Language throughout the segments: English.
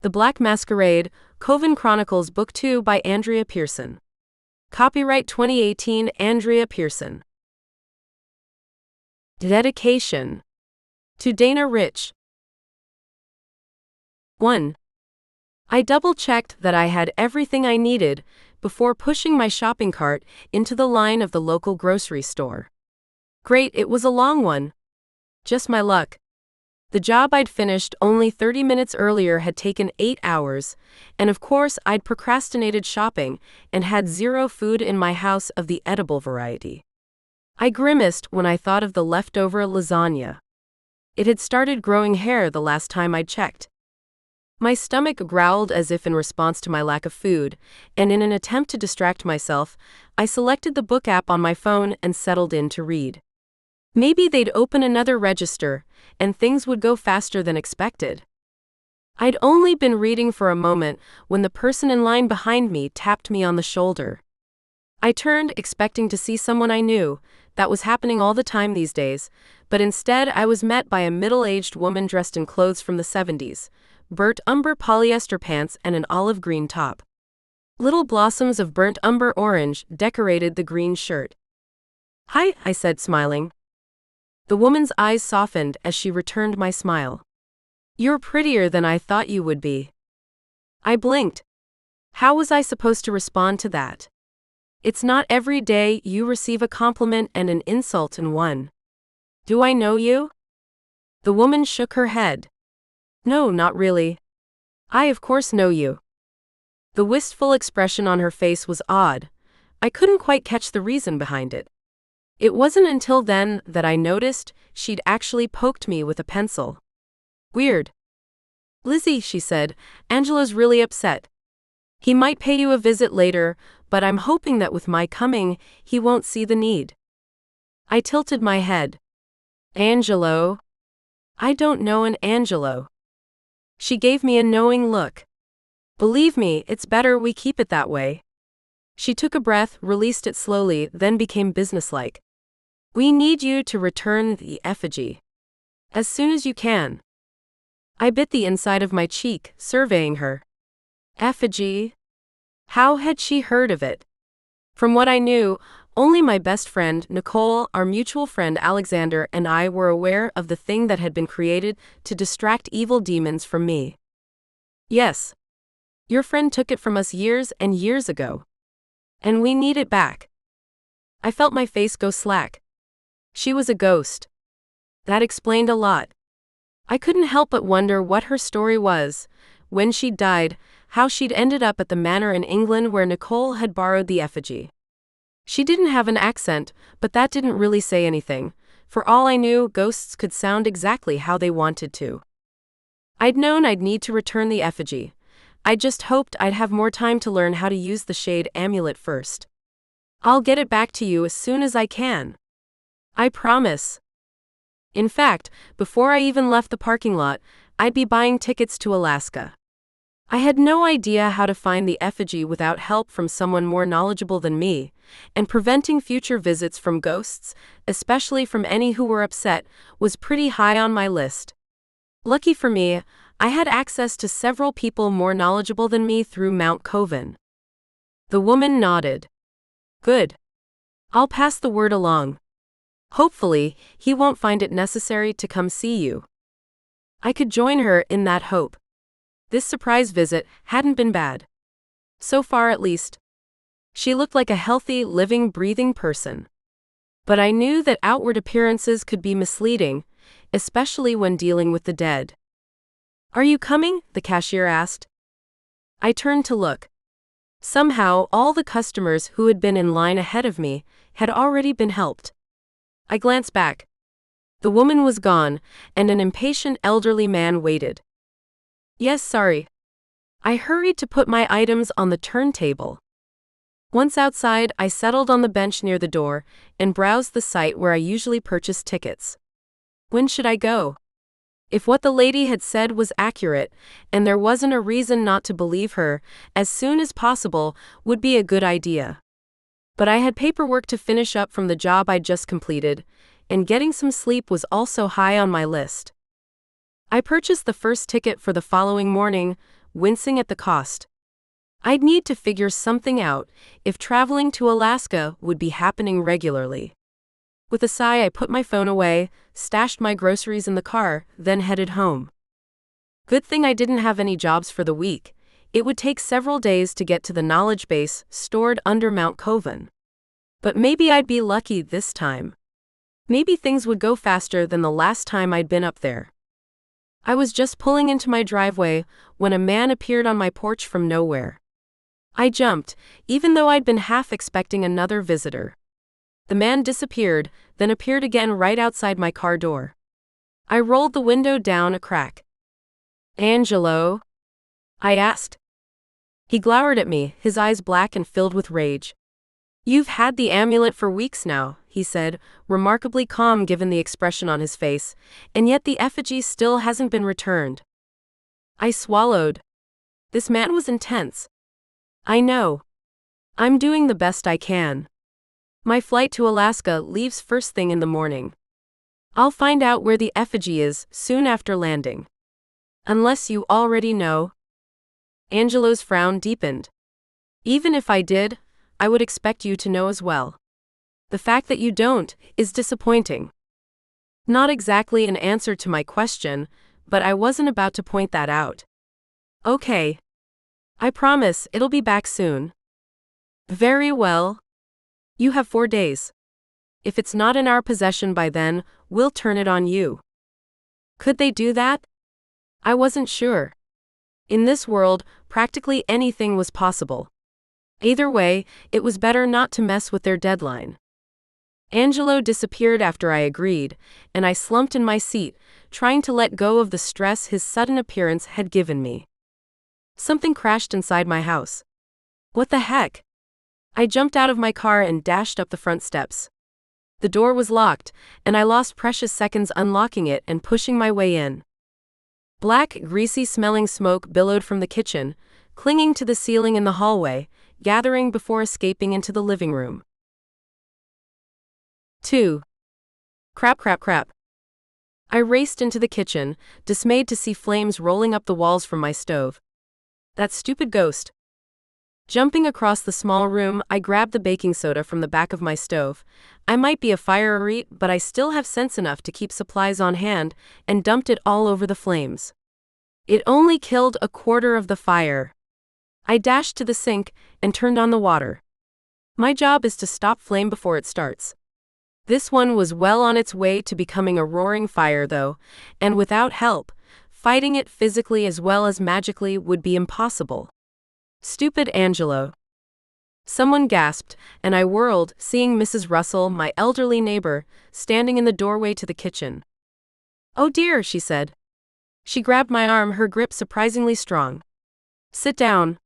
The Black Masquerade, Koven Chronicles Book 2 by Andrea Pearson. Copyright 2018 Andrea Pearson. Dedication to Dana Rich. 1. I double-checked that I had everything I needed before pushing my shopping cart into the line of the local grocery store. Great, it was a long one. Just my luck. The job I'd finished only 30 minutes earlier had taken 8 hours, and of course I'd procrastinated shopping and had zero food in my house of the edible variety. I grimaced when I thought of the leftover lasagna. It had started growing hair the last time I'd checked. My stomach growled as if in response to my lack of food, and in an attempt to distract myself, I selected the book app on my phone and settled in to read. Maybe they'd open another register, and things would go faster than expected. I'd only been reading for a moment when the person in line behind me tapped me on the shoulder. I turned, expecting to see someone I knew. That was happening all the time these days, but instead I was met by a middle-aged woman dressed in clothes from the 70s, burnt umber polyester pants and an olive green top. Little blossoms of burnt umber orange decorated the green shirt. "Hi," I said, smiling. The woman's eyes softened as she returned my smile. "You're prettier than I thought you would be." I blinked. How was I supposed to respond to that? It's not every day you receive a compliment and an insult in one. "Do I know you?" The woman shook her head. "No, not really." "I of course know you." The wistful expression on her face was odd. I couldn't quite catch the reason behind it. It wasn't until then that I noticed she'd actually poked me with a pencil. Weird. "Lizzie," she said, "Angelo's really upset. He might pay you a visit later, but I'm hoping that with my coming, he won't see the need." I tilted my head. "Angelo? I don't know an Angelo." She gave me a knowing look. "Believe me, it's better we keep it that way." She took a breath, released it slowly, then became businesslike. "We need you to return the effigy. As soon as you can." I bit the inside of my cheek, surveying her. Effigy? How had she heard of it? From what I knew, only my best friend, Nicole, our mutual friend Alexander, and I were aware of the thing that had been created to distract evil demons from me. "Yes. Your friend took it from us years and years ago. And we need it back." I felt my face go slack. She was a ghost. That explained a lot. I couldn't help but wonder what her story was, when she'd died, how she'd ended up at the manor in England where Nicole had borrowed the effigy. She didn't have an accent, but that didn't really say anything. For all I knew, ghosts could sound exactly how they wanted to. I'd known I'd need to return the effigy. I just hoped I'd have more time to learn how to use the shade amulet first. "I'll get it back to you as soon as I can. I promise." In fact, before I even left the parking lot, I'd be buying tickets to Alaska. I had no idea how to find the effigy without help from someone more knowledgeable than me, and preventing future visits from ghosts, especially from any who were upset, was pretty high on my list. Lucky for me, I had access to several people more knowledgeable than me through Mount Koven. The woman nodded. "Good. I'll pass the word along. Hopefully, he won't find it necessary to come see you." I could join her in that hope. This surprise visit hadn't been bad. So far at least. She looked like a healthy, living, breathing person. But I knew that outward appearances could be misleading, especially when dealing with the dead. "Are you coming?" the cashier asked. I turned to look. Somehow, all the customers who had been in line ahead of me had already been helped. I glanced back. The woman was gone, and an impatient elderly man waited. "Yes, sorry." I hurried to put my items on the turntable. Once outside, I settled on the bench near the door and browsed the site where I usually purchase tickets. When should I go? If what the lady had said was accurate, and there wasn't a reason not to believe her, as soon as possible would be a good idea. But I had paperwork to finish up from the job I'd just completed, and getting some sleep was also high on my list. I purchased the first ticket for the following morning, wincing at the cost. I'd need to figure something out if traveling to Alaska would be happening regularly. With a sigh, I put my phone away, stashed my groceries in the car, then headed home. Good thing I didn't have any jobs for the week. It would take several days to get to the knowledge base stored under Mount Koven. But maybe I'd be lucky this time. Maybe things would go faster than the last time I'd been up there. I was just pulling into my driveway when a man appeared on my porch from nowhere. I jumped, even though I'd been half expecting another visitor. The man disappeared, then appeared again right outside my car door. I rolled the window down a crack. "Angelo?" I asked. He glowered at me, his eyes black and filled with rage. "You've had the amulet for weeks now," he said, remarkably calm given the expression on his face, "and yet the effigy still hasn't been returned." I swallowed. This man was intense. "I know. I'm doing the best I can. My flight to Alaska leaves first thing in the morning. I'll find out where the effigy is soon after landing. Unless you already know." Angelo's frown deepened. "Even if I did, I would expect you to know as well. The fact that you don't is disappointing." Not exactly an answer to my question, but I wasn't about to point that out. "Okay. I promise it'll be back soon." "Very well. You have 4 days. If it's not in our possession by then, we'll turn it on you." Could they do that? I wasn't sure. In this world, practically anything was possible. Either way, it was better not to mess with their deadline. Angelo disappeared after I agreed, and I slumped in my seat, trying to let go of the stress his sudden appearance had given me. Something crashed inside my house. What the heck? I jumped out of my car and dashed up the front steps. The door was locked, and I lost precious seconds unlocking it and pushing my way in. Black, greasy-smelling smoke billowed from the kitchen, clinging to the ceiling in the hallway, gathering before escaping into the living room. 2. Crap. I raced into the kitchen, dismayed to see flames rolling up the walls from my stove. That stupid ghost. Jumping across the small room, I grabbed the baking soda from the back of my stove. I might be a fire-eater, but I still have sense enough to keep supplies on hand, and dumped it all over the flames. It only killed a quarter of the fire. I dashed to the sink and turned on the water. My job is to stop flame before it starts. This one was well on its way to becoming a roaring fire though, and without help, fighting it physically as well as magically would be impossible. Stupid Angelo. Someone gasped, and I whirled, seeing Mrs. Russell, my elderly neighbor, standing in the doorway to the kitchen. "Oh dear," she said. She grabbed my arm, her grip surprisingly strong. "Sit down.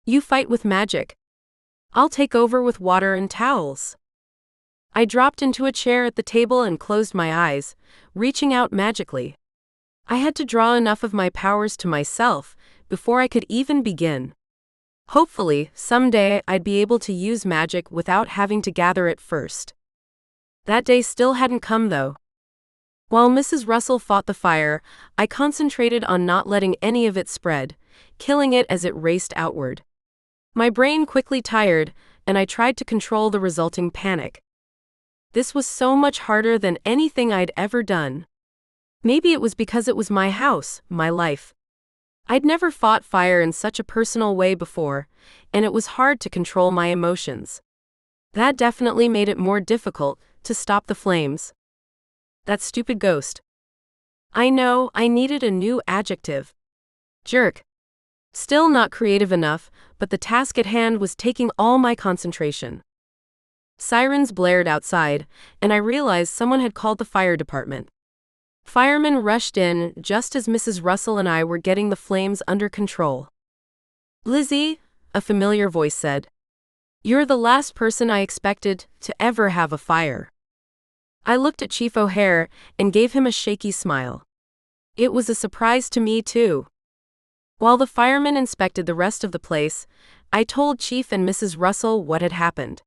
You fight with magic. I'll take over with water and towels." I dropped into a chair at the table and closed my eyes, reaching out magically. I had to draw enough of my powers to myself before I could even begin. Hopefully, someday I'd be able to use magic without having to gather it first. That day still hadn't come though. While Mrs. Russell fought the fire, I concentrated on not letting any of it spread, killing it as it raced outward. My brain quickly tired, and I tried to control the resulting panic. This was so much harder than anything I'd ever done. Maybe it was because it was my house, my life. I'd never fought fire in such a personal way before, and it was hard to control my emotions. That definitely made it more difficult to stop the flames. That stupid ghost. I know, I needed a new adjective. Jerk. Still not creative enough, but the task at hand was taking all my concentration. Sirens blared outside, and I realized someone had called the fire department. Firemen rushed in just as Mrs. Russell and I were getting the flames under control. "Lizzie," a familiar voice said. "You're the last person I expected to ever have a fire." I looked at Chief O'Hare and gave him a shaky smile. It was a surprise to me too. While the firemen inspected the rest of the place, I told Chief and Mrs. Russell what had happened.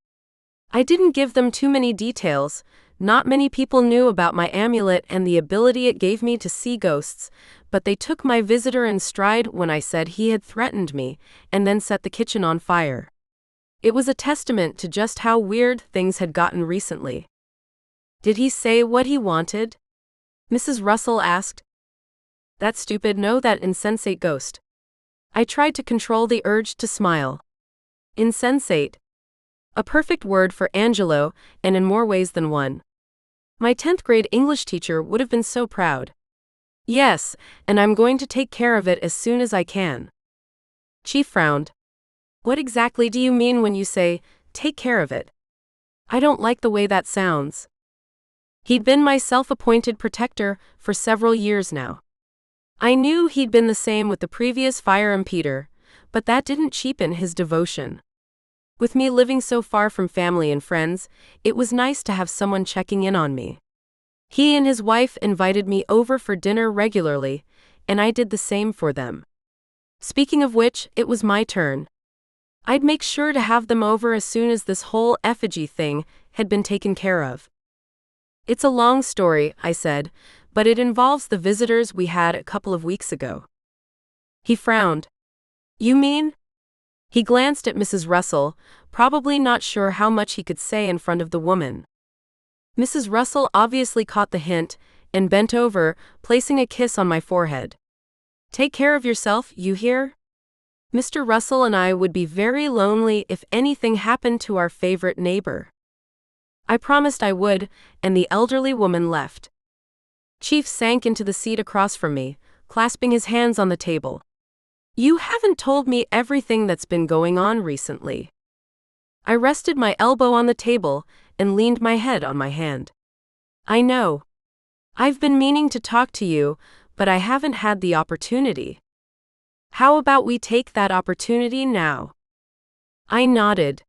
I didn't give them too many details. Not many people knew about my amulet and the ability it gave me to see ghosts, but they took my visitor in stride when I said he had threatened me, and then set the kitchen on fire. It was a testament to just how weird things had gotten recently. Did he say what he wanted? Mrs. Russell asked. That stupid, no, that insensate ghost. I tried to control the urge to smile. Insensate. A perfect word for Angelo, and in more ways than one. My 10th grade English teacher would have been so proud. Yes, and I'm going to take care of it as soon as I can. Chief frowned. What exactly do you mean when you say, take care of it? I don't like the way that sounds. He'd been my self-appointed protector for several years now. I knew he'd been the same with the previous fire impeder, but that didn't cheapen his devotion. With me living so far from family and friends, it was nice to have someone checking in on me. He and his wife invited me over for dinner regularly, and I did the same for them. Speaking of which, it was my turn. I'd make sure to have them over as soon as this whole effigy thing had been taken care of. It's a long story, I said, but it involves the visitors we had a couple of weeks ago. He frowned. You mean? He glanced at Mrs. Russell, probably not sure how much he could say in front of the woman. Mrs. Russell obviously caught the hint and bent over, placing a kiss on my forehead. Take care of yourself, you hear? Mr. Russell and I would be very lonely if anything happened to our favorite neighbor. I promised I would, and the elderly woman left. Chief sank into the seat across from me, clasping his hands on the table. You haven't told me everything that's been going on recently. I rested my elbow on the table and leaned my head on my hand. I know. I've been meaning to talk to you, but I haven't had the opportunity. How about we take that opportunity now? I nodded.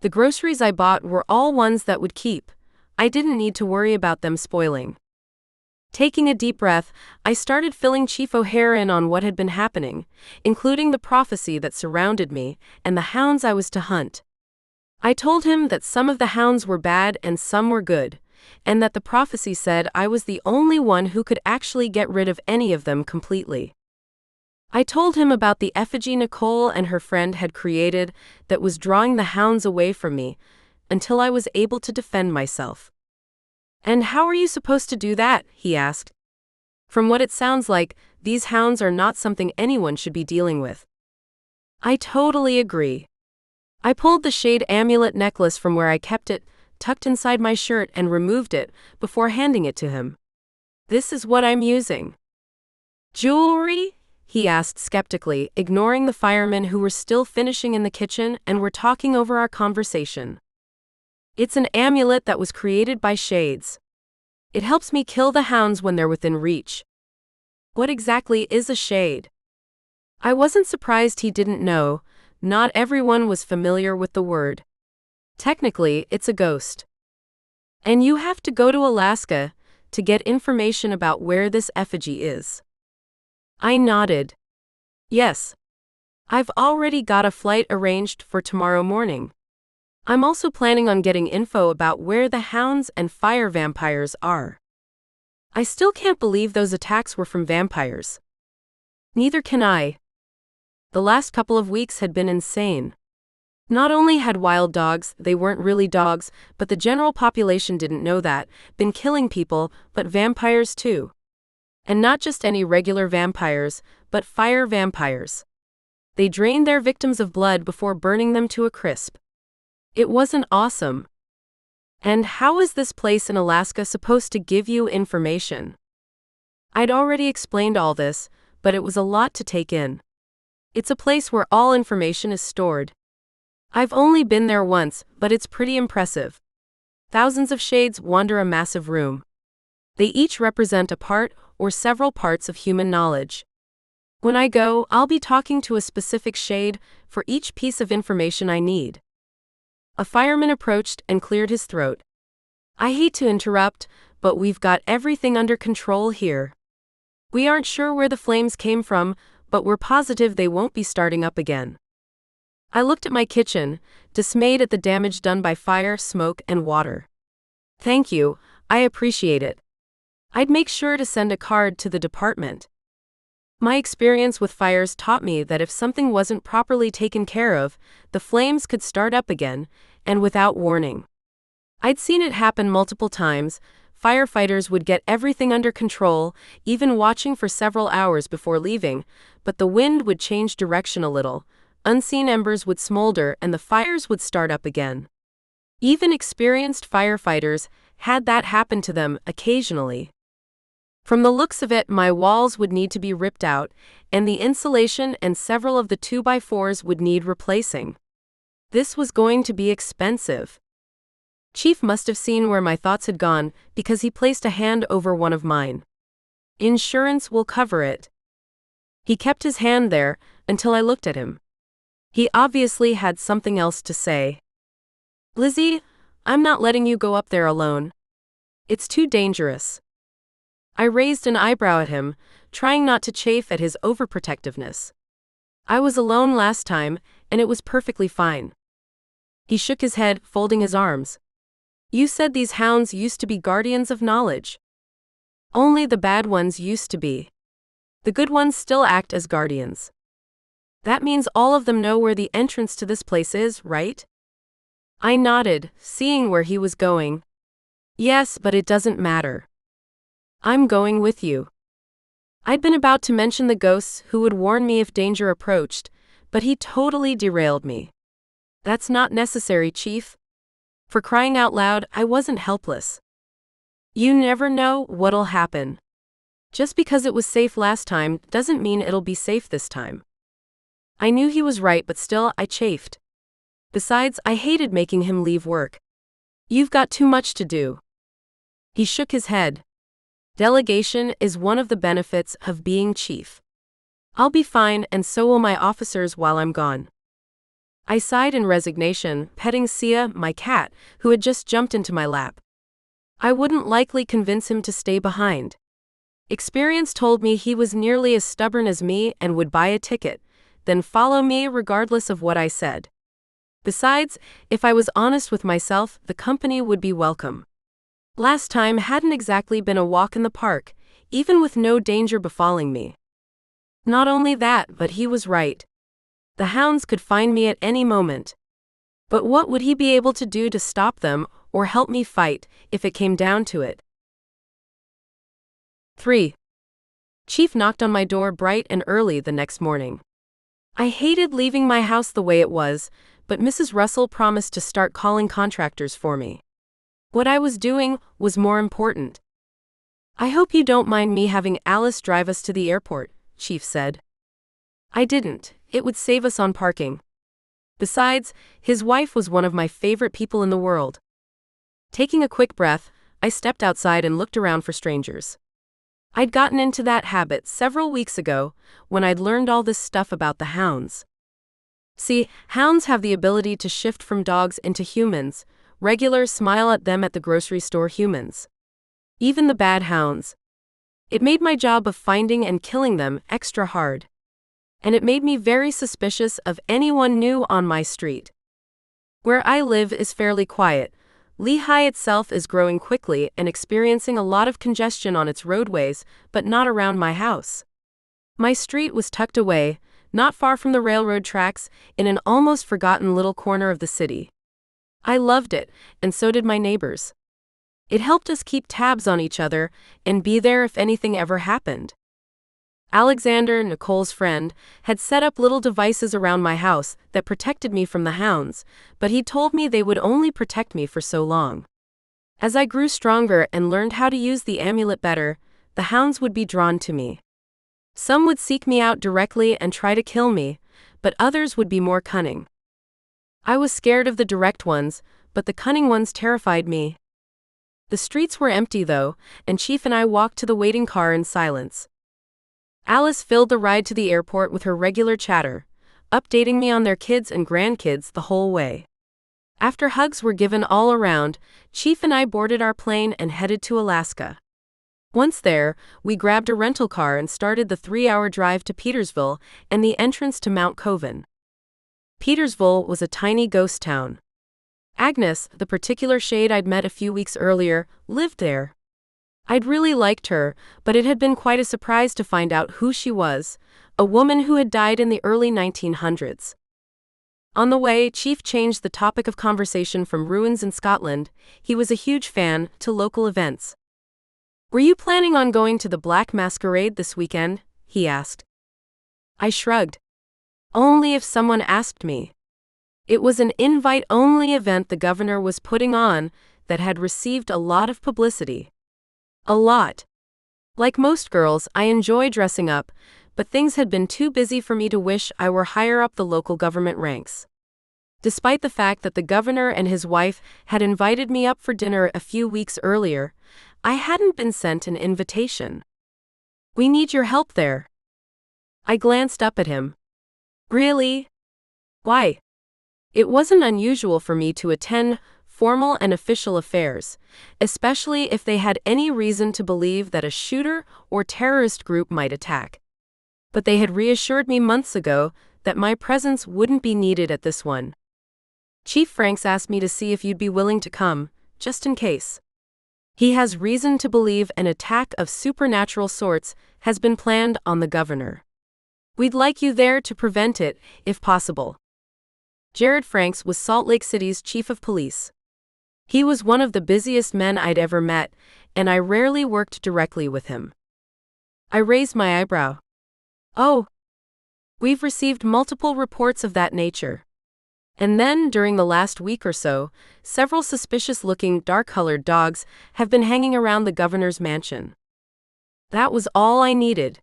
The groceries I bought were all ones that would keep. I didn't need to worry about them spoiling. Taking a deep breath, I started filling Chief O'Hare in on what had been happening, including the prophecy that surrounded me and the hounds I was to hunt. I told him that some of the hounds were bad and some were good, and that the prophecy said I was the only one who could actually get rid of any of them completely. I told him about the effigy Nicole and her friend had created that was drawing the hounds away from me until I was able to defend myself. And how are you supposed to do that? He asked. From what it sounds like, these hounds are not something anyone should be dealing with. I totally agree. I pulled the shade amulet necklace from where I kept it, tucked inside my shirt, and removed it before handing it to him. This is what I'm using. Jewelry? He asked skeptically, ignoring the firemen who were still finishing in the kitchen and were talking over our conversation. It's an amulet that was created by shades. It helps me kill the hounds when they're within reach. What exactly is a shade? I wasn't surprised he didn't know. Not everyone was familiar with the word. Technically, it's a ghost. And you have to go to Alaska to get information about where this effigy is. I nodded. Yes. I've already got a flight arranged for tomorrow morning. I'm also planning on getting info about where the hounds and fire vampires are. I still can't believe those attacks were from vampires. Neither can I. The last couple of weeks had been insane. Not only had wild dogs, they weren't really dogs, but the general population didn't know that, been killing people, but vampires too. And not just any regular vampires, but fire vampires. They drained their victims of blood before burning them to a crisp. It wasn't awesome. And how is this place in Alaska supposed to give you information? I'd already explained all this, but it was a lot to take in. It's a place where all information is stored. I've only been there once, but it's pretty impressive. Thousands of shades wander a massive room. They each represent a part or several parts of human knowledge. When I go, I'll be talking to a specific shade for each piece of information I need. A fireman approached and cleared his throat. I hate to interrupt, but we've got everything under control here. We aren't sure where the flames came from, but we're positive they won't be starting up again. I looked at my kitchen, dismayed at the damage done by fire, smoke, and water. Thank you, I appreciate it. I'd make sure to send a card to the department. My experience with fires taught me that if something wasn't properly taken care of, the flames could start up again, and without warning. I'd seen it happen multiple times. Firefighters would get everything under control, even watching for several hours before leaving, but the wind would change direction a little, unseen embers would smolder, and the fires would start up again. Even experienced firefighters had that happen to them occasionally. From the looks of it, my walls would need to be ripped out, and the insulation and several of the 2x4s would need replacing. This was going to be expensive. Chief must have seen where my thoughts had gone because he placed a hand over one of mine. Insurance will cover it. He kept his hand there until I looked at him. He obviously had something else to say. Lizzie, I'm not letting you go up there alone. It's too dangerous. I raised an eyebrow at him, trying not to chafe at his overprotectiveness. I was alone last time, and it was perfectly fine. He shook his head, folding his arms. You said these hounds used to be guardians of knowledge. Only the bad ones used to be. The good ones still act as guardians. That means all of them know where the entrance to this place is, right? I nodded, seeing where he was going. Yes, but it doesn't matter. I'm going with you. I'd been about to mention the ghosts who would warn me if danger approached, but he totally derailed me. That's not necessary, Chief. For crying out loud, I wasn't helpless. You never know what'll happen. Just because it was safe last time doesn't mean it'll be safe this time. I knew he was right, but still, I chafed. Besides, I hated making him leave work. You've got too much to do. He shook his head. Delegation is one of the benefits of being chief. I'll be fine, and so will my officers while I'm gone. I sighed in resignation, petting Sia, my cat, who had just jumped into my lap. I wouldn't likely convince him to stay behind. Experience told me he was nearly as stubborn as me and would buy a ticket, then follow me regardless of what I said. Besides, if I was honest with myself, the company would be welcome. Last time hadn't exactly been a walk in the park, even with no danger befalling me. Not only that, but he was right. The hounds could find me at any moment. But what would he be able to do to stop them or help me fight if it came down to it? 3. Chief knocked on my door bright and early the next morning. I hated leaving my house the way it was, but Mrs. Russell promised to start calling contractors for me. What I was doing was more important. I hope you don't mind me having Alice drive us to the airport, Chief said. I didn't. It would save us on parking. Besides, his wife was one of my favorite people in the world. Taking a quick breath, I stepped outside and looked around for strangers. I'd gotten into that habit several weeks ago when I'd learned all this stuff about the hounds. See, hounds have the ability to shift from dogs into humans. Regulars smile at them at the grocery store humans. Even the bad hounds. It made my job of finding and killing them extra hard. And it made me very suspicious of anyone new on my street. Where I live is fairly quiet. Lehigh itself is growing quickly and experiencing a lot of congestion on its roadways, but not around my house. My street was tucked away, not far from the railroad tracks, in an almost forgotten little corner of the city. I loved it, and so did my neighbors. It helped us keep tabs on each other and be there if anything ever happened. Alexander, Nicole's friend, had set up little devices around my house that protected me from the hounds, but he told me they would only protect me for so long. As I grew stronger and learned how to use the amulet better, the hounds would be drawn to me. Some would seek me out directly and try to kill me, but others would be more cunning. I was scared of the direct ones, but the cunning ones terrified me. The streets were empty though, and Chief and I walked to the waiting car in silence. Alice filled the ride to the airport with her regular chatter, updating me on their kids and grandkids the whole way. After hugs were given all around, Chief and I boarded our plane and headed to Alaska. Once there, we grabbed a rental car and started the 3-hour drive to Petersville and the entrance to Mount Koven. Petersville was a tiny ghost town. Agnes, the particular shade I'd met a few weeks earlier, lived there. I'd really liked her, but it had been quite a surprise to find out who she was, a woman who had died in the early 1900s. On the way, Chief changed the topic of conversation from ruins in Scotland, he was a huge fan, to local events. "Were you planning on going to the Black Masquerade this weekend?" he asked. I shrugged. Only if someone asked me. It was an invite-only event the governor was putting on that had received a lot of publicity. A lot. Like most girls, I enjoy dressing up, but things had been too busy for me to wish I were higher up the local government ranks. Despite the fact that the governor and his wife had invited me up for dinner a few weeks earlier, I hadn't been sent an invitation. "We need your help there." I glanced up at him. "Really? Why?" It wasn't unusual for me to attend formal and official affairs, especially if they had any reason to believe that a shooter or terrorist group might attack. But they had reassured me months ago that my presence wouldn't be needed at this one. "Chief Franks asked me to see if you'd be willing to come, just in case. He has reason to believe an attack of supernatural sorts has been planned on the governor. We'd like you there to prevent it, if possible." Jared Franks was Salt Lake City's chief of police. He was one of the busiest men I'd ever met, and I rarely worked directly with him. I raised my eyebrow. "Oh, we've received multiple reports of that nature. And then, during the last week or so, several suspicious-looking, dark-colored dogs have been hanging around the governor's mansion." That was all I needed.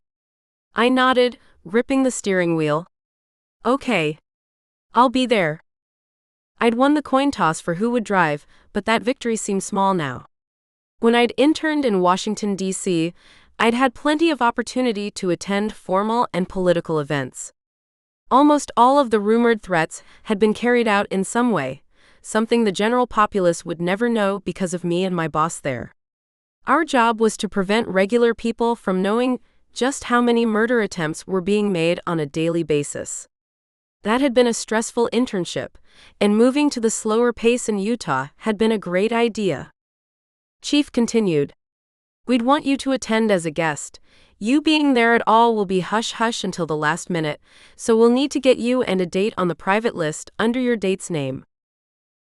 I nodded, gripping the steering wheel. "Okay. I'll be there." I'd won the coin toss for who would drive, but that victory seemed small now. When I'd interned in Washington, D.C., I'd had plenty of opportunity to attend formal and political events. Almost all of the rumored threats had been carried out in some way, something the general populace would never know because of me and my boss there. Our job was to prevent regular people from knowing just how many murder attempts were being made on a daily basis. That had been a stressful internship, and moving to the slower pace in Utah had been a great idea. Chief continued, "We'd want you to attend as a guest. You being there at all will be hush-hush until the last minute, so we'll need to get you and a date on the private list under your date's name."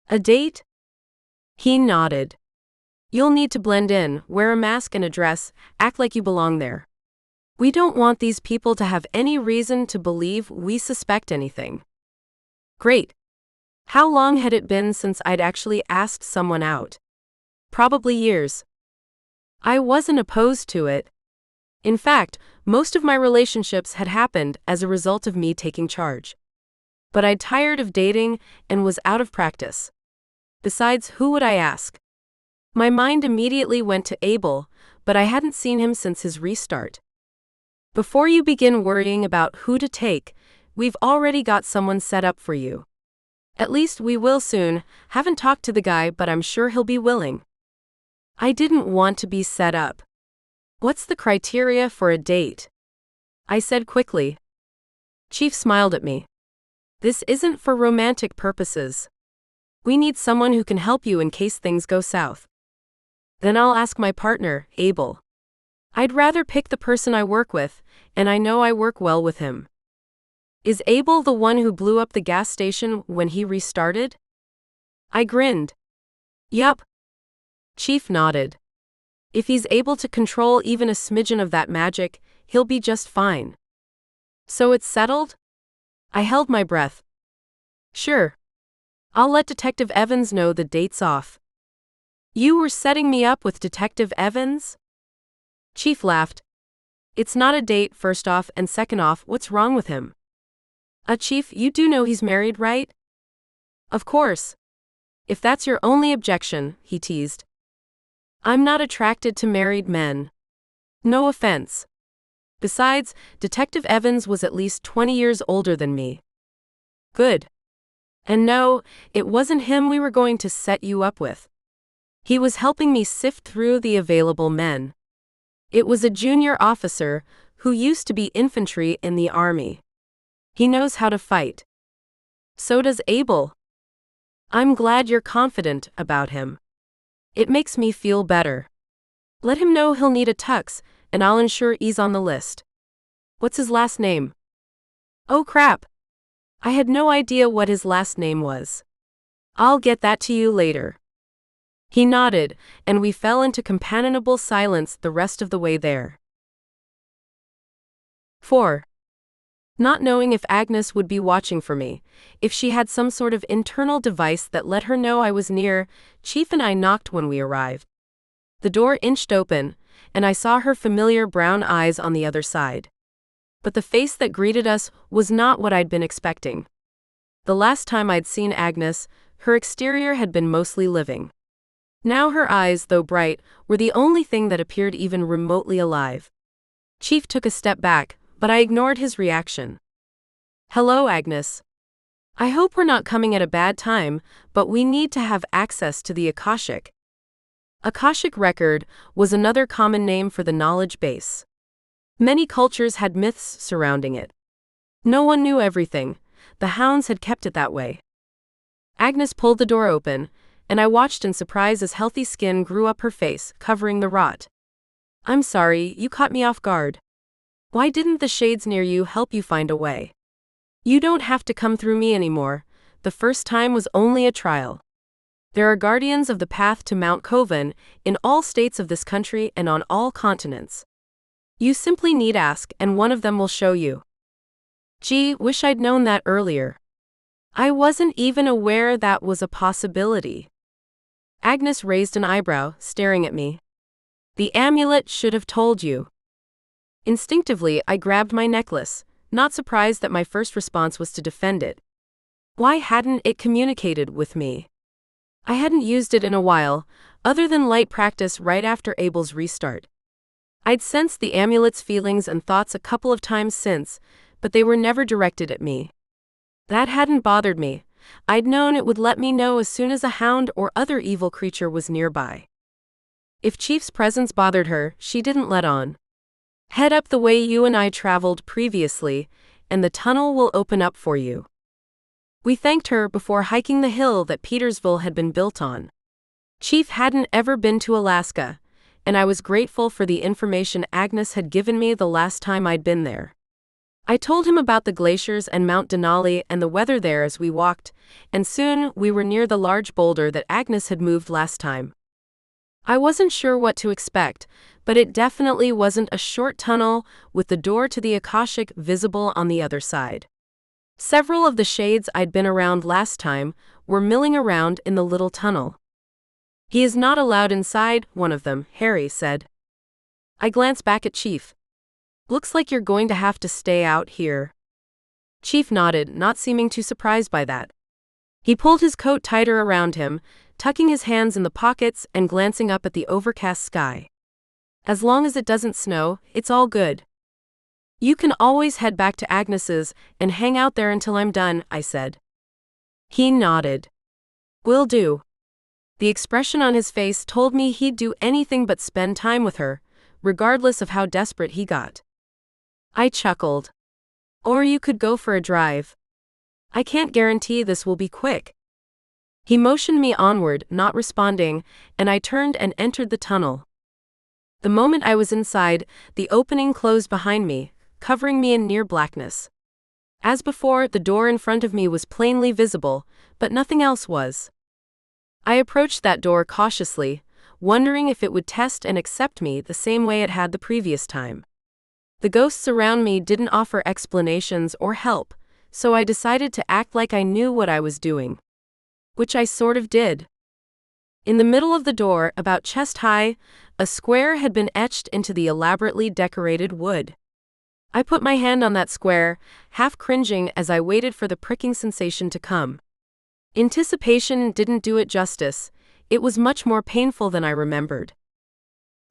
"A date?" He nodded. "You'll need to blend in, wear a mask and a dress, act like you belong there. We don't want these people to have any reason to believe we suspect anything." Great. How long had it been since I'd actually asked someone out? Probably years. I wasn't opposed to it. In fact, most of my relationships had happened as a result of me taking charge. But I'd tired of dating and was out of practice. Besides, who would I ask? My mind immediately went to Abel, but I hadn't seen him since his restart. "Before you begin worrying about who to take, we've already got someone set up for you. At least we will soon. Haven't talked to the guy, but I'm sure he'll be willing." I didn't want to be set up. "What's the criteria for a date?" I said quickly. Chief smiled at me. "This isn't for romantic purposes. We need someone who can help you in case things go south." "Then I'll ask my partner, Abel. I'd rather pick the person I work with, and I know I work well with him." "Is Abel the one who blew up the gas station when he restarted?" I grinned. "Yup." Chief nodded. "If he's able to control even a smidgen of that magic, he'll be just fine." "So it's settled?" I held my breath. "Sure. I'll let Detective Evans know the date's off." "You were setting me up with Detective Evans?" Chief laughed. "It's not a date, first off, and second off, what's wrong with him?" Chief, you do know he's married, right?" "Of course. If that's your only objection," he teased. "I'm not attracted to married men. No offense. Besides, Detective Evans was at least 20 years older than me." "Good. And no, it wasn't him we were going to set you up with. He was helping me sift through the available men. It was a junior officer who used to be infantry in the army. He knows how to fight. So does Abel. I'm glad you're confident about him. It makes me feel better. Let him know he'll need a tux, and I'll ensure he's on the list. What's his last name? Oh crap! I had no idea what his last name was. I'll get that to you later. He nodded, and we fell into companionable silence the rest of the way there. 4. Not knowing if Agnes would be watching for me, if she had some sort of internal device that let her know I was near, Chief and I knocked when we arrived. The door inched open, and I saw her familiar brown eyes on the other side. But the face that greeted us was not what I'd been expecting. The last time I'd seen Agnes, her exterior had been mostly living. Now her eyes, though bright, were the only thing that appeared even remotely alive. Chief took a step back, but I ignored his reaction. Hello, Agnes. I hope we're not coming at a bad time, but we need to have access to the Akashic. Akashic record was another common name for the knowledge base. Many cultures had myths surrounding it. No one knew everything. The hounds had kept it that way. Agnes pulled the door open, and I watched in surprise as healthy skin grew up her face, covering the rot. I'm sorry, you caught me off guard. Why didn't the shades near you help you find a way? You don't have to come through me anymore. The first time was only a trial. There are guardians of the path to Mount Koven in all states of this country and on all continents. You simply need ask, and one of them will show you. Gee, wish I'd known that earlier. I wasn't even aware that was a possibility. Agnes raised an eyebrow, staring at me. The amulet should have told you. Instinctively, I grabbed my necklace, not surprised that my first response was to defend it. Why hadn't it communicated with me? I hadn't used it in a while, other than light practice right after Abel's restart. I'd sensed the amulet's feelings and thoughts a couple of times since, but they were never directed at me. That hadn't bothered me. I'd known it would let me know as soon as a hound or other evil creature was nearby. If Chief's presence bothered her, she didn't let on. Head up the way you and I traveled previously, and the tunnel will open up for you. We thanked her before hiking the hill that Petersville had been built on. Chief hadn't ever been to Alaska, and I was grateful for the information Agnes had given me the last time I'd been there. I told him about the glaciers and Mount Denali and the weather there as we walked, and soon we were near the large boulder that Agnes had moved last time. I wasn't sure what to expect, but it definitely wasn't a short tunnel with the door to the Akashic visible on the other side. Several of the shades I'd been around last time were milling around in the little tunnel. He is not allowed inside, one of them, Harry said. I glanced back at Chief. Looks like you're going to have to stay out here. Chief nodded, not seeming too surprised by that. He pulled his coat tighter around him, tucking his hands in the pockets and glancing up at the overcast sky. As long as it doesn't snow, it's all good. You can always head back to Agnes's and hang out there until I'm done, I said. He nodded. Will do. The expression on his face told me he'd do anything but spend time with her, regardless of how desperate he got. I chuckled. Or you could go for a drive. I can't guarantee this will be quick. He motioned me onward, not responding, and I turned and entered the tunnel. The moment I was inside, the opening closed behind me, covering me in near blackness. As before, the door in front of me was plainly visible, but nothing else was. I approached that door cautiously, wondering if it would test and accept me the same way it had the previous time. The ghosts around me didn't offer explanations or help, so I decided to act like I knew what I was doing. Which I sort of did. In the middle of the door, about chest high, a square had been etched into the elaborately decorated wood. I put my hand on that square, half cringing as I waited for the pricking sensation to come. Anticipation didn't do it justice. It was much more painful than I remembered.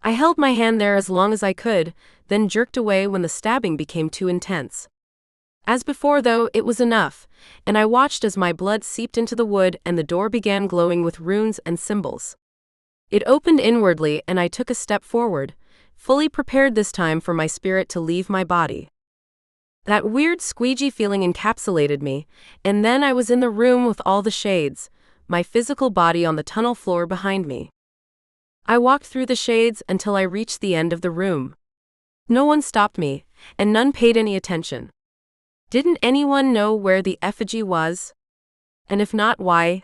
I held my hand there as long as I could, then jerked away when the stabbing became too intense. As before, though, it was enough, and I watched as my blood seeped into the wood and the door began glowing with runes and symbols. It opened inwardly and I took a step forward, fully prepared this time for my spirit to leave my body. That weird squeegee feeling encapsulated me, and then I was in the room with all the shades, my physical body on the tunnel floor behind me. I walked through the shades until I reached the end of the room. No one stopped me, and none paid any attention. Didn't anyone know where the effigy was? And if not, why?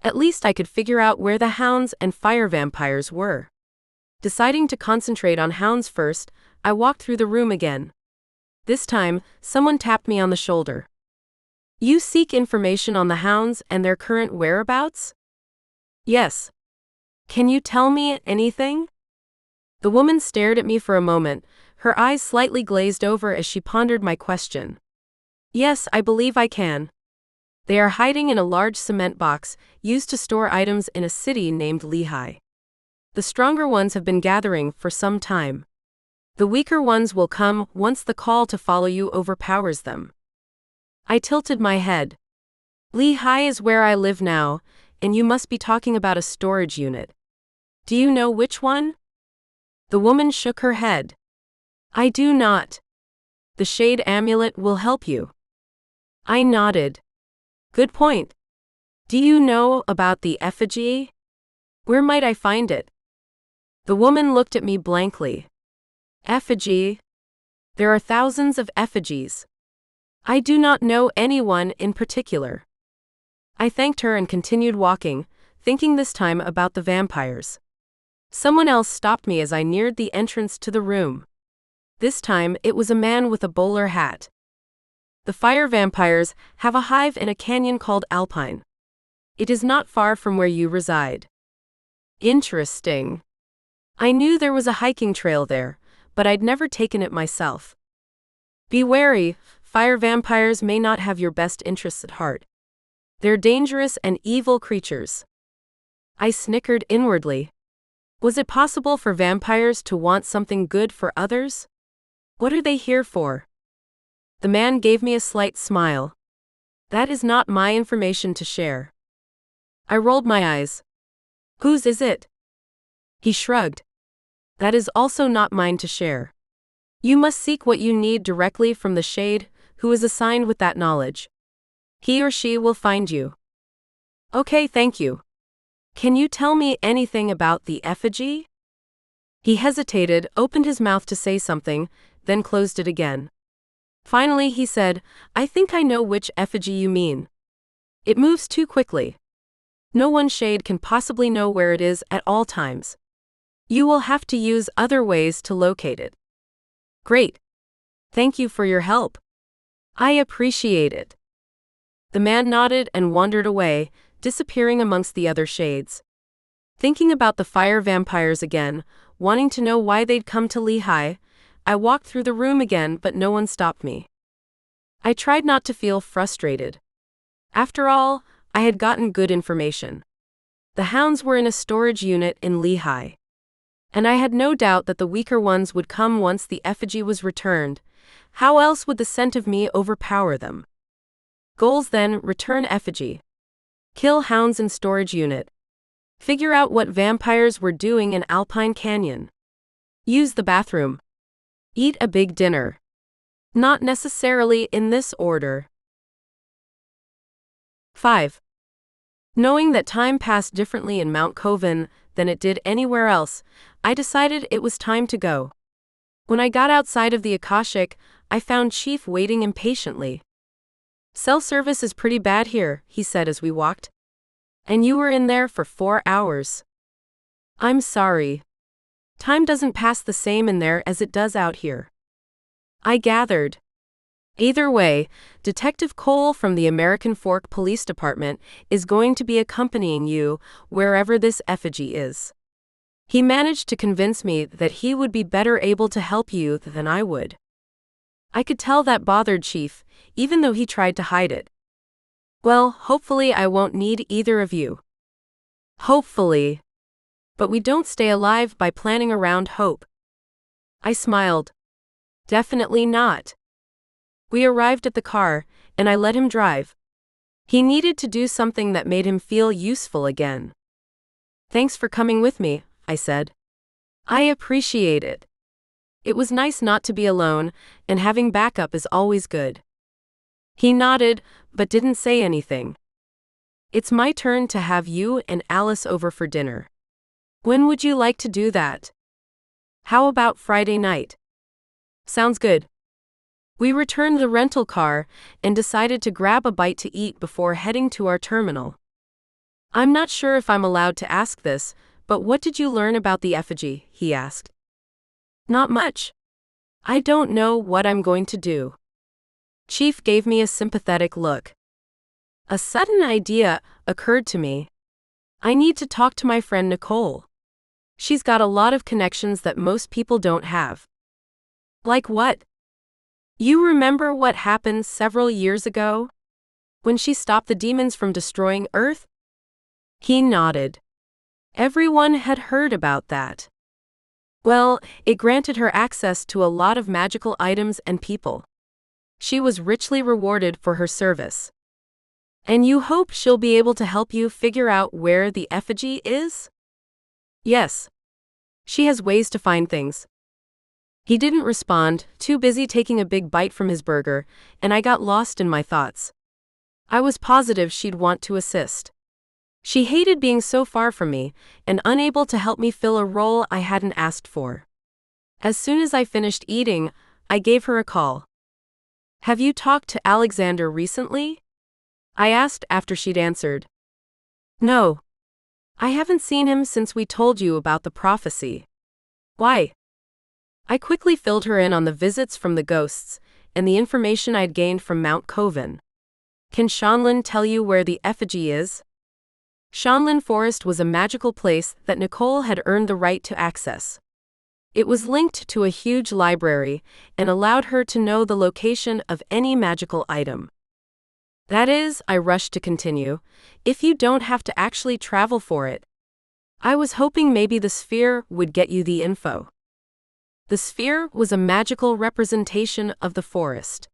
At least I could figure out where the hounds and fire vampires were. Deciding to concentrate on hounds first, I walked through the room again. This time, someone tapped me on the shoulder. You seek information on the hounds and their current whereabouts? Yes. Can you tell me anything? The woman stared at me for a moment, her eyes slightly glazed over as she pondered my question. Yes, I believe I can. They are hiding in a large cement box, used to store items in a city named Lehigh. The stronger ones have been gathering for some time. The weaker ones will come once the call to follow you overpowers them. I tilted my head. Lehigh is where I live now, and you must be talking about a storage unit. Do you know which one? The woman shook her head. I do not. The shade amulet will help you. I nodded. Good point. Do you know about the effigy? Where might I find it? The woman looked at me blankly. Effigy? There are thousands of effigies. I do not know anyone in particular. I thanked her and continued walking, thinking this time about the vampires. Someone else stopped me as I neared the entrance to the room. This time, it was a man with a bowler hat. The fire vampires have a hive in a canyon called Alpine. It is not far from where you reside. Interesting. I knew there was a hiking trail there, but I'd never taken it myself. Be wary, fire vampires may not have your best interests at heart. They're dangerous and evil creatures. I snickered inwardly. Was it possible for vampires to want something good for others? What are they here for? The man gave me a slight smile. That is not my information to share. I rolled my eyes. Whose is it? He shrugged. That is also not mine to share. You must seek what you need directly from the shade, who is assigned with that knowledge. He or she will find you. Okay, thank you. Can you tell me anything about the effigy? He hesitated, opened his mouth to say something, then closed it again. Finally, he said, I think I know which effigy you mean. It moves too quickly. No one shade can possibly know where it is at all times. You will have to use other ways to locate it. Great. Thank you for your help. I appreciate it. The man nodded and wandered away, disappearing amongst the other shades. Thinking about the fire vampires again, wanting to know why they'd come to Lehigh, I walked through the room again, but no one stopped me. I tried not to feel frustrated. After all, I had gotten good information. The hounds were in a storage unit in Lehigh. And I had no doubt that the weaker ones would come once the effigy was returned. How else would the scent of me overpower them? Goals then: return effigy. Kill hounds in storage unit. Figure out what vampires were doing in Alpine Canyon. Use the bathroom. Eat a big dinner. Not necessarily in this order. 5. Knowing that time passed differently in Mount Koven than it did anywhere else, I decided it was time to go. When I got outside of the Akashic, I found Chief waiting impatiently. Cell service is pretty bad here, he said as we walked. And you were in there for 4 hours. I'm sorry. Time doesn't pass the same in there as it does out here. I gathered. Either way, Detective Cole from the American Fork Police Department is going to be accompanying you wherever this effigy is. He managed to convince me that he would be better able to help you than I would. I could tell that bothered Chief, even though he tried to hide it. Well, hopefully I won't need either of you. Hopefully. But we don't stay alive by planning around hope. I smiled. Definitely not. We arrived at the car, and I let him drive. He needed to do something that made him feel useful again. Thanks for coming with me, I said. I appreciate it. It was nice not to be alone, and having backup is always good. He nodded, but didn't say anything. It's my turn to have you and Alice over for dinner. When would you like to do that? How about Friday night? Sounds good. We returned the rental car and decided to grab a bite to eat before heading to our terminal. I'm not sure if I'm allowed to ask this, but what did you learn about the effigy? He asked. Not much. I don't know what I'm going to do. Chief gave me a sympathetic look. A sudden idea occurred to me. I need to talk to my friend Nicole. She's got a lot of connections that most people don't have. Like what? You remember what happened several years ago? When she stopped the demons from destroying Earth? He nodded. Everyone had heard about that. Well, it granted her access to a lot of magical items and people. She was richly rewarded for her service. And you hope she'll be able to help you figure out where the effigy is? Yes. She has ways to find things. He didn't respond, too busy taking a big bite from his burger, and I got lost in my thoughts. I was positive she'd want to assist. She hated being so far from me and unable to help me fill a role I hadn't asked for. As soon as I finished eating, I gave her a call. Have you talked to Alexander recently? I asked after she'd answered. No. I haven't seen him since we told you about the prophecy. Why? I quickly filled her in on the visits from the ghosts and the information I'd gained from Mount Koven. Can Shanlin tell you where the effigy is? Shanlin Forest was a magical place that Nicole had earned the right to access. It was linked to a huge library and allowed her to know the location of any magical item. That is, I rushed to continue, if you don't have to actually travel for it. I was hoping maybe the sphere would get you the info. The sphere was a magical representation of the forest.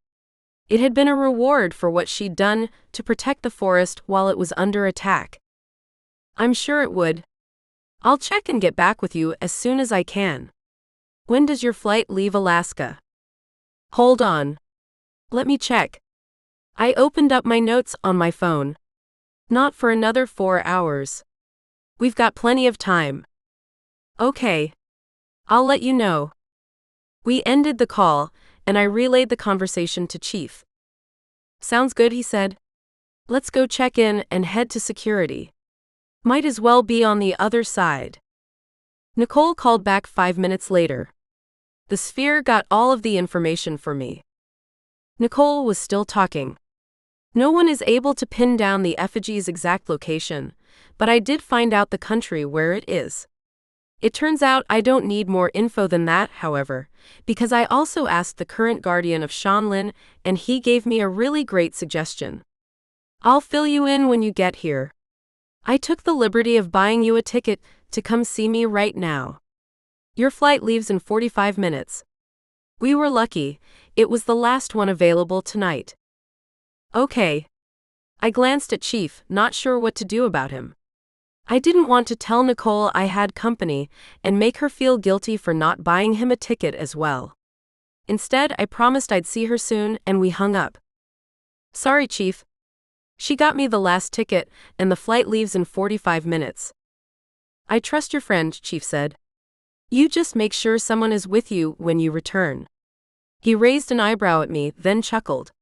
It had been a reward for what she'd done to protect the forest while it was under attack. I'm sure it would. I'll check and get back with you as soon as I can. When does your flight leave Alaska? Hold on. Let me check. I opened up my notes on my phone. Not for another 4 hours. We've got plenty of time. Okay. I'll let you know. We ended the call, and I relayed the conversation to Chief. Sounds good, he said. Let's go check in and head to security. Might as well be on the other side. Nicole called back 5 minutes later. The sphere got all of the information for me. Nicole was still talking. No one is able to pin down the effigy's exact location, but I did find out the country where it is. It turns out I don't need more info than that, however, because I also asked the current guardian of Shanlin, and he gave me a really great suggestion. I'll fill you in when you get here. I took the liberty of buying you a ticket to come see me right now. Your flight leaves in 45 minutes. We were lucky, it was the last one available tonight. Okay. I glanced at Chief, not sure what to do about him. I didn't want to tell Nicole I had company and make her feel guilty for not buying him a ticket as well. Instead, I promised I'd see her soon, and we hung up. Sorry, Chief. She got me the last ticket, and the flight leaves in 45 minutes. I trust your friend, Chief said. You just make sure someone is with you when you return. He raised an eyebrow at me, then chuckled.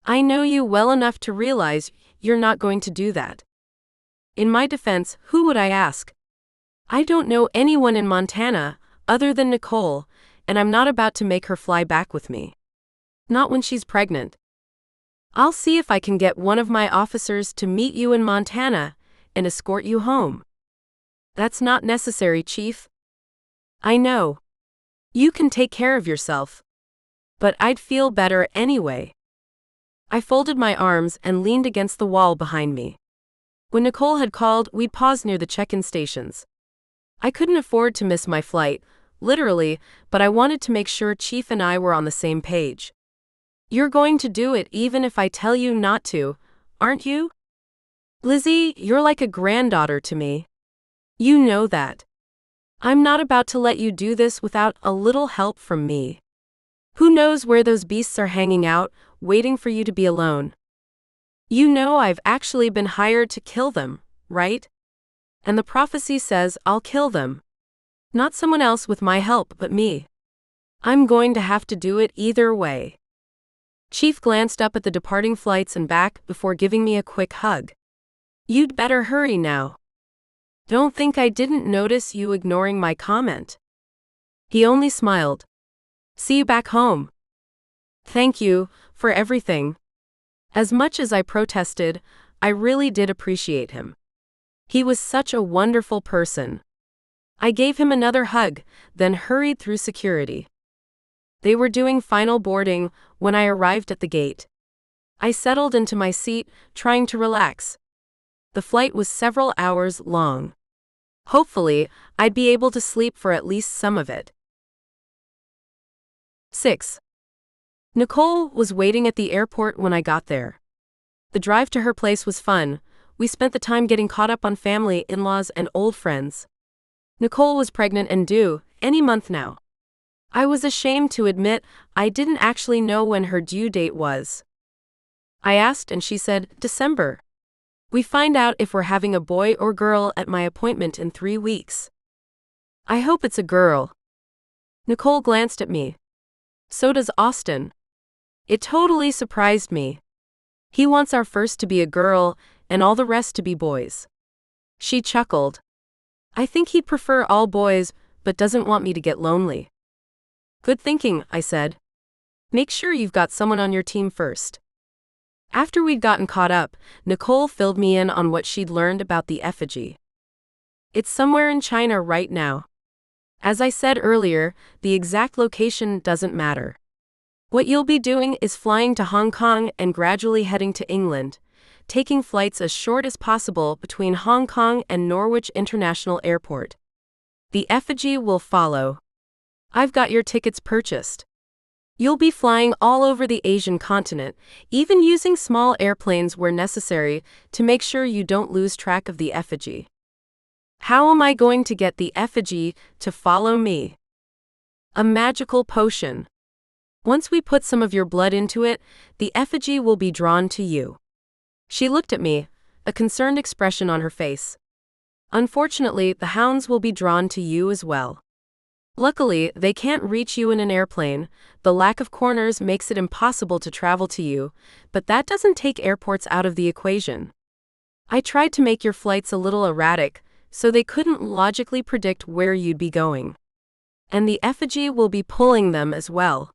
I know you well enough to realize you're not going to do that. In my defense, who would I ask? I don't know anyone in Montana, other than Nicole, and I'm not about to make her fly back with me. Not when she's pregnant. I'll see if I can get one of my officers to meet you in Montana and escort you home. That's not necessary, Chief. I know. You can take care of yourself. But I'd feel better anyway. I folded my arms and leaned against the wall behind me. When Nicole had called, we'd paused near the check-in stations. I couldn't afford to miss my flight, literally, but I wanted to make sure Chief and I were on the same page. You're going to do it even if I tell you not to, aren't you? Lizzie, you're like a granddaughter to me. You know that. I'm not about to let you do this without a little help from me. Who knows where those beasts are hanging out, waiting for you to be alone. You know I've actually been hired to kill them, right? And the prophecy says I'll kill them. Not someone else with my help, but me. I'm going to have to do it either way. Chief glanced up at the departing flights and back before giving me a quick hug. You'd better hurry now. Don't think I didn't notice you ignoring my comment. He only smiled. See you back home. Thank you for everything. As much as I protested, I really did appreciate him. He was such a wonderful person. I gave him another hug, then hurried through security. They were doing final boarding when I arrived at the gate. I settled into my seat, trying to relax. The flight was several hours long. Hopefully, I'd be able to sleep for at least some of it. 6. Nicole was waiting at the airport when I got there. The drive to her place was fun. We spent the time getting caught up on family, in-laws, and old friends. Nicole was pregnant and due any month now. I was ashamed to admit I didn't actually know when her due date was. I asked and she said, December. We find out if we're having a boy or girl at my appointment in 3 weeks. I hope it's a girl. Nicole glanced at me. So does Austin. It totally surprised me. He wants our first to be a girl and all the rest to be boys. She chuckled. I think he'd prefer all boys, but doesn't want me to get lonely. Good thinking, I said. Make sure you've got someone on your team first. After we'd gotten caught up, Nicole filled me in on what she'd learned about the effigy. It's somewhere in China right now. As I said earlier, the exact location doesn't matter. What you'll be doing is flying to Hong Kong and gradually heading to England, taking flights as short as possible between Hong Kong and Norwich International Airport. The effigy will follow. I've got your tickets purchased. You'll be flying all over the Asian continent, even using small airplanes where necessary to make sure you don't lose track of the effigy. How am I going to get the effigy to follow me? A magical potion. Once we put some of your blood into it, the effigy will be drawn to you. She looked at me, a concerned expression on her face. Unfortunately, the hounds will be drawn to you as well. Luckily, they can't reach you in an airplane. The lack of corners makes it impossible to travel to you, but that doesn't take airports out of the equation. I tried to make your flights a little erratic, so they couldn't logically predict where you'd be going. And the effigy will be pulling them as well.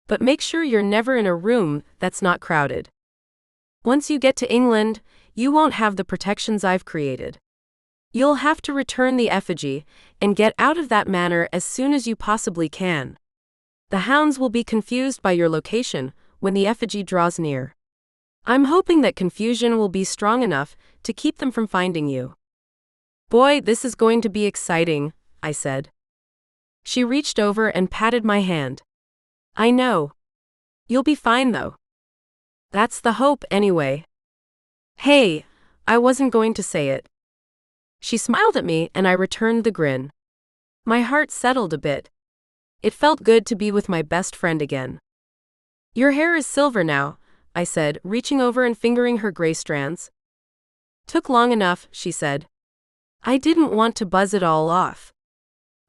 But make sure you're never in a room that's not crowded. Once you get to England, you won't have the protections I've created. You'll have to return the effigy and get out of that manor as soon as you possibly can. The hounds will be confused by your location when the effigy draws near. I'm hoping that confusion will be strong enough to keep them from finding you. Boy, this is going to be exciting, I said. She reached over and patted my hand. I know. You'll be fine though. That's the hope anyway. Hey, I wasn't going to say it. She smiled at me and I returned the grin. My heart settled a bit. It felt good to be with my best friend again. Your hair is silver now, I said, reaching over and fingering her gray strands. Took long enough, she said. I didn't want to buzz it all off.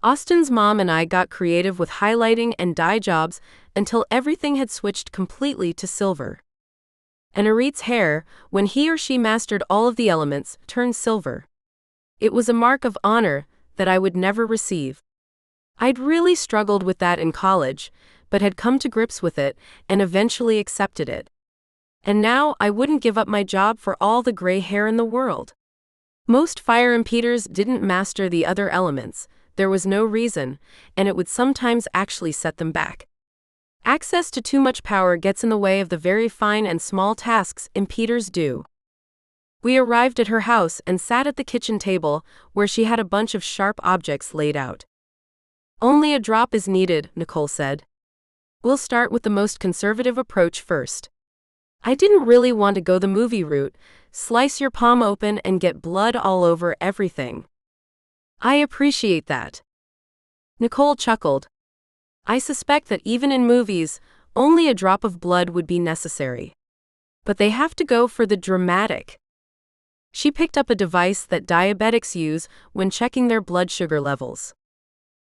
Austin's mom and I got creative with highlighting and dye jobs until everything had switched completely to silver. And Arit's hair, when he or she mastered all of the elements, turned silver. It was a mark of honor that I would never receive. I'd really struggled with that in college, but had come to grips with it and eventually accepted it. And now I wouldn't give up my job for all the gray hair in the world. Most fire impeders didn't master the other elements. There was no reason, and it would sometimes actually set them back. Access to too much power gets in the way of the very fine and small tasks impeders do. We arrived at her house and sat at the kitchen table, where she had a bunch of sharp objects laid out. Only a drop is needed, Nicole said. We'll start with the most conservative approach first. I didn't really want to go the movie route, slice your palm open and get blood all over everything. I appreciate that. Nicole chuckled. I suspect that even in movies, only a drop of blood would be necessary. But they have to go for the dramatic. She picked up a device that diabetics use when checking their blood sugar levels.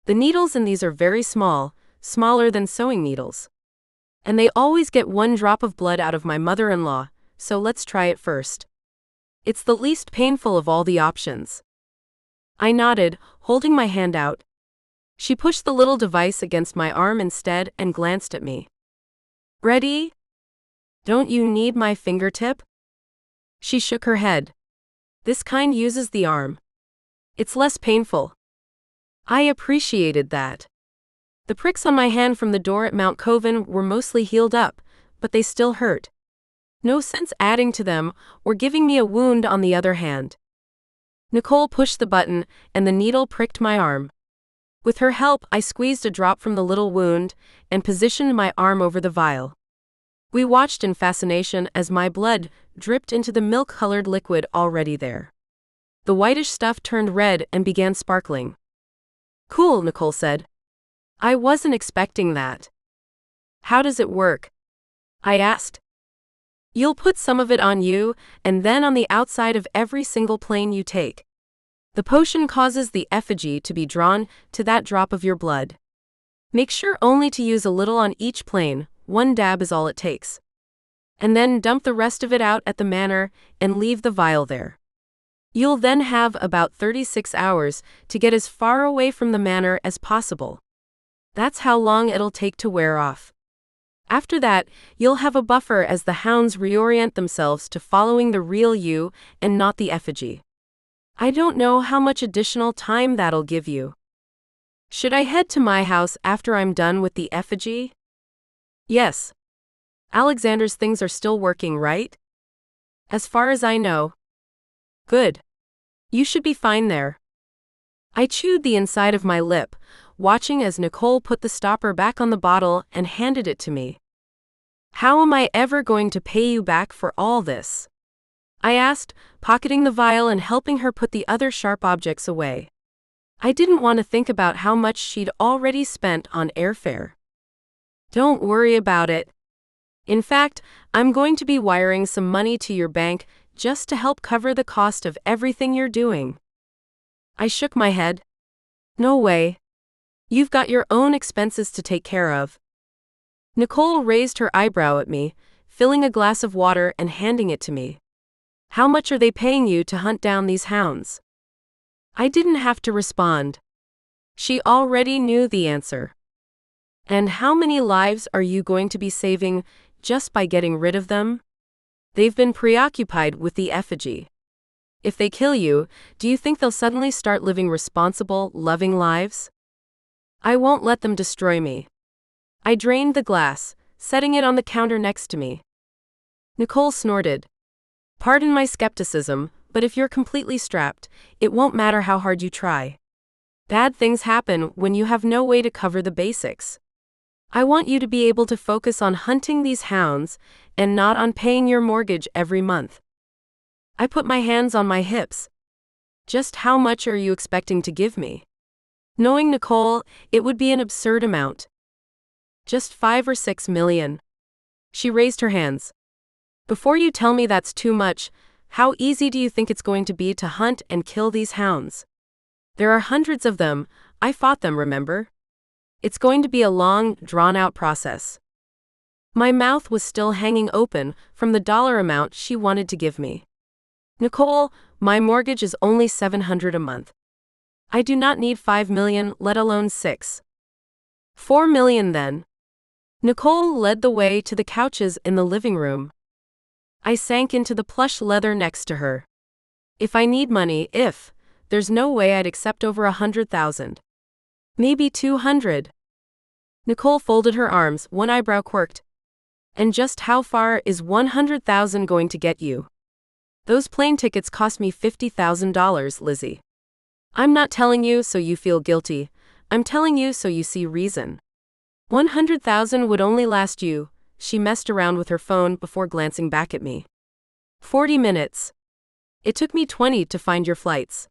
The needles in these are very small, smaller than sewing needles. And they always get 1 drop of blood out of my mother-in-law, so let's try it first. It's the least painful of all the options. I nodded, holding my hand out. She pushed the little device against my arm instead and glanced at me. Ready? Don't you need my fingertip? She shook her head. This kind uses the arm. It's less painful. I appreciated that. The pricks on my hand from the door at Mount Koven were mostly healed up, but they still hurt. No sense adding to them or giving me a wound on the other hand. Nicole pushed the button, and the needle pricked my arm. With her help, I squeezed a drop from the little wound and positioned my arm over the vial. We watched in fascination as my blood dripped into the milk-colored liquid already there. The whitish stuff turned red and began sparkling. Cool, Nicole said. I wasn't expecting that. How does it work? I asked. You'll put some of it on you, and then on the outside of every single plane you take. The potion causes the effigy to be drawn to that drop of your blood. Make sure only to use a little on each plane, 1 dab is all it takes. And then dump the rest of it out at the manor and leave the vial there. You'll then have about 36 hours to get as far away from the manor as possible. That's how long it'll take to wear off. After that, you'll have a buffer as the hounds reorient themselves to following the real you and not the effigy. I don't know how much additional time that'll give you. Should I head to my house after I'm done with the effigy? Yes. Alexander's things are still working, right? As far as I know. Good. You should be fine there. I chewed the inside of my lip, watching as Nicole put the stopper back on the bottle and handed it to me. How am I ever going to pay you back for all this? I asked, pocketing the vial and helping her put the other sharp objects away. I didn't want to think about how much she'd already spent on airfare. Don't worry about it. In fact, I'm going to be wiring some money to your bank just to help cover the cost of everything you're doing. I shook my head. No way. You've got your own expenses to take care of. Nicole raised her eyebrow at me, filling a glass of water and handing it to me. How much are they paying you to hunt down these hounds? I didn't have to respond. She already knew the answer. And how many lives are you going to be saving just by getting rid of them? They've been preoccupied with the effigy. If they kill you, do you think they'll suddenly start living responsible, loving lives? I won't let them destroy me. I drained the glass, setting it on the counter next to me. Nicole snorted. Pardon my skepticism, but if you're completely strapped, it won't matter how hard you try. Bad things happen when you have no way to cover the basics. I want you to be able to focus on hunting these hounds and not on paying your mortgage every month. I put my hands on my hips. Just how much are you expecting to give me? Knowing Nicole, it would be an absurd amount. Just 5 or 6 million. She raised her hands. Before you tell me that's too much, how easy do you think it's going to be to hunt and kill these hounds? There are hundreds of them. I fought them, remember? It's going to be a long, drawn-out process. My mouth was still hanging open from the dollar amount she wanted to give me. Nicole, my mortgage is only $700 a month. I do not need 5 million, let alone 6. 4 million then. Nicole led the way to the couches in the living room. I sank into the plush leather next to her. If I need money, there's no way I'd accept over 100,000. Maybe 200. Nicole folded her arms, one eyebrow quirked. And just how far is 100,000 going to get you? Those plane tickets cost me $50,000, Lizzie. I'm not telling you so you feel guilty. I'm telling you so you see reason. 100,000 would only last you. She messed around with her phone before glancing back at me. 40 minutes. It took me 20 to find your flights.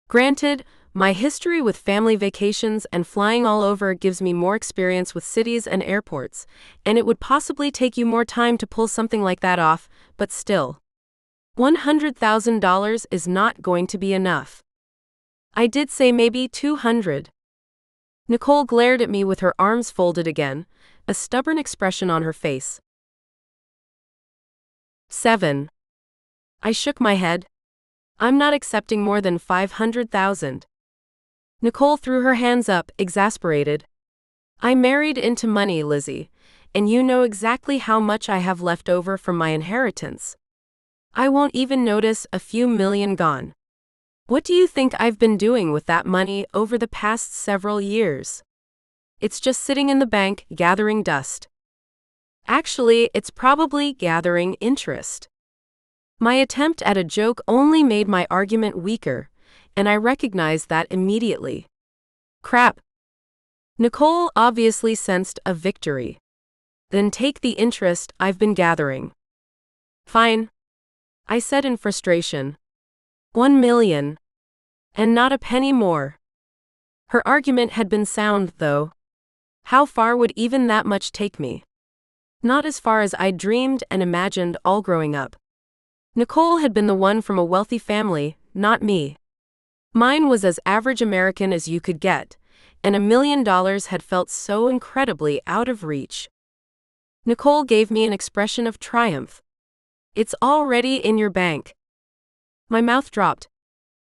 Granted, my history with family vacations and flying all over gives me more experience with cities and airports, and it would possibly take you more time to pull something like that off, but still. $100,000 is not going to be enough. I did say maybe 200. Nicole glared at me with her arms folded again, a stubborn expression on her face. 7. I shook my head. I'm not accepting more than 500,000. Nicole threw her hands up, exasperated. I married into money, Lizzie, and you know exactly how much I have left over from my inheritance. I won't even notice a few million gone. What do you think I've been doing with that money over the past several years? It's just sitting in the bank, gathering dust. Actually, it's probably gathering interest. My attempt at a joke only made my argument weaker, and I recognized that immediately. Crap. Nicole obviously sensed a victory. Then take the interest I've been gathering. Fine, I said in frustration. 1 million. And not a penny more. Her argument had been sound, though. How far would even that much take me? Not as far as I'd dreamed and imagined all growing up. Nicole had been the one from a wealthy family, not me. Mine was as average American as you could get, and $1 million had felt so incredibly out of reach. Nicole gave me an expression of triumph. It's already in your bank. My mouth dropped.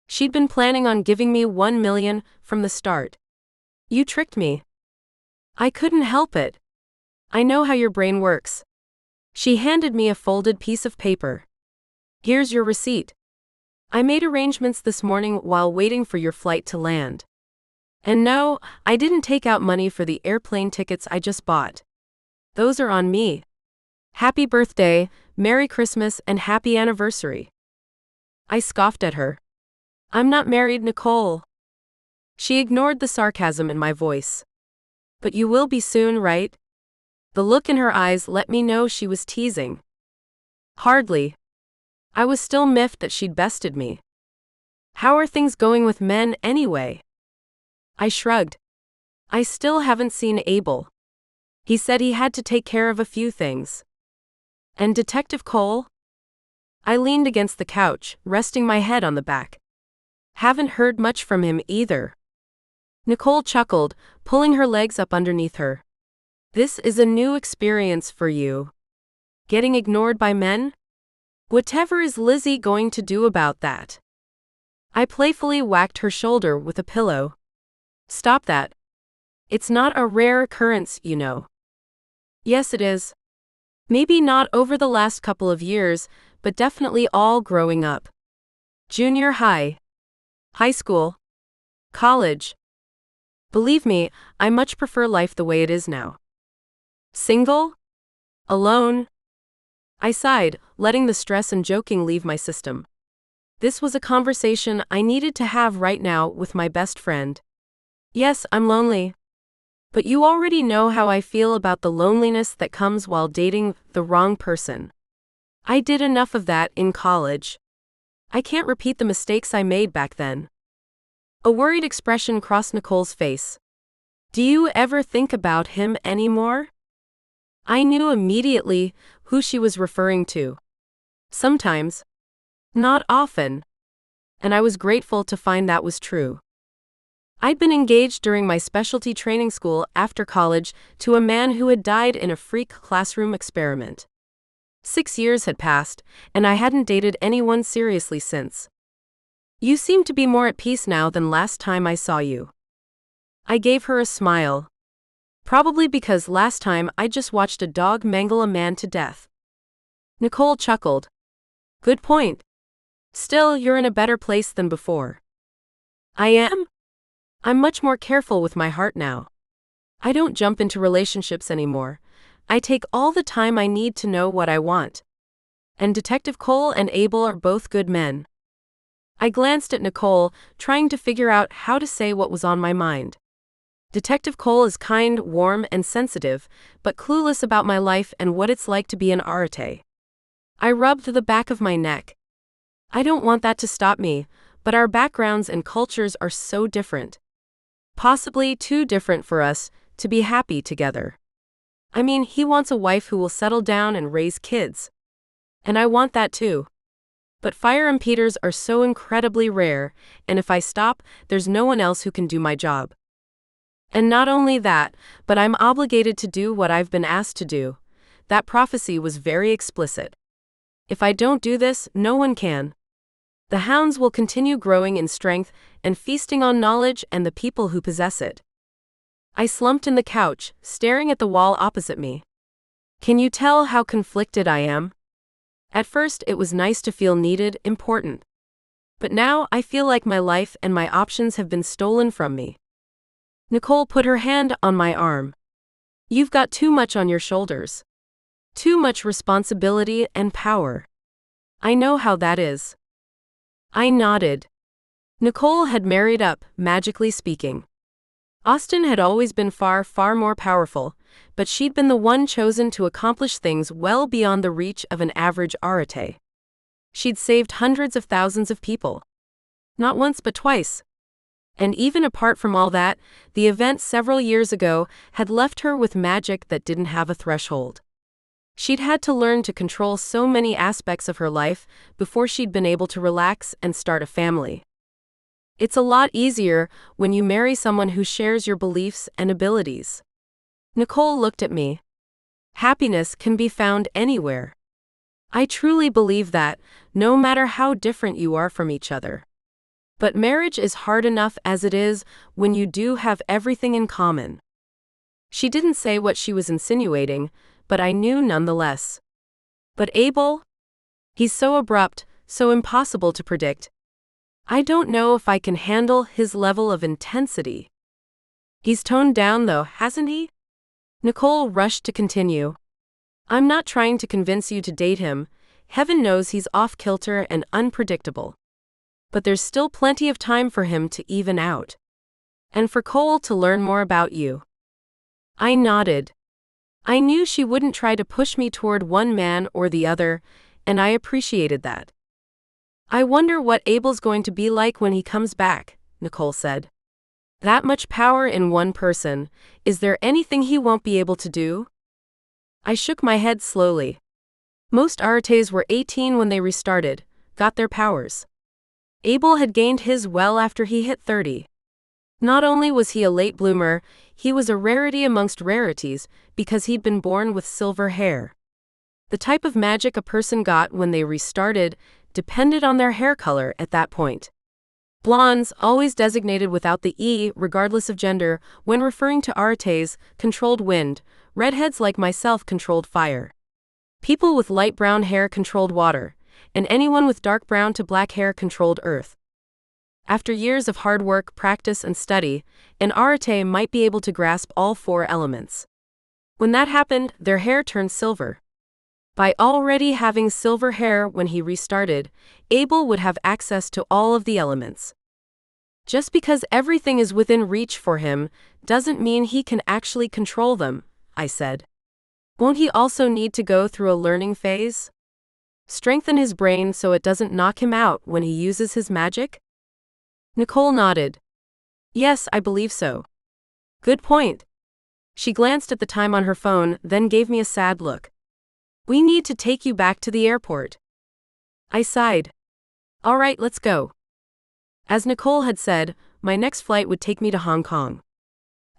She'd been planning on giving me 1 million from the start. You tricked me. I couldn't help it. I know how your brain works. She handed me a folded piece of paper. Here's your receipt. I made arrangements this morning while waiting for your flight to land. And no, I didn't take out money for the airplane tickets I just bought. Those are on me. Happy birthday, Merry Christmas, and happy anniversary. I scoffed at her. I'm not married, Nicole. She ignored the sarcasm in my voice. But you will be soon, right? The look in her eyes let me know she was teasing. Hardly. I was still miffed that she'd bested me. How are things going with men anyway? I shrugged. I still haven't seen Abel. He said he had to take care of a few things. And Detective Cole? I leaned against the couch, resting my head on the back. Haven't heard much from him either. Nicole chuckled, pulling her legs up underneath her. This is a new experience for you. Getting ignored by men? Whatever is Lizzie going to do about that? I playfully whacked her shoulder with a pillow. Stop that. It's not a rare occurrence, you know. Yes, it is. Maybe not over the last couple of years, but definitely all growing up. Junior high. High school. College. Believe me, I much prefer life the way it is now. Single? Alone? I sighed, letting the stress and joking leave my system. This was a conversation I needed to have right now with my best friend. Yes, I'm lonely. But you already know how I feel about the loneliness that comes while dating the wrong person. I did enough of that in college. I can't repeat the mistakes I made back then. A worried expression crossed Nicole's face. Do you ever think about him anymore? I knew immediately who she was referring to. Sometimes. Not often. And I was grateful to find that was true. I'd been engaged during my specialty training school after college to a man who had died in a freak classroom experiment. 6 years had passed, and I hadn't dated anyone seriously since. You seem to be more at peace now than last time I saw you. I gave her a smile. Probably because last time I just watched a dog mangle a man to death. Nicole chuckled. Good point. Still, you're in a better place than before. I am? I'm much more careful with my heart now. I don't jump into relationships anymore. I take all the time I need to know what I want. And Detective Cole and Abel are both good men. I glanced at Nicole, trying to figure out how to say what was on my mind. Detective Cole is kind, warm, and sensitive, but clueless about my life and what it's like to be an arete. I rubbed the back of my neck. I don't want that to stop me, but our backgrounds and cultures are so different. Possibly too different for us to be happy together. I mean, he wants a wife who will settle down and raise kids. And I want that too. But fire impeders are so incredibly rare, and if I stop, there's no one else who can do my job. And not only that, but I'm obligated to do what I've been asked to do. That prophecy was very explicit. If I don't do this, no one can. The hounds will continue growing in strength and feasting on knowledge and the people who possess it. I slumped in the couch, staring at the wall opposite me. Can you tell how conflicted I am? At first, it was nice to feel needed, important. But now, I feel like my life and my options have been stolen from me. Nicole put her hand on my arm. You've got too much on your shoulders. Too much responsibility and power. I know how that is. I nodded. Nicole had married up, magically speaking. Austin had always been far, far more powerful, but she'd been the one chosen to accomplish things well beyond the reach of an average arate. She'd saved hundreds of thousands of people. Not once but twice. And even apart from all that, the event several years ago had left her with magic that didn't have a threshold. She'd had to learn to control so many aspects of her life before she'd been able to relax and start a family. It's a lot easier when you marry someone who shares your beliefs and abilities. Nicole looked at me. Happiness can be found anywhere. I truly believe that, no matter how different you are from each other. But marriage is hard enough as it is when you do have everything in common. She didn't say what she was insinuating, but I knew nonetheless. But Abel? He's so abrupt, so impossible to predict. I don't know if I can handle his level of intensity. He's toned down though, hasn't he? Nicole rushed to continue. I'm not trying to convince you to date him. Heaven knows he's off-kilter and unpredictable. But there's still plenty of time for him to even out. And for Cole to learn more about you. I nodded. I knew she wouldn't try to push me toward one man or the other, and I appreciated that. I wonder what Abel's going to be like when he comes back, Nicole said. That much power in one person, is there anything he won't be able to do? I shook my head slowly. Most Arates were 18 when they restarted, got their powers. Abel had gained his well after he hit 30. Not only was he a late bloomer, he was a rarity amongst rarities because he'd been born with silver hair. The type of magic a person got when they restarted depended on their hair color at that point. Blondes, always designated without the E regardless of gender, when referring to Arates, controlled wind, redheads like myself controlled fire. People with light brown hair controlled water, and anyone with dark brown to black hair controlled earth. After years of hard work, practice, and study, an Arate might be able to grasp all four elements. When that happened, their hair turned silver. By already having silver hair when he restarted, Abel would have access to all of the elements. Just because everything is within reach for him, doesn't mean he can actually control them, I said. Won't he also need to go through a learning phase? Strengthen his brain so it doesn't knock him out when he uses his magic? Nicole nodded. Yes, I believe so. Good point. She glanced at the time on her phone, then gave me a sad look. We need to take you back to the airport. I sighed. All right, let's go. As Nicole had said, my next flight would take me to Hong Kong.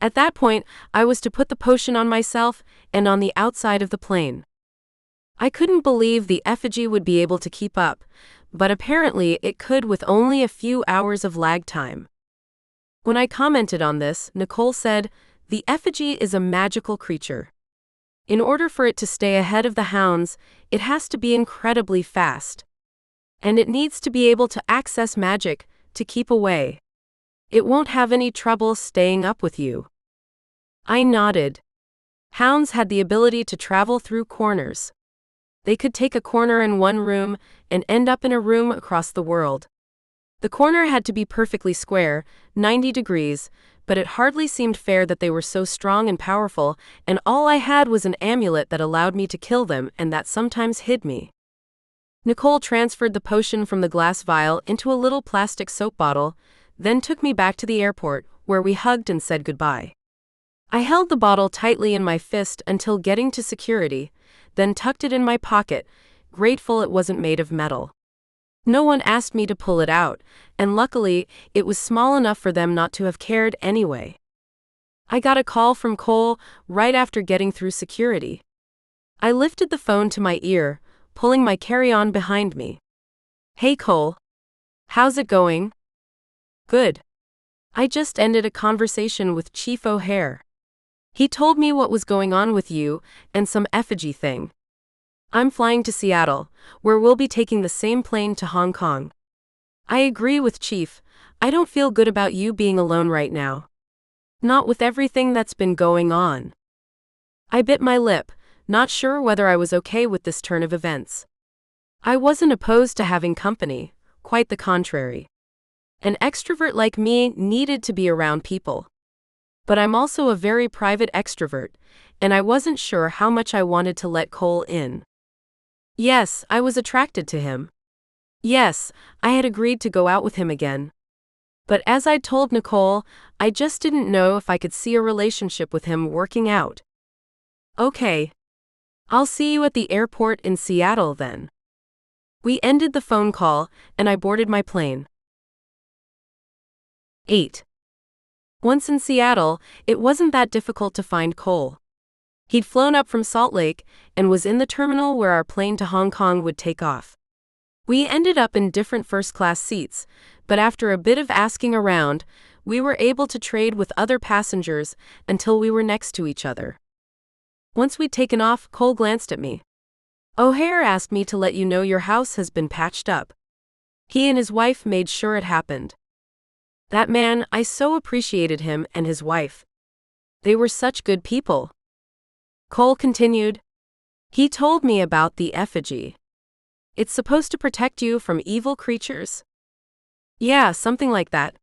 At that point, I was to put the potion on myself and on the outside of the plane. I couldn't believe the effigy would be able to keep up, but apparently it could with only a few hours of lag time. When I commented on this, Nicole said, the effigy is a magical creature. In order for it to stay ahead of the hounds, it has to be incredibly fast. And it needs to be able to access magic to keep away. It won't have any trouble staying up with you. I nodded. Hounds had the ability to travel through corners. They could take a corner in one room and end up in a room across the world. The corner had to be perfectly square, 90 degrees, but it hardly seemed fair that they were so strong and powerful, and all I had was an amulet that allowed me to kill them and that sometimes hid me. Nicole transferred the potion from the glass vial into a little plastic soap bottle, then took me back to the airport, where we hugged and said goodbye. I held the bottle tightly in my fist until getting to security, then tucked it in my pocket, grateful it wasn't made of metal. No one asked me to pull it out, and luckily, it was small enough for them not to have cared anyway. I got a call from Cole right after getting through security. I lifted the phone to my ear, pulling my carry-on behind me. "Hey Cole. How's it going?" "Good. I just ended a conversation with Chief O'Hare. He told me what was going on with you and some effigy thing. I'm flying to Seattle, where we'll be taking the same plane to Hong Kong. I agree with Chief. I don't feel good about you being alone right now. Not with everything that's been going on." I bit my lip, not sure whether I was okay with this turn of events. I wasn't opposed to having company, quite the contrary. An extrovert like me needed to be around people. But I'm also a very private extrovert, and I wasn't sure how much I wanted to let Cole in. Yes, I was attracted to him. Yes, I had agreed to go out with him again. But as I'd told Nicole, I just didn't know if I could see a relationship with him working out. "Okay. I'll see you at the airport in Seattle then." We ended the phone call, and I boarded my plane. 8. Once in Seattle, it wasn't that difficult to find Cole. He'd flown up from Salt Lake and was in the terminal where our plane to Hong Kong would take off. We ended up in different first-class seats, but after a bit of asking around, we were able to trade with other passengers until we were next to each other. Once we'd taken off, Cole glanced at me. "O'Hare asked me to let you know your house has been patched up. He and his wife made sure it happened." That man, I so appreciated him and his wife. They were such good people. Cole continued. "He told me about the effigy. It's supposed to protect you from evil creatures?" "Yeah, something like that."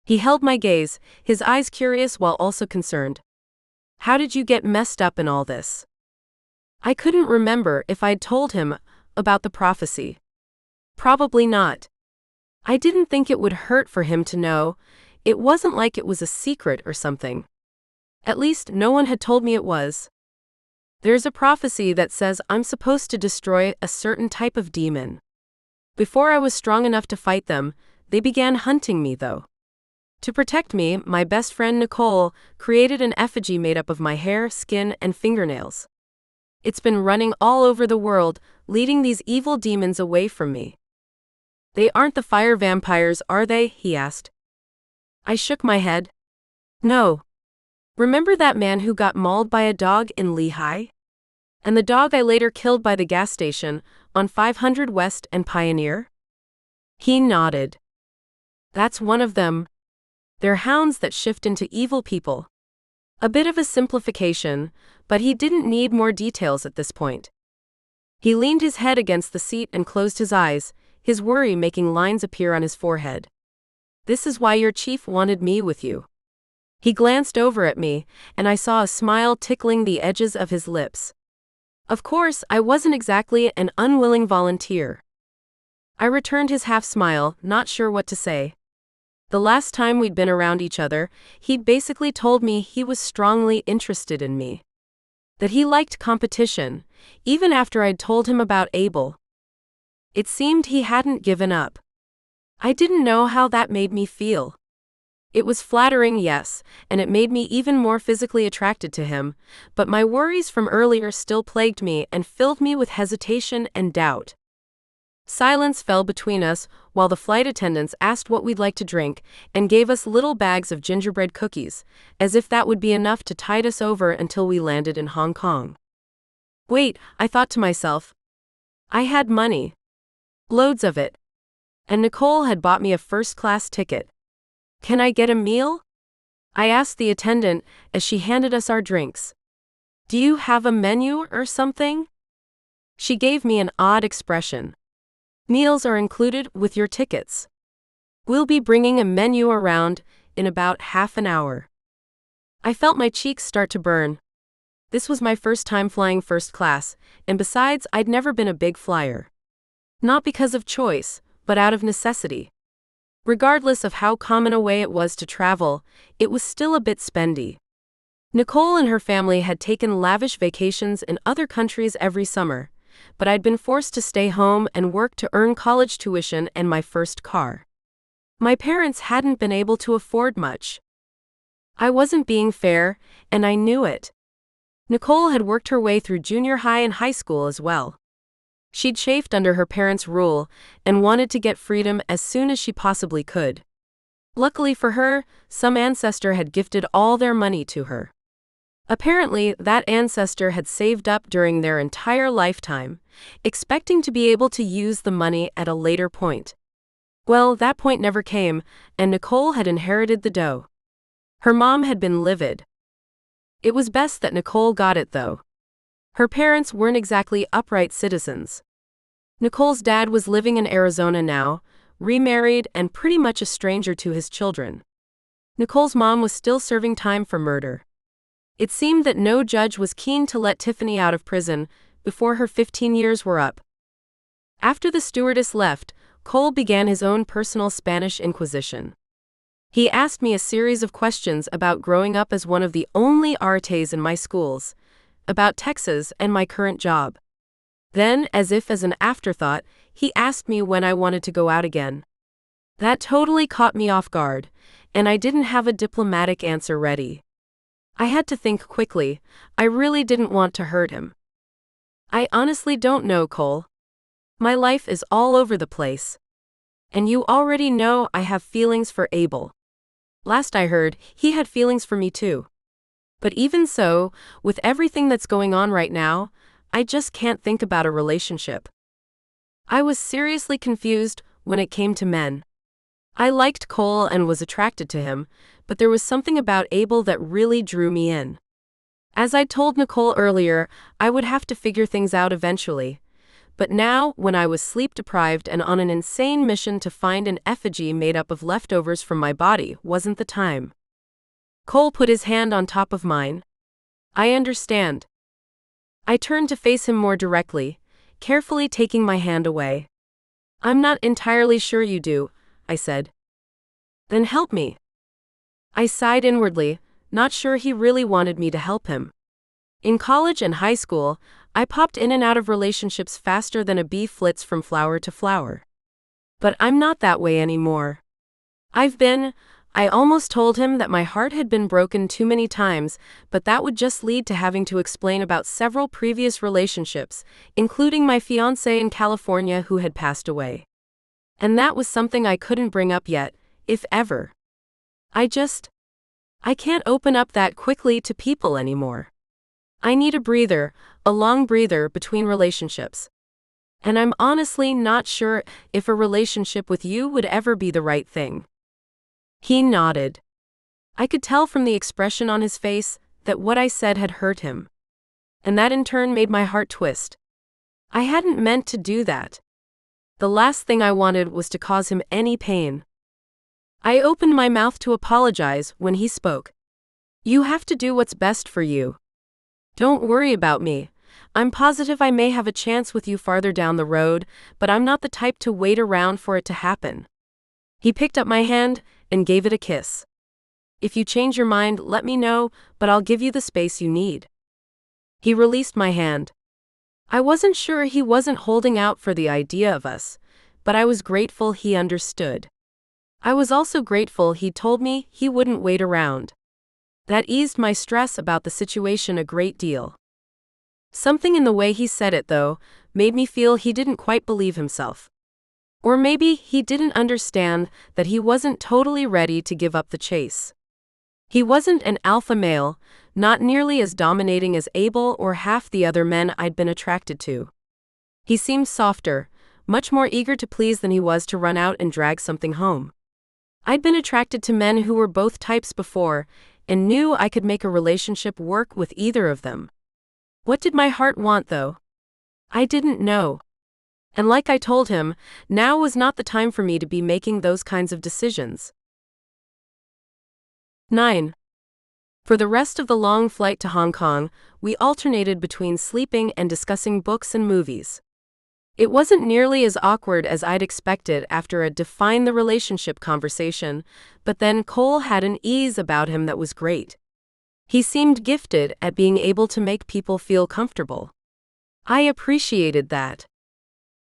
He held my gaze, his eyes curious while also concerned. "How did you get messed up in all this?" I couldn't remember if I'd told him about the prophecy. Probably not. I didn't think it would hurt for him to know. It wasn't like it was a secret or something. At least no one had told me it was. "There's a prophecy that says I'm supposed to destroy a certain type of demon. Before I was strong enough to fight them, they began hunting me though. To protect me, my best friend Nicole created an effigy made up of my hair, skin, and fingernails. It's been running all over the world, leading these evil demons away from me." "They aren't the fire vampires, are they?" he asked. I shook my head. "No. Remember that man who got mauled by a dog in Lehigh? And the dog I later killed by the gas station on 500 West and Pioneer?" He nodded. "That's one of them. They're hounds that shift into evil people." A bit of a simplification, but he didn't need more details at this point. He leaned his head against the seat and closed his eyes, his worry making lines appear on his forehead. "This is why your chief wanted me with you." He glanced over at me, and I saw a smile tickling the edges of his lips. Of course, I wasn't exactly an unwilling volunteer. I returned his half-smile, not sure what to say. The last time we'd been around each other, he'd basically told me he was strongly interested in me. That he liked competition, even after I'd told him about Abel. It seemed he hadn't given up. I didn't know how that made me feel. It was flattering, yes, and it made me even more physically attracted to him, but my worries from earlier still plagued me and filled me with hesitation and doubt. Silence fell between us while the flight attendants asked what we'd like to drink and gave us little bags of gingerbread cookies, as if that would be enough to tide us over until we landed in Hong Kong. Wait, I thought to myself. I had money. Loads of it. And Nicole had bought me a first-class ticket. "Can I get a meal?" I asked the attendant as she handed us our drinks. "Do you have a menu or something?" She gave me an odd expression. "Meals are included with your tickets. We'll be bringing a menu around in about half an hour." I felt my cheeks start to burn. This was my first time flying first class, and besides, I'd never been a big flyer. Not because of choice, but out of necessity. Regardless of how common a way it was to travel, it was still a bit spendy. Nicole and her family had taken lavish vacations in other countries every summer, but I'd been forced to stay home and work to earn college tuition and my first car. My parents hadn't been able to afford much. I wasn't being fair, and I knew it. Nicole had worked her way through junior high and high school as well. She'd chafed under her parents' rule and wanted to get freedom as soon as she possibly could. Luckily for her, some ancestor had gifted all their money to her. Apparently, that ancestor had saved up during their entire lifetime, expecting to be able to use the money at a later point. Well, that point never came, and Nicole had inherited the dough. Her mom had been livid. It was best that Nicole got it, though. Her parents weren't exactly upright citizens. Nicole's dad was living in Arizona now, remarried and pretty much a stranger to his children. Nicole's mom was still serving time for murder. It seemed that no judge was keen to let Tiffany out of prison before her 15 years were up. After the stewardess left, Cole began his own personal Spanish Inquisition. He asked me a series of questions about growing up as one of the only artes in my schools, about Texas and my current job. Then, as if as an afterthought, he asked me when I wanted to go out again. That totally caught me off guard, and I didn't have a diplomatic answer ready. I had to think quickly. I really didn't want to hurt him. I honestly don't know, Cole. My life is all over the place. And you already know I have feelings for Abel. Last I heard, he had feelings for me too. But even so, with everything that's going on right now, I just can't think about a relationship. I was seriously confused when it came to men. I liked Cole and was attracted to him, but there was something about Abel that really drew me in. As I told Nicole earlier, I would have to figure things out eventually. But now, when I was sleep-deprived and on an insane mission to find an effigy made up of leftovers from my body, wasn't the time. Cole put his hand on top of mine. I understand. I turned to face him more directly, carefully taking my hand away. I'm not entirely sure you do, I said. Then help me. I sighed inwardly, not sure he really wanted me to help him. In college and high school, I popped in and out of relationships faster than a bee flits from flower to flower. But I'm not that way anymore. I almost told him that my heart had been broken too many times, but that would just lead to having to explain about several previous relationships, including my fiancé in California who had passed away. And that was something I couldn't bring up yet, if ever. I can't open up that quickly to people anymore. I need a breather, a long breather between relationships. And I'm honestly not sure if a relationship with you would ever be the right thing. He nodded. I could tell from the expression on his face that what I said had hurt him. And that in turn made my heart twist. I hadn't meant to do that. The last thing I wanted was to cause him any pain. I opened my mouth to apologize when he spoke. You have to do what's best for you. Don't worry about me. I'm positive I may have a chance with you farther down the road, but I'm not the type to wait around for it to happen. He picked up my hand and gave it a kiss. If you change your mind, let me know, but I'll give you the space you need. He released my hand. I wasn't sure he wasn't holding out for the idea of us, but I was grateful he understood. I was also grateful he told me he wouldn't wait around. That eased my stress about the situation a great deal. Something in the way he said it, though, made me feel he didn't quite believe himself. Or maybe he didn't understand that he wasn't totally ready to give up the chase. He wasn't an alpha male, not nearly as dominating as Abel or half the other men I'd been attracted to. He seemed softer, much more eager to please than he was to run out and drag something home. I'd been attracted to men who were both types before, and knew I could make a relationship work with either of them. What did my heart want, though? I didn't know. And like I told him, now was not the time for me to be making those kinds of decisions. 9. For the rest of the long flight to Hong Kong, we alternated between sleeping and discussing books and movies. It wasn't nearly as awkward as I'd expected after a define the relationship conversation, but then Cole had an ease about him that was great. He seemed gifted at being able to make people feel comfortable. I appreciated that.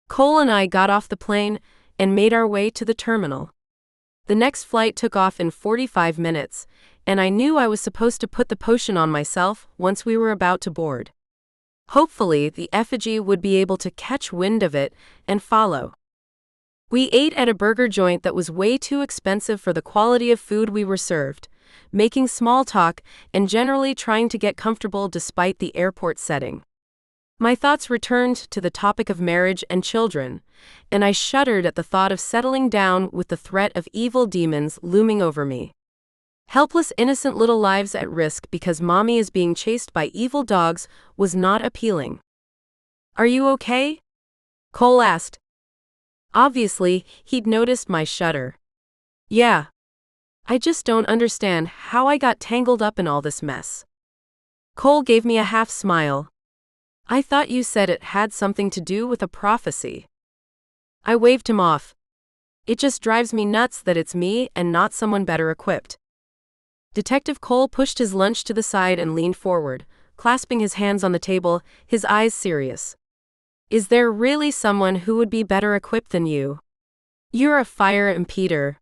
Cole and I got off the plane and made our way to the terminal. The next flight took off in 45 minutes, and I knew I was supposed to put the potion on myself once we were about to board. Hopefully, the effigy would be able to catch wind of it and follow. We ate at a burger joint that was way too expensive for the quality of food we were served, making small talk and generally trying to get comfortable despite the airport setting. My thoughts returned to the topic of marriage and children, and I shuddered at the thought of settling down with the threat of evil demons looming over me. Helpless innocent little lives at risk because mommy is being chased by evil dogs was not appealing. "Are you okay?" Cole asked. Obviously, he'd noticed my shudder. "Yeah. I just don't understand how I got tangled up in all this mess." Cole gave me a half smile. "I thought you said it had something to do with a prophecy." I waved him off. "It just drives me nuts that it's me and not someone better equipped." Detective Cole pushed his lunch to the side and leaned forward, clasping his hands on the table, his eyes serious. "Is there really someone who would be better equipped than you? You're a fire impeder.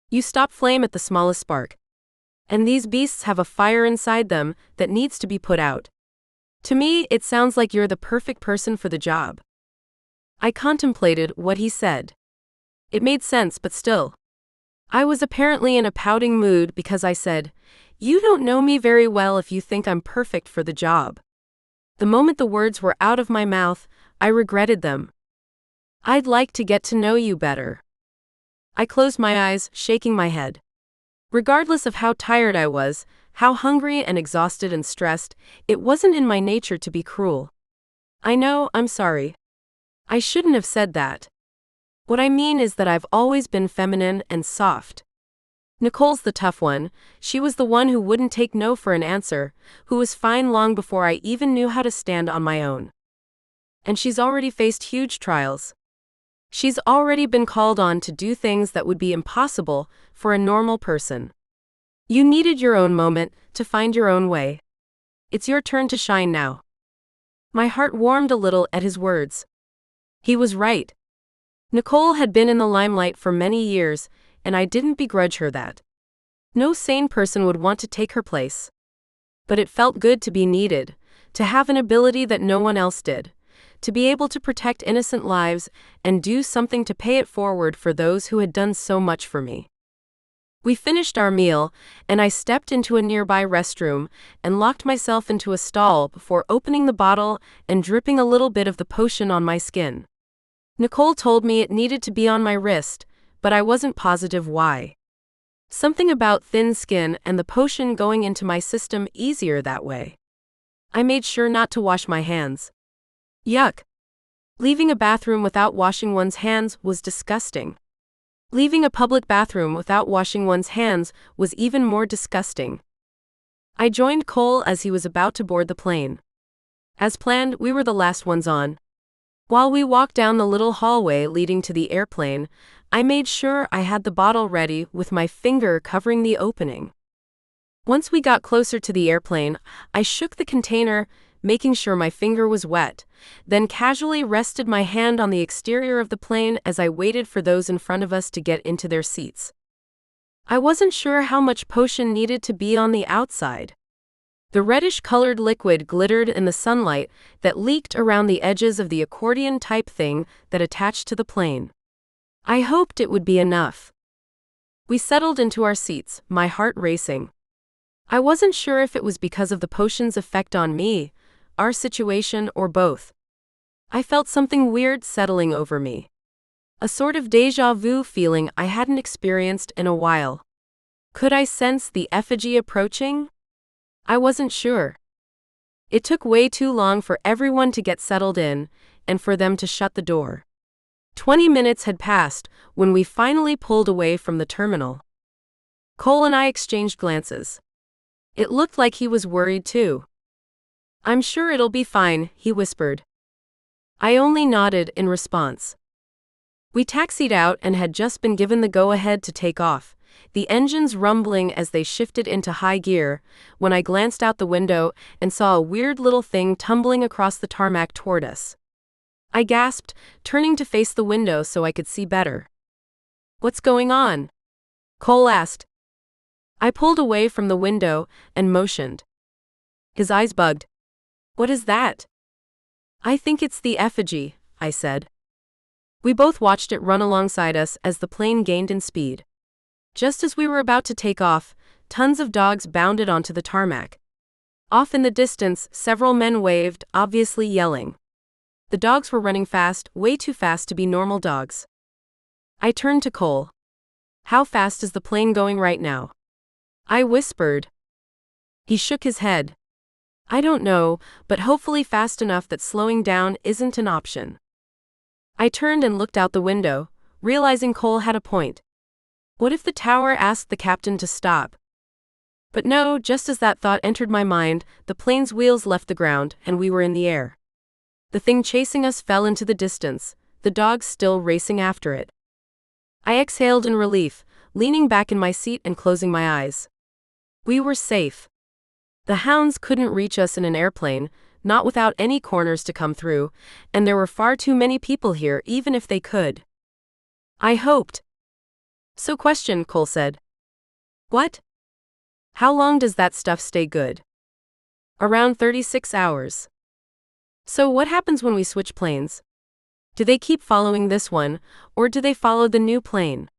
You stop flame at the smallest spark. And these beasts have a fire inside them that needs to be put out. To me, it sounds like you're the perfect person for the job." I contemplated what he said. It made sense, but still. I was apparently in a pouting mood because I said, "You don't know me very well if you think I'm perfect for the job." The moment the words were out of my mouth, I regretted them. "I'd like to get to know you better." I closed my eyes, shaking my head. Regardless of how tired I was, how hungry and exhausted and stressed, it wasn't in my nature to be cruel. "I know, I'm sorry. I shouldn't have said that. What I mean is that I've always been feminine and soft." Nicole's the tough one. She was the one who wouldn't take no for an answer, who was fine long before I even knew how to stand on my own. And she's already faced huge trials. She's already been called on to do things that would be impossible for a normal person. You needed your own moment to find your own way. It's your turn to shine now. My heart warmed a little at his words. He was right. Nicole had been in the limelight for many years, and I didn't begrudge her that. No sane person would want to take her place. But it felt good to be needed, to have an ability that no one else did, to be able to protect innocent lives and do something to pay it forward for those who had done so much for me. We finished our meal, and I stepped into a nearby restroom and locked myself into a stall before opening the bottle and dripping a little bit of the potion on my skin. Nicole told me it needed to be on my wrist, but I wasn't positive why. Something about thin skin and the potion going into my system easier that way. I made sure not to wash my hands. Yuck. Leaving a bathroom without washing one's hands was disgusting. Leaving a public bathroom without washing one's hands was even more disgusting. I joined Cole as he was about to board the plane. As planned, we were the last ones on. While we walked down the little hallway leading to the airplane, I made sure I had the bottle ready with my finger covering the opening. Once we got closer to the airplane, I shook the container, making sure my finger was wet, then casually rested my hand on the exterior of the plane as I waited for those in front of us to get into their seats. I wasn't sure how much potion needed to be on the outside. The reddish-colored liquid glittered in the sunlight that leaked around the edges of the accordion-type thing that attached to the plane. I hoped it would be enough. We settled into our seats, my heart racing. I wasn't sure if it was because of the potion's effect on me, our situation, or both. I felt something weird settling over me. A sort of déjà vu feeling I hadn't experienced in a while. Could I sense the effigy approaching? I wasn't sure. It took way too long for everyone to get settled in, and for them to shut the door. 20 minutes had passed when we finally pulled away from the terminal. Cole and I exchanged glances. It looked like he was worried too. "I'm sure it'll be fine," he whispered. I only nodded in response. We taxied out and had just been given the go-ahead to take off, the engines rumbling as they shifted into high gear, when I glanced out the window and saw a weird little thing tumbling across the tarmac toward us. I gasped, turning to face the window so I could see better. "What's going on?" Cole asked. I pulled away from the window and motioned. His eyes bugged. "What is that?" "I think it's the effigy," I said. We both watched it run alongside us as the plane gained in speed. Just as we were about to take off, tons of dogs bounded onto the tarmac. Off in the distance, several men waved, obviously yelling. The dogs were running fast, way too fast to be normal dogs. I turned to Cole. "How fast is the plane going right now?" I whispered. He shook his head. "I don't know, but hopefully fast enough that slowing down isn't an option." I turned and looked out the window, realizing Cole had a point. What if the tower asked the captain to stop? But no, just as that thought entered my mind, the plane's wheels left the ground, and we were in the air. The thing chasing us fell into the distance, the dogs still racing after it. I exhaled in relief, leaning back in my seat and closing my eyes. We were safe. The hounds couldn't reach us in an airplane, not without any corners to come through, and there were far too many people here even if they could. I hoped. "So question," Cole said. "What?" "How long does that stuff stay good?" "Around 36 hours. "So what happens when we switch planes? Do they keep following this one, or do they follow the new plane?"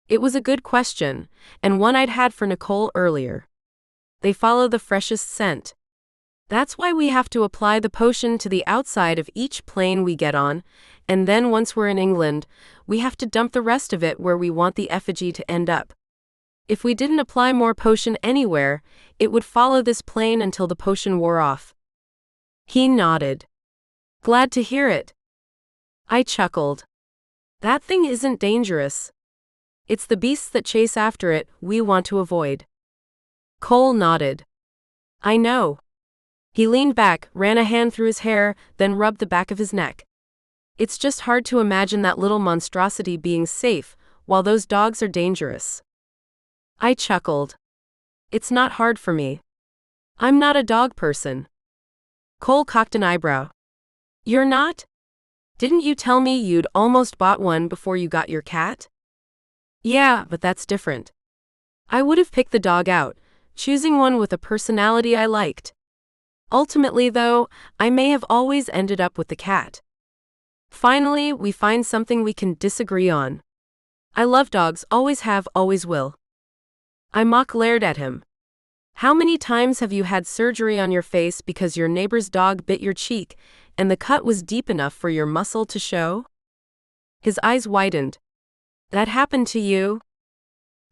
It was a good question, and one I'd had for Nicole earlier. They follow the freshest scent. That's why we have to apply the potion to the outside of each plane we get on, and then once we're in England, we have to dump the rest of it where we want the effigy to end up. If we didn't apply more potion anywhere, it would follow this plane until the potion wore off. He nodded. "Glad to hear it." I chuckled. "That thing isn't dangerous. It's the beasts that chase after it we want to avoid." Cole nodded. "I know." He leaned back, ran a hand through his hair, then rubbed the back of his neck. "It's just hard to imagine that little monstrosity being safe, while those dogs are dangerous." I chuckled. "It's not hard for me. I'm not a dog person." Cole cocked an eyebrow. "You're not? Didn't you tell me you'd almost bought one before you got your cat?" "Yeah, but that's different. I would have picked the dog out, choosing one with a personality I liked. Ultimately, though, I may have always ended up with the cat. Finally, we find something we can disagree on. I love dogs, always have, always will." I mock glared at him. "How many times have you had surgery on your face because your neighbor's dog bit your cheek, and the cut was deep enough for your muscle to show?" His eyes widened. "That happened to you?"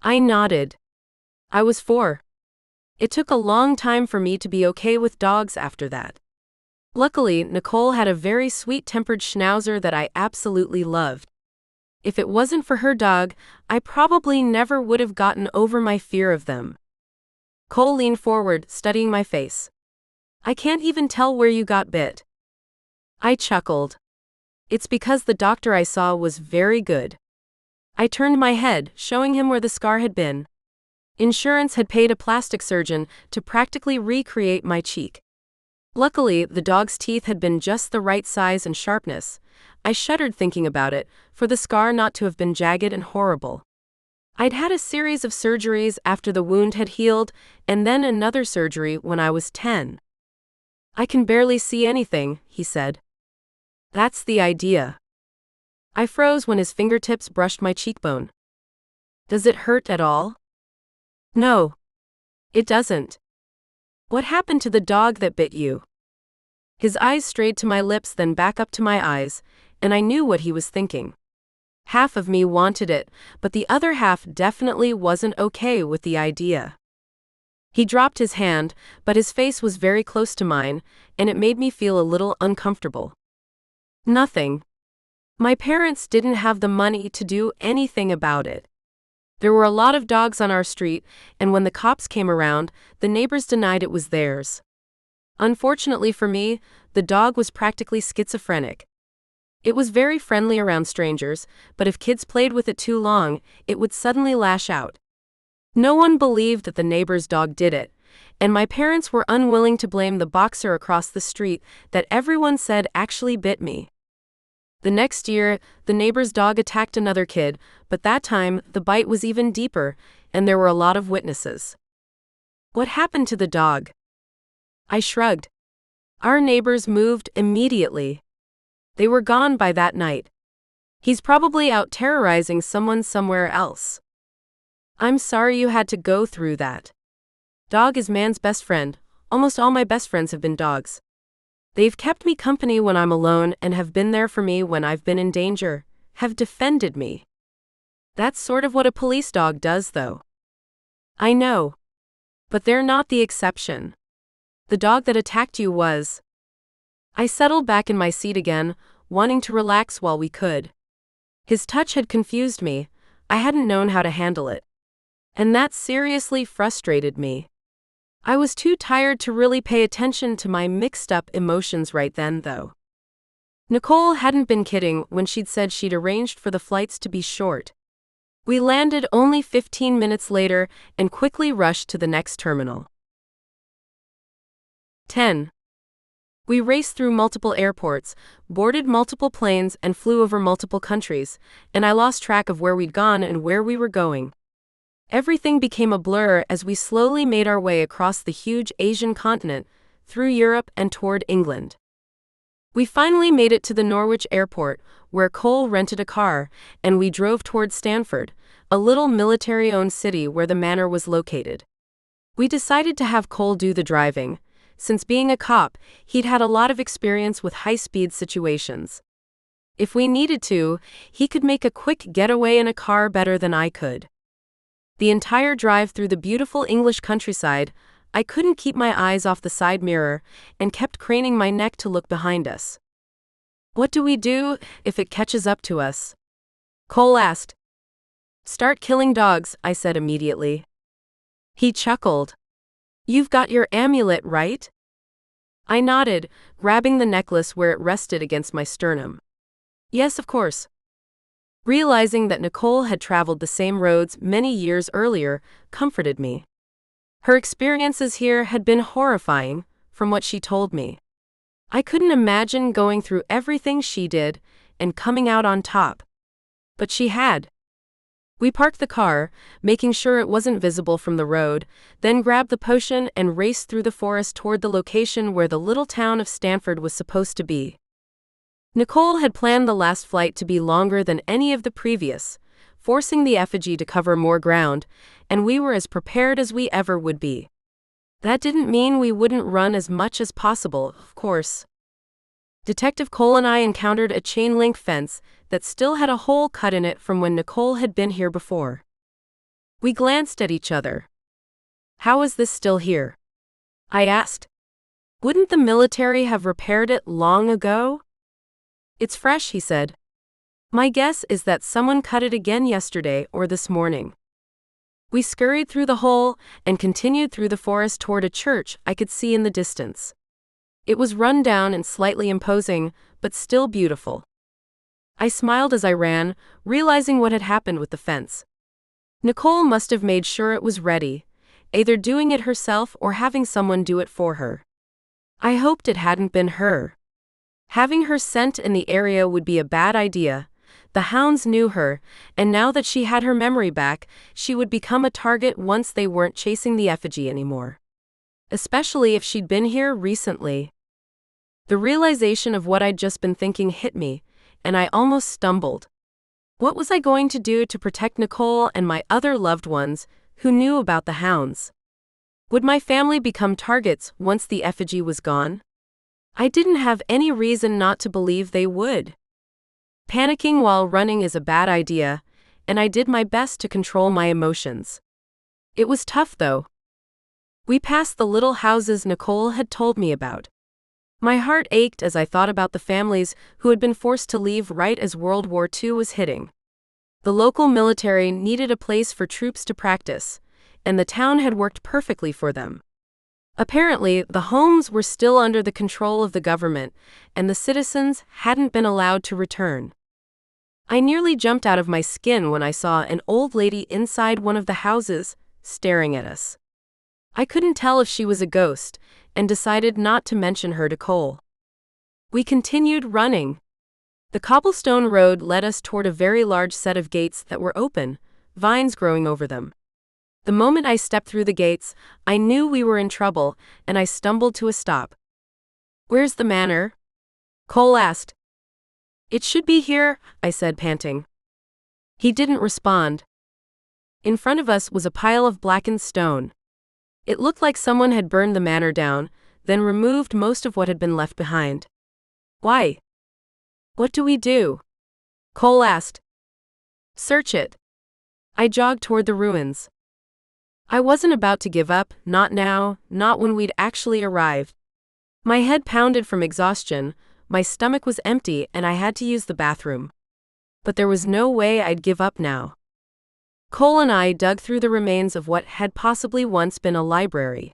I nodded. I was 4. It took a long time for me to be okay with dogs after that. Luckily, Nicole had a very sweet-tempered schnauzer that I absolutely loved. If it wasn't for her dog, I probably never would have gotten over my fear of them. Cole leaned forward, studying my face. "I can't even tell where you got bit." I chuckled. "It's because the doctor I saw was very good." I turned my head, showing him where the scar had been. Insurance had paid a plastic surgeon to practically recreate my cheek. Luckily, the dog's teeth had been just the right size and sharpness. I shuddered thinking about it, for the scar not to have been jagged and horrible. I'd had a series of surgeries after the wound had healed, and then another surgery when I was 10. "I can barely see anything," he said. "That's the idea." I froze when his fingertips brushed my cheekbone. "Does it hurt at all?" "No. It doesn't." "What happened to the dog that bit you?" His eyes strayed to my lips, then back up to my eyes, and I knew what he was thinking. Half of me wanted it, but the other half definitely wasn't okay with the idea. He dropped his hand, but his face was very close to mine, and it made me feel a little uncomfortable. "Nothing. My parents didn't have the money to do anything about it. There were a lot of dogs on our street, and when the cops came around, the neighbors denied it was theirs. Unfortunately for me, the dog was practically schizophrenic. It was very friendly around strangers, but if kids played with it too long, it would suddenly lash out. No one believed that the neighbor's dog did it, and my parents were unwilling to blame the boxer across the street that everyone said actually bit me. The next year, the neighbor's dog attacked another kid, but that time, the bite was even deeper, and there were a lot of witnesses. What happened to the dog? I shrugged. Our neighbors moved immediately. They were gone by that night. He's probably out terrorizing someone somewhere else. I'm sorry you had to go through that. Dog is man's best friend. Almost all my best friends have been dogs. They've kept me company when I'm alone and have been there for me when I've been in danger, have defended me. That's sort of what a police dog does, though. I know. But they're not the exception. The dog that attacked you was. I settled back in my seat again, wanting to relax while we could. His touch had confused me. I hadn't known how to handle it. And that seriously frustrated me. I was too tired to really pay attention to my mixed-up emotions right then, though. Nicole hadn't been kidding when she'd said she'd arranged for the flights to be short. We landed only 15 minutes later and quickly rushed to the next terminal. 10. We raced through multiple airports, boarded multiple planes, and flew over multiple countries, and I lost track of where we'd gone and where we were going. Everything became a blur as we slowly made our way across the huge Asian continent, through Europe and toward England. We finally made it to the Norwich airport, where Cole rented a car, and we drove toward Stanford, a little military-owned city where the manor was located. We decided to have Cole do the driving. Since being a cop, he'd had a lot of experience with high-speed situations. If we needed to, he could make a quick getaway in a car better than I could. The entire drive through the beautiful English countryside, I couldn't keep my eyes off the side mirror and kept craning my neck to look behind us. What do we do if it catches up to us? Cole asked. Start killing dogs, I said immediately. He chuckled. You've got your amulet, right? I nodded, grabbing the necklace where it rested against my sternum. Yes, of course. Realizing that Nicole had traveled the same roads many years earlier comforted me. Her experiences here had been horrifying, from what she told me. I couldn't imagine going through everything she did and coming out on top. But she had. We parked the car, making sure it wasn't visible from the road, then grabbed the potion and raced through the forest toward the location where the little town of Stanford was supposed to be. Nicole had planned the last flight to be longer than any of the previous, forcing the effigy to cover more ground, and we were as prepared as we ever would be. That didn't mean we wouldn't run as much as possible, of course. Detective Cole and I encountered a chain-link fence that still had a hole cut in it from when Nicole had been here before. We glanced at each other. How is this still here? I asked. Wouldn't the military have repaired it long ago? It's fresh, he said. My guess is that someone cut it again yesterday or this morning. We scurried through the hole and continued through the forest toward a church I could see in the distance. It was run down and slightly imposing, but still beautiful. I smiled as I ran, realizing what had happened with the fence. Nicole must have made sure it was ready, either doing it herself or having someone do it for her. I hoped it hadn't been her. Having her scent in the area would be a bad idea. The hounds knew her, and now that she had her memory back, she would become a target once they weren't chasing the effigy anymore. Especially if she'd been here recently. The realization of what I'd just been thinking hit me, and I almost stumbled. What was I going to do to protect Nicole and my other loved ones who knew about the hounds? Would my family become targets once the effigy was gone? I didn't have any reason not to believe they would. Panicking while running is a bad idea, and I did my best to control my emotions. It was tough, though. We passed the little houses Nicole had told me about. My heart ached as I thought about the families who had been forced to leave right as World War II was hitting. The local military needed a place for troops to practice, and the town had worked perfectly for them. Apparently, the homes were still under the control of the government, and the citizens hadn't been allowed to return. I nearly jumped out of my skin when I saw an old lady inside one of the houses, staring at us. I couldn't tell if she was a ghost, and decided not to mention her to Cole. We continued running. The cobblestone road led us toward a very large set of gates that were open, vines growing over them. The moment I stepped through the gates, I knew we were in trouble, and I stumbled to a stop. "Where's the manor?" Cole asked. "It should be here," I said, panting. He didn't respond. In front of us was a pile of blackened stone. It looked like someone had burned the manor down, then removed most of what had been left behind. "Why? What do we do?" Cole asked. "Search it." I jogged toward the ruins. I wasn't about to give up, not now, not when we'd actually arrived. My head pounded from exhaustion, my stomach was empty, and I had to use the bathroom. But there was no way I'd give up now. Cole and I dug through the remains of what had possibly once been a library.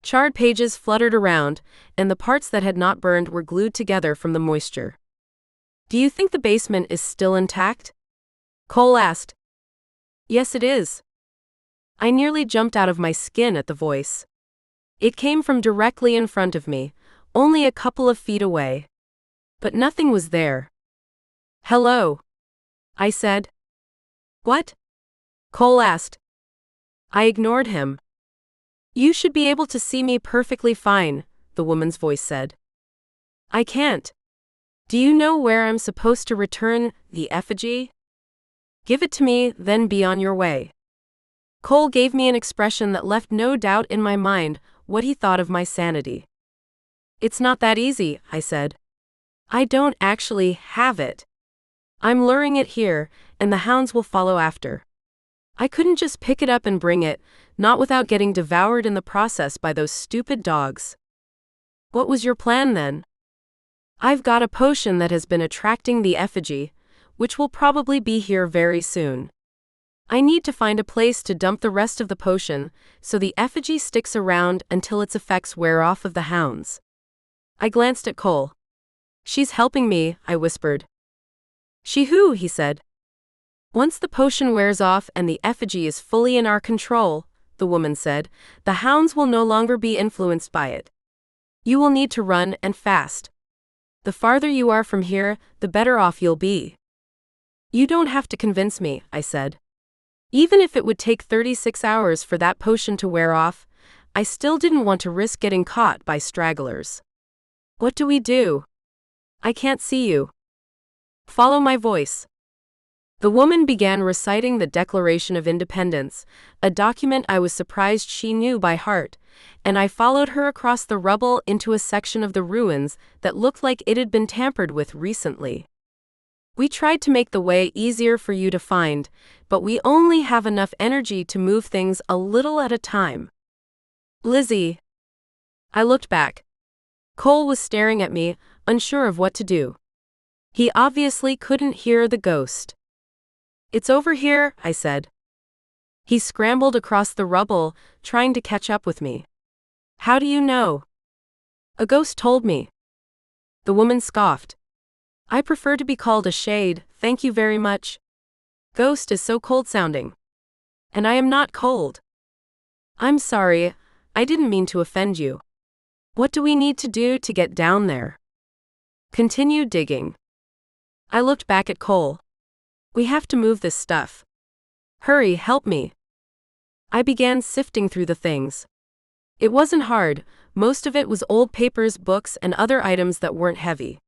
Charred pages fluttered around, and the parts that had not burned were glued together from the moisture. "Do you think the basement is still intact?" Cole asked. "Yes, it is." I nearly jumped out of my skin at the voice. It came from directly in front of me, only a couple of feet away. But nothing was there. "Hello," I said. "What?" Cole asked. I ignored him. "You should be able to see me perfectly fine," the woman's voice said. "I can't. Do you know where I'm supposed to return the effigy?" "Give it to me, then be on your way." Cole gave me an expression that left no doubt in my mind what he thought of my sanity. "It's not that easy," I said. "I don't actually have it. I'm luring it here, and the hounds will follow after. I couldn't just pick it up and bring it, not without getting devoured in the process by those stupid dogs." "What was your plan then?" "I've got a potion that has been attracting the effigy, which will probably be here very soon. I need to find a place to dump the rest of the potion, so the effigy sticks around until its effects wear off of the hounds." I glanced at Cole. "She's helping me," I whispered. "She who?" he said. "Once the potion wears off and the effigy is fully in our control," the woman said, "the hounds will no longer be influenced by it. You will need to run, and fast. The farther you are from here, the better off you'll be." "You don't have to convince me," I said. Even if it would take 36 hours for that potion to wear off, I still didn't want to risk getting caught by stragglers. "What do we do?" "I can't see you." "Follow my voice." The woman began reciting the Declaration of Independence, a document I was surprised she knew by heart, and I followed her across the rubble into a section of the ruins that looked like it had been tampered with recently. "We tried to make the way easier for you to find, but we only have enough energy to move things a little at a time." "Lizzie." I looked back. Cole was staring at me, unsure of what to do. He obviously couldn't hear the ghost. "It's over here," I said. He scrambled across the rubble, trying to catch up with me. "How do you know?" "A ghost told me." The woman scoffed. "I prefer to be called a shade, thank you very much. Ghost is so cold-sounding. And I am not cold." "I'm sorry, I didn't mean to offend you. What do we need to do to get down there?" "Continue digging." I looked back at Cole. "We have to move this stuff. Hurry, help me." I began sifting through the things. It wasn't hard, most of it was old papers, books, and other items that weren't heavy.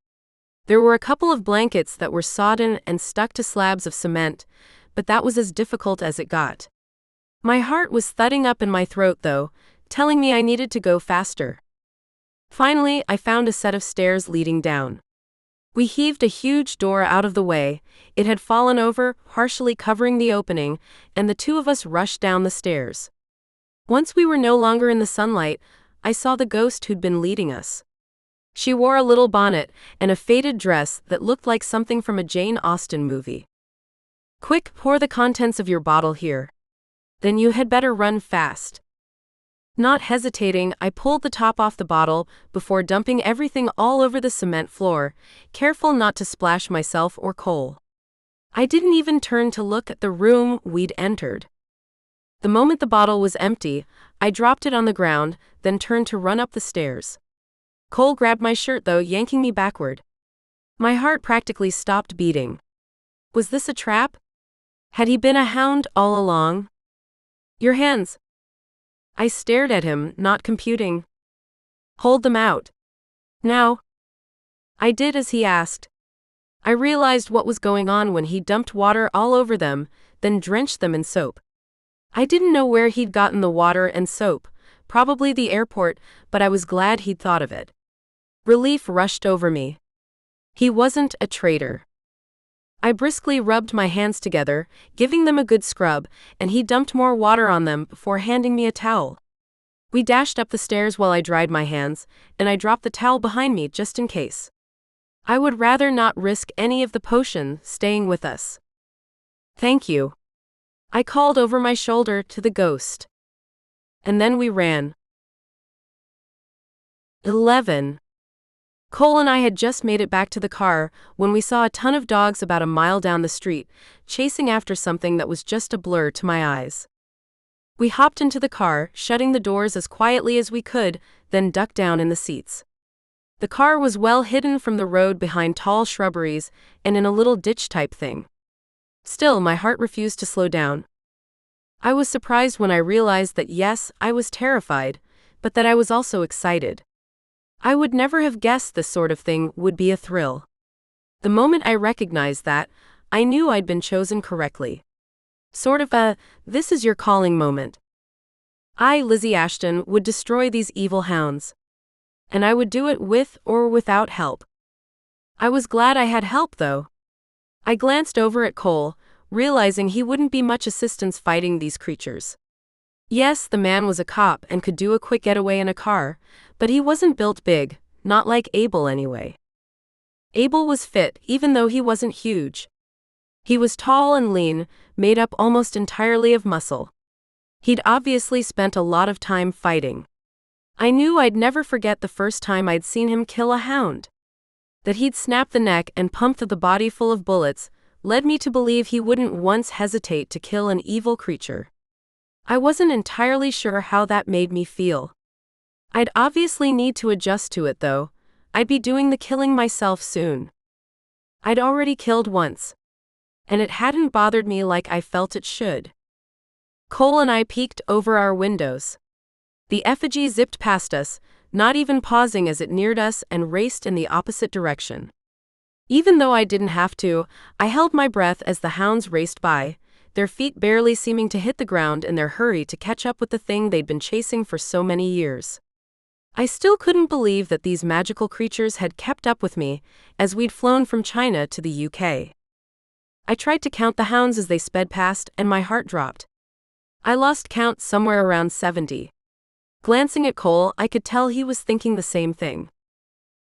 There were a couple of blankets that were sodden and stuck to slabs of cement, but that was as difficult as it got. My heart was thudding up in my throat though, telling me I needed to go faster. Finally, I found a set of stairs leading down. We heaved a huge door out of the way, it had fallen over, partially covering the opening, and the two of us rushed down the stairs. Once we were no longer in the sunlight, I saw the ghost who'd been leading us. She wore a little bonnet and a faded dress that looked like something from a Jane Austen movie. "Quick, pour the contents of your bottle here. Then you had better run fast." Not hesitating, I pulled the top off the bottle before dumping everything all over the cement floor, careful not to splash myself or Cole. I didn't even turn to look at the room we'd entered. The moment the bottle was empty, I dropped it on the ground, then turned to run up the stairs. Cole grabbed my shirt though, yanking me backward. My heart practically stopped beating. Was this a trap? Had he been a hound all along? Your hands. I stared at him, not computing. Hold them out. Now. I did as he asked. I realized what was going on when he dumped water all over them, then drenched them in soap. I didn't know where he'd gotten the water and soap, probably the airport, but I was glad he'd thought of it. Relief rushed over me. He wasn't a traitor. I briskly rubbed my hands together, giving them a good scrub, and he dumped more water on them before handing me a towel. We dashed up the stairs while I dried my hands, and I dropped the towel behind me just in case. I would rather not risk any of the potion staying with us. Thank you. I called over my shoulder to the ghost. And then we ran. 11. Cole and I had just made it back to the car when we saw a ton of dogs about a mile down the street, chasing after something that was just a blur to my eyes. We hopped into the car, shutting the doors as quietly as we could, then ducked down in the seats. The car was well hidden from the road behind tall shrubberies and in a little ditch-type thing. Still, my heart refused to slow down. I was surprised when I realized that yes, I was terrified, but that I was also excited. I would never have guessed this sort of thing would be a thrill. The moment I recognized that, I knew I'd been chosen correctly. Sort of a, this is your calling moment. I, Lizzie Ashton, would destroy these evil hounds. And I would do it with or without help. I was glad I had help though. I glanced over at Cole, realizing he wouldn't be much assistance fighting these creatures. Yes, the man was a cop and could do a quick getaway in a car, but he wasn't built big, not like Abel anyway. Abel was fit, even though he wasn't huge. He was tall and lean, made up almost entirely of muscle. He'd obviously spent a lot of time fighting. I knew I'd never forget the first time I'd seen him kill a hound. That he'd snap the neck and pump the body full of bullets led me to believe he wouldn't once hesitate to kill an evil creature. I wasn't entirely sure how that made me feel. I'd obviously need to adjust to it though. I'd be doing the killing myself soon. I'd already killed once. And it hadn't bothered me like I felt it should. Cole and I peeked over our windows. The effigy zipped past us, not even pausing as it neared us and raced in the opposite direction. Even though I didn't have to, I held my breath as the hounds raced by, their feet barely seeming to hit the ground in their hurry to catch up with the thing they'd been chasing for so many years. I still couldn't believe that these magical creatures had kept up with me, as we'd flown from China to the UK. I tried to count the hounds as they sped past, and my heart dropped. I lost count somewhere around 70. Glancing at Cole, I could tell he was thinking the same thing.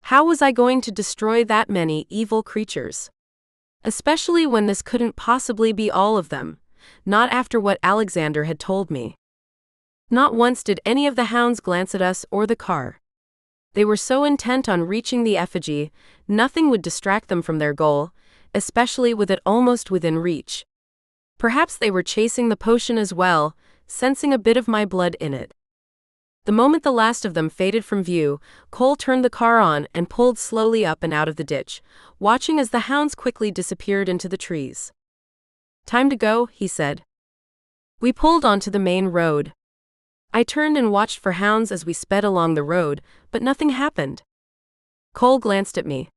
How was I going to destroy that many evil creatures? Especially when this couldn't possibly be all of them, not after what Alexander had told me. Not once did any of the hounds glance at us or the car. They were so intent on reaching the effigy, nothing would distract them from their goal, especially with it almost within reach. Perhaps they were chasing the potion as well, sensing a bit of my blood in it. The moment the last of them faded from view, Cole turned the car on and pulled slowly up and out of the ditch, watching as the hounds quickly disappeared into the trees. "Time to go," he said. We pulled onto the main road. I turned and watched for hounds as we sped along the road, but nothing happened. Cole glanced at me.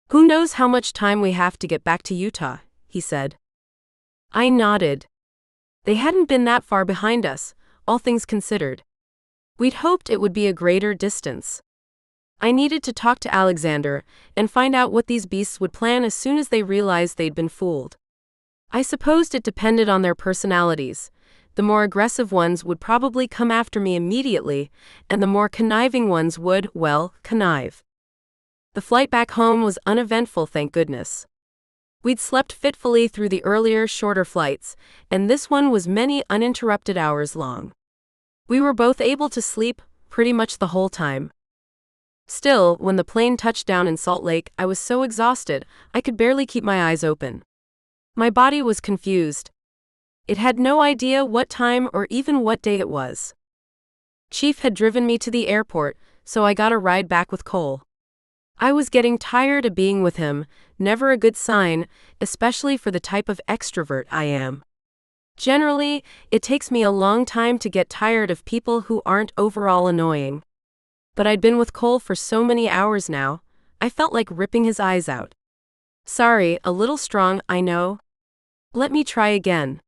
"Who knows how much time we have to get back to Utah," he said. I nodded. They hadn't been that far behind us, all things considered. We'd hoped it would be a greater distance. I needed to talk to Alexander and find out what these beasts would plan as soon as they realized they'd been fooled. I supposed it depended on their personalities. The more aggressive ones would probably come after me immediately, and the more conniving ones would, well, connive. The flight back home was uneventful, thank goodness. We'd slept fitfully through the earlier, shorter flights, and this one was many uninterrupted hours long. We were both able to sleep pretty much the whole time. Still, when the plane touched down in Salt Lake, I was so exhausted, I could barely keep my eyes open. My body was confused. It had no idea what time or even what day it was. Chief had driven me to the airport, so I got a ride back with Cole. I was getting tired of being with him, never a good sign, especially for the type of extrovert I am. Generally, it takes me a long time to get tired of people who aren't overall annoying. But I'd been with Cole for so many hours now, I felt like ripping his eyes out. Sorry, a little strong, I know. Let me try again.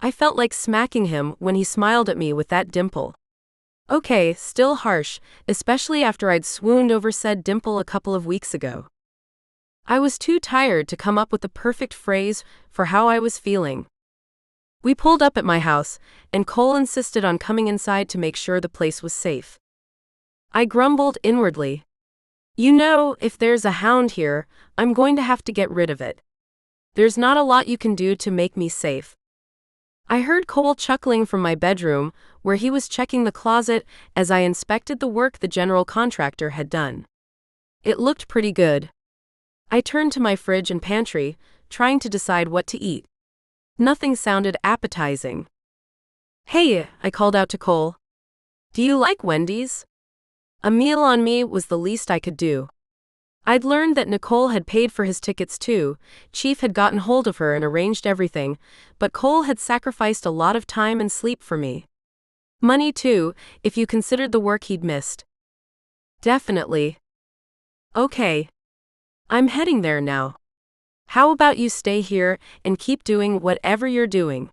I felt like smacking him when he smiled at me with that dimple. Okay, still harsh, especially after I'd swooned over said dimple a couple of weeks ago. I was too tired to come up with the perfect phrase for how I was feeling. We pulled up at my house, and Cole insisted on coming inside to make sure the place was safe. I grumbled inwardly. You know, if there's a hound here, I'm going to have to get rid of it. There's not a lot you can do to make me safe. I heard Cole chuckling from my bedroom, where he was checking the closet as I inspected the work the general contractor had done. It looked pretty good. I turned to my fridge and pantry, trying to decide what to eat. Nothing sounded appetizing. Hey, I called out to Cole. Do you like Wendy's? A meal on me was the least I could do. I'd learned that Nicole had paid for his tickets too. Chief had gotten hold of her and arranged everything, but Cole had sacrificed a lot of time and sleep for me. Money too, if you considered the work he'd missed. Definitely. Okay. I'm heading there now. How about you stay here and keep doing whatever you're doing?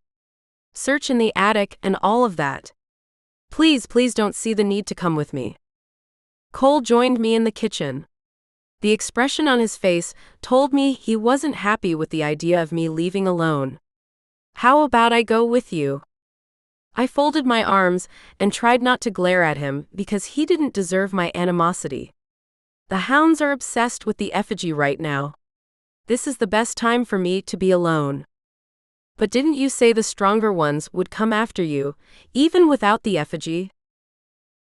Search in the attic and all of that. Please don't see the need to come with me. Cole joined me in the kitchen. The expression on his face told me he wasn't happy with the idea of me leaving alone. How about I go with you? I folded my arms and tried not to glare at him because he didn't deserve my animosity. The hounds are obsessed with the effigy right now. This is the best time for me to be alone. But didn't you say the stronger ones would come after you, even without the effigy?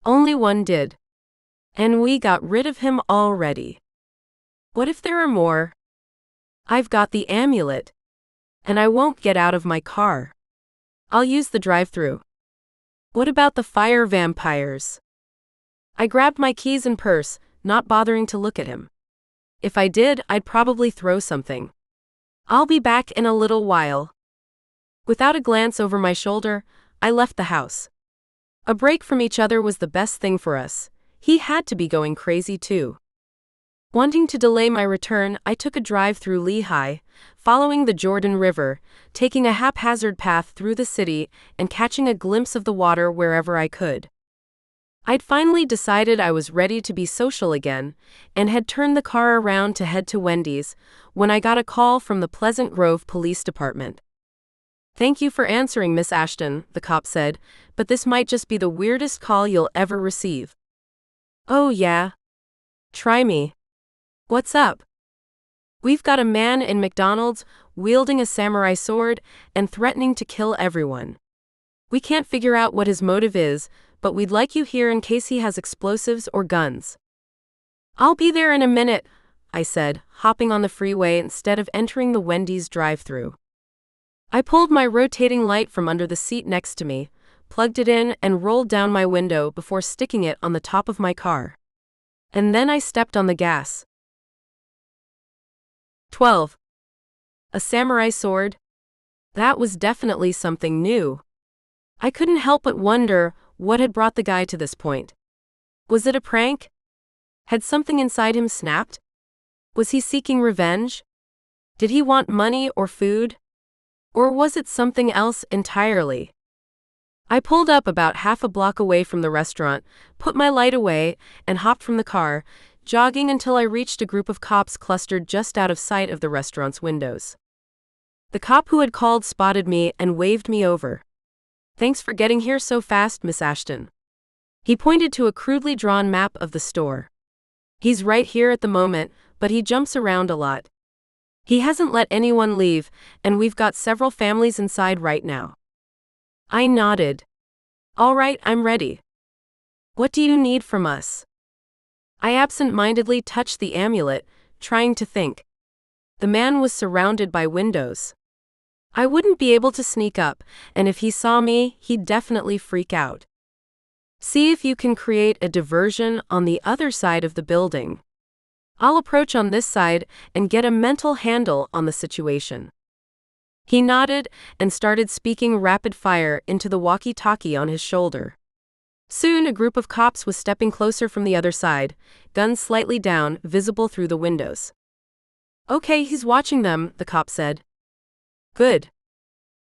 Only one did. And we got rid of him already. What if there are more? I've got the amulet. And I won't get out of my car. I'll use the drive-thru. What about the fire vampires? I grabbed my keys and purse, not bothering to look at him. If I did, I'd probably throw something. I'll be back in a little while. Without a glance over my shoulder, I left the house. A break from each other was the best thing for us. He had to be going crazy too. Wanting to delay my return, I took a drive through Lehigh, following the Jordan River, taking a haphazard path through the city and catching a glimpse of the water wherever I could. I'd finally decided I was ready to be social again, and had turned the car around to head to Wendy's, when I got a call from the Pleasant Grove Police Department. Thank you for answering, Miss Ashton, the cop said, but this might just be the weirdest call you'll ever receive. Oh yeah? Try me. What's up? We've got a man in McDonald's, wielding a samurai sword, and threatening to kill everyone. We can't figure out what his motive is, but we'd like you here in case he has explosives or guns. I'll be there in a minute, I said, hopping on the freeway instead of entering the Wendy's drive-thru. I pulled my rotating light from under the seat next to me, plugged it in, and rolled down my window before sticking it on the top of my car. And then I stepped on the gas. 12. A samurai sword? That was definitely something new. I couldn't help but wonder what had brought the guy to this point. Was it a prank? Had something inside him snapped? Was he seeking revenge? Did he want money or food? Or was it something else entirely? I pulled up about half a block away from the restaurant, put my light away, and hopped from the car, jogging until I reached a group of cops clustered just out of sight of the restaurant's windows. The cop who had called spotted me and waved me over. Thanks for getting here so fast, Miss Ashton. He pointed to a crudely drawn map of the store. He's right here at the moment, but he jumps around a lot. He hasn't let anyone leave, and we've got several families inside right now. I nodded. All right, I'm ready. What do you need from us? I absent-mindedly touched the amulet, trying to think. The man was surrounded by windows. I wouldn't be able to sneak up, and if he saw me, he'd definitely freak out. See if you can create a diversion on the other side of the building. I'll approach on this side and get a mental handle on the situation. He nodded and started speaking rapid fire into the walkie-talkie on his shoulder. Soon a group of cops was stepping closer from the other side, guns slightly down, visible through the windows. Okay, he's watching them, the cop said. Good.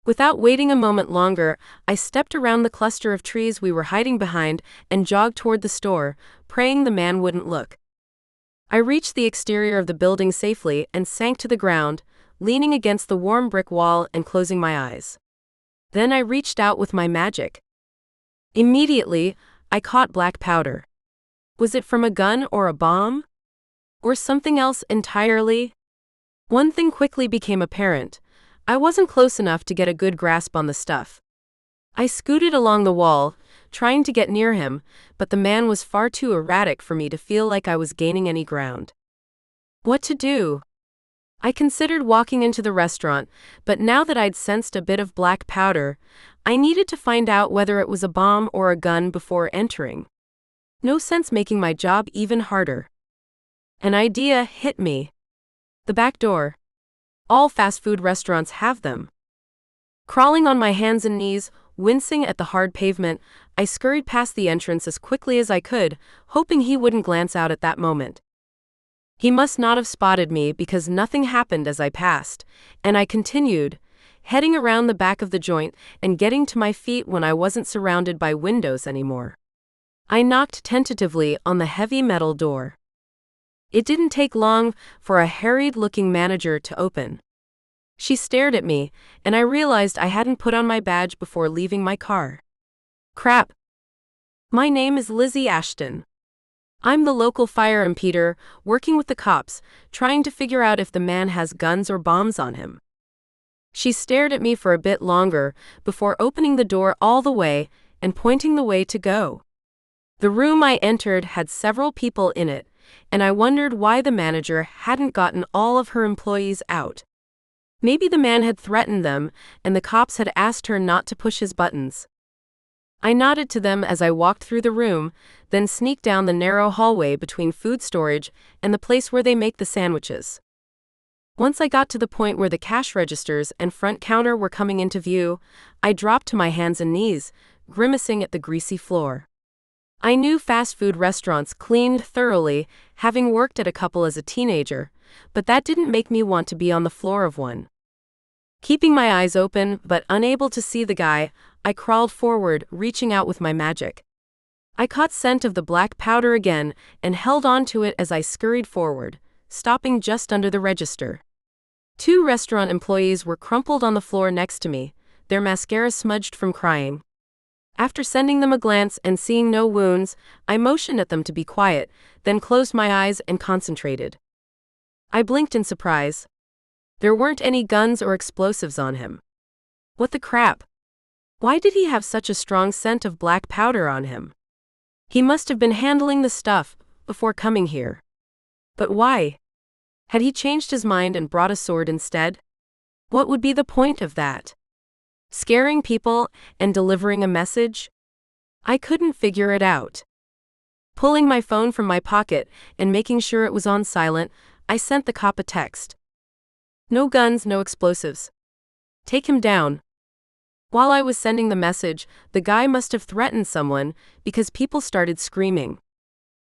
Without waiting a moment longer, I stepped around the cluster of trees we were hiding behind and jogged toward the store, praying the man wouldn't look. I reached the exterior of the building safely and sank to the ground, leaning against the warm brick wall and closing my eyes. Then I reached out with my magic. Immediately, I caught black powder. Was it from a gun or a bomb? Or something else entirely? One thing quickly became apparent. I wasn't close enough to get a good grasp on the stuff. I scooted along the wall, trying to get near him, but the man was far too erratic for me to feel like I was gaining any ground. What to do? I considered walking into the restaurant, but now that I'd sensed a bit of black powder, I needed to find out whether it was a bomb or a gun before entering. No sense making my job even harder. An idea hit me. The back door. All fast food restaurants have them. Crawling on my hands and knees, wincing at the hard pavement, I scurried past the entrance as quickly as I could, hoping he wouldn't glance out at that moment. He must not have spotted me because nothing happened as I passed, and I continued, heading around the back of the joint and getting to my feet when I wasn't surrounded by windows anymore. I knocked tentatively on the heavy metal door. It didn't take long for a harried-looking manager to open. She stared at me, and I realized I hadn't put on my badge before leaving my car. Crap. My name is Lizzie Ashton. I'm the local fire impeder, working with the cops, trying to figure out if the man has guns or bombs on him. She stared at me for a bit longer before opening the door all the way and pointing the way to go. The room I entered had several people in it, and I wondered why the manager hadn't gotten all of her employees out. Maybe the man had threatened them, and the cops had asked her not to push his buttons. I nodded to them as I walked through the room, then sneaked down the narrow hallway between food storage and the place where they make the sandwiches. Once I got to the point where the cash registers and front counter were coming into view, I dropped to my hands and knees, grimacing at the greasy floor. I knew fast food restaurants cleaned thoroughly, having worked at a couple as a teenager, but that didn't make me want to be on the floor of one. Keeping my eyes open but unable to see the guy, I crawled forward, reaching out with my magic. I caught scent of the black powder again and held on to it as I scurried forward, stopping just under the register. 2 restaurant employees were crumpled on the floor next to me, their mascara smudged from crying. After sending them a glance and seeing no wounds, I motioned at them to be quiet, then closed my eyes and concentrated. I blinked in surprise. There weren't any guns or explosives on him. What the crap? Why did he have such a strong scent of black powder on him? He must have been handling the stuff before coming here. But why? Had he changed his mind and brought a sword instead? What would be the point of that? Scaring people and delivering a message? I couldn't figure it out. Pulling my phone from my pocket and making sure it was on silent, I sent the cop a text. No guns, no explosives. Take him down. While I was sending the message, the guy must have threatened someone because people started screaming.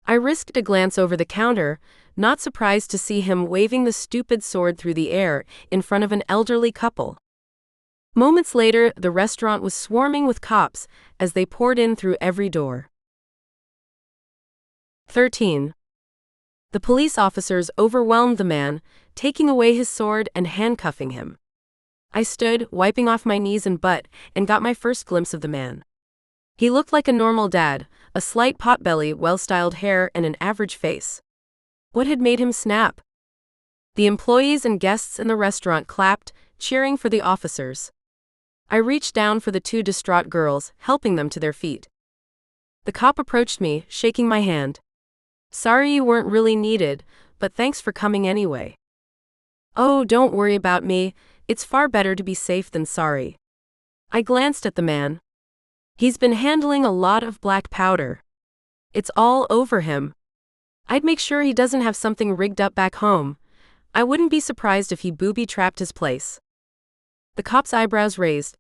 I risked a glance over the counter, not surprised to see him waving the stupid sword through the air in front of an elderly couple. Moments later, the restaurant was swarming with cops as they poured in through every door. 13. The police officers overwhelmed the man, taking away his sword and handcuffing him. I stood, wiping off my knees and butt, and got my first glimpse of the man. He looked like a normal dad, a slight potbelly, well-styled hair, and an average face. What had made him snap? The employees and guests in the restaurant clapped, cheering for the officers. I reached down for the two distraught girls, helping them to their feet. The cop approached me, shaking my hand. Sorry you weren't really needed, but thanks for coming anyway. Oh, don't worry about me, it's far better to be safe than sorry. I glanced at the man. He's been handling a lot of black powder. It's all over him. I'd make sure he doesn't have something rigged up back home. I wouldn't be surprised if he booby-trapped his place. The cop's eyebrows raised.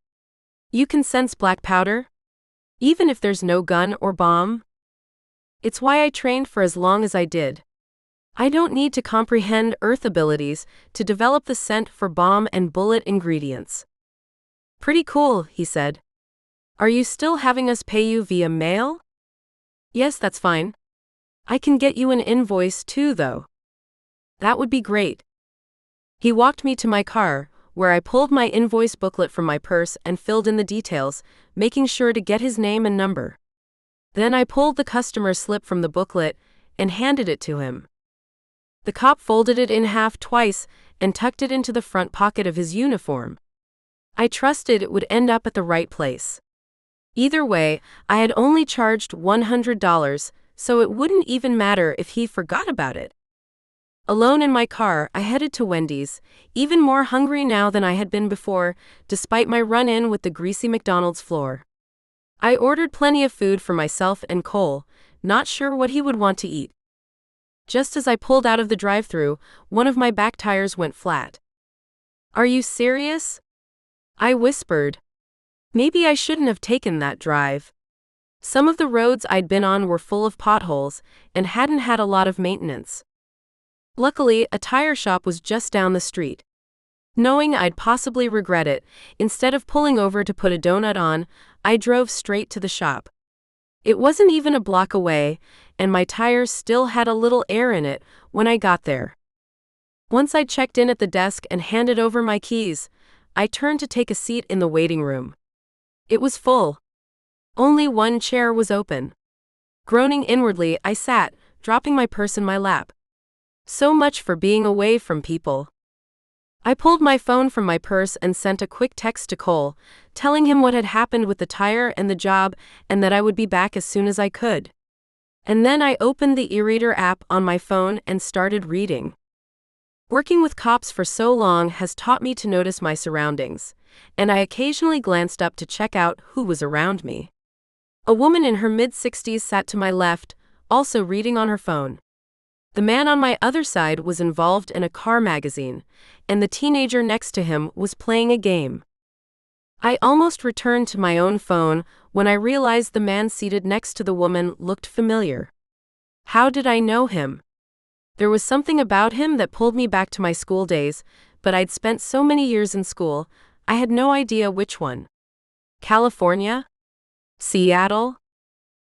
You can sense black powder? Even if there's no gun or bomb? It's why I trained for as long as I did. I don't need to comprehend earth abilities to develop the scent for bomb and bullet ingredients. Pretty cool, he said. Are you still having us pay you via mail? Yes, that's fine. I can get you an invoice too, though. That would be great. He walked me to my car, where I pulled my invoice booklet from my purse and filled in the details, making sure to get his name and number. Then I pulled the customer slip from the booklet and handed it to him. The cop folded it in half twice and tucked it into the front pocket of his uniform. I trusted it would end up at the right place. Either way, I had only charged $100, so it wouldn't even matter if he forgot about it. Alone in my car, I headed to Wendy's, even more hungry now than I had been before, despite my run-in with the greasy McDonald's floor. I ordered plenty of food for myself and Cole, not sure what he would want to eat. Just as I pulled out of the drive-thru, one of my back tires went flat. Are you serious? I whispered. Maybe I shouldn't have taken that drive. Some of the roads I'd been on were full of potholes and hadn't had a lot of maintenance. Luckily, a tire shop was just down the street. Knowing I'd possibly regret it, instead of pulling over to put a donut on, I drove straight to the shop. It wasn't even a block away, and my tire still had a little air in it when I got there. Once I'd checked in at the desk and handed over my keys, I turned to take a seat in the waiting room. It was full. Only one chair was open. Groaning inwardly, I sat, dropping my purse in my lap. So much for being away from people. I pulled my phone from my purse and sent a quick text to Cole, telling him what had happened with the tire and the job and that I would be back as soon as I could. And then I opened the e-reader app on my phone and started reading. Working with cops for so long has taught me to notice my surroundings, and I occasionally glanced up to check out who was around me. A woman in her mid-60s sat to my left, also reading on her phone. The man on my other side was involved in a car magazine, and the teenager next to him was playing a game. I almost returned to my own phone when I realized the man seated next to the woman looked familiar. How did I know him? There was something about him that pulled me back to my school days, but I'd spent so many years in school, I had no idea which one. California? Seattle?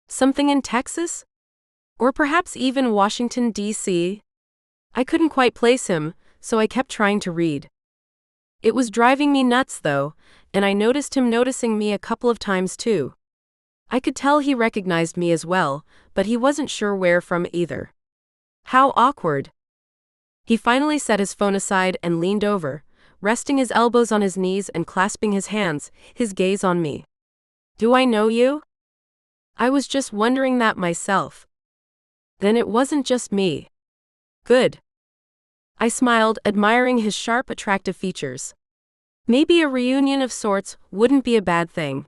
Something in Texas? Or perhaps even Washington, D.C.? I couldn't quite place him, so I kept trying to read. It was driving me nuts, though, and I noticed him noticing me a couple of times too. I could tell he recognized me as well, but he wasn't sure where from either. How awkward. He finally set his phone aside and leaned over, resting his elbows on his knees and clasping his hands, his gaze on me. Do I know you? I was just wondering that myself. Then it wasn't just me. Good. I smiled, admiring his sharp, attractive features. Maybe a reunion of sorts wouldn't be a bad thing.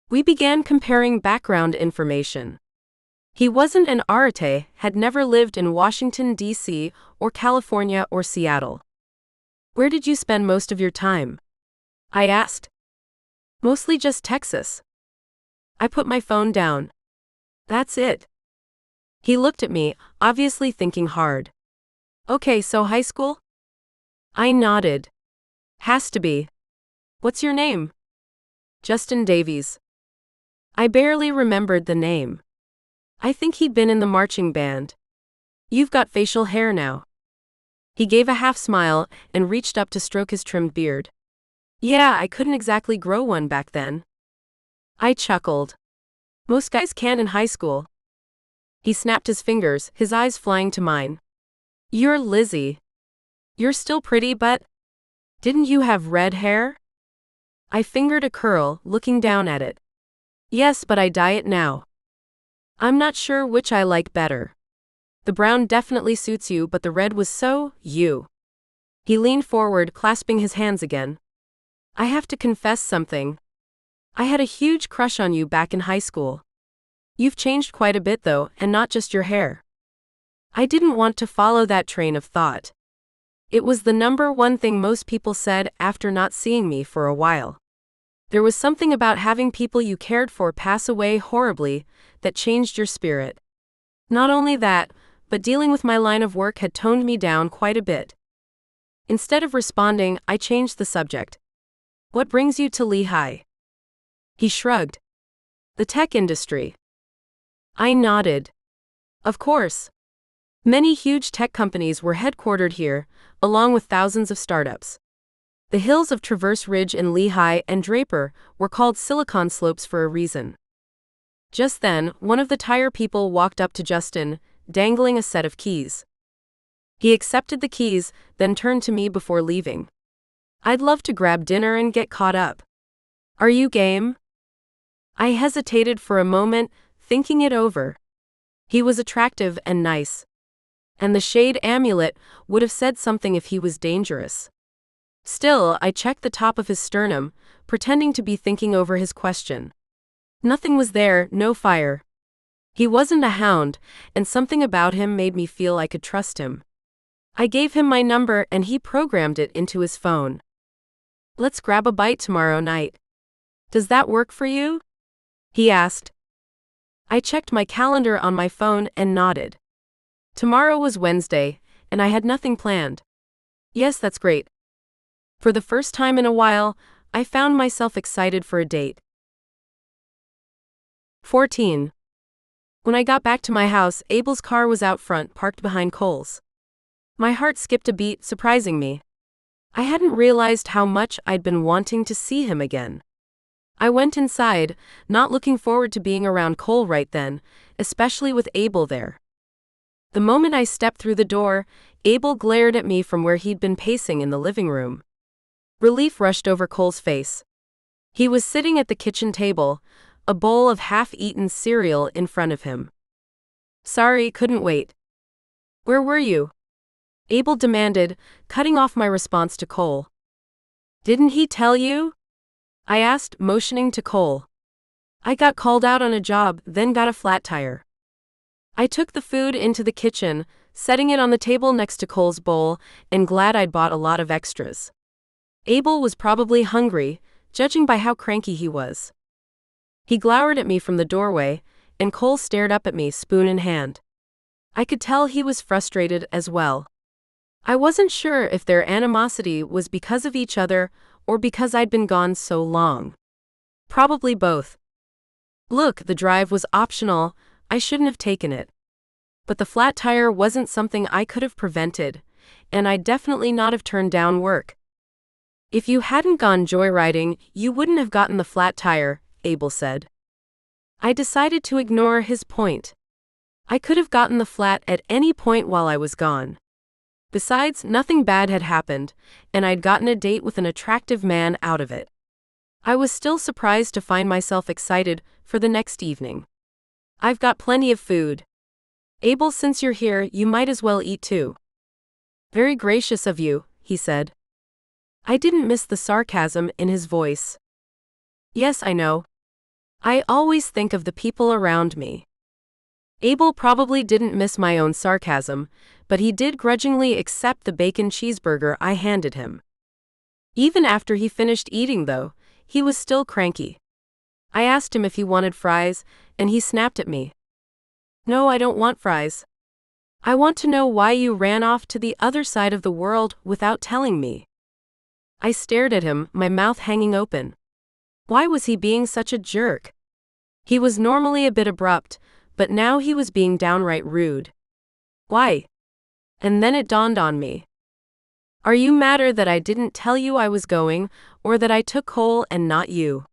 We began comparing background information. He wasn't an Arate, had never lived in Washington, D.C., or California or Seattle. Where did you spend most of your time? I asked. Mostly just Texas. I put my phone down. That's it. He looked at me, obviously thinking hard. Okay, so high school? I nodded. Has to be. What's your name? Justin Davies. I barely remembered the name. I think he'd been in the marching band. You've got facial hair now. He gave a half smile and reached up to stroke his trimmed beard. Yeah, I couldn't exactly grow one back then. I chuckled. Most guys can in high school. He snapped his fingers, his eyes flying to mine. You're Lizzie. You're still pretty, but didn't you have red hair? I fingered a curl, looking down at it. Yes, but I dye it now. I'm not sure which I like better. The brown definitely suits you, but the red was so, you. He leaned forward, clasping his hands again. I have to confess something. I had a huge crush on you back in high school. You've changed quite a bit though, and not just your hair. I didn't want to follow that train of thought. It was the number one thing most people said after not seeing me for a while. There was something about having people you cared for pass away horribly that changed your spirit. Not only that, but dealing with my line of work had toned me down quite a bit. Instead of responding, I changed the subject. What brings you to Lehigh? He shrugged. The tech industry. I nodded. Of course. Many huge tech companies were headquartered here, along with thousands of startups. The hills of Traverse Ridge in Lehigh and Draper were called Silicon Slopes for a reason. Just then, one of the tire people walked up to Justin, dangling a set of keys. He accepted the keys, then turned to me before leaving. I'd love to grab dinner and get caught up. Are you game? I hesitated for a moment, thinking it over. He was attractive and nice. And the shade amulet would have said something if he was dangerous. Still, I checked the top of his sternum, pretending to be thinking over his question. Nothing was there, no fire. He wasn't a hound, and something about him made me feel I could trust him. I gave him my number and he programmed it into his phone. Let's grab a bite tomorrow night. Does that work for you? He asked. I checked my calendar on my phone and nodded. Tomorrow was Wednesday, and I had nothing planned. Yes, that's great. For the first time in a while, I found myself excited for a date. 14. When I got back to my house, Abel's car was out front, parked behind Cole's. My heart skipped a beat, surprising me. I hadn't realized how much I'd been wanting to see him again. I went inside, not looking forward to being around Cole right then, especially with Abel there. The moment I stepped through the door, Abel glared at me from where he'd been pacing in the living room. Relief rushed over Cole's face. He was sitting at the kitchen table, a bowl of half-eaten cereal in front of him. Sorry, couldn't wait. Where were you? Abel demanded, cutting off my response to Cole. Didn't he tell you? I asked, motioning to Cole. I got called out on a job, then got a flat tire. I took the food into the kitchen, setting it on the table next to Cole's bowl, and glad I'd bought a lot of extras. Abel was probably hungry, judging by how cranky he was. He glowered at me from the doorway, and Cole stared up at me, spoon in hand. I could tell he was frustrated as well. I wasn't sure if their animosity was because of each other or because I'd been gone so long. Probably both. Look, the drive was optional, I shouldn't have taken it. But the flat tire wasn't something I could have prevented, and I'd definitely not have turned down work. If you hadn't gone joyriding, you wouldn't have gotten the flat tire, Abel said. I decided to ignore his point. I could have gotten the flat at any point while I was gone. Besides, nothing bad had happened, and I'd gotten a date with an attractive man out of it. I was still surprised to find myself excited for the next evening. I've got plenty of food. Abel, since you're here, you might as well eat too. Very gracious of you, he said. I didn't miss the sarcasm in his voice. Yes, I know. I always think of the people around me. Abel probably didn't miss my own sarcasm, but he did grudgingly accept the bacon cheeseburger I handed him. Even after he finished eating, though, he was still cranky. I asked him if he wanted fries, and he snapped at me. No, I don't want fries. I want to know why you ran off to the other side of the world without telling me. I stared at him, my mouth hanging open. Why was he being such a jerk? He was normally a bit abrupt, but now he was being downright rude. Why? And then it dawned on me. Are you madder that I didn't tell you I was going, or that I took Cole and not you?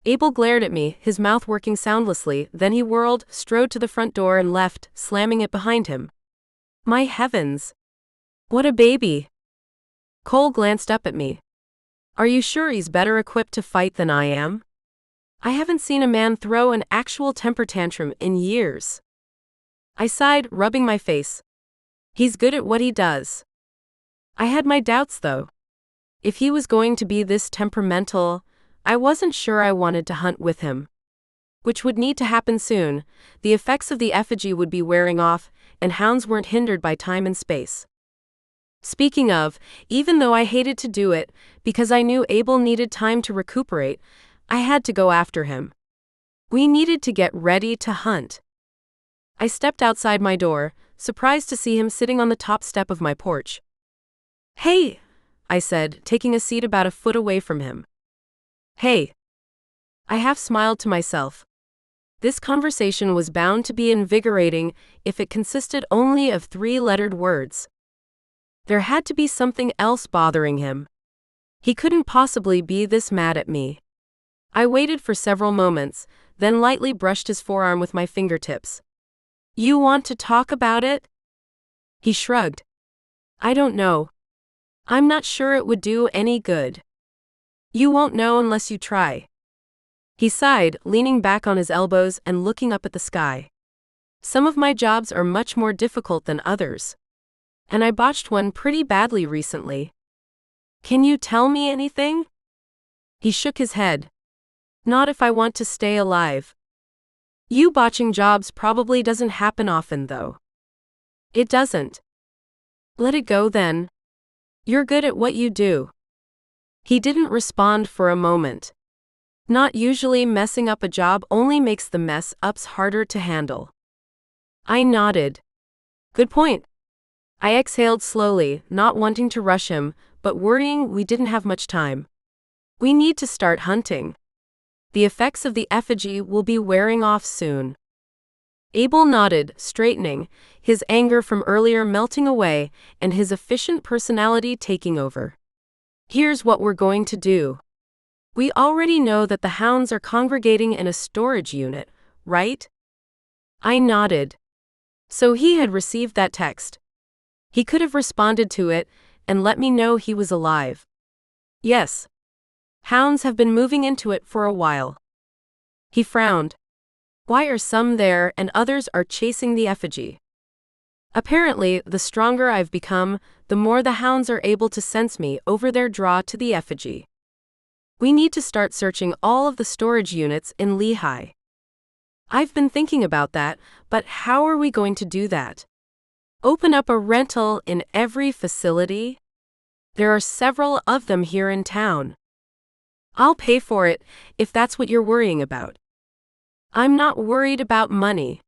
Abel glared at me, his mouth working soundlessly, then he whirled, strode to the front door and left, slamming it behind him. My heavens! What a baby! Cole glanced up at me. Are you sure he's better equipped to fight than I am? I haven't seen a man throw an actual temper tantrum in years. I sighed, rubbing my face. He's good at what he does. I had my doubts, though. If he was going to be this temperamental, I wasn't sure I wanted to hunt with him. Which would need to happen soon. The effects of the effigy would be wearing off, and hounds weren't hindered by time and space. Speaking of, even though I hated to do it, because I knew Abel needed time to recuperate, I had to go after him. We needed to get ready to hunt. I stepped outside my door, surprised to see him sitting on the top step of my porch. "Hey," I said, taking a seat about a foot away from him. "Hey." I half smiled to myself. This conversation was bound to be invigorating if it consisted only of 3-lettered words. There had to be something else bothering him. He couldn't possibly be this mad at me. I waited for several moments, then lightly brushed his forearm with my fingertips. "You want to talk about it?" He shrugged. "I don't know. I'm not sure it would do any good." "You won't know unless you try." He sighed, leaning back on his elbows and looking up at the sky. "Some of my jobs are much more difficult than others. And I botched one pretty badly recently. Can you tell me anything?" He shook his head. "Not if I want to stay alive." "You botching jobs probably doesn't happen often, though." "It doesn't." "Let it go then. You're good at what you do." He didn't respond for a moment. Not usually. Messing up a job only makes the mess ups harder to handle. I nodded. "Good point." I exhaled slowly, not wanting to rush him, but worrying we didn't have much time. "We need to start hunting. The effects of the effigy will be wearing off soon." Abel nodded, straightening, his anger from earlier melting away and his efficient personality taking over. "Here's what we're going to do. We already know that the hounds are congregating in a storage unit, right?" I nodded. So he had received that text. He could have responded to it and let me know he was alive. "Yes. Hounds have been moving into it for a while." He frowned. "Why are some there and others are chasing the effigy?" "Apparently, the stronger I've become, the more the hounds are able to sense me over their draw to the effigy. We need to start searching all of the storage units in Lehigh." "I've been thinking about that, but how are we going to do that? Open up a rental in every facility? There are several of them here in town." "I'll pay for it, if that's what you're worrying about." "I'm not worried about money.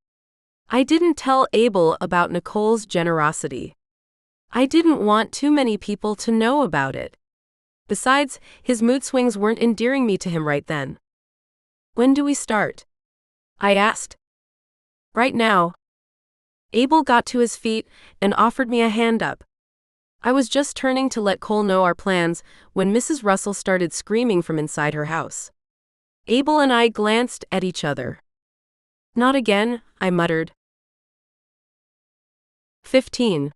I didn't tell Abel about Nicole's generosity. I didn't want too many people to know about it. Besides, his mood swings weren't endearing me to him right then." "When do we start?" I asked. "Right now." Abel got to his feet and offered me a hand up. I was just turning to let Cole know our plans when Mrs. Russell started screaming from inside her house. Abel and I glanced at each other. "Not again," I muttered. 15.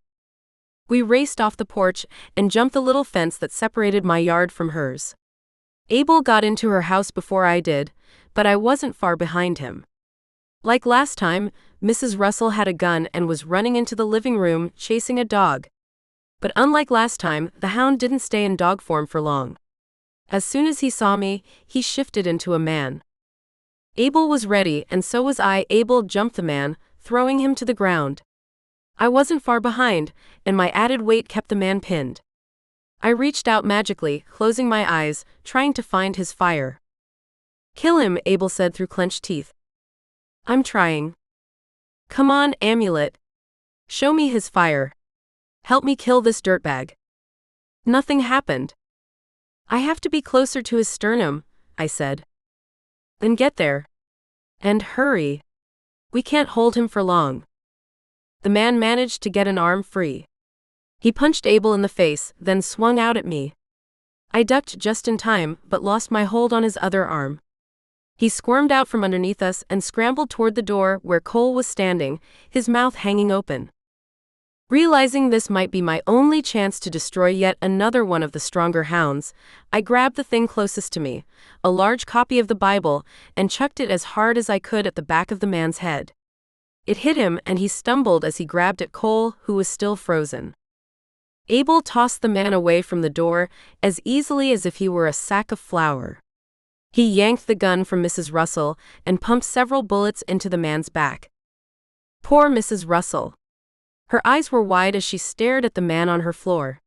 We raced off the porch and jumped the little fence that separated my yard from hers. Abel got into her house before I did, but I wasn't far behind him. Like last time, Mrs. Russell had a gun and was running into the living room chasing a dog. But unlike last time, the hound didn't stay in dog form for long. As soon as he saw me, he shifted into a man. Abel was ready, and so was I. Abel jumped the man, throwing him to the ground. I wasn't far behind, and my added weight kept the man pinned. I reached out magically, closing my eyes, trying to find his fire. "Kill him," Abel said through clenched teeth. "I'm trying." "Come on, amulet. Show me his fire. Help me kill this dirtbag." Nothing happened. "I have to be closer to his sternum," I said. "Then get there. And hurry. We can't hold him for long." The man managed to get an arm free. He punched Abel in the face, then swung out at me. I ducked just in time, but lost my hold on his other arm. He squirmed out from underneath us and scrambled toward the door where Cole was standing, his mouth hanging open. Realizing this might be my only chance to destroy yet another one of the stronger hounds, I grabbed the thing closest to me, a large copy of the Bible, and chucked it as hard as I could at the back of the man's head. It hit him, and he stumbled as he grabbed at Cole, who was still frozen. Abel tossed the man away from the door as easily as if he were a sack of flour. He yanked the gun from Mrs. Russell and pumped several bullets into the man's back. Poor Mrs. Russell. Her eyes were wide as she stared at the man on her floor.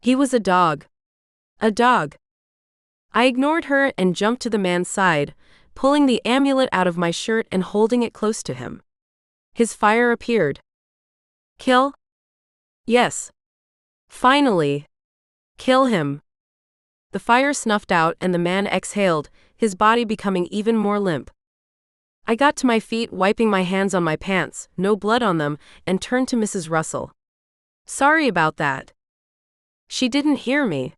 He was a dog. A dog. I ignored her and jumped to the man's side, pulling the amulet out of my shirt and holding it close to him. His fire appeared. Kill? Yes. Finally. Kill him. The fire snuffed out and the man exhaled, his body becoming even more limp. I got to my feet, wiping my hands on my pants, no blood on them, and turned to Mrs. Russell. Sorry about that. She didn't hear me.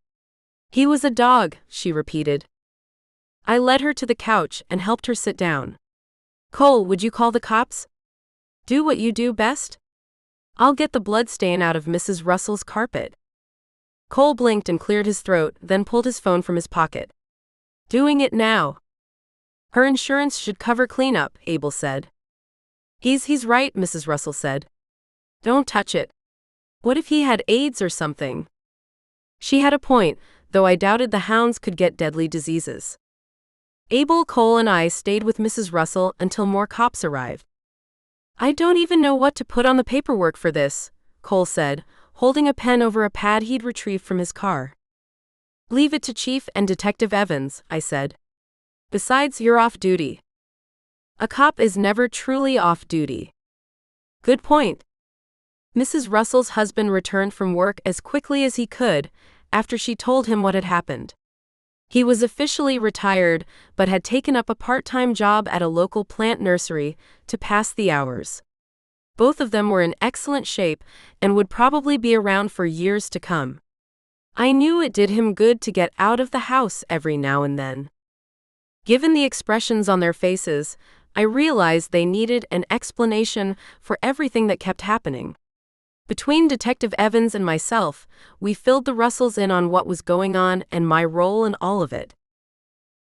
He was a dog, she repeated. I led her to the couch and helped her sit down. Cole, would you call the cops? Do what you do best? I'll get the blood stain out of Mrs. Russell's carpet. Cole blinked and cleared his throat, then pulled his phone from his pocket. Doing it now. Her insurance should cover cleanup, Abel said. He's right, Mrs. Russell said. Don't touch it. What if he had AIDS or something? She had a point, though I doubted the hounds could get deadly diseases. Abel, Cole, and I stayed with Mrs. Russell until more cops arrived. I don't even know what to put on the paperwork for this, Cole said, holding a pen over a pad he'd retrieved from his car. Leave it to Chief and Detective Evans, I said. Besides, you're off duty. A cop is never truly off duty. Good point. Mrs. Russell's husband returned from work as quickly as he could after she told him what had happened. He was officially retired but had taken up a part-time job at a local plant nursery to pass the hours. Both of them were in excellent shape and would probably be around for years to come. I knew it did him good to get out of the house every now and then. Given the expressions on their faces, I realized they needed an explanation for everything that kept happening. Between Detective Evans and myself, we filled the Russells in on what was going on and my role in all of it.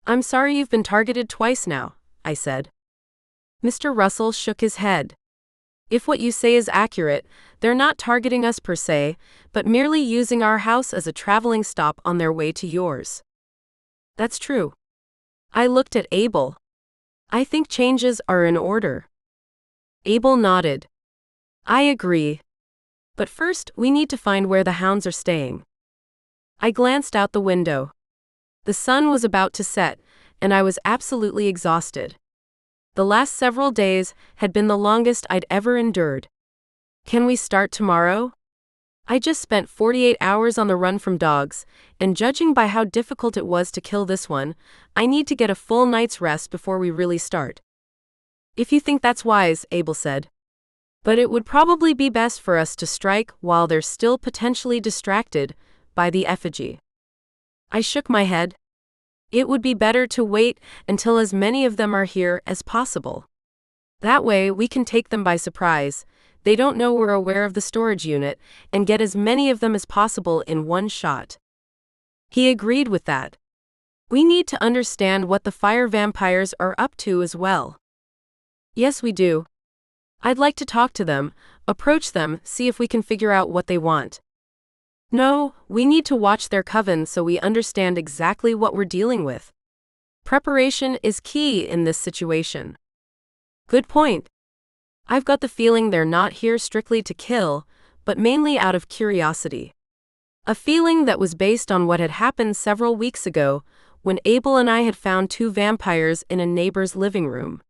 I'm sorry you've been targeted twice now, I said. Mr. Russell shook his head. If what you say is accurate, they're not targeting us per se, but merely using our house as a traveling stop on their way to yours. That's true. I looked at Abel. I think changes are in order. Abel nodded. I agree. But first, we need to find where the hounds are staying. I glanced out the window. The sun was about to set, and I was absolutely exhausted. The last several days had been the longest I'd ever endured. Can we start tomorrow? I just spent 48 hours on the run from dogs, and judging by how difficult it was to kill this one, I need to get a full night's rest before we really start. If you think that's wise, Abel said. But it would probably be best for us to strike while they're still potentially distracted by the effigy. I shook my head. It would be better to wait until as many of them are here as possible. That way we can take them by surprise. They don't know we're aware of the storage unit, and get as many of them as possible in one shot. He agreed with that. We need to understand what the fire vampires are up to as well. Yes, we do. I'd like to talk to them, approach them, see if we can figure out what they want. No, we need to watch their coven so we understand exactly what we're dealing with. Preparation is key in this situation. Good point. I've got the feeling they're not here strictly to kill, but mainly out of curiosity. A feeling that was based on what had happened several weeks ago when Abel and I had found two vampires in a neighbor's living room.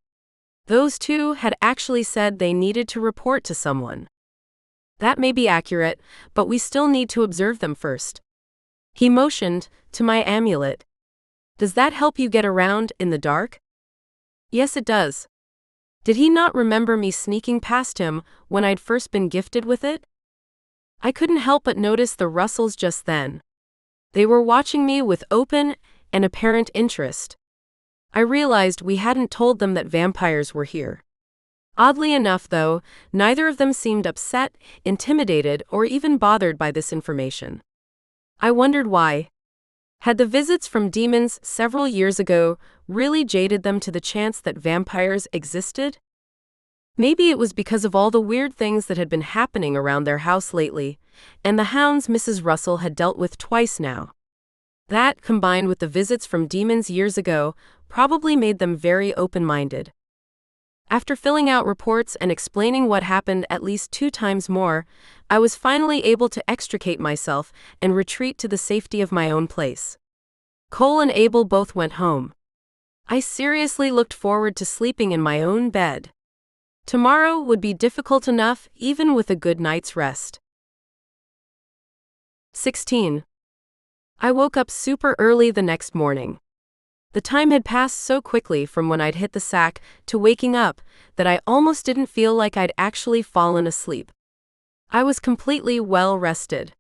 Those two had actually said they needed to report to someone. That may be accurate, but we still need to observe them first. He motioned to my amulet. Does that help you get around in the dark? Yes, it does. Did he not remember me sneaking past him when I'd first been gifted with it? I couldn't help but notice the Russells just then. They were watching me with open and apparent interest. I realized we hadn't told them that vampires were here. Oddly enough, though, neither of them seemed upset, intimidated, or even bothered by this information. I wondered why. Had the visits from demons several years ago really jaded them to the chance that vampires existed? Maybe it was because of all the weird things that had been happening around their house lately, and the hounds Mrs. Russell had dealt with twice now. That, combined with the visits from demons years ago, probably made them very open-minded. After filling out reports and explaining what happened at least 2 times more, I was finally able to extricate myself and retreat to the safety of my own place. Cole and Abel both went home. I seriously looked forward to sleeping in my own bed. Tomorrow would be difficult enough, even with a good night's rest. 16. I woke up super early the next morning. The time had passed so quickly from when I'd hit the sack to waking up that I almost didn't feel like I'd actually fallen asleep. I was completely well rested.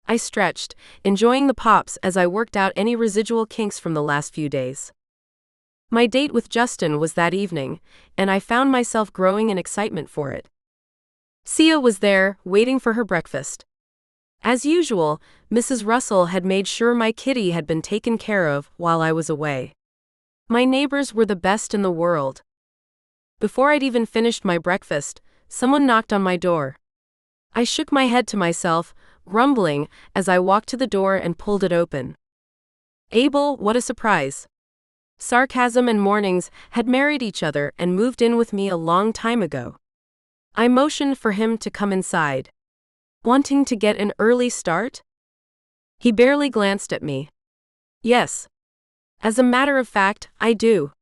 I stretched, enjoying the pops as I worked out any residual kinks from the last few days. My date with Justin was that evening, and I found myself growing in excitement for it. Sia was there, waiting for her breakfast. As usual, Mrs. Russell had made sure my kitty had been taken care of while I was away. My neighbors were the best in the world. Before I'd even finished my breakfast, someone knocked on my door. I shook my head to myself, grumbling, as I walked to the door and pulled it open. Abel, what a surprise. Sarcasm and Mornings had married each other and moved in with me a long time ago. I motioned for him to come inside. Wanting to get an early start? He barely glanced at me. Yes. As a matter of fact, I do.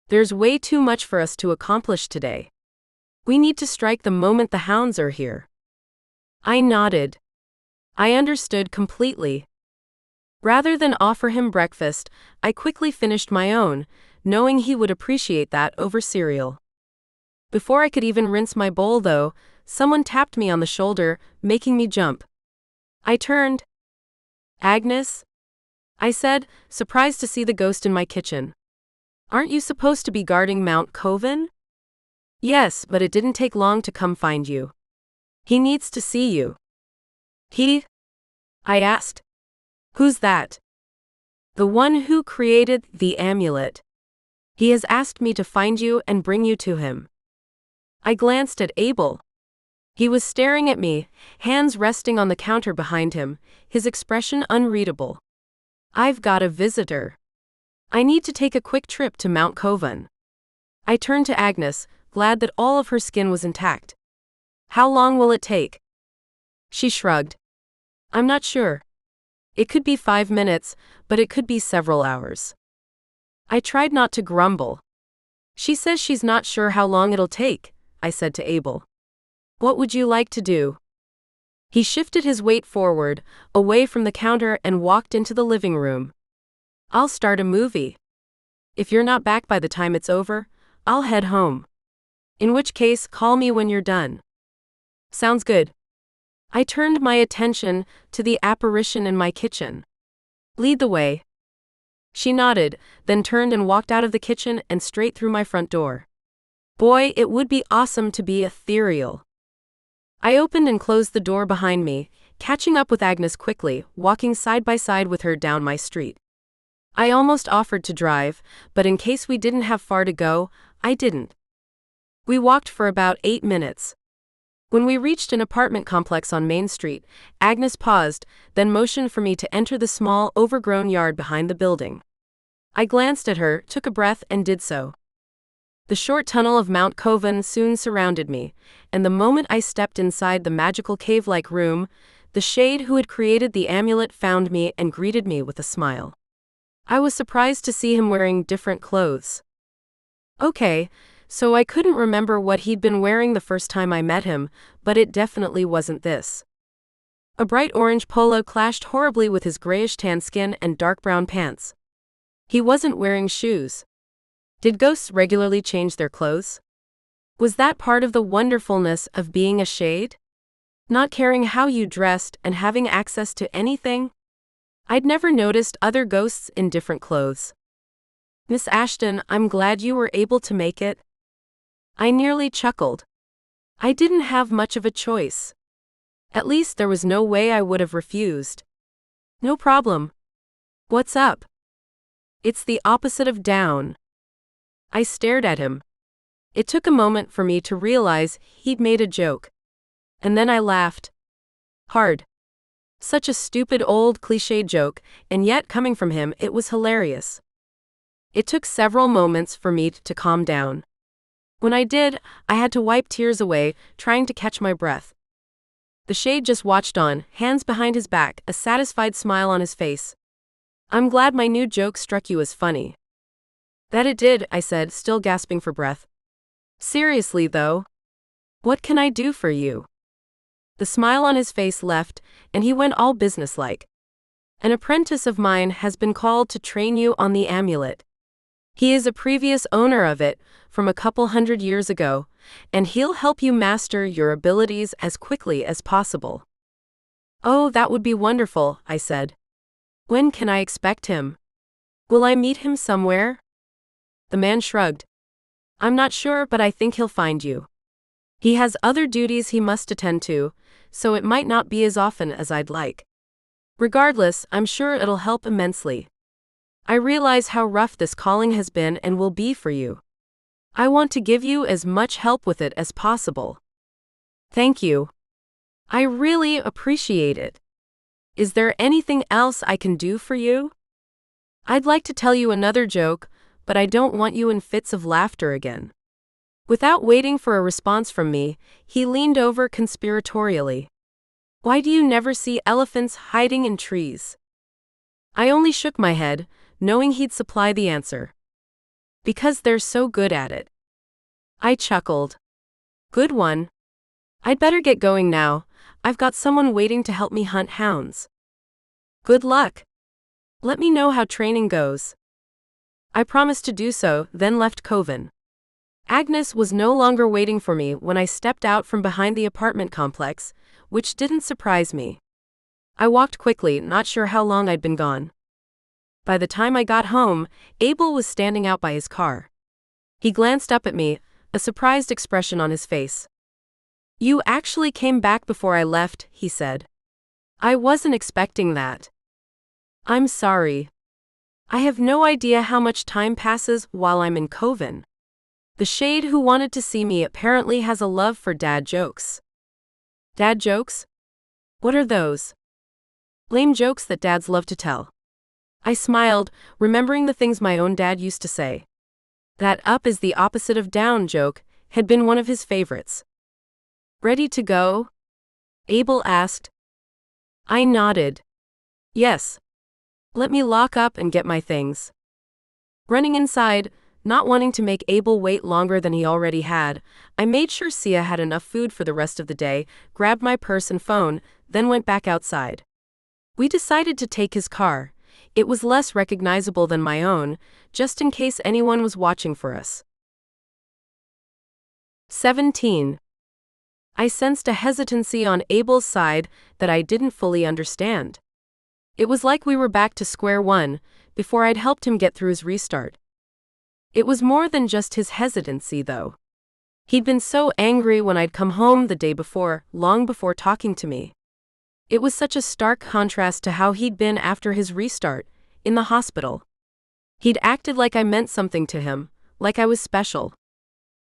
There's way too much for us to accomplish today. We need to strike the moment the hounds are here. I nodded. I understood completely. Rather than offer him breakfast, I quickly finished my own, knowing he would appreciate that over cereal. Before I could even rinse my bowl, though, someone tapped me on the shoulder, making me jump. I turned. Agnes? I said, surprised to see the ghost in my kitchen. Aren't you supposed to be guarding Mount Koven? Yes, but it didn't take long to come find you. He needs to see you. He? I asked. Who's that? The one who created the amulet. He has asked me to find you and bring you to him. I glanced at Abel. He was staring at me, hands resting on the counter behind him, his expression unreadable. I've got a visitor. I need to take a quick trip to Mount Koven. I turned to Agnes, glad that all of her skin was intact. How long will it take? She shrugged. I'm not sure. It could be 5 minutes, but it could be several hours. I tried not to grumble. She says she's not sure how long it'll take, I said to Abel. What would you like to do? He shifted his weight forward, away from the counter, and walked into the living room. I'll start a movie. If you're not back by the time it's over, I'll head home. In which case, call me when you're done. Sounds good. I turned my attention to the apparition in my kitchen. Lead the way. She nodded, then turned and walked out of the kitchen and straight through my front door. Boy, it would be awesome to be ethereal. I opened and closed the door behind me, catching up with Agnes quickly, walking side by side with her down my street. I almost offered to drive, but in case we didn't have far to go, I didn't. We walked for about 8 minutes. When we reached an apartment complex on Main Street, Agnes paused, then motioned for me to enter the small, overgrown yard behind the building. I glanced at her, took a breath, and did so. The short tunnel of Mount Koven soon surrounded me, and the moment I stepped inside the magical cave-like room, the shade who had created the amulet found me and greeted me with a smile. I was surprised to see him wearing different clothes. Okay, so I couldn't remember what he'd been wearing the first time I met him, but it definitely wasn't this. A bright orange polo clashed horribly with his grayish-tan skin and dark brown pants. He wasn't wearing shoes. Did ghosts regularly change their clothes? Was that part of the wonderfulness of being a shade? Not caring how you dressed and having access to anything? I'd never noticed other ghosts in different clothes. Miss Ashton, I'm glad you were able to make it. I nearly chuckled. I didn't have much of a choice. At least there was no way I would have refused. No problem. What's up? It's the opposite of down. I stared at him. It took a moment for me to realize he'd made a joke. And then I laughed. Hard. Such a stupid old cliché joke, and yet coming from him it was hilarious. It took several moments for me to calm down. When I did, I had to wipe tears away, trying to catch my breath. The shade just watched on, hands behind his back, a satisfied smile on his face. I'm glad my new joke struck you as funny. That it did, I said, still gasping for breath. Seriously though, what can I do for you? The smile on his face left, and he went all businesslike. An apprentice of mine has been called to train you on the amulet. He is a previous owner of it, from a couple 100 years ago, and he'll help you master your abilities as quickly as possible. Oh, that would be wonderful, I said. When can I expect him? Will I meet him somewhere? The man shrugged. I'm not sure, but I think he'll find you. He has other duties he must attend to, so it might not be as often as I'd like. Regardless, I'm sure it'll help immensely. I realize how rough this calling has been and will be for you. I want to give you as much help with it as possible. Thank you. I really appreciate it. Is there anything else I can do for you? I'd like to tell you another joke, but I don't want you in fits of laughter again. Without waiting for a response from me, he leaned over conspiratorially. Why do you never see elephants hiding in trees? I only shook my head, knowing he'd supply the answer. Because they're so good at it. I chuckled. Good one. I'd better get going now. I've got someone waiting to help me hunt hounds. Good luck. Let me know how training goes. I promised to do so, then left Koven. Agnes was no longer waiting for me when I stepped out from behind the apartment complex, which didn't surprise me. I walked quickly, not sure how long I'd been gone. By the time I got home, Abel was standing out by his car. He glanced up at me, a surprised expression on his face. You actually came back before I left, he said. I wasn't expecting that. I'm sorry. I have no idea how much time passes while I'm in Koven. The shade who wanted to see me apparently has a love for dad jokes. Dad jokes? What are those? Lame jokes that dads love to tell. I smiled, remembering the things my own dad used to say. That up is the opposite of down joke had been one of his favorites. Ready to go? Abel asked. I nodded. Yes. Let me lock up and get my things. Running inside, not wanting to make Abel wait longer than he already had, I made sure Sia had enough food for the rest of the day, grabbed my purse and phone, then went back outside. We decided to take his car. It was less recognizable than my own, just in case anyone was watching for us. 17. I sensed a hesitancy on Abel's side that I didn't fully understand. It was like we were back to square one, before I'd helped him get through his restart. It was more than just his hesitancy, though. He'd been so angry when I'd come home the day before, long before talking to me. It was such a stark contrast to how he'd been after his restart, in the hospital. He'd acted like I meant something to him, like I was special.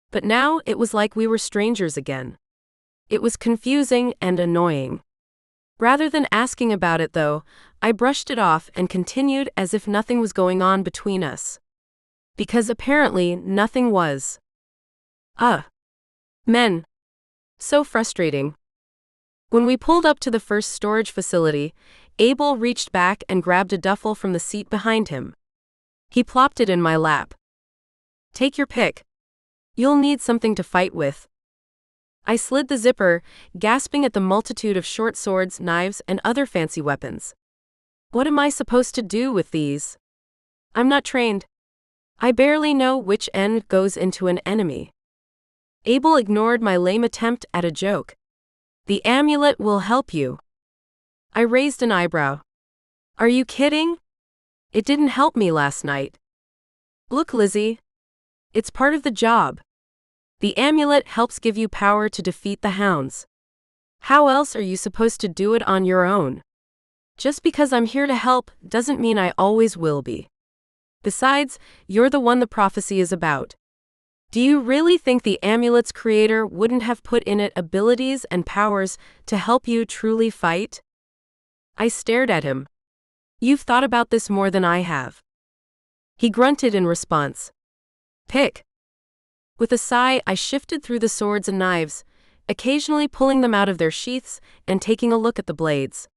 But now it was like we were strangers again. It was confusing and annoying. Rather than asking about it, though, I brushed it off and continued as if nothing was going on between us. Because apparently nothing was. Men. So frustrating. When we pulled up to the first storage facility, Abel reached back and grabbed a duffel from the seat behind him. He plopped it in my lap. Take your pick. You'll need something to fight with. I slid the zipper, gasping at the multitude of short swords, knives, and other fancy weapons. What am I supposed to do with these? I'm not trained. I barely know which end goes into an enemy. Abel ignored my lame attempt at a joke. The amulet will help you. I raised an eyebrow. Are you kidding? It didn't help me last night. Look, Lizzie. It's part of the job. The amulet helps give you power to defeat the hounds. How else are you supposed to do it on your own? Just because I'm here to help doesn't mean I always will be. Besides, you're the one the prophecy is about. Do you really think the amulet's creator wouldn't have put in it abilities and powers to help you truly fight? I stared at him. You've thought about this more than I have. He grunted in response. Pick. With a sigh, I shifted through the swords and knives, occasionally pulling them out of their sheaths and taking a look at the blades.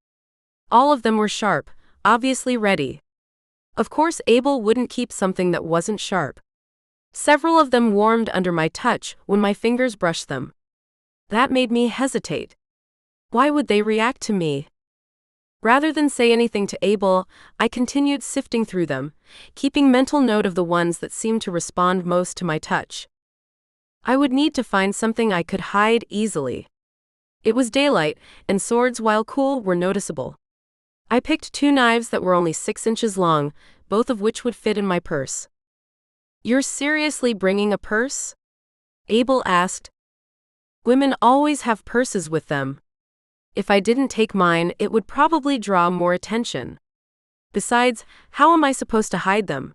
All of them were sharp, obviously ready. Of course, Abel wouldn't keep something that wasn't sharp. Several of them warmed under my touch when my fingers brushed them. That made me hesitate. Why would they react to me? Rather than say anything to Abel, I continued sifting through them, keeping mental note of the ones that seemed to respond most to my touch. I would need to find something I could hide easily. It was daylight, and swords, while cool, were noticeable. I picked 2 knives that were only 6 inches long, both of which would fit in my purse. You're seriously bringing a purse? Abel asked. Women always have purses with them. If I didn't take mine, it would probably draw more attention. Besides, how am I supposed to hide them?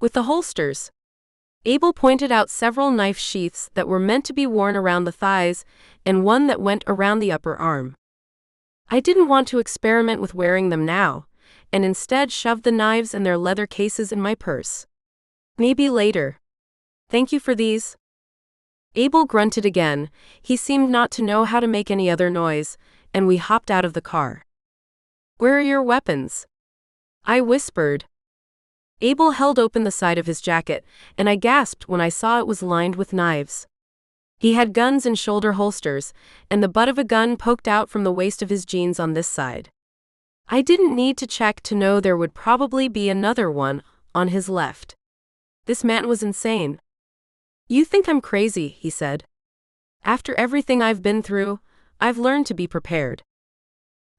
With the holsters. Abel pointed out several knife sheaths that were meant to be worn around the thighs, and one that went around the upper arm. I didn't want to experiment with wearing them now, and instead shoved the knives and their leather cases in my purse. Maybe later. Thank you for these. Abel grunted again. He seemed not to know how to make any other noise, and we hopped out of the car. Where are your weapons? I whispered. Abel held open the side of his jacket, and I gasped when I saw it was lined with knives. He had guns in shoulder holsters, and the butt of a gun poked out from the waist of his jeans on this side. I didn't need to check to know there would probably be another one on his left. This man was insane. You think I'm crazy, he said. After everything I've been through, I've learned to be prepared.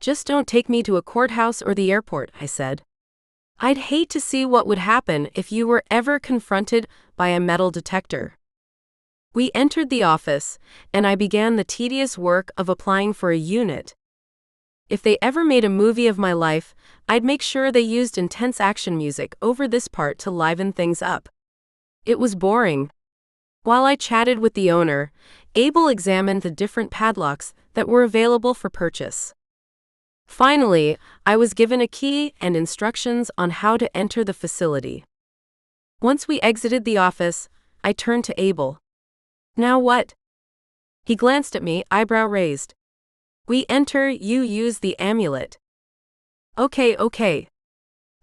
Just don't take me to a courthouse or the airport, I said. I'd hate to see what would happen if you were ever confronted by a metal detector. We entered the office, and I began the tedious work of applying for a unit. If they ever made a movie of my life, I'd make sure they used intense action music over this part to liven things up. It was boring. While I chatted with the owner, Abel examined the different padlocks that were available for purchase. Finally, I was given a key and instructions on how to enter the facility. Once we exited the office, I turned to Abel. Now what? He glanced at me, eyebrow raised. We enter, you use the amulet. Okay.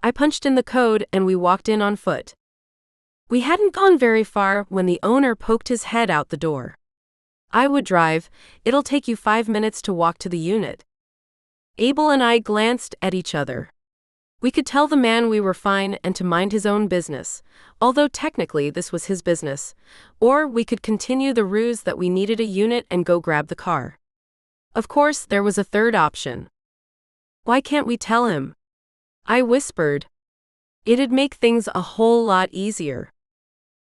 I punched in the code and we walked in on foot. We hadn't gone very far when the owner poked his head out the door. I would drive, it'll take you 5 minutes to walk to the unit. Abel and I glanced at each other. We could tell the man we were fine and to mind his own business, although technically this was his business, or we could continue the ruse that we needed a unit and go grab the car. Of course, there was a third option. Why can't we tell him? I whispered. It'd make things a whole lot easier.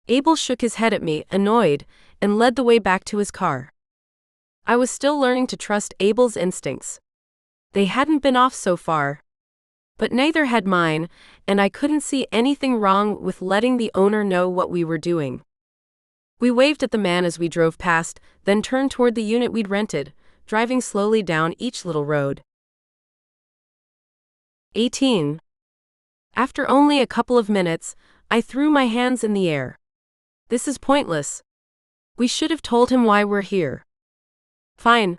Abel shook his head at me, annoyed, and led the way back to his car. I was still learning to trust Abel's instincts. They hadn't been off so far. But neither had mine, and I couldn't see anything wrong with letting the owner know what we were doing. We waved at the man as we drove past, then turned toward the unit we'd rented, driving slowly down each little road. 18. After only a couple of minutes, I threw my hands in the air. This is pointless. We should have told him why we're here. Fine.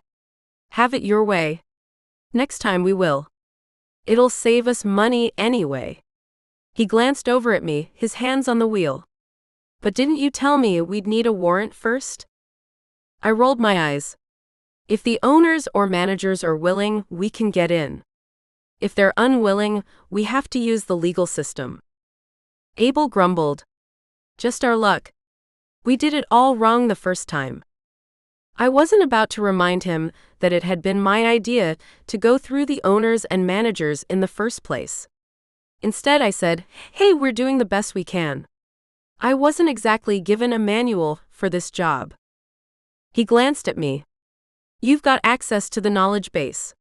Have it your way. Next time we will. It'll save us money anyway. He glanced over at me, his hands on the wheel. But didn't you tell me we'd need a warrant first? I rolled my eyes. If the owners or managers are willing, we can get in. If they're unwilling, we have to use the legal system. Abel grumbled. Just our luck. We did it all wrong the first time. I wasn't about to remind him that it had been my idea to go through the owners and managers in the first place. Instead, I said, hey, we're doing the best we can. I wasn't exactly given a manual for this job. He glanced at me. You've got access to the knowledge base.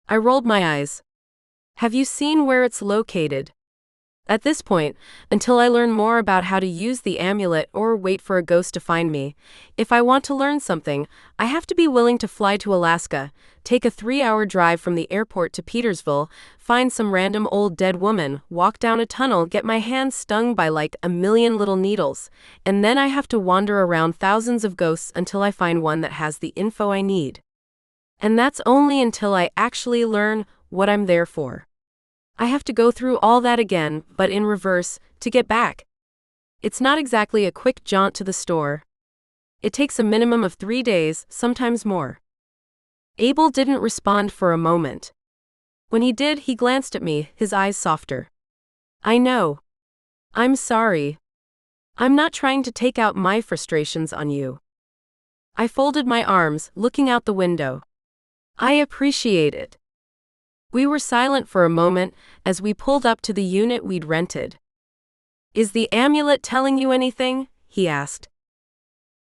I rolled my eyes. Have you seen where it's located? At this point, until I learn more about how to use the amulet or wait for a ghost to find me, if I want to learn something, I have to be willing to fly to Alaska, take a 3-hour drive from the airport to Petersville, find some random old dead woman, walk down a tunnel, get my hands stung by like a million little needles, and then I have to wander around thousands of ghosts until I find one that has the info I need. And that's only until I actually learn what I'm there for. I have to go through all that again, but in reverse, to get back. It's not exactly a quick jaunt to the store. It takes a minimum of 3 days, sometimes more. Abel didn't respond for a moment. When he did, he glanced at me, his eyes softer. I know. I'm sorry. I'm not trying to take out my frustrations on you. I folded my arms, looking out the window. I appreciate it. We were silent for a moment as we pulled up to the unit we'd rented. Is the amulet telling you anything? He asked.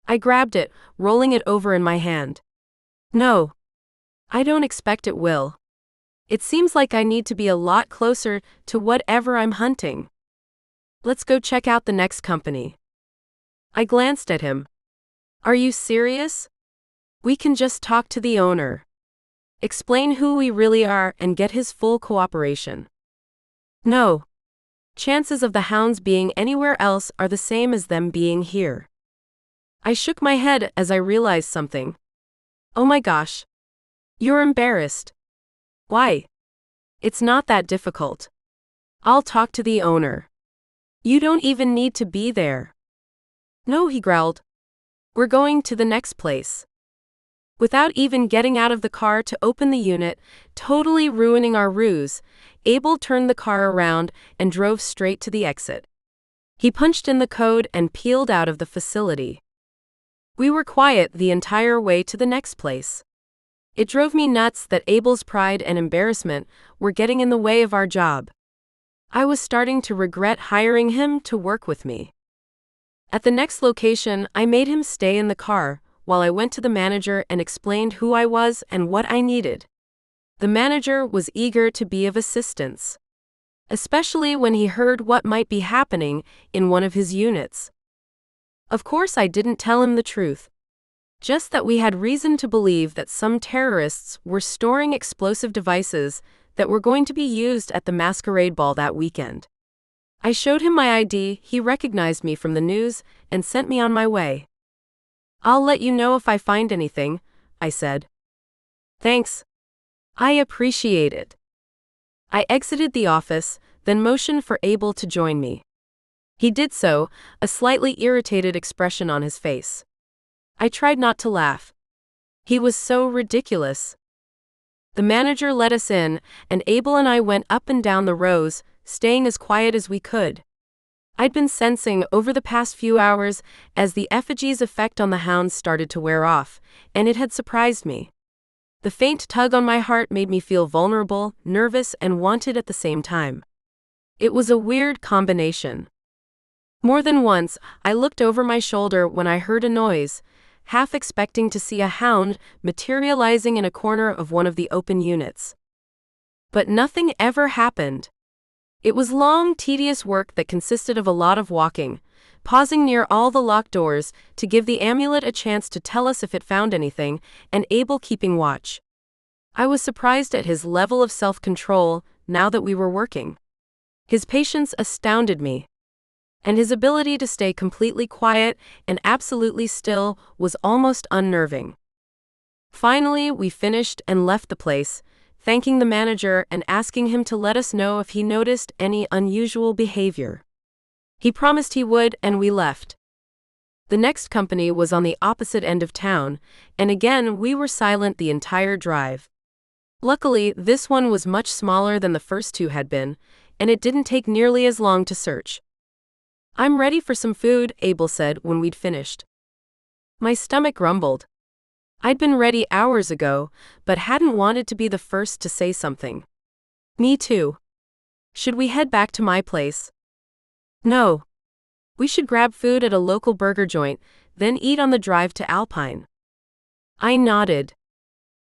I grabbed it, rolling it over in my hand. No. I don't expect it will. It seems like I need to be a lot closer to whatever I'm hunting. Let's go check out the next company. I glanced at him. Are you serious? We can just talk to the owner. Explain who we really are and get his full cooperation. No. Chances of the hounds being anywhere else are the same as them being here. I shook my head as I realized something. Oh my gosh. You're embarrassed. Why? It's not that difficult. I'll talk to the owner. You don't even need to be there. No, he growled. We're going to the next place. Without even getting out of the car to open the unit, totally ruining our ruse, Abel turned the car around and drove straight to the exit. He punched in the code and peeled out of the facility. We were quiet the entire way to the next place. It drove me nuts that Abel's pride and embarrassment were getting in the way of our job. I was starting to regret hiring him to work with me. At the next location, I made him stay in the car, while I went to the manager and explained who I was and what I needed. The manager was eager to be of assistance, especially when he heard what might be happening in one of his units. Of course, I didn't tell him the truth. Just that we had reason to believe that some terrorists were storing explosive devices that were going to be used at the masquerade ball that weekend. I showed him my ID, he recognized me from the news, and sent me on my way. I'll let you know if I find anything, I said. Thanks. I appreciate it. I exited the office, then motioned for Abel to join me. He did so, a slightly irritated expression on his face. I tried not to laugh. He was so ridiculous. The manager let us in, and Abel and I went up and down the rows, staying as quiet as we could. I'd been sensing over the past few hours as the effigy's effect on the hounds started to wear off, and it had surprised me. The faint tug on my heart made me feel vulnerable, nervous, and wanted at the same time. It was a weird combination. More than once, I looked over my shoulder when I heard a noise, half expecting to see a hound materializing in a corner of one of the open units. But nothing ever happened. It was long, tedious work that consisted of a lot of walking, pausing near all the locked doors to give the amulet a chance to tell us if it found anything, and Abel keeping watch. I was surprised at his level of self-control now that we were working. His patience astounded me. And his ability to stay completely quiet and absolutely still was almost unnerving. Finally, we finished and left the place, thanking the manager and asking him to let us know if he noticed any unusual behavior. He promised he would, and we left. The next company was on the opposite end of town, and again we were silent the entire drive. Luckily, this one was much smaller than the first two had been, and it didn't take nearly as long to search. I'm ready for some food, Abel said when we'd finished. My stomach grumbled. I'd been ready hours ago, but hadn't wanted to be the first to say something. Me too. Should we head back to my place? No. We should grab food at a local burger joint, then eat on the drive to Alpine. I nodded.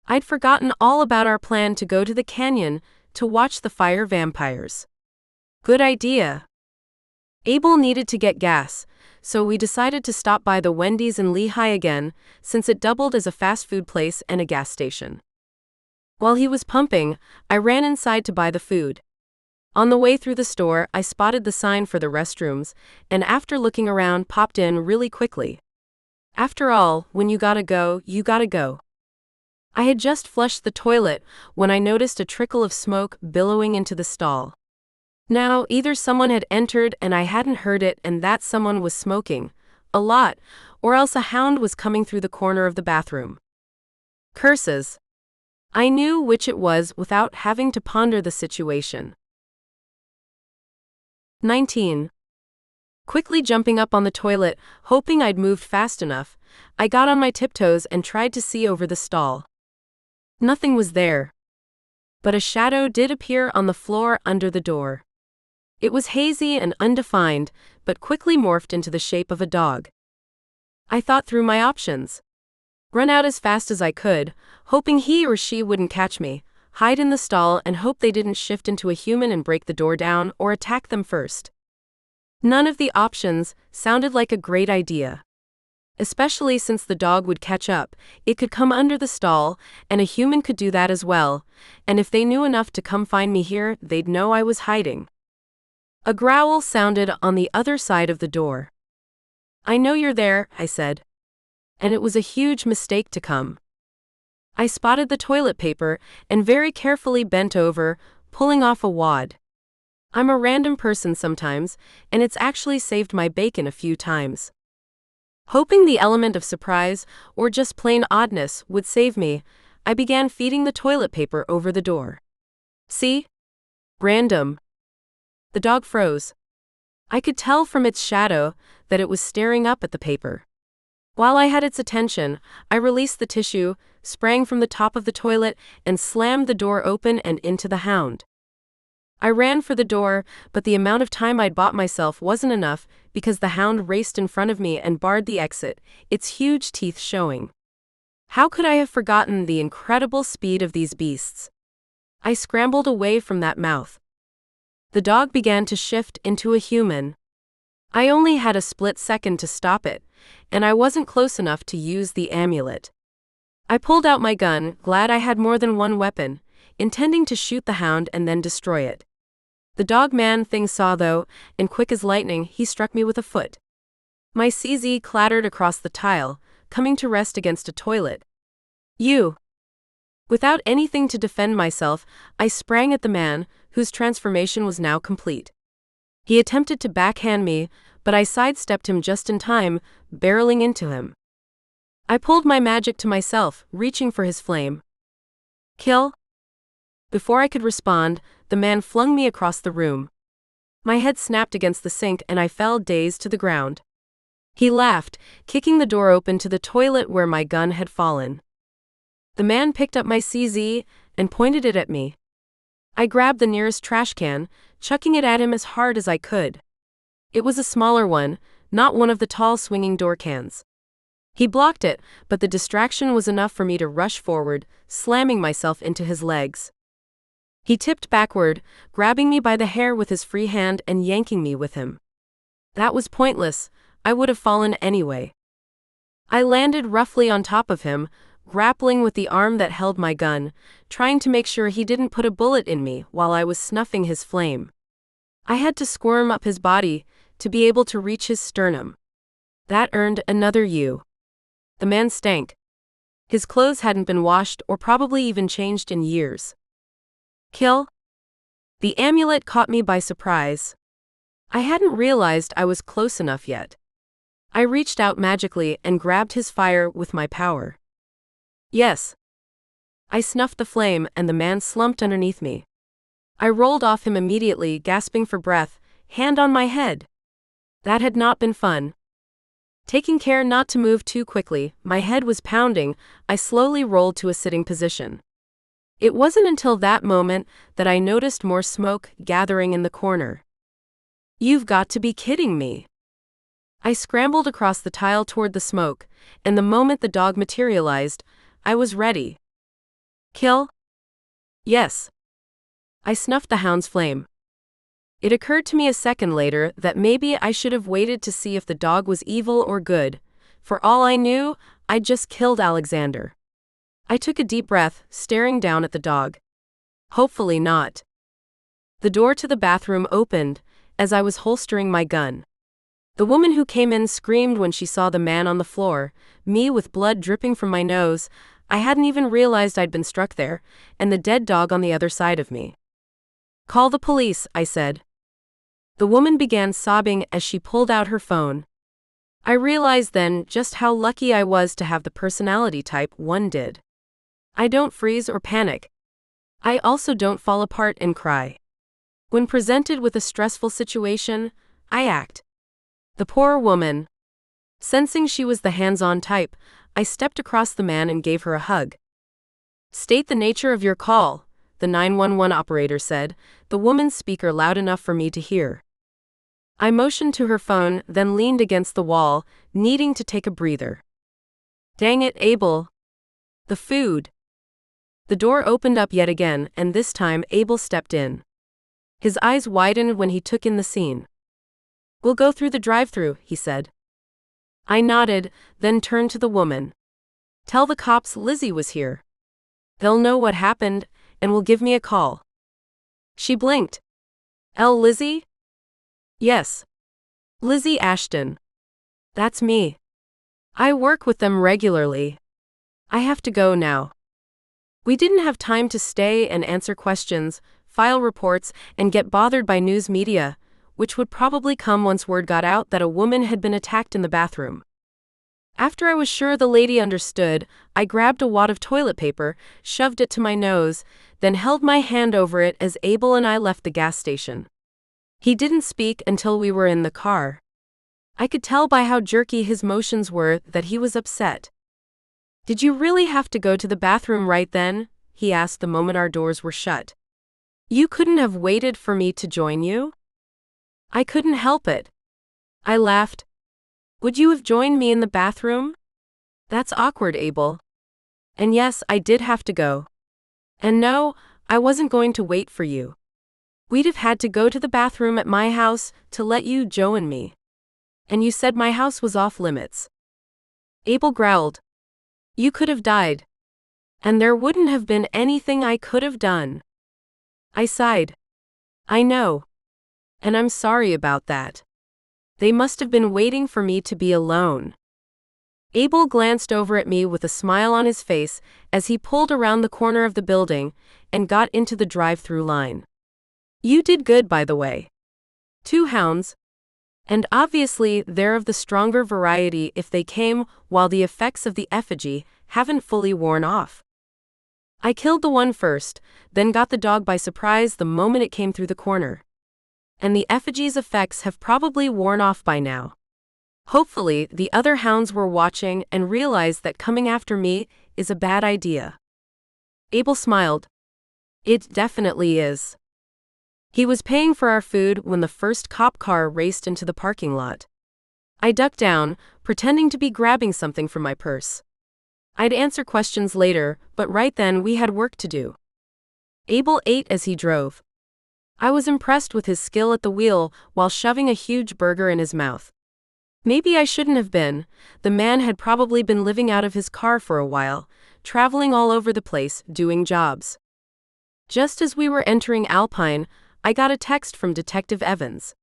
I'd forgotten all about our plan to go to the canyon to watch the fire vampires. Good idea. Abel needed to get gas, so we decided to stop by the Wendy's in Lehigh again, since it doubled as a fast food place and a gas station. While he was pumping, I ran inside to buy the food. On the way through the store, I spotted the sign for the restrooms, and after looking around, popped in really quickly. After all, when you gotta go, you gotta go. I had just flushed the toilet when I noticed a trickle of smoke billowing into the stall. Now, either someone had entered and I hadn't heard it and that someone was smoking a lot, or else a hound was coming through the corner of the bathroom. Curses. I knew which it was without having to ponder the situation. 19. Quickly jumping up on the toilet, hoping I'd moved fast enough, I got on my tiptoes and tried to see over the stall. Nothing was there. But a shadow did appear on the floor under the door. It was hazy and undefined, but quickly morphed into the shape of a dog. I thought through my options. Run out as fast as I could, hoping he or she wouldn't catch me, hide in the stall and hope they didn't shift into a human and break the door down or attack them first. None of the options sounded like a great idea. Especially since the dog would catch up, it could come under the stall, and a human could do that as well, and if they knew enough to come find me here, they'd know I was hiding. A growl sounded on the other side of the door. "I know you're there," I said. And it was a huge mistake to come. I spotted the toilet paper and very carefully bent over, pulling off a wad. I'm a random person sometimes, and it's actually saved my bacon a few times. Hoping the element of surprise, or just plain oddness, would save me, I began feeding the toilet paper over the door. See? Random. The dog froze. I could tell from its shadow that it was staring up at the paper. While I had its attention, I released the tissue, sprang from the top of the toilet, and slammed the door open and into the hound. I ran for the door, but the amount of time I'd bought myself wasn't enough because the hound raced in front of me and barred the exit, its huge teeth showing. How could I have forgotten the incredible speed of these beasts? I scrambled away from that mouth. The dog began to shift into a human. I only had a split second to stop it, and I wasn't close enough to use the amulet. I pulled out my gun, glad I had more than one weapon, intending to shoot the hound and then destroy it. The dog man thing saw though, and quick as lightning, he struck me with a foot. My CZ clattered across the tile, coming to rest against a toilet. You! Without anything to defend myself, I sprang at the man, whose transformation was now complete. He attempted to backhand me, but I sidestepped him just in time, barreling into him. I pulled my magic to myself, reaching for his flame. Kill? Before I could respond, the man flung me across the room. My head snapped against the sink and I fell dazed to the ground. He laughed, kicking the door open to the toilet where my gun had fallen. The man picked up my CZ and pointed it at me. I grabbed the nearest trash can, chucking it at him as hard as I could. It was a smaller one, not one of the tall swinging door cans. He blocked it, but the distraction was enough for me to rush forward, slamming myself into his legs. He tipped backward, grabbing me by the hair with his free hand and yanking me with him. That was pointless, I would have fallen anyway. I landed roughly on top of him, grappling with the arm that held my gun, trying to make sure he didn't put a bullet in me while I was snuffing his flame. I had to squirm up his body to be able to reach his sternum. That earned another U. The man stank. His clothes hadn't been washed or probably even changed in years. Kill? The amulet caught me by surprise. I hadn't realized I was close enough yet. I reached out magically and grabbed his fire with my power. Yes. I snuffed the flame and the man slumped underneath me. I rolled off him immediately, gasping for breath, hand on my head. That had not been fun. Taking care not to move too quickly, my head was pounding, I slowly rolled to a sitting position. It wasn't until that moment that I noticed more smoke gathering in the corner. You've got to be kidding me. I scrambled across the tile toward the smoke, and the moment the dog materialized, I was ready. Kill? Yes. I snuffed the hound's flame. It occurred to me a second later that maybe I should have waited to see if the dog was evil or good. For all I knew, I'd just killed Alexander. I took a deep breath, staring down at the dog. Hopefully not. The door to the bathroom opened as I was holstering my gun. The woman who came in screamed when she saw the man on the floor, me with blood dripping from my nose. I hadn't even realized I'd been struck there, and the dead dog on the other side of me. Call the police, I said. The woman began sobbing as she pulled out her phone. I realized then just how lucky I was to have the personality type one did. I don't freeze or panic. I also don't fall apart and cry. When presented with a stressful situation, I act. The poor woman. Sensing she was the hands-on type, I stepped across the man and gave her a hug. State the nature of your call, the 911 operator said, the woman's speaker loud enough for me to hear. I motioned to her phone, then leaned against the wall, needing to take a breather. Dang it, Abel. The food. The door opened up yet again, and this time Abel stepped in. His eyes widened when he took in the scene. We'll go through the drive-thru, he said. I nodded, then turned to the woman. Tell the cops Lizzie was here. They'll know what happened, and will give me a call. She blinked. Lizzie? Yes. Lizzie Ashton. That's me. I work with them regularly. I have to go now. We didn't have time to stay and answer questions, file reports, and get bothered by news media, which would probably come once word got out that a woman had been attacked in the bathroom. After I was sure the lady understood, I grabbed a wad of toilet paper, shoved it to my nose, then held my hand over it as Abel and I left the gas station. He didn't speak until we were in the car. I could tell by how jerky his motions were that he was upset. Did you really have to go to the bathroom right then? He asked the moment our doors were shut. You couldn't have waited for me to join you? I couldn't help it. I laughed. Would you have joined me in the bathroom? That's awkward, Abel. And yes, I did have to go. And no, I wasn't going to wait for you. We'd have had to go to the bathroom at my house to let you join me. And you said my house was off limits. Abel growled. You could have died. And there wouldn't have been anything I could have done. I sighed. I know. And I'm sorry about that. They must have been waiting for me to be alone. Abel glanced over at me with a smile on his face as he pulled around the corner of the building and got into the drive-thru line. You did good, by the way. 2 hounds. And obviously they're of the stronger variety if they came while the effects of the effigy haven't fully worn off. I killed the one first, then got the dog by surprise the moment it came through the corner. And the effigy's effects have probably worn off by now. Hopefully, the other hounds were watching and realized that coming after me is a bad idea. Abel smiled. It definitely is. He was paying for our food when the first cop car raced into the parking lot. I ducked down, pretending to be grabbing something from my purse. I'd answer questions later, but right then we had work to do. Abel ate as he drove. I was impressed with his skill at the wheel while shoving a huge burger in his mouth. Maybe I shouldn't have been. The man had probably been living out of his car for a while, traveling all over the place, doing jobs. Just as we were entering Alpine, I got a text from Detective Evans.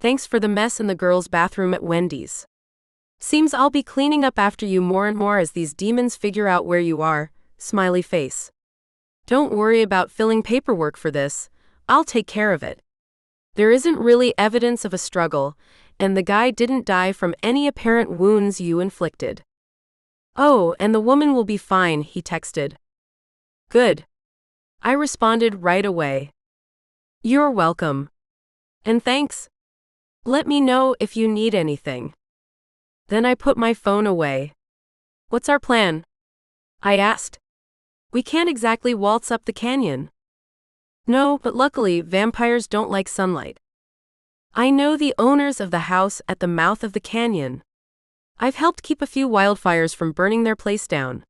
Thanks for the mess in the girls' bathroom at Wendy's. Seems I'll be cleaning up after you more and more as these demons figure out where you are, smiley face. Don't worry about filling paperwork for this. I'll take care of it. There isn't really evidence of a struggle, and the guy didn't die from any apparent wounds you inflicted. Oh, and the woman will be fine, he texted. Good. I responded right away. You're welcome. And thanks. Let me know if you need anything. Then I put my phone away. What's our plan? I asked. We can't exactly waltz up the canyon. No, but luckily vampires don't like sunlight. I know the owners of the house at the mouth of the canyon. I've helped keep a few wildfires from burning their place down.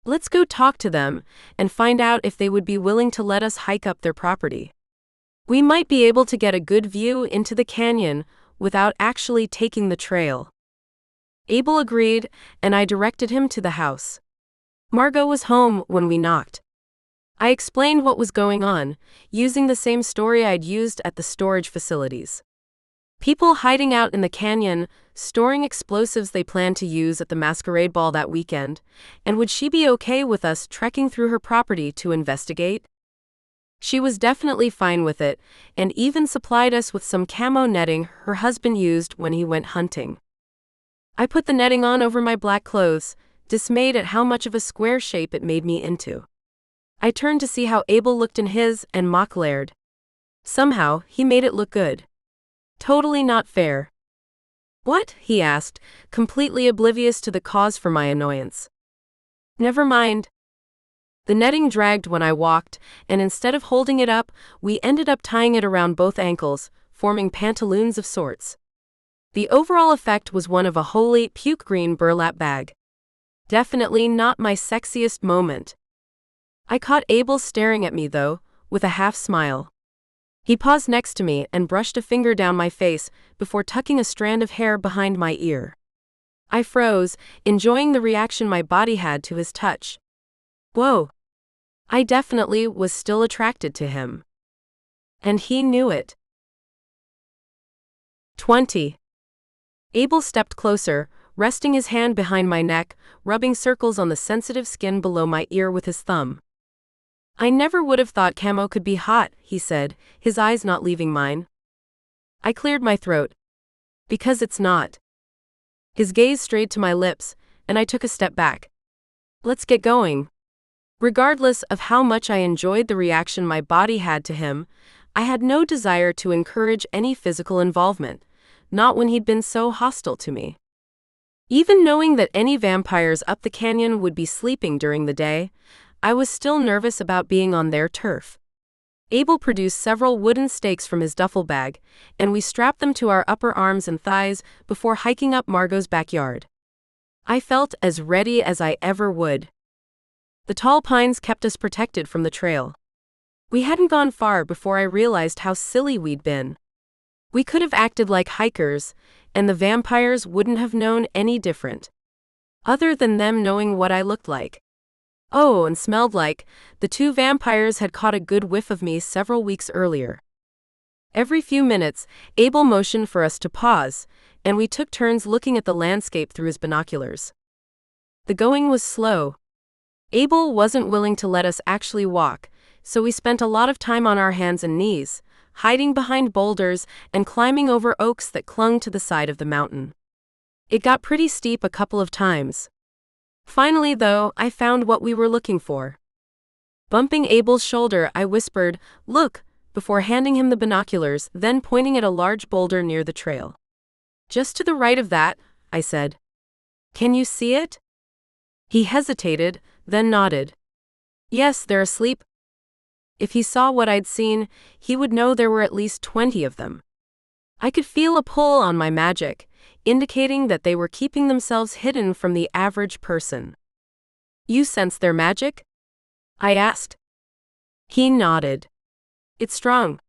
Let's go talk to them and find out if they would be willing to let us hike up their property. We might be able to get a good view into the canyon without actually taking the trail. Abel agreed, and I directed him to the house. Margot was home when we knocked. I explained what was going on, using the same story I'd used at the storage facilities. People hiding out in the canyon, storing explosives they planned to use at the masquerade ball that weekend, and would she be okay with us trekking through her property to investigate? She was definitely fine with it, and even supplied us with some camo netting her husband used when he went hunting. I put the netting on over my black clothes, dismayed at how much of a square shape it made me into. I turned to see how Abel looked in his and mock lared. Somehow, he made it look good. Totally not fair. What? He asked, completely oblivious to the cause for my annoyance. Never mind. The netting dragged when I walked, and instead of holding it up, we ended up tying it around both ankles, forming pantaloons of sorts. The overall effect was one of a wholly puke green burlap bag. Definitely not my sexiest moment. I caught Abel staring at me though, with a half smile. He paused next to me and brushed a finger down my face before tucking a strand of hair behind my ear. I froze, enjoying the reaction my body had to his touch. Whoa. I definitely was still attracted to him. And he knew it. 20. Abel stepped closer, resting his hand behind my neck, rubbing circles on the sensitive skin below my ear with his thumb. I never would have thought camo could be hot, he said, his eyes not leaving mine. I cleared my throat. Because it's not. His gaze strayed to my lips, and I took a step back. Let's get going. Regardless of how much I enjoyed the reaction my body had to him, I had no desire to encourage any physical involvement, not when he'd been so hostile to me. Even knowing that any vampires up the canyon would be sleeping during the day, I was still nervous about being on their turf. Abel produced several wooden stakes from his duffel bag, and we strapped them to our upper arms and thighs before hiking up Margot's backyard. I felt as ready as I ever would. The tall pines kept us protected from the trail. We hadn't gone far before I realized how silly we'd been. We could have acted like hikers, and the vampires wouldn't have known any different. Other than them knowing what I looked like. Oh, and smelled like, the two vampires had caught a good whiff of me several weeks earlier. Every few minutes, Abel motioned for us to pause, and we took turns looking at the landscape through his binoculars. The going was slow. Abel wasn't willing to let us actually walk, so we spent a lot of time on our hands and knees, hiding behind boulders and climbing over oaks that clung to the side of the mountain. It got pretty steep a couple of times. Finally, though, I found what we were looking for. Bumping Abel's shoulder, I whispered, "Look," before handing him the binoculars, then pointing at a large boulder near the trail. "Just to the right of that," I said. "Can you see it?" He hesitated, then nodded. "Yes, they're asleep." If he saw what I'd seen, he would know there were at least 20 of them. I could feel a pull on my magic, indicating that they were keeping themselves hidden from the average person. "You sense their magic?" I asked. He nodded. "It's strong."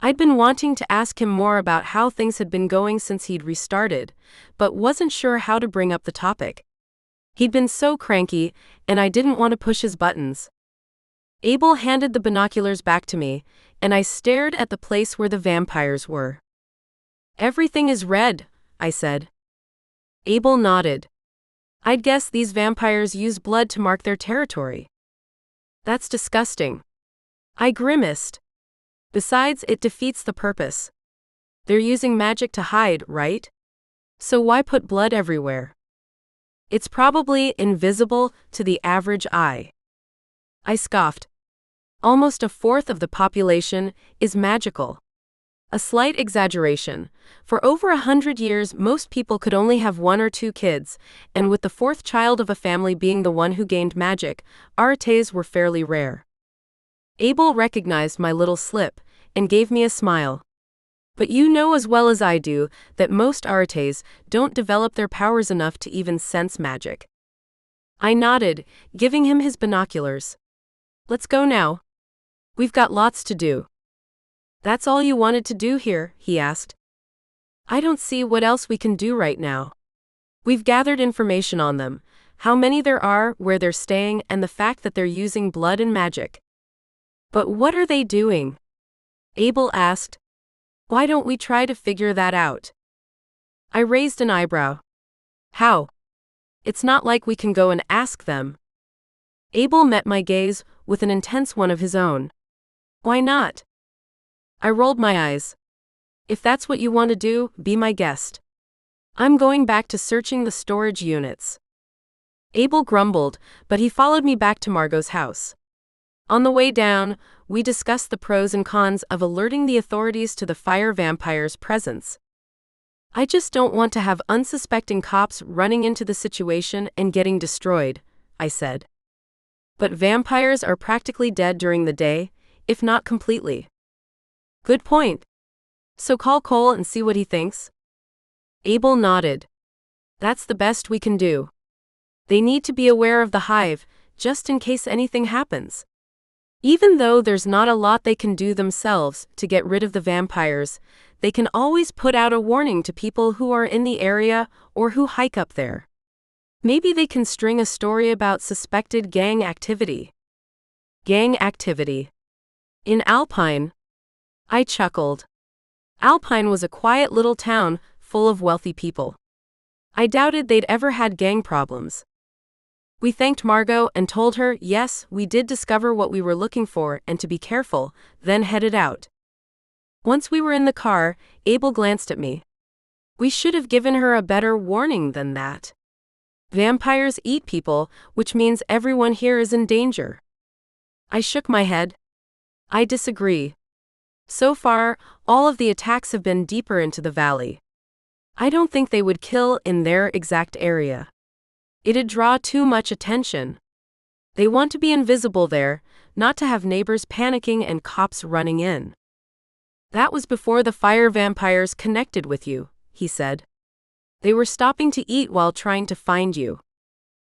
I'd been wanting to ask him more about how things had been going since he'd restarted, but wasn't sure how to bring up the topic. He'd been so cranky, and I didn't want to push his buttons. Abel handed the binoculars back to me, and I stared at the place where the vampires were. "Everything is red," I said. Abel nodded. "I'd guess these vampires use blood to mark their territory." "That's disgusting." I grimaced. "Besides, it defeats the purpose. They're using magic to hide, right? So why put blood everywhere? It's probably invisible to the average eye." I scoffed. "Almost a fourth of the population is magical." A slight exaggeration. For over 100 years, most people could only have 1 or 2 kids, and with the fourth child of a family being the one who gained magic, artes were fairly rare. Abel recognized my little slip and gave me a smile. But you know as well as I do that most Artes don't develop their powers enough to even sense magic. I nodded, giving him his binoculars. Let's go now. We've got lots to do. That's all you wanted to do here? He asked. I don't see what else we can do right now. We've gathered information on them, how many there are, where they're staying, and the fact that they're using blood and magic. But what are they doing? Abel asked. Why don't we try to figure that out? I raised an eyebrow. How? It's not like we can go and ask them. Abel met my gaze with an intense one of his own. Why not? I rolled my eyes. If that's what you want to do, be my guest. I'm going back to searching the storage units. Abel grumbled, but he followed me back to Margot's house. On the way down, we discussed the pros and cons of alerting the authorities to the fire vampire's presence. I just don't want to have unsuspecting cops running into the situation and getting destroyed, I said. But vampires are practically dead during the day, if not completely. Good point. So call Cole and see what he thinks? Abel nodded. That's the best we can do. They need to be aware of the hive, just in case anything happens. Even though there's not a lot they can do themselves to get rid of the vampires, they can always put out a warning to people who are in the area or who hike up there. Maybe they can string a story about suspected gang activity. Gang activity. In Alpine. I chuckled. Alpine was a quiet little town full of wealthy people. I doubted they'd ever had gang problems. We thanked Margot and told her, yes, we did discover what we were looking for and to be careful, then headed out. Once we were in the car, Abel glanced at me. We should have given her a better warning than that. Vampires eat people, which means everyone here is in danger. I shook my head. I disagree. So far, all of the attacks have been deeper into the valley. I don't think they would kill in their exact area. It'd draw too much attention. They want to be invisible there, not to have neighbors panicking and cops running in. That was before the fire vampires connected with you, he said. They were stopping to eat while trying to find you.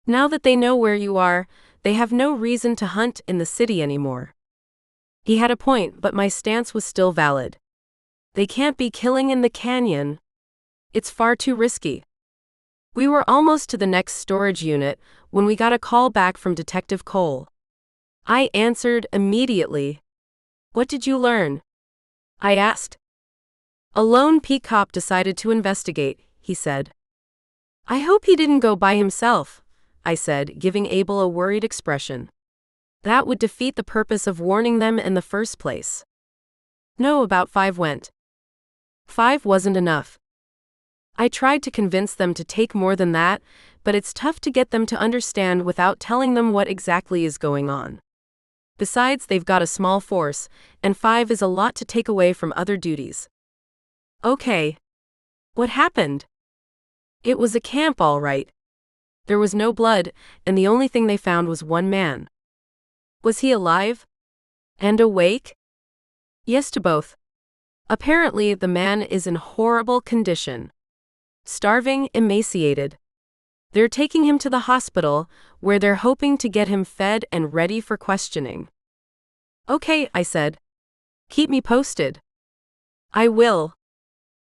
Now that they know where you are, they have no reason to hunt in the city anymore. He had a point, but my stance was still valid. They can't be killing in the canyon. It's far too risky. We were almost to the next storage unit when we got a call back from Detective Cole. I answered immediately. What did you learn? I asked. A lone peak cop decided to investigate, he said. I hope he didn't go by himself, I said, giving Abel a worried expression. That would defeat the purpose of warning them in the first place. No, about 5 went. 5 wasn't enough. I tried to convince them to take more than that, but it's tough to get them to understand without telling them what exactly is going on. Besides, they've got a small force, and 5 is a lot to take away from other duties. Okay. What happened? It was a camp, all right. There was no blood, and the only thing they found was one man. Was he alive? And awake? Yes to both. Apparently, the man is in horrible condition. Starving, emaciated. They're taking him to the hospital, where they're hoping to get him fed and ready for questioning. Okay, I said. Keep me posted. I will.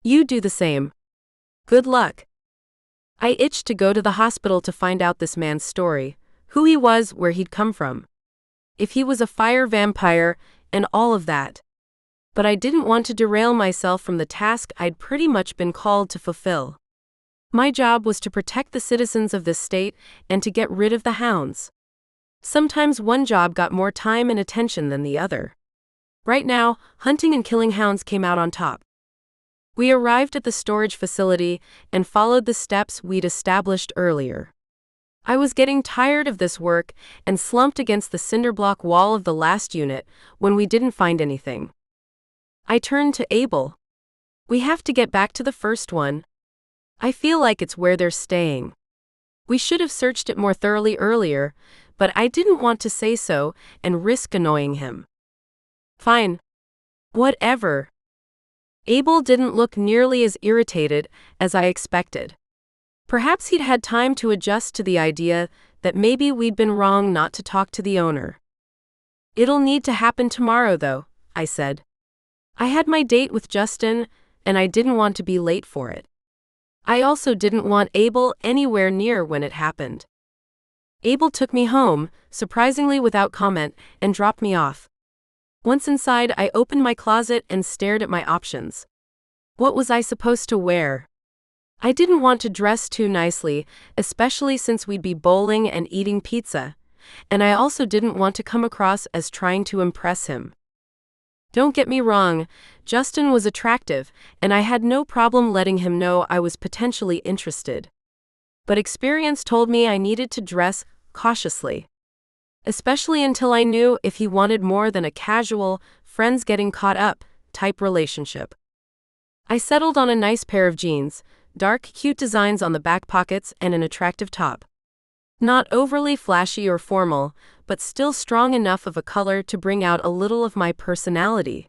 You do the same. Good luck. I itched to go to the hospital to find out this man's story, who he was, where he'd come from. If he was a fire vampire, and all of that. But I didn't want to derail myself from the task I'd pretty much been called to fulfill. My job was to protect the citizens of this state and to get rid of the hounds. Sometimes one job got more time and attention than the other. Right now, hunting and killing hounds came out on top. We arrived at the storage facility and followed the steps we'd established earlier. I was getting tired of this work and slumped against the cinderblock wall of the last unit when we didn't find anything. I turned to Abel. We have to get back to the first one. I feel like it's where they're staying. We should have searched it more thoroughly earlier, but I didn't want to say so and risk annoying him. Fine. Whatever. Abel didn't look nearly as irritated as I expected. Perhaps he'd had time to adjust to the idea that maybe we'd been wrong not to talk to the owner. "It'll need to happen tomorrow, though," I said. I had my date with Justin, and I didn't want to be late for it. I also didn't want Abel anywhere near when it happened. Abel took me home, surprisingly without comment, and dropped me off. Once inside, I opened my closet and stared at my options. What was I supposed to wear? I didn't want to dress too nicely, especially since we'd be bowling and eating pizza, and I also didn't want to come across as trying to impress him. Don't get me wrong, Justin was attractive, and I had no problem letting him know I was potentially interested. But experience told me I needed to dress cautiously. Especially until I knew if he wanted more than a casual, friends getting caught up type relationship. I settled on a nice pair of jeans, dark, cute designs on the back pockets, and an attractive top. Not overly flashy or formal, but still strong enough of a color to bring out a little of my personality.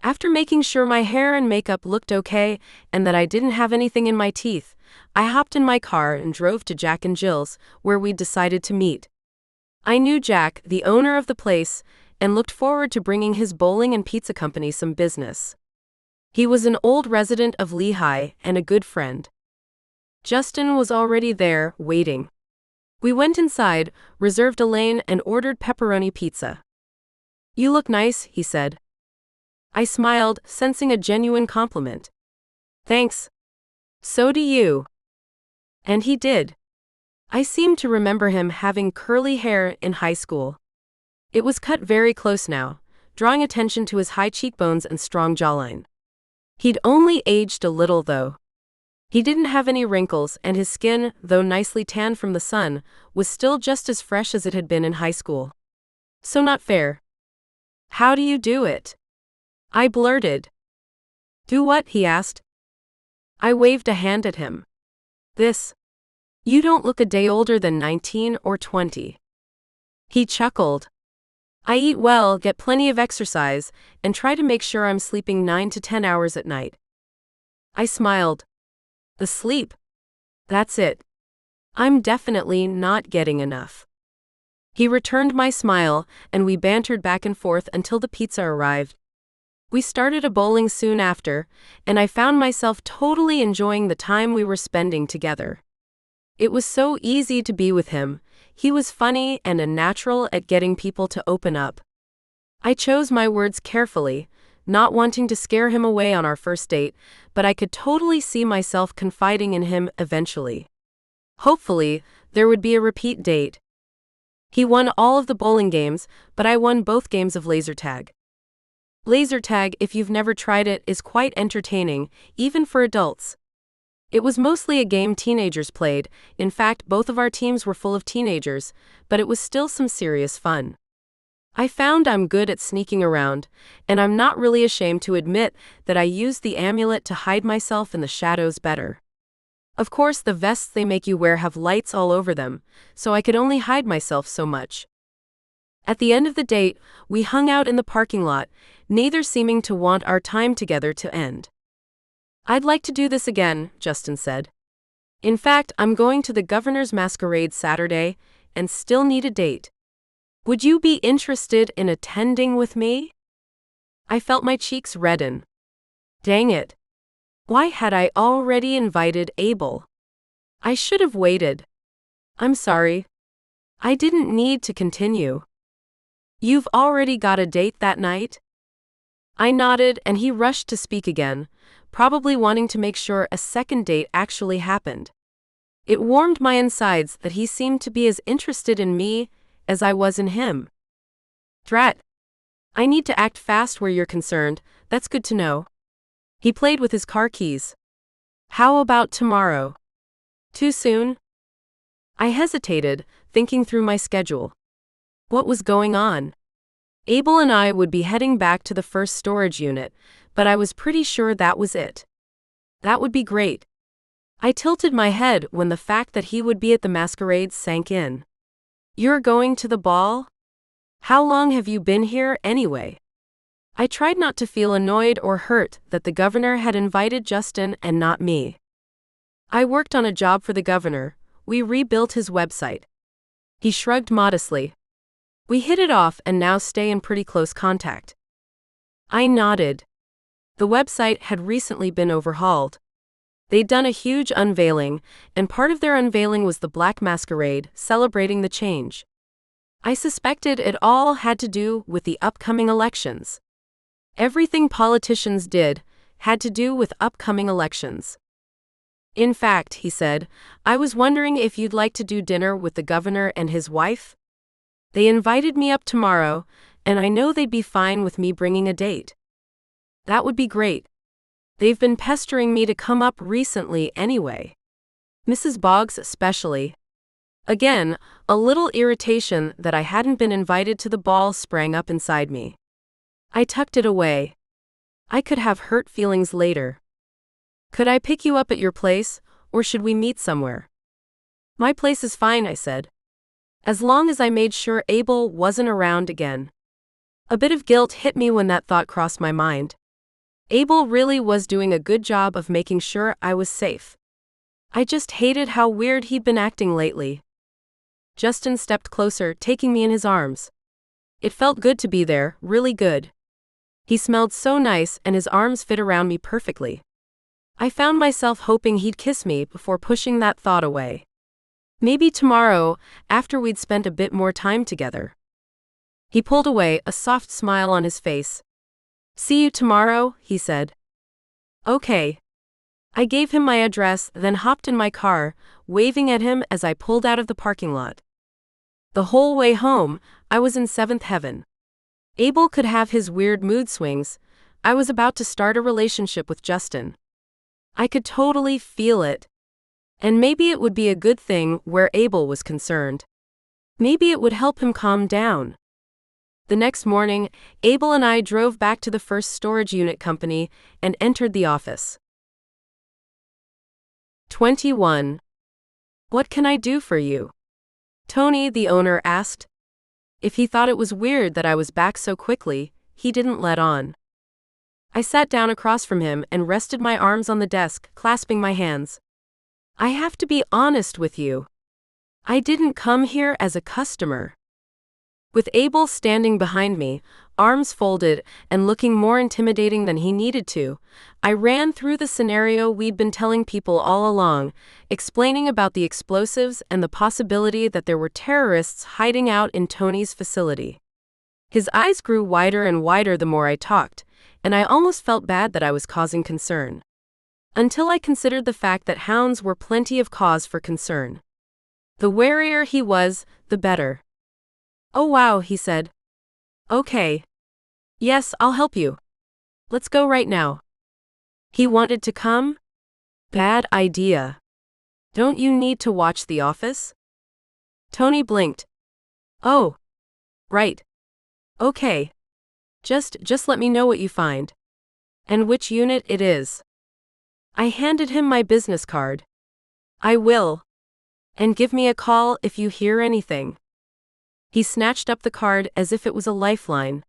After making sure my hair and makeup looked okay and that I didn't have anything in my teeth, I hopped in my car and drove to Jack and Jill's, where we'd decided to meet. I knew Jack, the owner of the place, and looked forward to bringing his bowling and pizza company some business. He was an old resident of Lehigh and a good friend. Justin was already there, waiting. We went inside, reserved a lane, and ordered pepperoni pizza. "You look nice," he said. I smiled, sensing a genuine compliment. "Thanks. So do you." And he did. I seemed to remember him having curly hair in high school. It was cut very close now, drawing attention to his high cheekbones and strong jawline. He'd only aged a little, though. He didn't have any wrinkles, and his skin, though nicely tanned from the sun, was still just as fresh as it had been in high school. So not fair. "How do you do it?" I blurted. "Do what?" he asked. I waved a hand at him. "This. You don't look a day older than 19 or 20. He chuckled. "I eat well, get plenty of exercise, and try to make sure I'm sleeping 9 to 10 hours at night." I smiled. "The sleep. That's it. I'm definitely not getting enough." He returned my smile, and we bantered back and forth until the pizza arrived. We started a bowling soon after, and I found myself totally enjoying the time we were spending together. It was so easy to be with him. He was funny and a natural at getting people to open up. I chose my words carefully, not wanting to scare him away on our first date, but I could totally see myself confiding in him eventually. Hopefully, there would be a repeat date. He won all of the bowling games, but I won both games of laser tag. Laser tag, if you've never tried it, is quite entertaining, even for adults. It was mostly a game teenagers played. In fact, both of our teams were full of teenagers, but it was still some serious fun. I found I'm good at sneaking around, and I'm not really ashamed to admit that I used the amulet to hide myself in the shadows better. Of course, the vests they make you wear have lights all over them, so I could only hide myself so much. At the end of the date, we hung out in the parking lot, neither seeming to want our time together to end. "I'd like to do this again," Justin said. "In fact, I'm going to the Governor's Masquerade Saturday, and still need a date. Would you be interested in attending with me?" I felt my cheeks redden. Dang it. Why had I already invited Abel? I should have waited. "I'm sorry. I didn't need to continue." "You've already got a date that night?" I nodded, and he rushed to speak again, probably wanting to make sure a second date actually happened. It warmed my insides that he seemed to be as interested in me as I was in him. "Drat. I need to act fast where you're concerned, that's good to know." He played with his car keys. "How about tomorrow?" "Too soon?" I hesitated, thinking through my schedule. What was going on? Abel and I would be heading back to the first storage unit, but I was pretty sure that was it. That would be great. I tilted my head when the fact that he would be at the masquerade sank in. "You're going to the ball? How long have you been here, anyway?" I tried not to feel annoyed or hurt that the governor had invited Justin and not me. I worked on a job for the governor. We rebuilt his website. He shrugged modestly. We hit it off and now stay in pretty close contact. I nodded. The website had recently been overhauled. They'd done a huge unveiling, and part of their unveiling was the Black Masquerade, celebrating the change. I suspected it all had to do with the upcoming elections. Everything politicians did had to do with upcoming elections. In fact, he said, I was wondering if you'd like to do dinner with the governor and his wife? They invited me up tomorrow, and I know they'd be fine with me bringing a date. That would be great. They've been pestering me to come up recently anyway. Mrs. Boggs especially. Again, a little irritation that I hadn't been invited to the ball sprang up inside me. I tucked it away. I could have hurt feelings later. Could I pick you up at your place, or should we meet somewhere? My place is fine, I said. As long as I made sure Abel wasn't around again. A bit of guilt hit me when that thought crossed my mind. Abel really was doing a good job of making sure I was safe. I just hated how weird he'd been acting lately. Justin stepped closer, taking me in his arms. It felt good to be there, really good. He smelled so nice and his arms fit around me perfectly. I found myself hoping he'd kiss me before pushing that thought away. Maybe tomorrow, after we'd spent a bit more time together. He pulled away, a soft smile on his face. See you tomorrow, he said. Okay. I gave him my address, then hopped in my car, waving at him as I pulled out of the parking lot. The whole way home, I was in seventh heaven. Abel could have his weird mood swings. I was about to start a relationship with Justin. I could totally feel it. And maybe it would be a good thing where Abel was concerned. Maybe it would help him calm down. The next morning, Abel and I drove back to the first storage unit company and entered the office. 21. What can I do for you? Tony, the owner, asked. If he thought it was weird that I was back so quickly, he didn't let on. I sat down across from him and rested my arms on the desk, clasping my hands. I have to be honest with you. I didn't come here as a customer. With Abel standing behind me, arms folded and looking more intimidating than he needed to, I ran through the scenario we'd been telling people all along, explaining about the explosives and the possibility that there were terrorists hiding out in Tony's facility. His eyes grew wider and wider the more I talked, and I almost felt bad that I was causing concern. Until I considered the fact that hounds were plenty of cause for concern. The warier he was, the better. Oh wow, he said. Okay. Yes, I'll help you. Let's go right now. He wanted to come? Bad idea. Don't you need to watch The Office? Tony blinked. Oh. Right. Okay. Just let me know what you find. And which unit it is. I handed him my business card. I will. And give me a call if you hear anything. He snatched up the card as if it was a lifeline.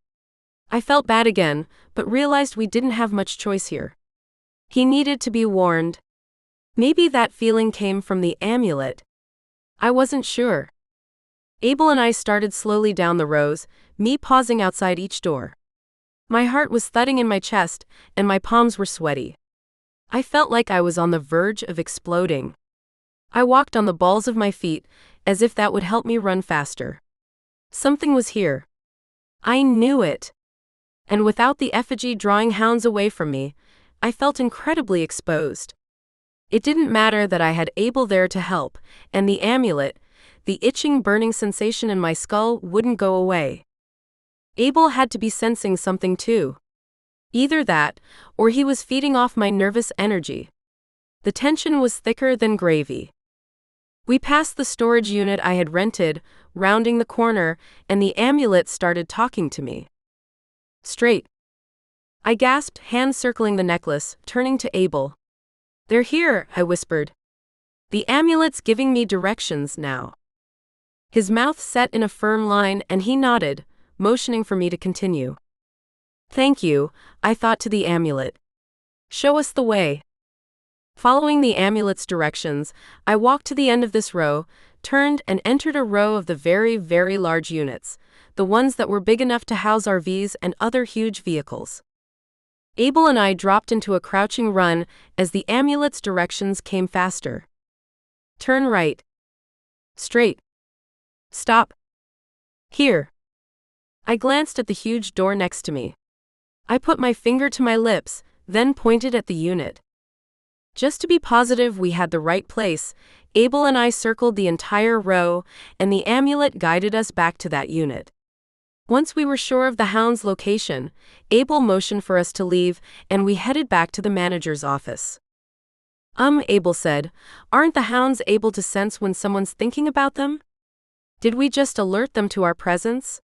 I felt bad again, but realized we didn't have much choice here. He needed to be warned. Maybe that feeling came from the amulet. I wasn't sure. Abel and I started slowly down the rows, me pausing outside each door. My heart was thudding in my chest, and my palms were sweaty. I felt like I was on the verge of exploding. I walked on the balls of my feet, as if that would help me run faster. Something was here. I knew it. And without the effigy drawing hounds away from me, I felt incredibly exposed. It didn't matter that I had Abel there to help, and the amulet, the itching burning sensation in my skull wouldn't go away. Abel had to be sensing something too. Either that, or he was feeding off my nervous energy. The tension was thicker than gravy. We passed the storage unit I had rented, rounding the corner, and the amulet started talking to me. Straight. I gasped, hand circling the necklace, turning to Abel. They're here, I whispered. The amulet's giving me directions now. His mouth set in a firm line and he nodded, motioning for me to continue. Thank you, I thought to the amulet. Show us the way. Following the amulet's directions, I walked to the end of this row, turned and entered a row of the very, very large units, the ones that were big enough to house RVs and other huge vehicles. Abel and I dropped into a crouching run as the amulet's directions came faster. Turn right. Straight. Stop. Here. I glanced at the huge door next to me. I put my finger to my lips, then pointed at the unit. Just to be positive we had the right place, Abel and I circled the entire row, and the amulet guided us back to that unit. Once we were sure of the hound's location, Abel motioned for us to leave, and we headed back to the manager's office. Abel said, aren't the hounds able to sense when someone's thinking about them? Did we just alert them to our presence?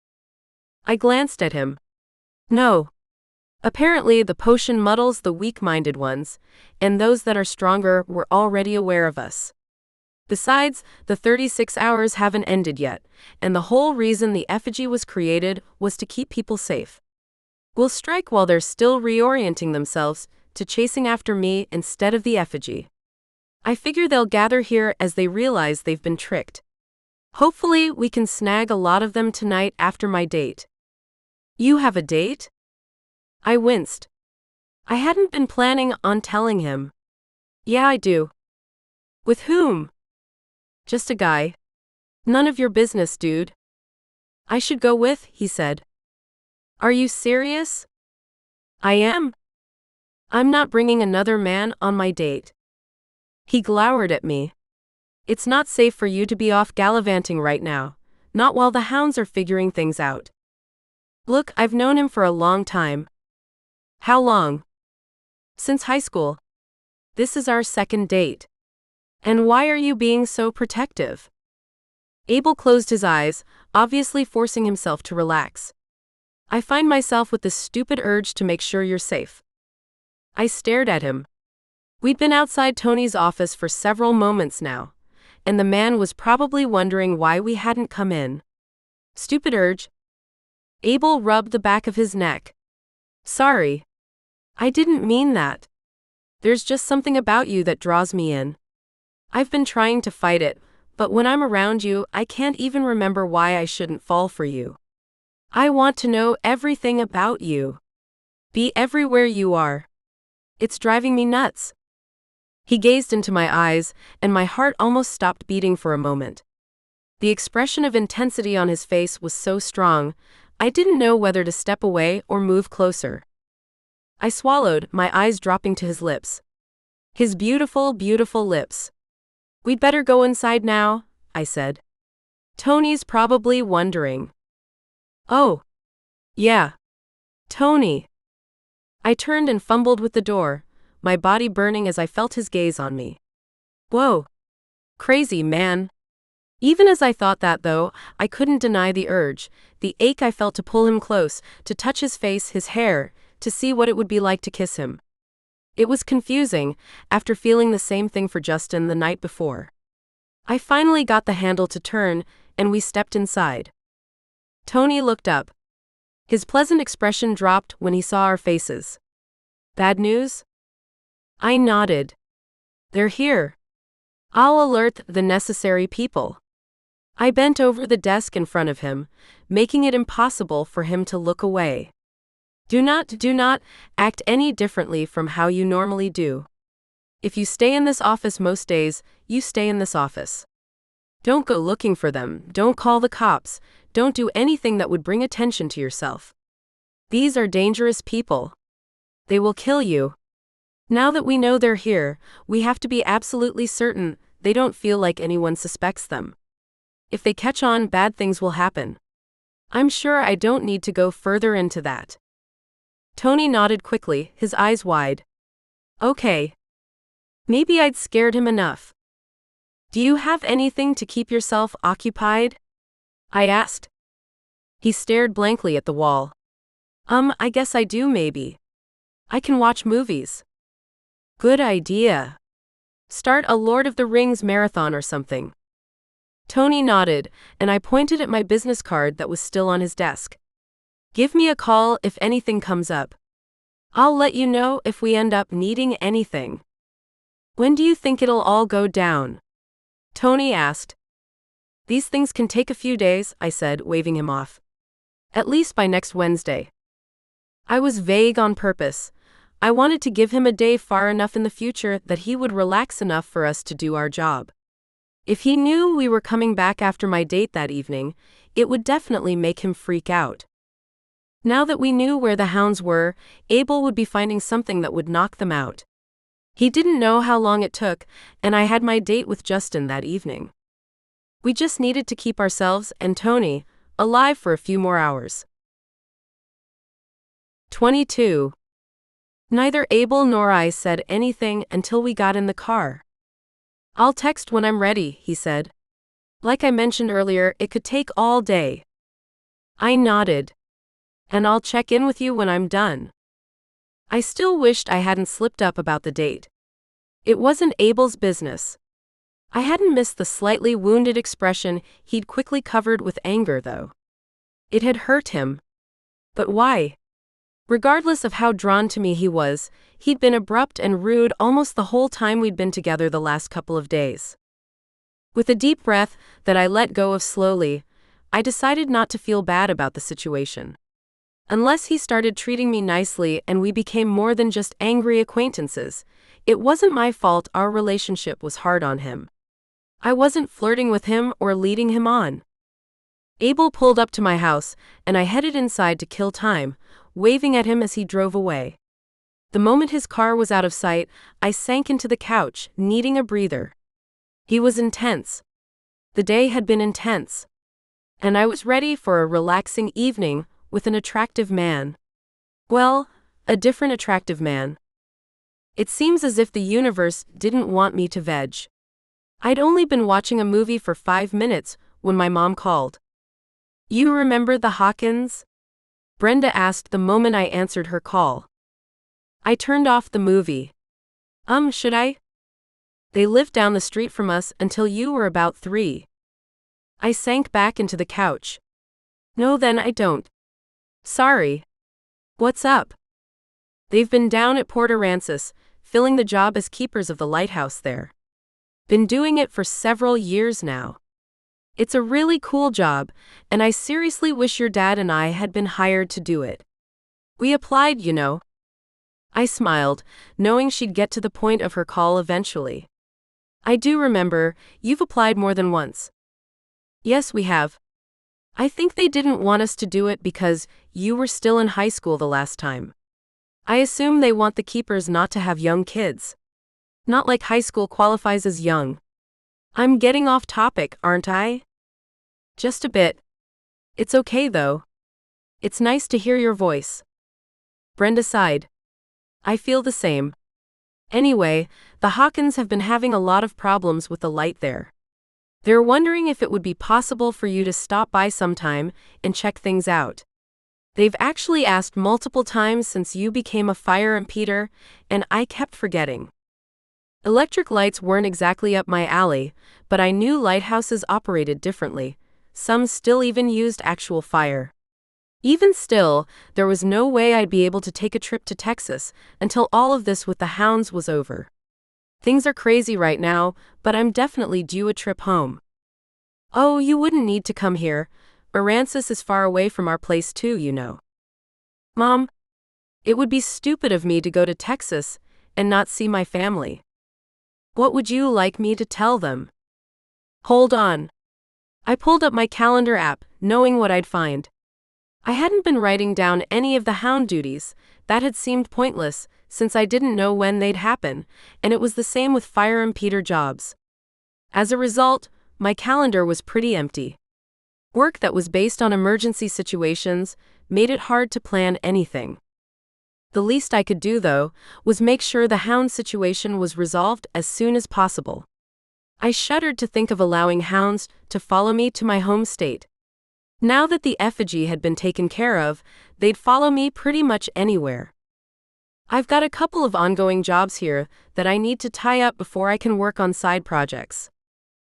I glanced at him. No. Apparently, the potion muddles the weak-minded ones, and those that are stronger were already aware of us. Besides, the 36 hours haven't ended yet, and the whole reason the effigy was created was to keep people safe. We'll strike while they're still reorienting themselves to chasing after me instead of the effigy. I figure they'll gather here as they realize they've been tricked. Hopefully, we can snag a lot of them tonight after my date. You have a date? I winced. I hadn't been planning on telling him. Yeah, I do. With whom? Just a guy. None of your business, dude. I should go with, he said. Are you serious? I am. I'm not bringing another man on my date. He glowered at me. It's not safe for you to be off gallivanting right now, not while the hounds are figuring things out. Look, I've known him for a long time. How long? Since high school. This is our second date. And why are you being so protective? Abel closed his eyes, obviously forcing himself to relax. I find myself with this stupid urge to make sure you're safe. I stared at him. We'd been outside Tony's office for several moments now, and the man was probably wondering why we hadn't come in. Stupid urge. Abel rubbed the back of his neck. Sorry. I didn't mean that. There's just something about you that draws me in. I've been trying to fight it, but when I'm around you, I can't even remember why I shouldn't fall for you. I want to know everything about you. Be everywhere you are. It's driving me nuts. He gazed into my eyes, and my heart almost stopped beating for a moment. The expression of intensity on his face was so strong, I didn't know whether to step away or move closer. I swallowed, my eyes dropping to his lips. His beautiful, beautiful lips. We'd better go inside now, I said. Tony's probably wondering. Oh. Yeah. Tony. I turned and fumbled with the door, my body burning as I felt his gaze on me. Whoa. Crazy, man. Even as I thought that, though, I couldn't deny the urge, the ache I felt to pull him close, to touch his face, his hair, to see what it would be like to kiss him. It was confusing, after feeling the same thing for Justin the night before. I finally got the handle to turn, and we stepped inside. Tony looked up. His pleasant expression dropped when he saw our faces. Bad news? I nodded. They're here. I'll alert the necessary people. I bent over the desk in front of him, making it impossible for him to look away. Do not act any differently from how you normally do. If you stay in this office most days, you stay in this office. Don't go looking for them, don't call the cops, don't do anything that would bring attention to yourself. These are dangerous people. They will kill you. Now that we know they're here, we have to be absolutely certain they don't feel like anyone suspects them. If they catch on, bad things will happen. I'm sure I don't need to go further into that. Tony nodded quickly, his eyes wide. Okay. Maybe I'd scared him enough. Do you have anything to keep yourself occupied? I asked. He stared blankly at the wall. I guess I do maybe. I can watch movies. Good idea. Start a Lord of the Rings marathon or something. Tony nodded, and I pointed at my business card that was still on his desk. Give me a call if anything comes up. I'll let you know if we end up needing anything. When do you think it'll all go down? Tony asked. These things can take a few days, I said, waving him off. At least by next Wednesday. I was vague on purpose. I wanted to give him a day far enough in the future that he would relax enough for us to do our job. If he knew we were coming back after my date that evening, it would definitely make him freak out. Now that we knew where the hounds were, Abel would be finding something that would knock them out. He didn't know how long it took, and I had my date with Justin that evening. We just needed to keep ourselves and Tony alive for a few more hours. 22. Neither Abel nor I said anything until we got in the car. I'll text when I'm ready, he said. Like I mentioned earlier, it could take all day. I nodded. And I'll check in with you when I'm done. I still wished I hadn't slipped up about the date. It wasn't Abel's business. I hadn't missed the slightly wounded expression he'd quickly covered with anger, though. It had hurt him. But why? Regardless of how drawn to me he was, he'd been abrupt and rude almost the whole time we'd been together the last couple of days. With a deep breath that I let go of slowly, I decided not to feel bad about the situation. Unless he started treating me nicely and we became more than just angry acquaintances, it wasn't my fault our relationship was hard on him. I wasn't flirting with him or leading him on. Abel pulled up to my house, and I headed inside to kill time, waving at him as he drove away. The moment his car was out of sight, I sank into the couch, needing a breather. He was intense. The day had been intense. And I was ready for a relaxing evening with an attractive man. Well, a different attractive man. It seems as if the universe didn't want me to veg. I'd only been watching a movie for 5 minutes when my mom called. You remember the Hawkins? Brenda asked the moment I answered her call. I turned off the movie. Should I? They lived down the street from us until you were about 3. I sank back into the couch. No, then I don't. Sorry. What's up? They've been down at Port Aransas, filling the job as keepers of the lighthouse there. Been doing it for several years now. It's a really cool job, and I seriously wish your dad and I had been hired to do it. We applied, you know. I smiled, knowing she'd get to the point of her call eventually. I do remember, you've applied more than once. Yes, we have. I think they didn't want us to do it because you were still in high school the last time. I assume they want the keepers not to have young kids. Not like high school qualifies as young. I'm getting off topic, aren't I? Just a bit. It's okay though. It's nice to hear your voice. Brenda sighed. I feel the same. Anyway, the Hawkins have been having a lot of problems with the light there. They're wondering if it would be possible for you to stop by sometime and check things out. They've actually asked multiple times since you became a fire impeder, and I kept forgetting. Electric lights weren't exactly up my alley, but I knew lighthouses operated differently. Some still even used actual fire. Even still, there was no way I'd be able to take a trip to Texas until all of this with the hounds was over. Things are crazy right now, but I'm definitely due a trip home. Oh, you wouldn't need to come here. Aransas is far away from our place too, you know. Mom, it would be stupid of me to go to Texas and not see my family. What would you like me to tell them? Hold on. I pulled up my calendar app, knowing what I'd find. I hadn't been writing down any of the hound duties. That had seemed pointless, since I didn't know when they'd happen, and it was the same with fire impeder jobs. As a result, my calendar was pretty empty. Work that was based on emergency situations made it hard to plan anything. The least I could do, though, was make sure the hound situation was resolved as soon as possible. I shuddered to think of allowing hounds to follow me to my home state. Now that the effigy had been taken care of, they'd follow me pretty much anywhere. I've got a couple of ongoing jobs here that I need to tie up before I can work on side projects.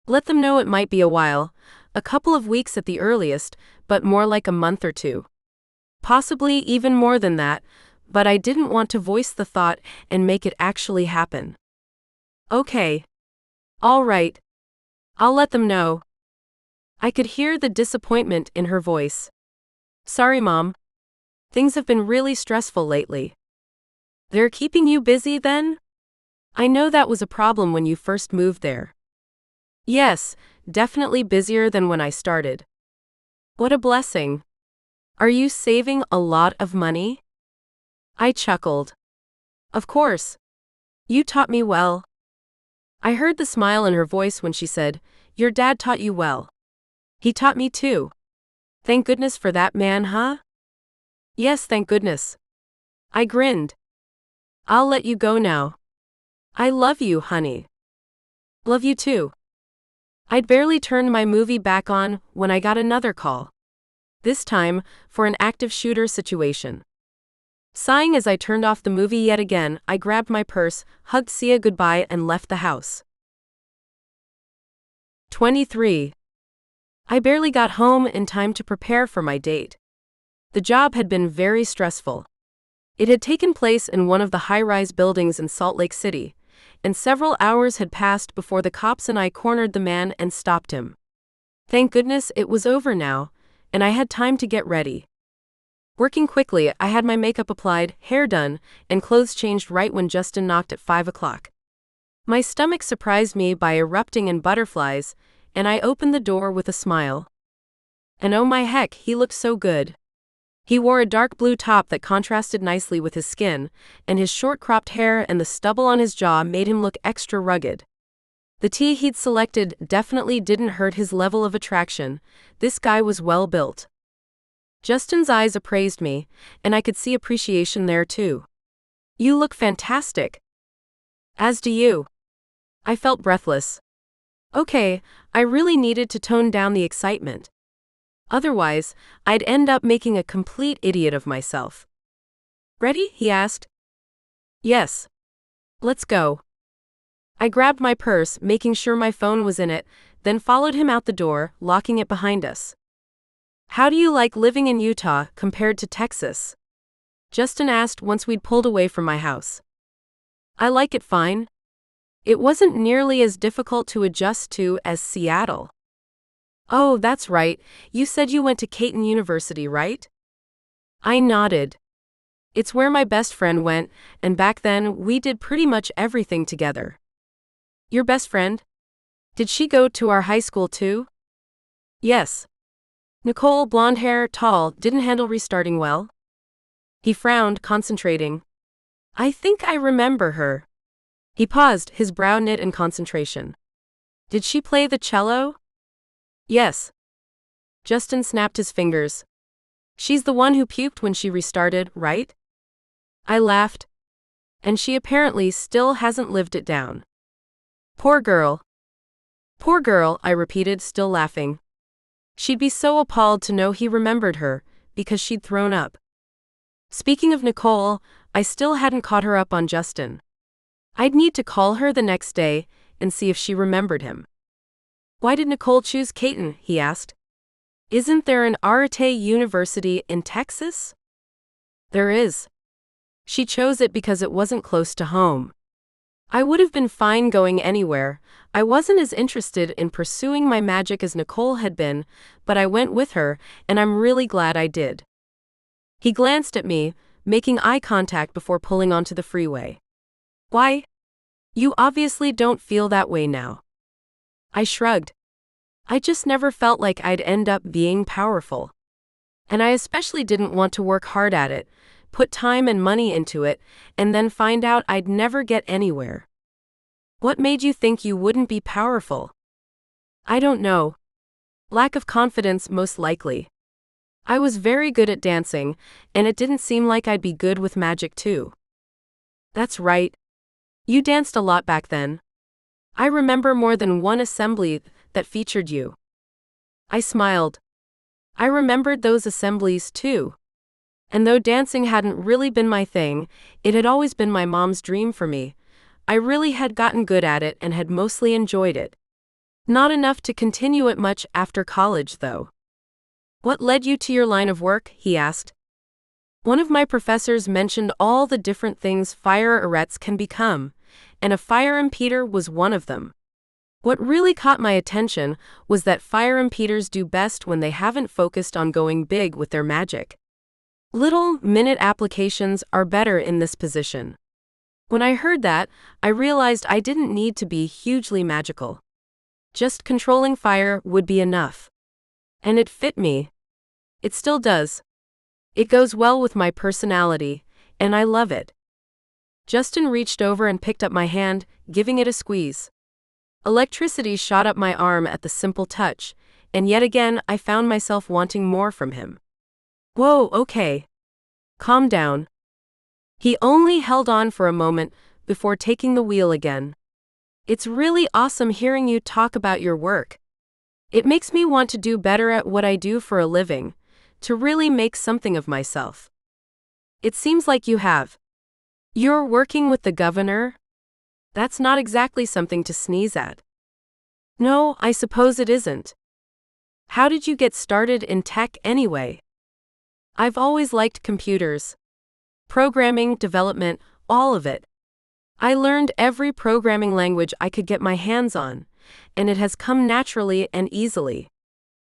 Let them know it might be a while, a couple of weeks at the earliest, but more like a month or 2. Possibly even more than that, but I didn't want to voice the thought and make it actually happen. Okay. All right. I'll let them know. I could hear the disappointment in her voice. Sorry, Mom. Things have been really stressful lately. They're keeping you busy then? I know that was a problem when you first moved there. Yes, definitely busier than when I started. What a blessing. Are you saving a lot of money? I chuckled. Of course. You taught me well. I heard the smile in her voice when she said, Your dad taught you well. He taught me too. Thank goodness for that man, huh? Yes, thank goodness. I grinned. I'll let you go now. I love you, honey. Love you too. I'd barely turned my movie back on when I got another call. This time, for an active shooter situation. Sighing as I turned off the movie yet again, I grabbed my purse, hugged Sia goodbye, and left the house. 23. I barely got home in time to prepare for my date. The job had been very stressful. It had taken place in one of the high-rise buildings in Salt Lake City, and several hours had passed before the cops and I cornered the man and stopped him. Thank goodness it was over now, and I had time to get ready. Working quickly, I had my makeup applied, hair done, and clothes changed right when Justin knocked at 5 o'clock. My stomach surprised me by erupting in butterflies, and I opened the door with a smile. And oh my heck, he looked so good. He wore a dark blue top that contrasted nicely with his skin, and his short cropped hair and the stubble on his jaw made him look extra rugged. The tee he'd selected definitely didn't hurt his level of attraction. This guy was well built. Justin's eyes appraised me, and I could see appreciation there too. You look fantastic. As do you. I felt breathless. Okay, I really needed to tone down the excitement. Otherwise, I'd end up making a complete idiot of myself. Ready? He asked. Yes. Let's go. I grabbed my purse, making sure my phone was in it, then followed him out the door, locking it behind us. How do you like living in Utah compared to Texas? Justin asked once we'd pulled away from my house. I like it fine. It wasn't nearly as difficult to adjust to as Seattle. Oh, that's right, you said you went to Caton University, right? I nodded. It's where my best friend went, and back then we did pretty much everything together. Your best friend? Did she go to our high school too? Yes. Nicole, blonde hair, tall, didn't handle restarting well? He frowned, concentrating. I think I remember her. He paused, his brow knit in concentration. Did she play the cello? Yes. Justin snapped his fingers. She's the one who puked when she restarted, right? I laughed. And she apparently still hasn't lived it down. Poor girl. Poor girl, I repeated, still laughing. She'd be so appalled to know he remembered her, because she'd thrown up. Speaking of Nicole, I still hadn't caught her up on Justin. I'd need to call her the next day and see if she remembered him. Why did Nicole choose Caton? He asked. Isn't there an Arete University in Texas? There is. She chose it because it wasn't close to home. I would have been fine going anywhere. I wasn't as interested in pursuing my magic as Nicole had been, but I went with her, and I'm really glad I did. He glanced at me, making eye contact before pulling onto the freeway. Why? You obviously don't feel that way now. I shrugged. I just never felt like I'd end up being powerful. And I especially didn't want to work hard at it, put time and money into it, and then find out I'd never get anywhere. What made you think you wouldn't be powerful? I don't know. Lack of confidence, most likely. I was very good at dancing, and it didn't seem like I'd be good with magic too. That's right. You danced a lot back then. I remember more than one assembly that featured you. I smiled. I remembered those assemblies too. And though dancing hadn't really been my thing, it had always been my mom's dream for me. I really had gotten good at it and had mostly enjoyed it. Not enough to continue it much after college, though. What led you to your line of work? He asked. One of my professors mentioned all the different things fire arrests can become, and a fire impeder was one of them. What really caught my attention was that fire impeders do best when they haven't focused on going big with their magic. Little, minute applications are better in this position. When I heard that, I realized I didn't need to be hugely magical. Just controlling fire would be enough. And it fit me. It still does. It goes well with my personality, and I love it. Justin reached over and picked up my hand, giving it a squeeze. Electricity shot up my arm at the simple touch, and yet again I found myself wanting more from him. Whoa, okay. Calm down. He only held on for a moment before taking the wheel again. It's really awesome hearing you talk about your work. It makes me want to do better at what I do for a living, to really make something of myself. It seems like you have. You're working with the governor? That's not exactly something to sneeze at. No, I suppose it isn't. How did you get started in tech anyway? I've always liked computers. Programming, development, all of it. I learned every programming language I could get my hands on, and it has come naturally and easily.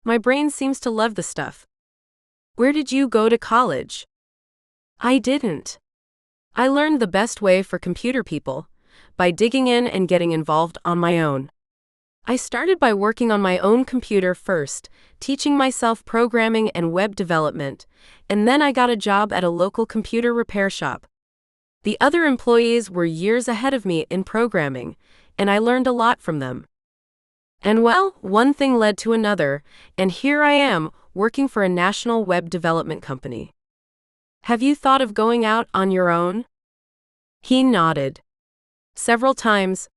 My brain seems to love the stuff. Where did you go to college? I didn't. I learned the best way for computer people, by digging in and getting involved on my own. I started by working on my own computer first, teaching myself programming and web development, and then I got a job at a local computer repair shop. The other employees were years ahead of me in programming, and I learned a lot from them. And well, one thing led to another, and here I am, working for a national web development company. Have you thought of going out on your own? He nodded. Several times.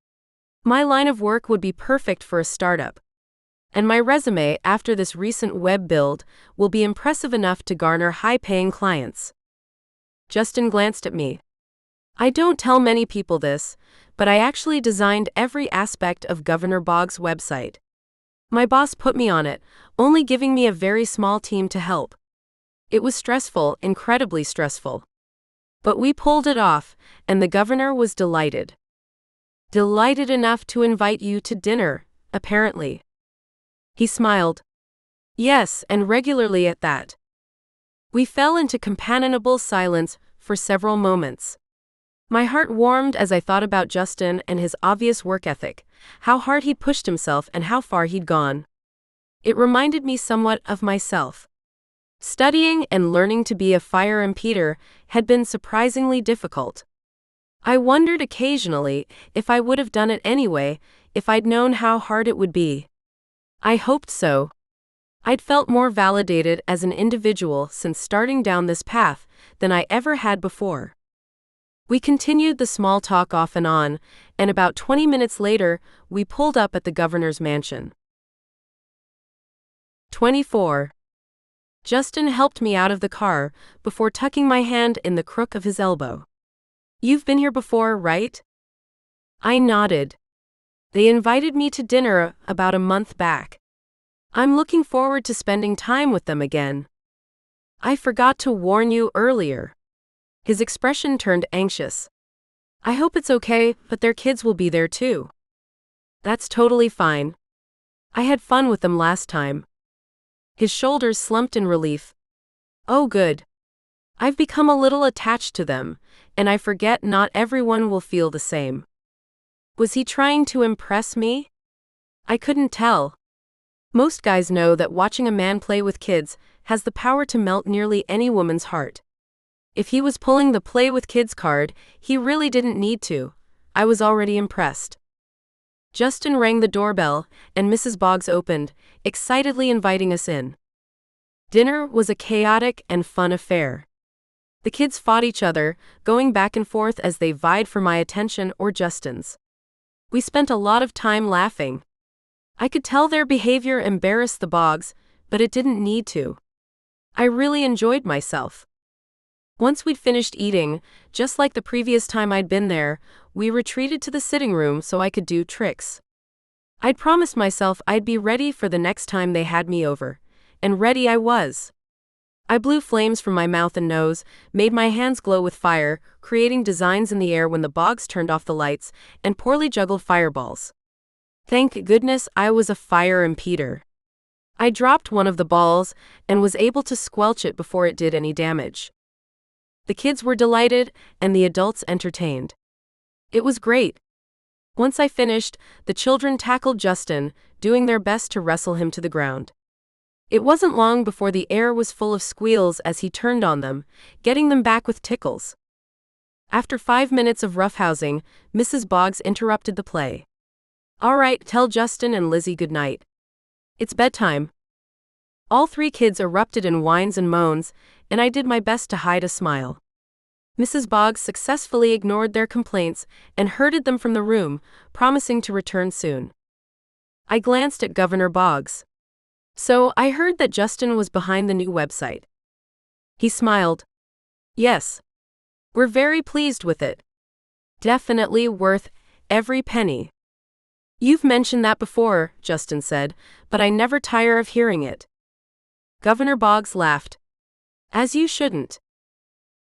My line of work would be perfect for a startup. And my resume after this recent web build will be impressive enough to garner high-paying clients. Justin glanced at me. I don't tell many people this, but I actually designed every aspect of Governor Boggs' website. My boss put me on it, only giving me a very small team to help. It was stressful, incredibly stressful. But we pulled it off, and the governor was delighted. Delighted enough to invite you to dinner, apparently. He smiled. Yes, and regularly at that. We fell into companionable silence for several moments. My heart warmed as I thought about Justin and his obvious work ethic, how hard he'd pushed himself and how far he'd gone. It reminded me somewhat of myself. Studying and learning to be a fire impeder had been surprisingly difficult. I wondered occasionally if I would have done it anyway, if I'd known how hard it would be. I hoped so. I'd felt more validated as an individual since starting down this path than I ever had before. We continued the small talk off and on, and about 20 minutes later, we pulled up at the governor's mansion. 24. Justin helped me out of the car before tucking my hand in the crook of his elbow. You've been here before, right? I nodded. They invited me to dinner about a month back. I'm looking forward to spending time with them again. I forgot to warn you earlier. His expression turned anxious. I hope it's okay, but their kids will be there too. That's totally fine. I had fun with them last time. His shoulders slumped in relief. Oh, good. I've become a little attached to them, and I forget not everyone will feel the same. Was he trying to impress me? I couldn't tell. Most guys know that watching a man play with kids has the power to melt nearly any woman's heart. If he was pulling the play with kids card, he really didn't need to. I was already impressed. Justin rang the doorbell, and Mrs. Boggs opened, excitedly inviting us in. Dinner was a chaotic and fun affair. The kids fought each other, going back and forth as they vied for my attention or Justin's. We spent a lot of time laughing. I could tell their behavior embarrassed the Boggs, but it didn't need to. I really enjoyed myself. Once we'd finished eating, just like the previous time I'd been there, we retreated to the sitting room so I could do tricks. I'd promised myself I'd be ready for the next time they had me over, and ready I was. I blew flames from my mouth and nose, made my hands glow with fire, creating designs in the air when the Boggs turned off the lights, and poorly juggled fireballs. Thank goodness I was a fire impeder. I dropped one of the balls and was able to squelch it before it did any damage. The kids were delighted, and the adults entertained. It was great. Once I finished, the children tackled Justin, doing their best to wrestle him to the ground. It wasn't long before the air was full of squeals as he turned on them, getting them back with tickles. After 5 minutes of roughhousing, Mrs. Boggs interrupted the play. "All right, tell Justin and Lizzie good night. It's bedtime." All 3 kids erupted in whines and moans, and I did my best to hide a smile. Mrs. Boggs successfully ignored their complaints and herded them from the room, promising to return soon. I glanced at Governor Boggs. "So, I heard that Justin was behind the new website." He smiled. "Yes. We're very pleased with it. Definitely worth every penny." "You've mentioned that before," Justin said, "but I never tire of hearing it." Governor Boggs laughed. "As you shouldn't."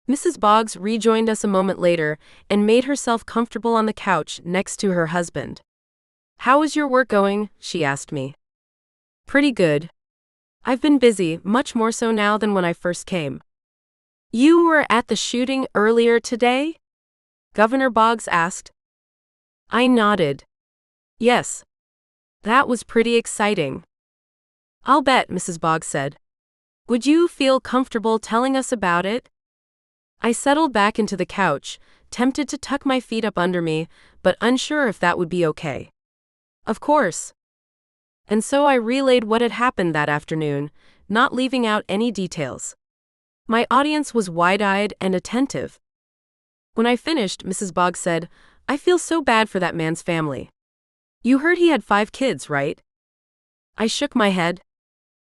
Mrs. Boggs rejoined us a moment later and made herself comfortable on the couch next to her husband. "How is your work going?" she asked me. "Pretty good. I've been busy, much more so now than when I first came." "You were at the shooting earlier today?" Governor Boggs asked. I nodded. "Yes. That was pretty exciting." "I'll bet," Mrs. Boggs said. "Would you feel comfortable telling us about it?" I settled back into the couch, tempted to tuck my feet up under me, but unsure if that would be okay. "Of course." And so I relayed what had happened that afternoon, not leaving out any details. My audience was wide-eyed and attentive. When I finished, Mrs. Boggs said, "I feel so bad for that man's family. You heard he had 5 kids, right?" I shook my head.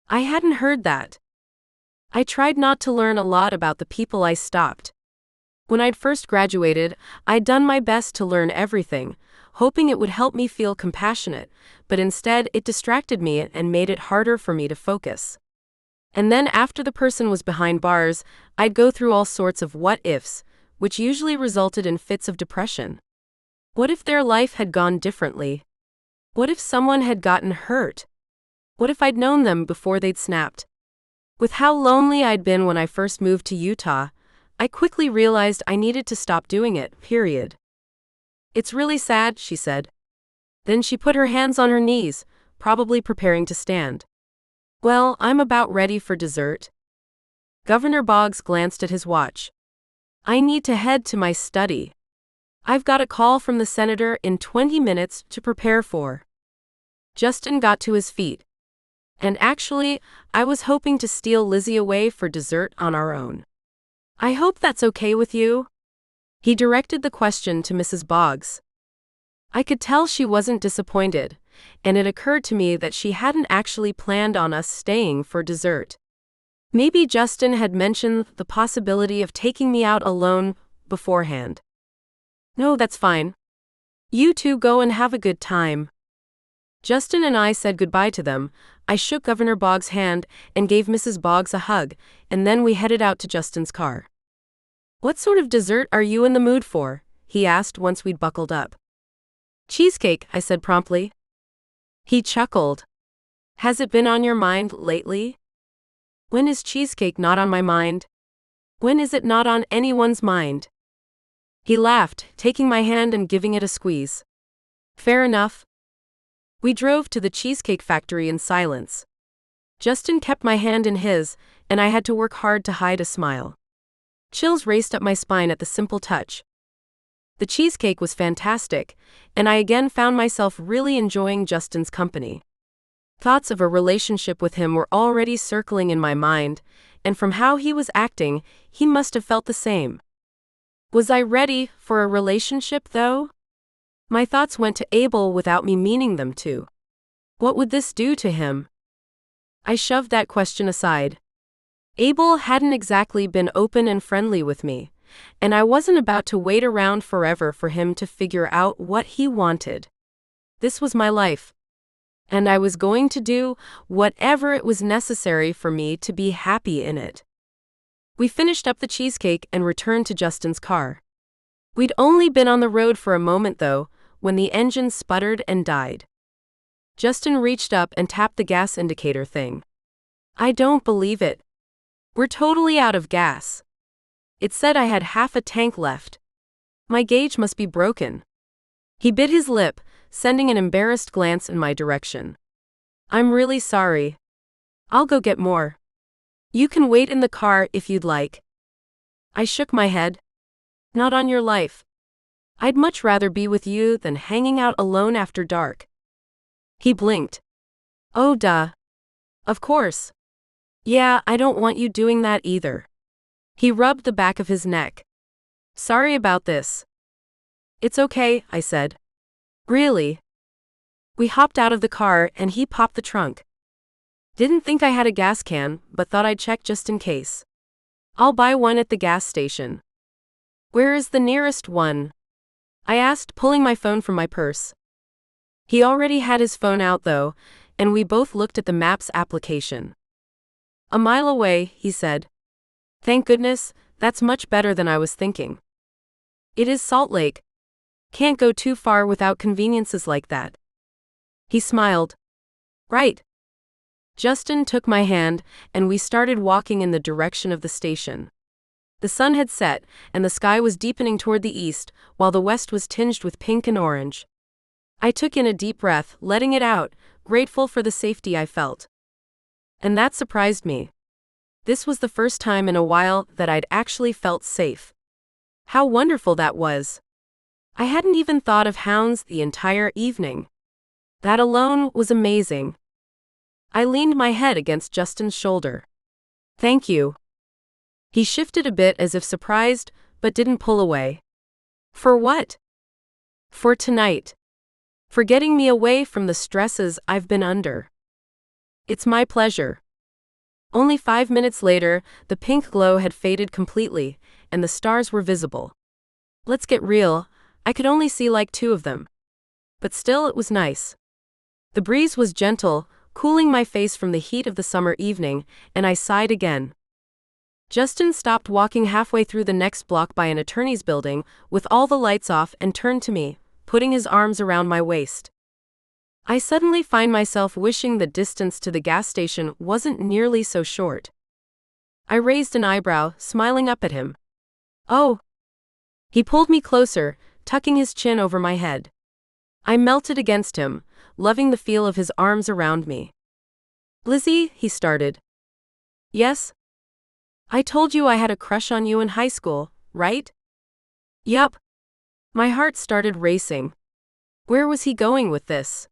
I hadn't heard that. I tried not to learn a lot about the people I stopped. When I'd first graduated, I'd done my best to learn everything, hoping it would help me feel compassionate, but instead it distracted me and made it harder for me to focus. And then after the person was behind bars, I'd go through all sorts of what-ifs, which usually resulted in fits of depression. What if their life had gone differently? What if someone had gotten hurt? What if I'd known them before they'd snapped? With how lonely I'd been when I first moved to Utah, I quickly realized I needed to stop doing it, period. "It's really sad," she said. Then she put her hands on her knees, probably preparing to stand. "Well, I'm about ready for dessert." Governor Boggs glanced at his watch. "I need to head to my study. I've got a call from the senator in 20 minutes to prepare for." Justin got to his feet. "And actually, I was hoping to steal Lizzie away for dessert on our own. I hope that's okay with you?" He directed the question to Mrs. Boggs. I could tell she wasn't disappointed, and it occurred to me that she hadn't actually planned on us staying for dessert. Maybe Justin had mentioned the possibility of taking me out alone beforehand. "No, that's fine. You two go and have a good time." Justin and I said goodbye to them. I shook Governor Boggs' hand and gave Mrs. Boggs a hug, and then we headed out to Justin's car. "What sort of dessert are you in the mood for?" he asked once we'd buckled up. "Cheesecake," I said promptly. He chuckled. "Has it been on your mind lately?" "When is cheesecake not on my mind? When is it not on anyone's mind?" He laughed, taking my hand and giving it a squeeze. "Fair enough." We drove to the Cheesecake Factory in silence. Justin kept my hand in his, and I had to work hard to hide a smile. Chills raced up my spine at the simple touch. The cheesecake was fantastic, and I again found myself really enjoying Justin's company. Thoughts of a relationship with him were already circling in my mind, and from how he was acting, he must have felt the same. Was I ready for a relationship, though? My thoughts went to Abel without me meaning them to. What would this do to him? I shoved that question aside. Abel hadn't exactly been open and friendly with me, and I wasn't about to wait around forever for him to figure out what he wanted. This was my life, and I was going to do whatever it was necessary for me to be happy in it. We finished up the cheesecake and returned to Justin's car. We'd only been on the road for a moment, though, when the engine sputtered and died. Justin reached up and tapped the gas indicator thing. I don't believe it. We're totally out of gas. It said I had half a tank left. My gauge must be broken. He bit his lip, sending an embarrassed glance in my direction. I'm really sorry. I'll go get more. You can wait in the car if you'd like. I shook my head. Not on your life. I'd much rather be with you than hanging out alone after dark. He blinked. Oh, duh. Of course. Yeah, I don't want you doing that either. He rubbed the back of his neck. Sorry about this. It's okay, I said. Really? We hopped out of the car and he popped the trunk. Didn't think I had a gas can, but thought I'd check just in case. I'll buy one at the gas station. Where is the nearest one? I asked, pulling my phone from my purse. He already had his phone out though, and we both looked at the Maps application. A mile away, he said. Thank goodness, that's much better than I was thinking. It is Salt Lake. Can't go too far without conveniences like that. He smiled. Right. Justin took my hand, and we started walking in the direction of the station. The sun had set, and the sky was deepening toward the east, while the west was tinged with pink and orange. I took in a deep breath, letting it out, grateful for the safety I felt. And that surprised me. This was the first time in a while that I'd actually felt safe. How wonderful that was. I hadn't even thought of hounds the entire evening. That alone was amazing. I leaned my head against Justin's shoulder. Thank you. He shifted a bit as if surprised, but didn't pull away. For what? For tonight. For getting me away from the stresses I've been under. It's my pleasure. Only 5 minutes later, the pink glow had faded completely, and the stars were visible. Let's get real, I could only see like 2 of them. But still it was nice. The breeze was gentle, cooling my face from the heat of the summer evening, and I sighed again. Justin stopped walking halfway through the next block by an attorney's building, with all the lights off, and turned to me, putting his arms around my waist. I suddenly find myself wishing the distance to the gas station wasn't nearly so short. I raised an eyebrow, smiling up at him. Oh! He pulled me closer, tucking his chin over my head. I melted against him, loving the feel of his arms around me. Lizzie, he started. Yes? I told you I had a crush on you in high school, right? Yup. My heart started racing. Where was he going with this?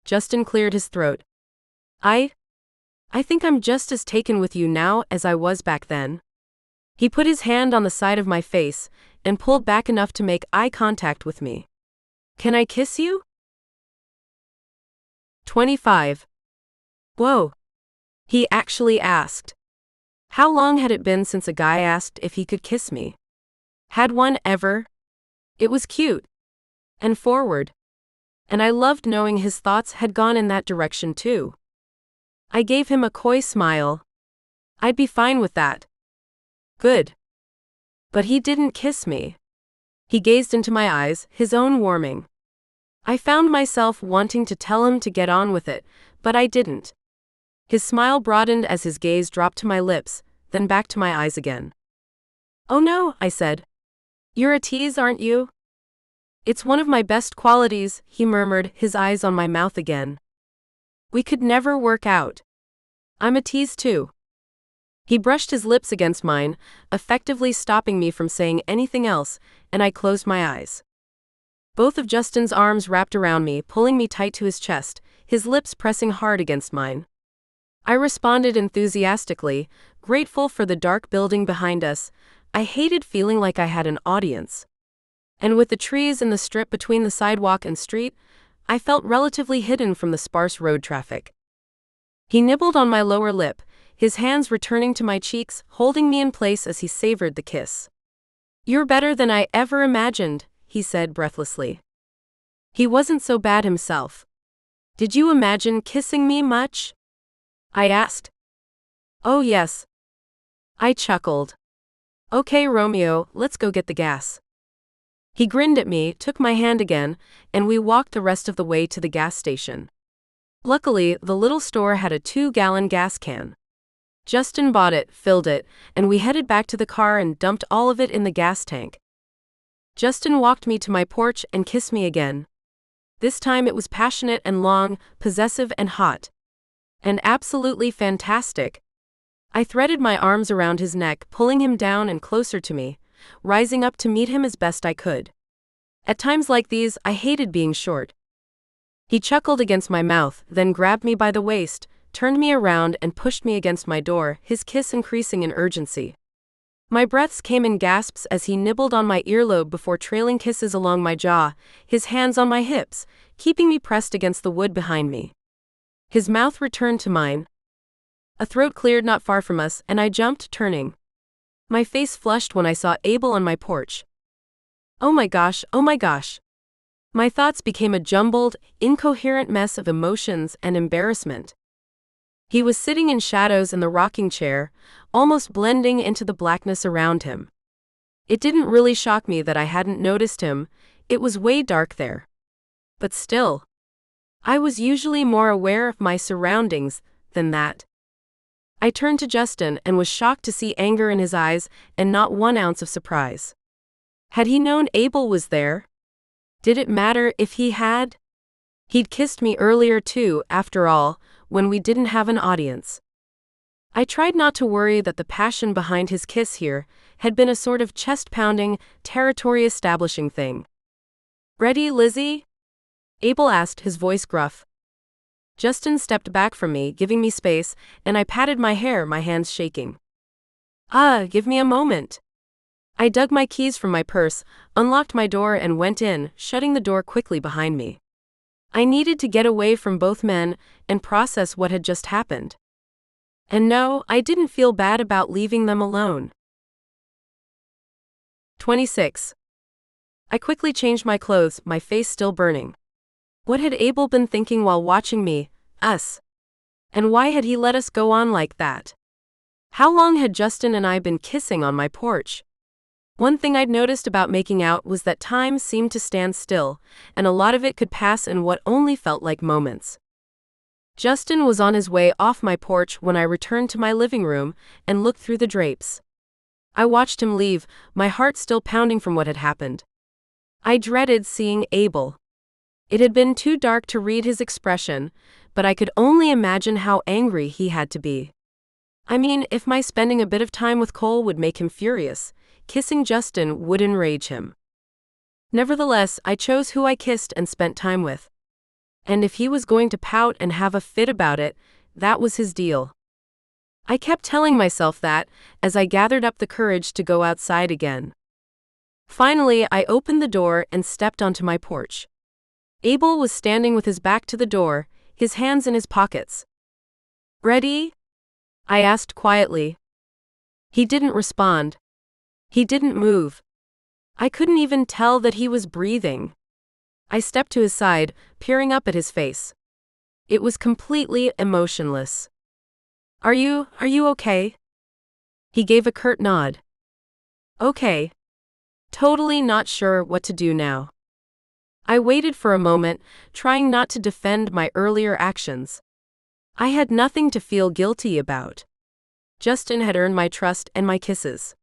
Justin cleared his throat. I think I'm just as taken with you now as I was back then. He put his hand on the side of my face and pulled back enough to make eye contact with me. Can I kiss you? 25. Whoa. He actually asked. How long had it been since a guy asked if he could kiss me? Had one ever? It was cute. And forward. And I loved knowing his thoughts had gone in that direction too. I gave him a coy smile. I'd be fine with that. Good. But he didn't kiss me. He gazed into my eyes, his own warming. I found myself wanting to tell him to get on with it, but I didn't. His smile broadened as his gaze dropped to my lips, then back to my eyes again. Oh no, I said. You're a tease, aren't you? It's one of my best qualities, he murmured, his eyes on my mouth again. We could never work out. I'm a tease too. He brushed his lips against mine, effectively stopping me from saying anything else, and I closed my eyes. Both of Justin's arms wrapped around me, pulling me tight to his chest, his lips pressing hard against mine. I responded enthusiastically, grateful for the dark building behind us. I hated feeling like I had an audience. And with the trees and the strip between the sidewalk and street, I felt relatively hidden from the sparse road traffic. He nibbled on my lower lip, his hands returning to my cheeks, holding me in place as he savored the kiss. You're better than I ever imagined, he said breathlessly. He wasn't so bad himself. Did you imagine kissing me much? I asked. Oh yes. I chuckled. Okay, Romeo, let's go get the gas. He grinned at me, took my hand again, and we walked the rest of the way to the gas station. Luckily, the little store had a 2-gallon gas can. Justin bought it, filled it, and we headed back to the car and dumped all of it in the gas tank. Justin walked me to my porch and kissed me again. This time it was passionate and long, possessive and hot. And absolutely fantastic. I threaded my arms around his neck, pulling him down and closer to me, rising up to meet him as best I could. At times like these, I hated being short. He chuckled against my mouth, then grabbed me by the waist, turned me around and pushed me against my door, his kiss increasing in urgency. My breaths came in gasps as he nibbled on my earlobe before trailing kisses along my jaw, his hands on my hips, keeping me pressed against the wood behind me. His mouth returned to mine. A throat cleared not far from us, and I jumped, turning. My face flushed when I saw Abel on my porch. Oh my gosh, oh my gosh. My thoughts became a jumbled, incoherent mess of emotions and embarrassment. He was sitting in shadows in the rocking chair, almost blending into the blackness around him. It didn't really shock me that I hadn't noticed him, it was way dark there. But still, I was usually more aware of my surroundings than that. I turned to Justin and was shocked to see anger in his eyes and not 1 ounce of surprise. Had he known Abel was there? Did it matter if he had? He'd kissed me earlier too, after all, when we didn't have an audience. I tried not to worry that the passion behind his kiss here had been a sort of chest-pounding, territory-establishing thing. Ready, Lizzie? Abel asked, his voice gruff. Justin stepped back from me, giving me space, and I patted my hair, my hands shaking. Give me a moment. I dug my keys from my purse, unlocked my door and went in, shutting the door quickly behind me. I needed to get away from both men and process what had just happened. And no, I didn't feel bad about leaving them alone. 26. I quickly changed my clothes, my face still burning. What had Abel been thinking while watching me, us? And why had he let us go on like that? How long had Justin and I been kissing on my porch? One thing I'd noticed about making out was that time seemed to stand still, and a lot of it could pass in what only felt like moments. Justin was on his way off my porch when I returned to my living room and looked through the drapes. I watched him leave, my heart still pounding from what had happened. I dreaded seeing Abel. It had been too dark to read his expression, but I could only imagine how angry he had to be. I mean, if my spending a bit of time with Cole would make him furious, kissing Justin would enrage him. Nevertheless, I chose who I kissed and spent time with. And if he was going to pout and have a fit about it, that was his deal. I kept telling myself that, as I gathered up the courage to go outside again. Finally, I opened the door and stepped onto my porch. Abel was standing with his back to the door, his hands in his pockets. Ready? I asked quietly. He didn't respond. He didn't move. I couldn't even tell that he was breathing. I stepped to his side, peering up at his face. It was completely emotionless. Are you okay? He gave a curt nod. Okay. Totally not sure what to do now. I waited for a moment, trying not to defend my earlier actions. I had nothing to feel guilty about. Justin had earned my trust and my kisses.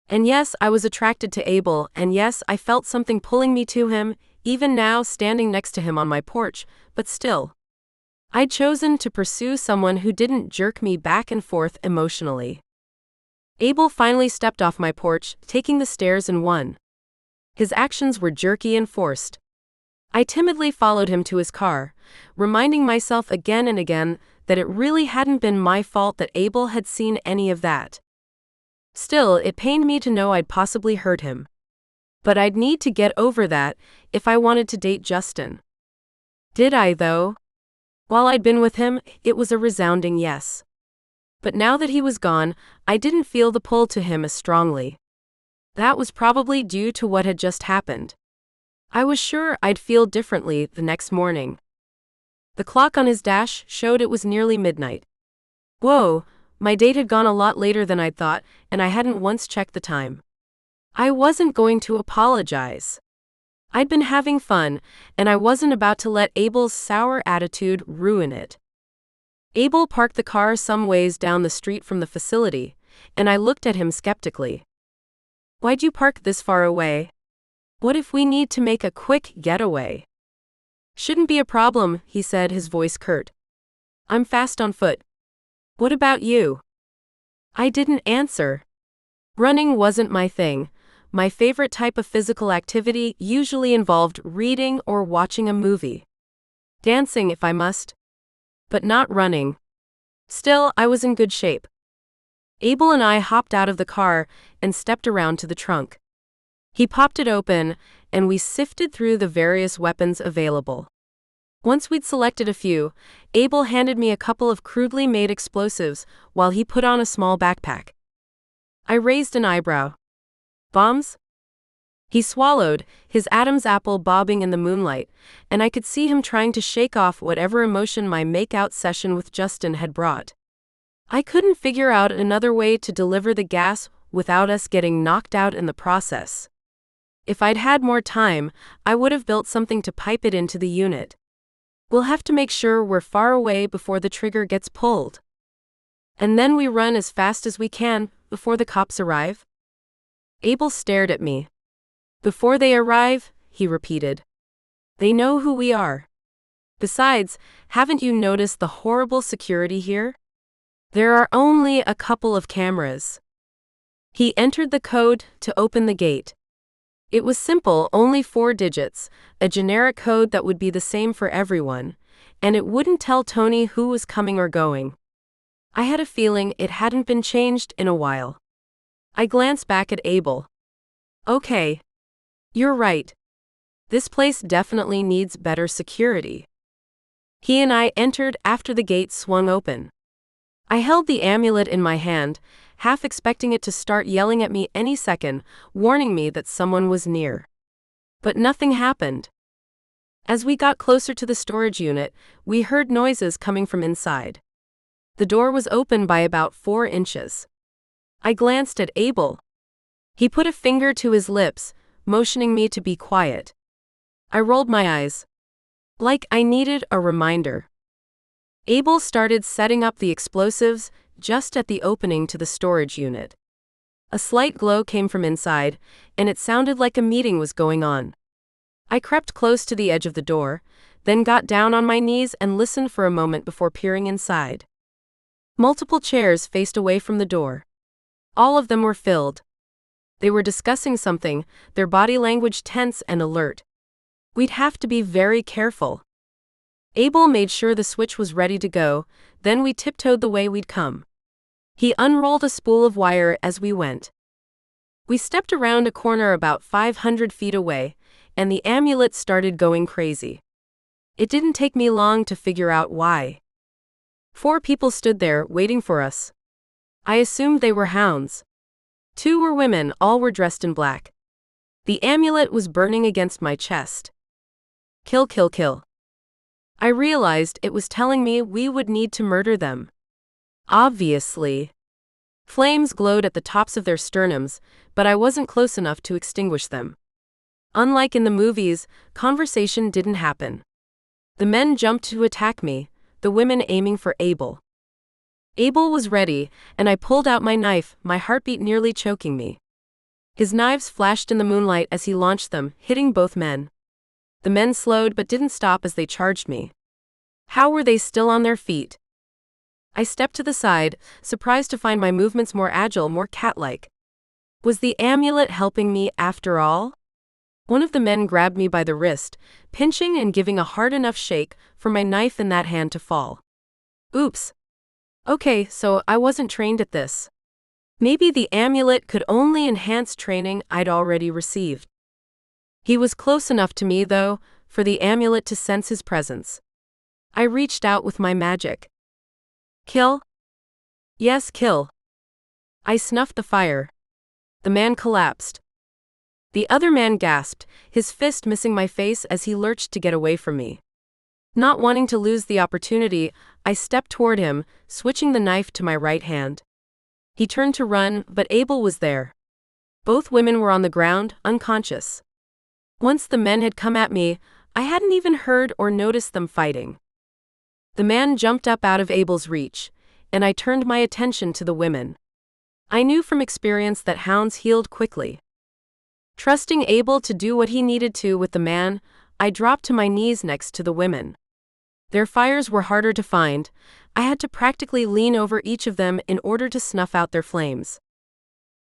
And yes, I was attracted to Abel, and yes, I felt something pulling me to him, even now standing next to him on my porch, but still. I'd chosen to pursue someone who didn't jerk me back and forth emotionally. Abel finally stepped off my porch, taking the stairs in one. His actions were jerky and forced. I timidly followed him to his car, reminding myself again and again that it really hadn't been my fault that Abel had seen any of that. Still, it pained me to know I'd possibly hurt him. But I'd need to get over that if I wanted to date Justin. Did I, though? While I'd been with him, it was a resounding yes. But now that he was gone, I didn't feel the pull to him as strongly. That was probably due to what had just happened. I was sure I'd feel differently the next morning. The clock on his dash showed it was nearly midnight. Whoa, My date had gone a lot later than I'd thought, and I hadn't once checked the time. I wasn't going to apologize. I'd been having fun, and I wasn't about to let Abel's sour attitude ruin it. Abel parked the car some ways down the street from the facility, and I looked at him skeptically. "Why'd you park this far away? What if we need to make a quick getaway?" "Shouldn't be a problem," he said, his voice curt. "I'm fast on foot. What about you?" I didn't answer. Running wasn't my thing. My favorite type of physical activity usually involved reading or watching a movie. Dancing if I must. But not running. Still, I was in good shape. Abel and I hopped out of the car and stepped around to the trunk. He popped it open, and we sifted through the various weapons available. Once we'd selected a few, Abel handed me a couple of crudely made explosives while he put on a small backpack. I raised an eyebrow. "Bombs?" He swallowed, his Adam's apple bobbing in the moonlight, and I could see him trying to shake off whatever emotion my make-out session with Justin had brought. I couldn't figure out another way to deliver the gas without us getting knocked out in the process. If I'd had more time, I would have built something to pipe it into the unit. We'll have to make sure we're far away before the trigger gets pulled. And then we run as fast as we can before the cops arrive. Abel stared at me. "Before they arrive," he repeated. "They know who we are. Besides, haven't you noticed the horrible security here? There are only a couple of cameras." He entered the code to open the gate. It was simple, only 4 digits, a generic code that would be the same for everyone, and it wouldn't tell Tony who was coming or going. I had a feeling it hadn't been changed in a while. I glanced back at Abel. "Okay. You're right. This place definitely needs better security." He and I entered after the gate swung open. I held the amulet in my hand, half expecting it to start yelling at me any second, warning me that someone was near. But nothing happened. As we got closer to the storage unit, we heard noises coming from inside. The door was open by about 4 inches. I glanced at Abel. He put a finger to his lips, motioning me to be quiet. I rolled my eyes. Like I needed a reminder. Abel started setting up the explosives just at the opening to the storage unit. A slight glow came from inside, and it sounded like a meeting was going on. I crept close to the edge of the door, then got down on my knees and listened for a moment before peering inside. Multiple chairs faced away from the door. All of them were filled. They were discussing something, their body language tense and alert. We'd have to be very careful. Abel made sure the switch was ready to go, then we tiptoed the way we'd come. He unrolled a spool of wire as we went. We stepped around a corner about 500 feet away, and the amulet started going crazy. It didn't take me long to figure out why. 4 people stood there, waiting for us. I assumed they were hounds. 2 were women, all were dressed in black. The amulet was burning against my chest. Kill, kill, kill. I realized it was telling me we would need to murder them. Obviously. Flames glowed at the tops of their sternums, but I wasn't close enough to extinguish them. Unlike in the movies, conversation didn't happen. The men jumped to attack me, the women aiming for Abel. Abel was ready, and I pulled out my knife, my heartbeat nearly choking me. His knives flashed in the moonlight as he launched them, hitting both men. The men slowed but didn't stop as they charged me. How were they still on their feet? I stepped to the side, surprised to find my movements more agile, more cat-like. Was the amulet helping me after all? One of the men grabbed me by the wrist, pinching and giving a hard enough shake for my knife in that hand to fall. Oops. Okay, so I wasn't trained at this. Maybe the amulet could only enhance training I'd already received. He was close enough to me, though, for the amulet to sense his presence. I reached out with my magic. Kill? Yes, kill. I snuffed the fire. The man collapsed. The other man gasped, his fist missing my face as he lurched to get away from me. Not wanting to lose the opportunity, I stepped toward him, switching the knife to my right hand. He turned to run, but Abel was there. Both women were on the ground, unconscious. Once the men had come at me, I hadn't even heard or noticed them fighting. The man jumped up out of Abel's reach, and I turned my attention to the women. I knew from experience that hounds healed quickly. Trusting Abel to do what he needed to with the man, I dropped to my knees next to the women. Their fires were harder to find. I had to practically lean over each of them in order to snuff out their flames.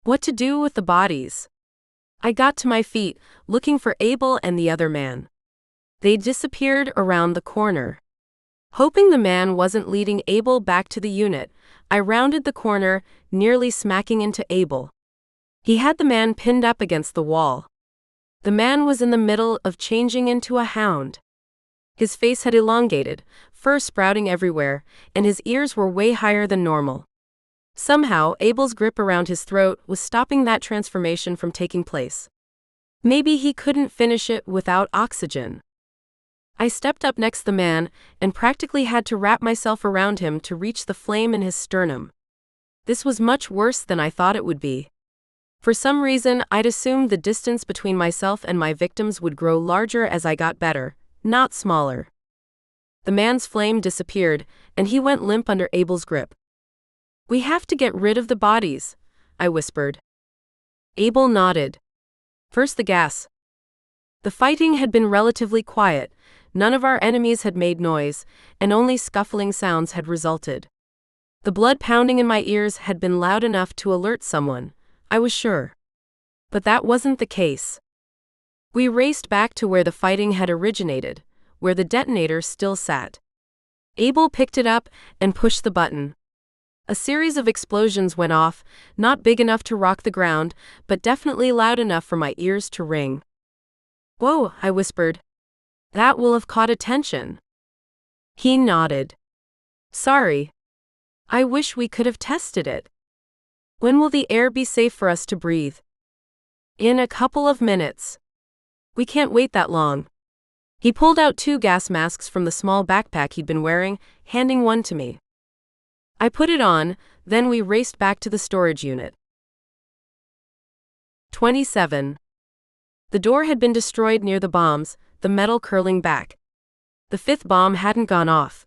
What to do with the bodies? I got to my feet, looking for Abel and the other man. They disappeared around the corner. Hoping the man wasn't leading Abel back to the unit, I rounded the corner, nearly smacking into Abel. He had the man pinned up against the wall. The man was in the middle of changing into a hound. His face had elongated, fur sprouting everywhere, and his ears were way higher than normal. Somehow, Abel's grip around his throat was stopping that transformation from taking place. Maybe he couldn't finish it without oxygen. I stepped up next to the man and practically had to wrap myself around him to reach the flame in his sternum. This was much worse than I thought it would be. For some reason, I'd assumed the distance between myself and my victims would grow larger as I got better, not smaller. The man's flame disappeared, and he went limp under Abel's grip. "We have to get rid of the bodies," I whispered. Abel nodded. "First the gas." The fighting had been relatively quiet. None of our enemies had made noise, and only scuffling sounds had resulted. The blood pounding in my ears had been loud enough to alert someone, I was sure. But that wasn't the case. We raced back to where the fighting had originated, where the detonator still sat. Abel picked it up and pushed the button. A series of explosions went off, not big enough to rock the ground, but definitely loud enough for my ears to ring. "Whoa," I whispered. "That will have caught attention." He nodded. "Sorry. I wish we could have tested it. When will the air be safe for us to breathe?" "In a couple of minutes. We can't wait that long." He pulled out 2 gas masks from the small backpack he'd been wearing, handing one to me. I put it on, then we raced back to the storage unit. 27. The door had been destroyed near the bombs, the metal curling back. The 5th bomb hadn't gone off.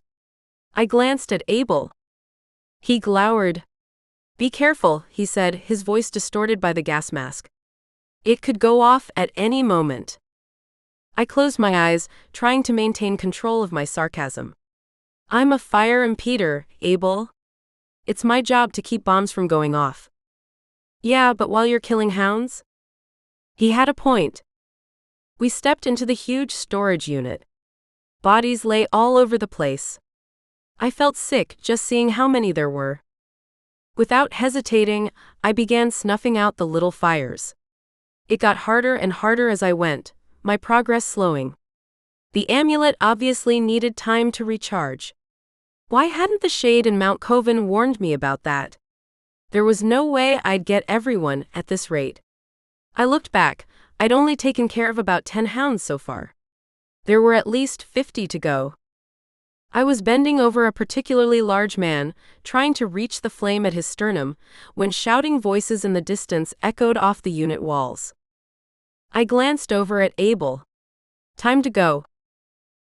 I glanced at Abel. He glowered. "Be careful," he said, his voice distorted by the gas mask. "It could go off at any moment." I closed my eyes, trying to maintain control of my sarcasm. "I'm a fire impeder, Abel. It's my job to keep bombs from going off." "Yeah, but while you're killing hounds?" He had a point. We stepped into the huge storage unit. Bodies lay all over the place. I felt sick just seeing how many there were. Without hesitating, I began snuffing out the little fires. It got harder and harder as I went, my progress slowing. The amulet obviously needed time to recharge. Why hadn't the Shade in Mount Koven warned me about that? There was no way I'd get everyone at this rate. I looked back. I'd only taken care of about 10 hounds so far. There were at least 50 to go. I was bending over a particularly large man, trying to reach the flame at his sternum, when shouting voices in the distance echoed off the unit walls. I glanced over at Abel. "Time to go."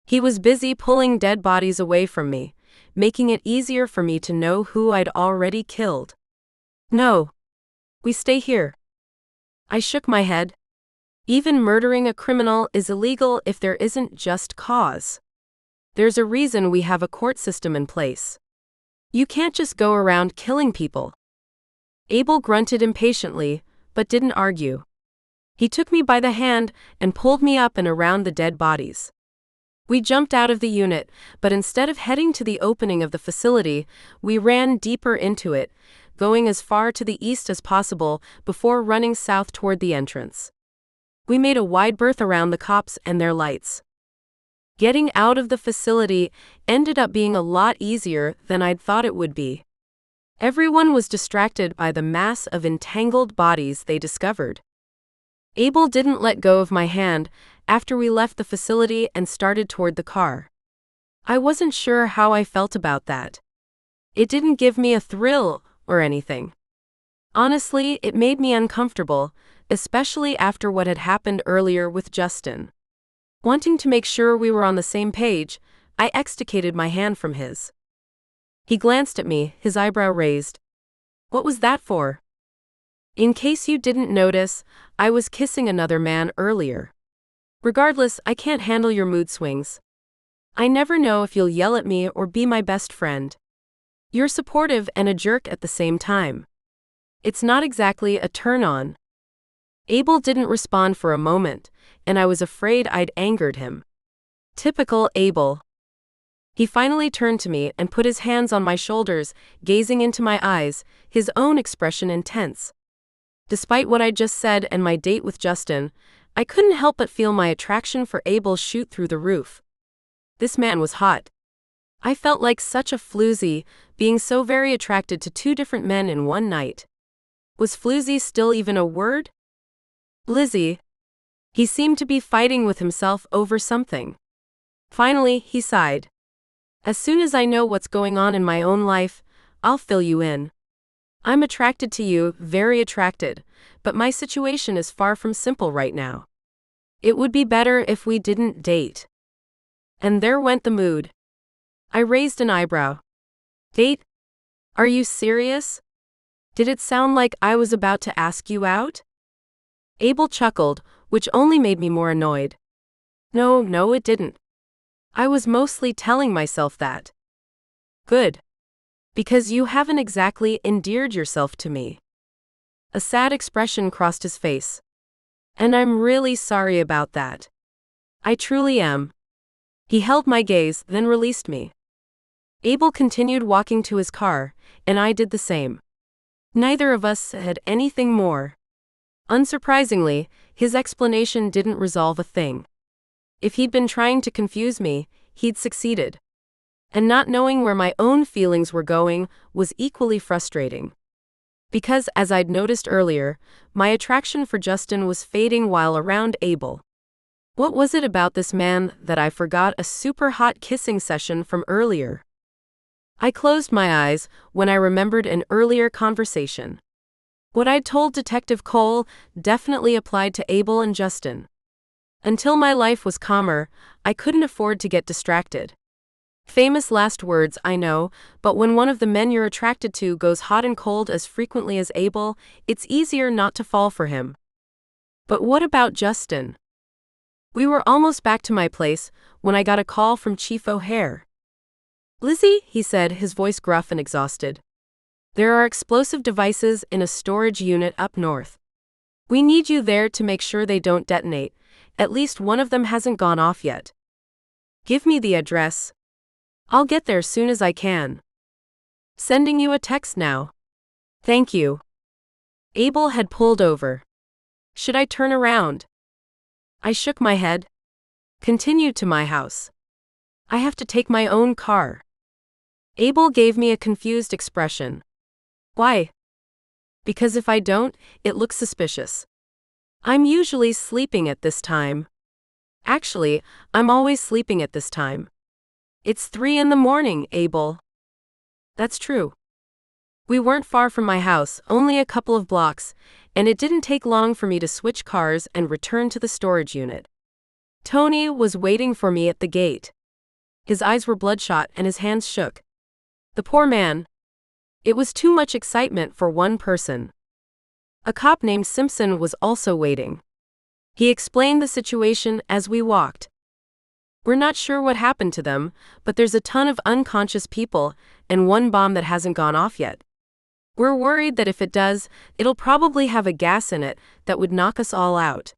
He was busy pulling dead bodies away from me, making it easier for me to know who I'd already killed. "No. We stay here." I shook my head. Even murdering a criminal is illegal if there isn't just cause. There's a reason we have a court system in place. You can't just go around killing people. Abel grunted impatiently, but didn't argue. He took me by the hand and pulled me up and around the dead bodies. We jumped out of the unit, but instead of heading to the opening of the facility, we ran deeper into it, going as far to the east as possible before running south toward the entrance. We made a wide berth around the cops and their lights. Getting out of the facility ended up being a lot easier than I'd thought it would be. Everyone was distracted by the mass of entangled bodies they discovered. Abel didn't let go of my hand after we left the facility and started toward the car. I wasn't sure how I felt about that. It didn't give me a thrill or anything. Honestly, it made me uncomfortable, especially after what had happened earlier with Justin. Wanting to make sure we were on the same page, I extricated my hand from his. He glanced at me, his eyebrow raised. What was that for? In case you didn't notice, I was kissing another man earlier. Regardless, I can't handle your mood swings. I never know if you'll yell at me or be my best friend. You're supportive and a jerk at the same time. It's not exactly a turn-on. Abel didn't respond for a moment, and I was afraid I'd angered him. Typical Abel. He finally turned to me and put his hands on my shoulders, gazing into my eyes, his own expression intense. Despite what I'd just said and my date with Justin, I couldn't help but feel my attraction for Abel shoot through the roof. This man was hot. I felt like such a floozy, being so very attracted to two different men in one night. Was floozy still even a word? Lizzie. He seemed to be fighting with himself over something. Finally, he sighed. As soon as I know what's going on in my own life, I'll fill you in. I'm attracted to you, very attracted, but my situation is far from simple right now. It would be better if we didn't date. And there went the mood. I raised an eyebrow. Date? Are you serious? Did it sound like I was about to ask you out? Abel chuckled, which only made me more annoyed. No, it didn't. I was mostly telling myself that. Good. Because you haven't exactly endeared yourself to me. A sad expression crossed his face. And I'm really sorry about that. I truly am. He held my gaze, then released me. Abel continued walking to his car, and I did the same. Neither of us had anything more. Unsurprisingly, his explanation didn't resolve a thing. If he'd been trying to confuse me, he'd succeeded. And not knowing where my own feelings were going was equally frustrating. Because, as I'd noticed earlier, my attraction for Justin was fading while around Abel. What was it about this man that I forgot a super hot kissing session from earlier? I closed my eyes when I remembered an earlier conversation. What I'd told Detective Cole definitely applied to Abel and Justin. Until my life was calmer, I couldn't afford to get distracted. Famous last words, I know, but when one of the men you're attracted to goes hot and cold as frequently as Abel, it's easier not to fall for him. But what about Justin? We were almost back to my place when I got a call from Chief O'Hare. Lizzie, he said, his voice gruff and exhausted. There are explosive devices in a storage unit up north. We need you there to make sure they don't detonate. At least one of them hasn't gone off yet. Give me the address. I'll get there soon as I can. Sending you a text now. Thank you. Abel had pulled over. Should I turn around? I shook my head. Continue to my house. I have to take my own car. Abel gave me a confused expression. Why? Because if I don't, it looks suspicious. I'm usually sleeping at this time. Actually, I'm always sleeping at this time. It's 3 a.m, Abel. That's true. We weren't far from my house, only a couple of blocks, and it didn't take long for me to switch cars and return to the storage unit. Tony was waiting for me at the gate. His eyes were bloodshot and his hands shook. The poor man. It was too much excitement for one person. A cop named Simpson was also waiting. He explained the situation as we walked. We're not sure what happened to them, but there's a ton of unconscious people and one bomb that hasn't gone off yet. We're worried that if it does, it'll probably have a gas in it that would knock us all out.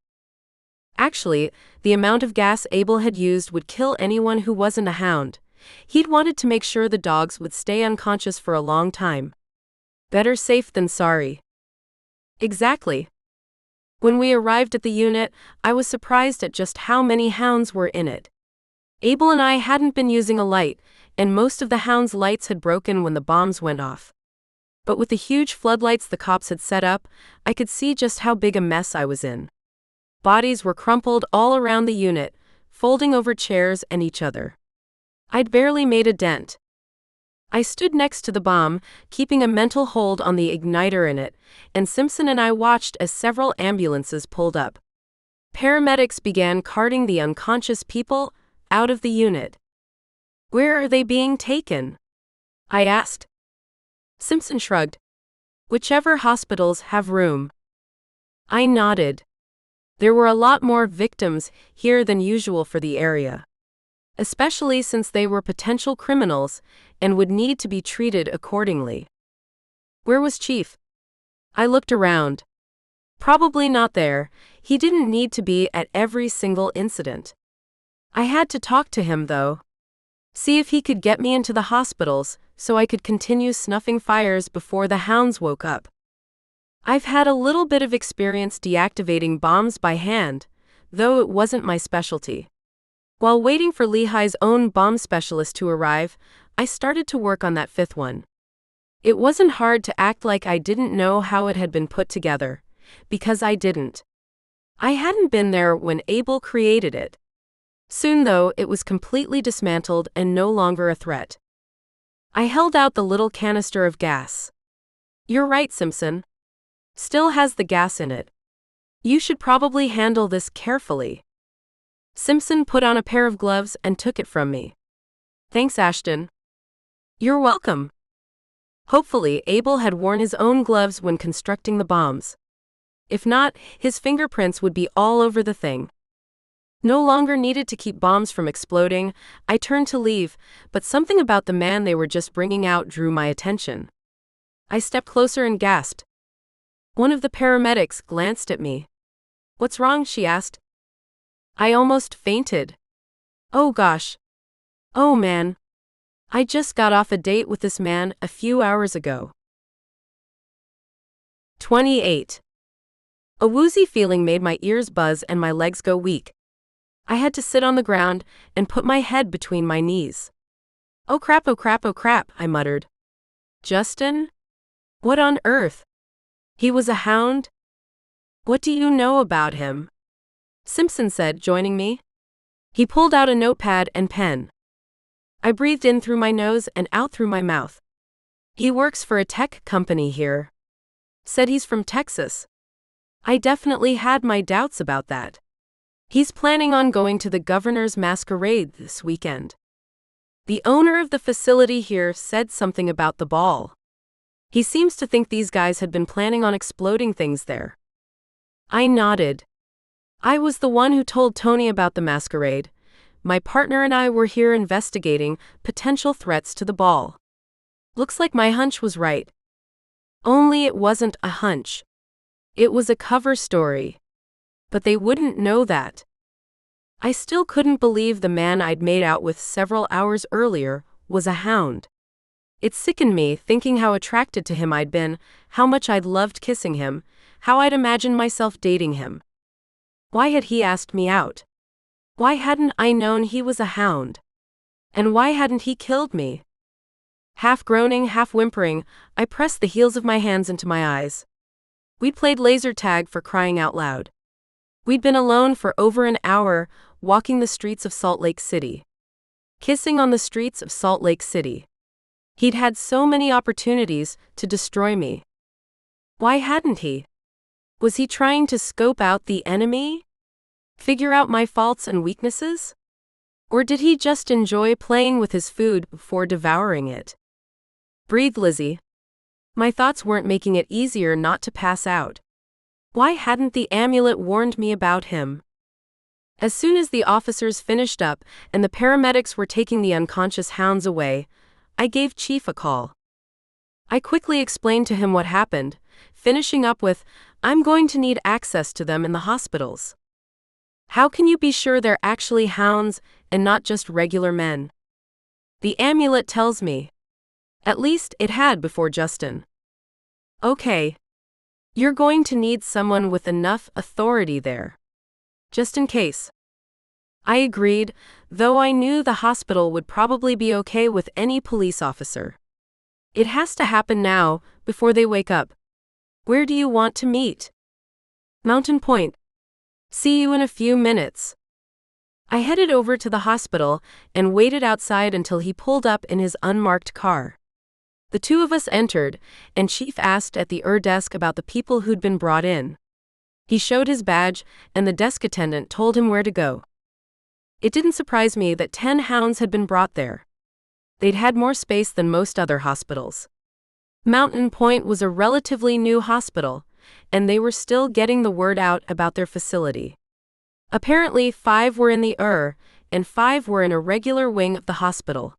Actually, the amount of gas Abel had used would kill anyone who wasn't a hound. He'd wanted to make sure the dogs would stay unconscious for a long time. Better safe than sorry. Exactly. When we arrived at the unit, I was surprised at just how many hounds were in it. Abel and I hadn't been using a light, and most of the hounds' lights had broken when the bombs went off. But with the huge floodlights the cops had set up, I could see just how big a mess I was in. Bodies were crumpled all around the unit, folding over chairs and each other. I'd barely made a dent. I stood next to the bomb, keeping a mental hold on the igniter in it, and Simpson and I watched as several ambulances pulled up. Paramedics began carting the unconscious people out of the unit. "Where are they being taken?" I asked. Simpson shrugged. "Whichever hospitals have room." I nodded. There were a lot more victims here than usual for the area, especially since they were potential criminals and would need to be treated accordingly. Where was Chief? I looked around. Probably not there. He didn't need to be at every single incident. I had to talk to him, though. See if he could get me into the hospitals so I could continue snuffing fires before the hounds woke up. I've had a little bit of experience deactivating bombs by hand, though it wasn't my specialty. While waiting for Lehigh's own bomb specialist to arrive, I started to work on that fifth one. It wasn't hard to act like I didn't know how it had been put together, because I didn't. I hadn't been there when Abel created it. Soon, though, it was completely dismantled and no longer a threat. I held out the little canister of gas. "You're right, Simpson. Still has the gas in it. You should probably handle this carefully." Simpson put on a pair of gloves and took it from me. "Thanks, Ashton." "You're welcome." Hopefully, Abel had worn his own gloves when constructing the bombs. If not, his fingerprints would be all over the thing. No longer needed to keep bombs from exploding, I turned to leave, but something about the man they were just bringing out drew my attention. I stepped closer and gasped. One of the paramedics glanced at me. "What's wrong?" she asked. I almost fainted. "Oh gosh. Oh man. I just got off a date with this man a few hours ago." 28. A woozy feeling made my ears buzz and my legs go weak. I had to sit on the ground and put my head between my knees. "Oh crap, oh crap, oh crap," I muttered. "Justin? What on earth? He was a hound? What do you know about him?" Simpson said, joining me. He pulled out a notepad and pen. I breathed in through my nose and out through my mouth. "He works for a tech company here. Said he's from Texas." I definitely had my doubts about that. "He's planning on going to the governor's masquerade this weekend. The owner of the facility here said something about the ball. He seems to think these guys had been planning on exploding things there." I nodded. I was the one who told Tony about the masquerade. My partner and I were here investigating potential threats to the ball. Looks like my hunch was right. Only it wasn't a hunch. It was a cover story. But they wouldn't know that. I still couldn't believe the man I'd made out with several hours earlier was a hound. It sickened me thinking how attracted to him I'd been, how much I'd loved kissing him, how I'd imagined myself dating him. Why had he asked me out? Why hadn't I known he was a hound? And why hadn't he killed me? Half groaning, half whimpering, I pressed the heels of my hands into my eyes. We'd played laser tag, for crying out loud. We'd been alone for over an hour, walking the streets of Salt Lake City. Kissing on the streets of Salt Lake City. He'd had so many opportunities to destroy me. Why hadn't he? Was he trying to scope out the enemy? Figure out my faults and weaknesses? Or did he just enjoy playing with his food before devouring it? "Breathe, Lizzie." My thoughts weren't making it easier not to pass out. Why hadn't the amulet warned me about him? As soon as the officers finished up and the paramedics were taking the unconscious hounds away, I gave Chief a call. I quickly explained to him what happened, finishing up with, "I'm going to need access to them in the hospitals." "How can you be sure they're actually hounds and not just regular men?" "The amulet tells me. At least it had before Justin." "Okay. You're going to need someone with enough authority there. Just in case." I agreed, though I knew the hospital would probably be okay with any police officer. "It has to happen now, before they wake up. Where do you want to meet?" "Mountain Point. See you in a few minutes." I headed over to the hospital and waited outside until he pulled up in his unmarked car. The two of us entered, and Chief asked at the desk about the people who'd been brought in. He showed his badge, and the desk attendant told him where to go. It didn't surprise me that 10 hounds had been brought there. They'd had more space than most other hospitals. Mountain Point was a relatively new hospital, and they were still getting the word out about their facility. Apparently, 5 were in the and 5 were in a regular wing of the hospital.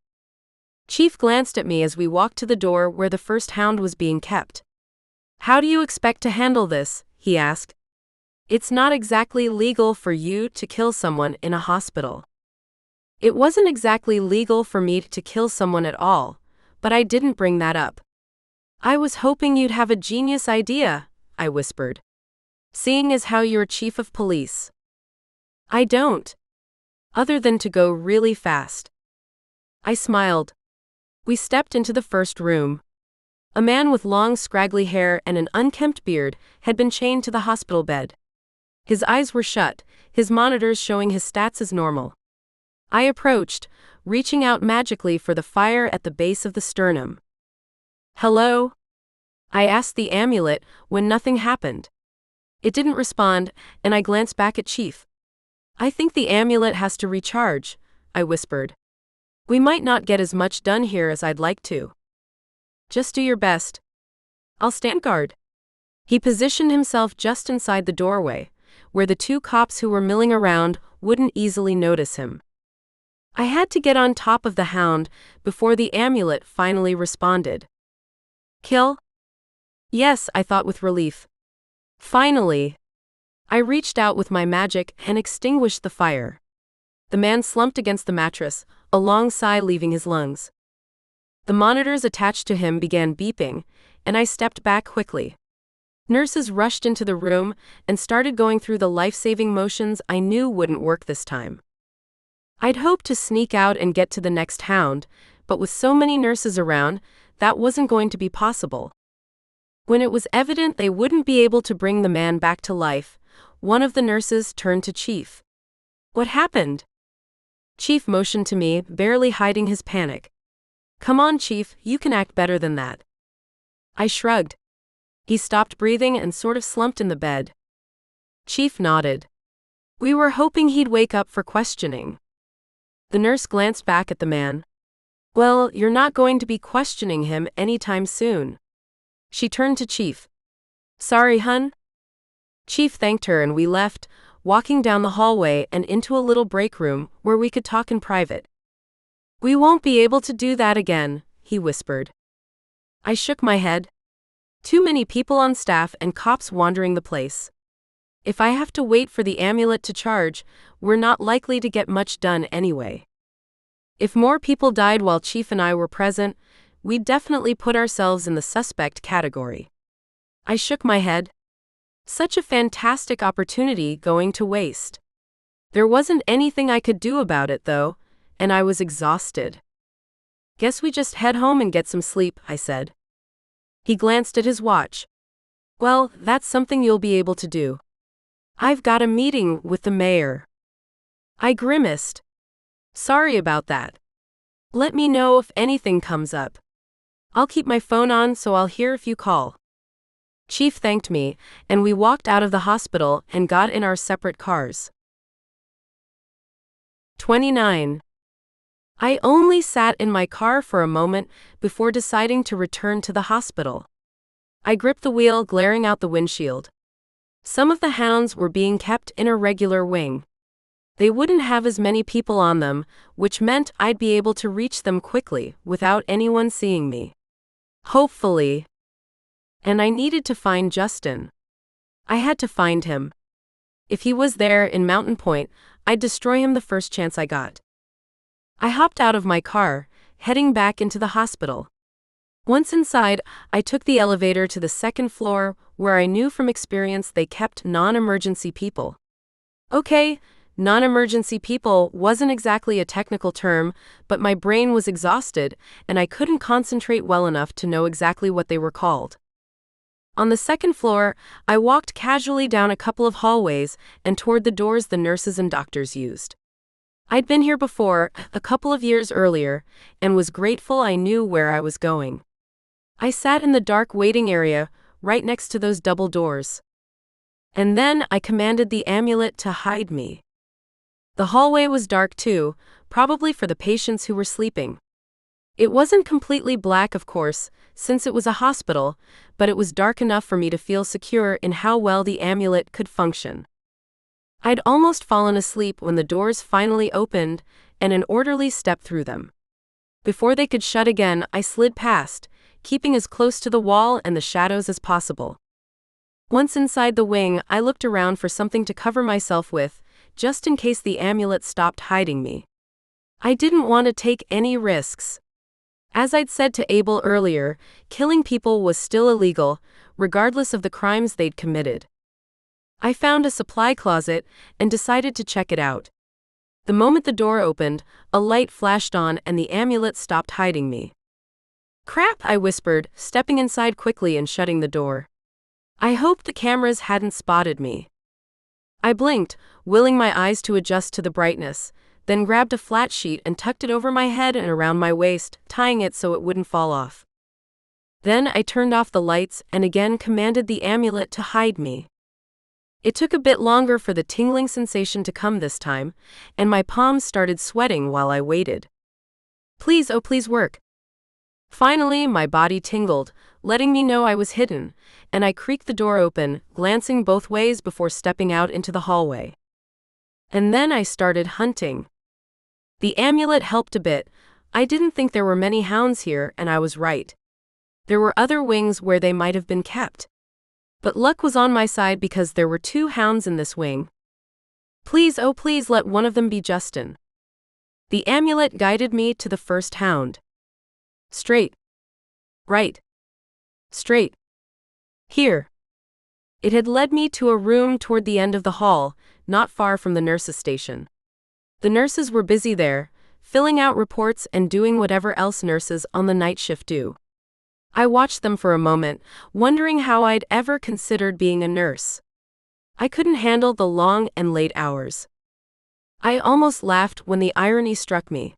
Chief glanced at me as we walked to the door where the first hound was being kept. "How do you expect to handle this?" he asked. "It's not exactly legal for you to kill someone in a hospital." It wasn't exactly legal for me to kill someone at all, but I didn't bring that up. "I was hoping you'd have a genius idea," I whispered. "Seeing as how you're chief of police." "I don't. Other than to go really fast." I smiled. We stepped into the first room. A man with long scraggly hair and an unkempt beard had been chained to the hospital bed. His eyes were shut, his monitors showing his stats as normal. I approached, reaching out magically for the fire at the base of the sternum. "Hello?" I asked the amulet when nothing happened. It didn't respond, and I glanced back at Chief. "I think the amulet has to recharge," I whispered. "We might not get as much done here as I'd like to." "Just do your best. I'll stand guard." He positioned himself just inside the doorway, where the 2 cops who were milling around wouldn't easily notice him. I had to get on top of the hound before the amulet finally responded. "Kill?" "Yes," I thought with relief. Finally. I reached out with my magic and extinguished the fire. The man slumped against the mattress, a long sigh leaving his lungs. The monitors attached to him began beeping, and I stepped back quickly. Nurses rushed into the room and started going through the life-saving motions I knew wouldn't work this time. I'd hoped to sneak out and get to the next hound, but with so many nurses around, that wasn't going to be possible. When it was evident they wouldn't be able to bring the man back to life, one of the nurses turned to Chief. "What happened?" Chief motioned to me, barely hiding his panic. "Come on, Chief, you can act better than that." I shrugged. He stopped breathing and sort of slumped in the bed. Chief nodded. "We were hoping he'd wake up for questioning." The nurse glanced back at the man. "Well, you're not going to be questioning him anytime soon." She turned to Chief. "Sorry, hun?" Chief thanked her and we left, walking down the hallway and into a little break room where we could talk in private. "We won't be able to do that again," he whispered. I shook my head. Too many people on staff and cops wandering the place. If I have to wait for the amulet to charge, we're not likely to get much done anyway. If more people died while Chief and I were present, we'd definitely put ourselves in the suspect category. I shook my head. Such a fantastic opportunity going to waste. There wasn't anything I could do about it, though, and I was exhausted. "Guess we just head home and get some sleep," I said. He glanced at his watch. "Well, that's something you'll be able to do. I've got a meeting with the mayor." I grimaced. "Sorry about that. Let me know if anything comes up. I'll keep my phone on so I'll hear if you call." Chief thanked me, and we walked out of the hospital and got in our separate cars. 29. I only sat in my car for a moment before deciding to return to the hospital. I gripped the wheel, glaring out the windshield. Some of the hounds were being kept in a regular wing. They wouldn't have as many people on them, which meant I'd be able to reach them quickly without anyone seeing me. Hopefully. And I needed to find Justin. I had to find him. If he was there in Mountain Point, I'd destroy him the first chance I got. I hopped out of my car, heading back into the hospital. Once inside, I took the elevator to the second floor, where I knew from experience they kept non-emergency people. Okay, non-emergency people wasn't exactly a technical term, but my brain was exhausted, and I couldn't concentrate well enough to know exactly what they were called. On the second floor, I walked casually down a couple of hallways and toward the doors the nurses and doctors used. I'd been here before, a couple of years earlier, and was grateful I knew where I was going. I sat in the dark waiting area, right next to those double doors. And then I commanded the amulet to hide me. The hallway was dark too, probably for the patients who were sleeping. It wasn't completely black, of course, since it was a hospital, but it was dark enough for me to feel secure in how well the amulet could function. I'd almost fallen asleep when the doors finally opened and an orderly stepped through them. Before they could shut again, I slid past, keeping as close to the wall and the shadows as possible. Once inside the wing, I looked around for something to cover myself with, just in case the amulet stopped hiding me. I didn't want to take any risks. As I'd said to Abel earlier, killing people was still illegal, regardless of the crimes they'd committed. I found a supply closet and decided to check it out. The moment the door opened, a light flashed on and the amulet stopped hiding me. "Crap," I whispered, stepping inside quickly and shutting the door. I hoped the cameras hadn't spotted me. I blinked, willing my eyes to adjust to the brightness, then grabbed a flat sheet and tucked it over my head and around my waist, tying it so it wouldn't fall off. Then I turned off the lights and again commanded the amulet to hide me. It took a bit longer for the tingling sensation to come this time, and my palms started sweating while I waited. Please, oh please work. Finally, my body tingled, letting me know I was hidden, and I creaked the door open, glancing both ways before stepping out into the hallway. And then I started hunting. The amulet helped a bit. I didn't think there were many hounds here, and I was right. There were other wings where they might have been kept. But luck was on my side because there were 2 hounds in this wing. Please, oh please let one of them be Justin. The amulet guided me to the first hound. Straight. Right. Straight. Here. It had led me to a room toward the end of the hall, not far from the nurses' station. The nurses were busy there, filling out reports and doing whatever else nurses on the night shift do. I watched them for a moment, wondering how I'd ever considered being a nurse. I couldn't handle the long and late hours. I almost laughed when the irony struck me.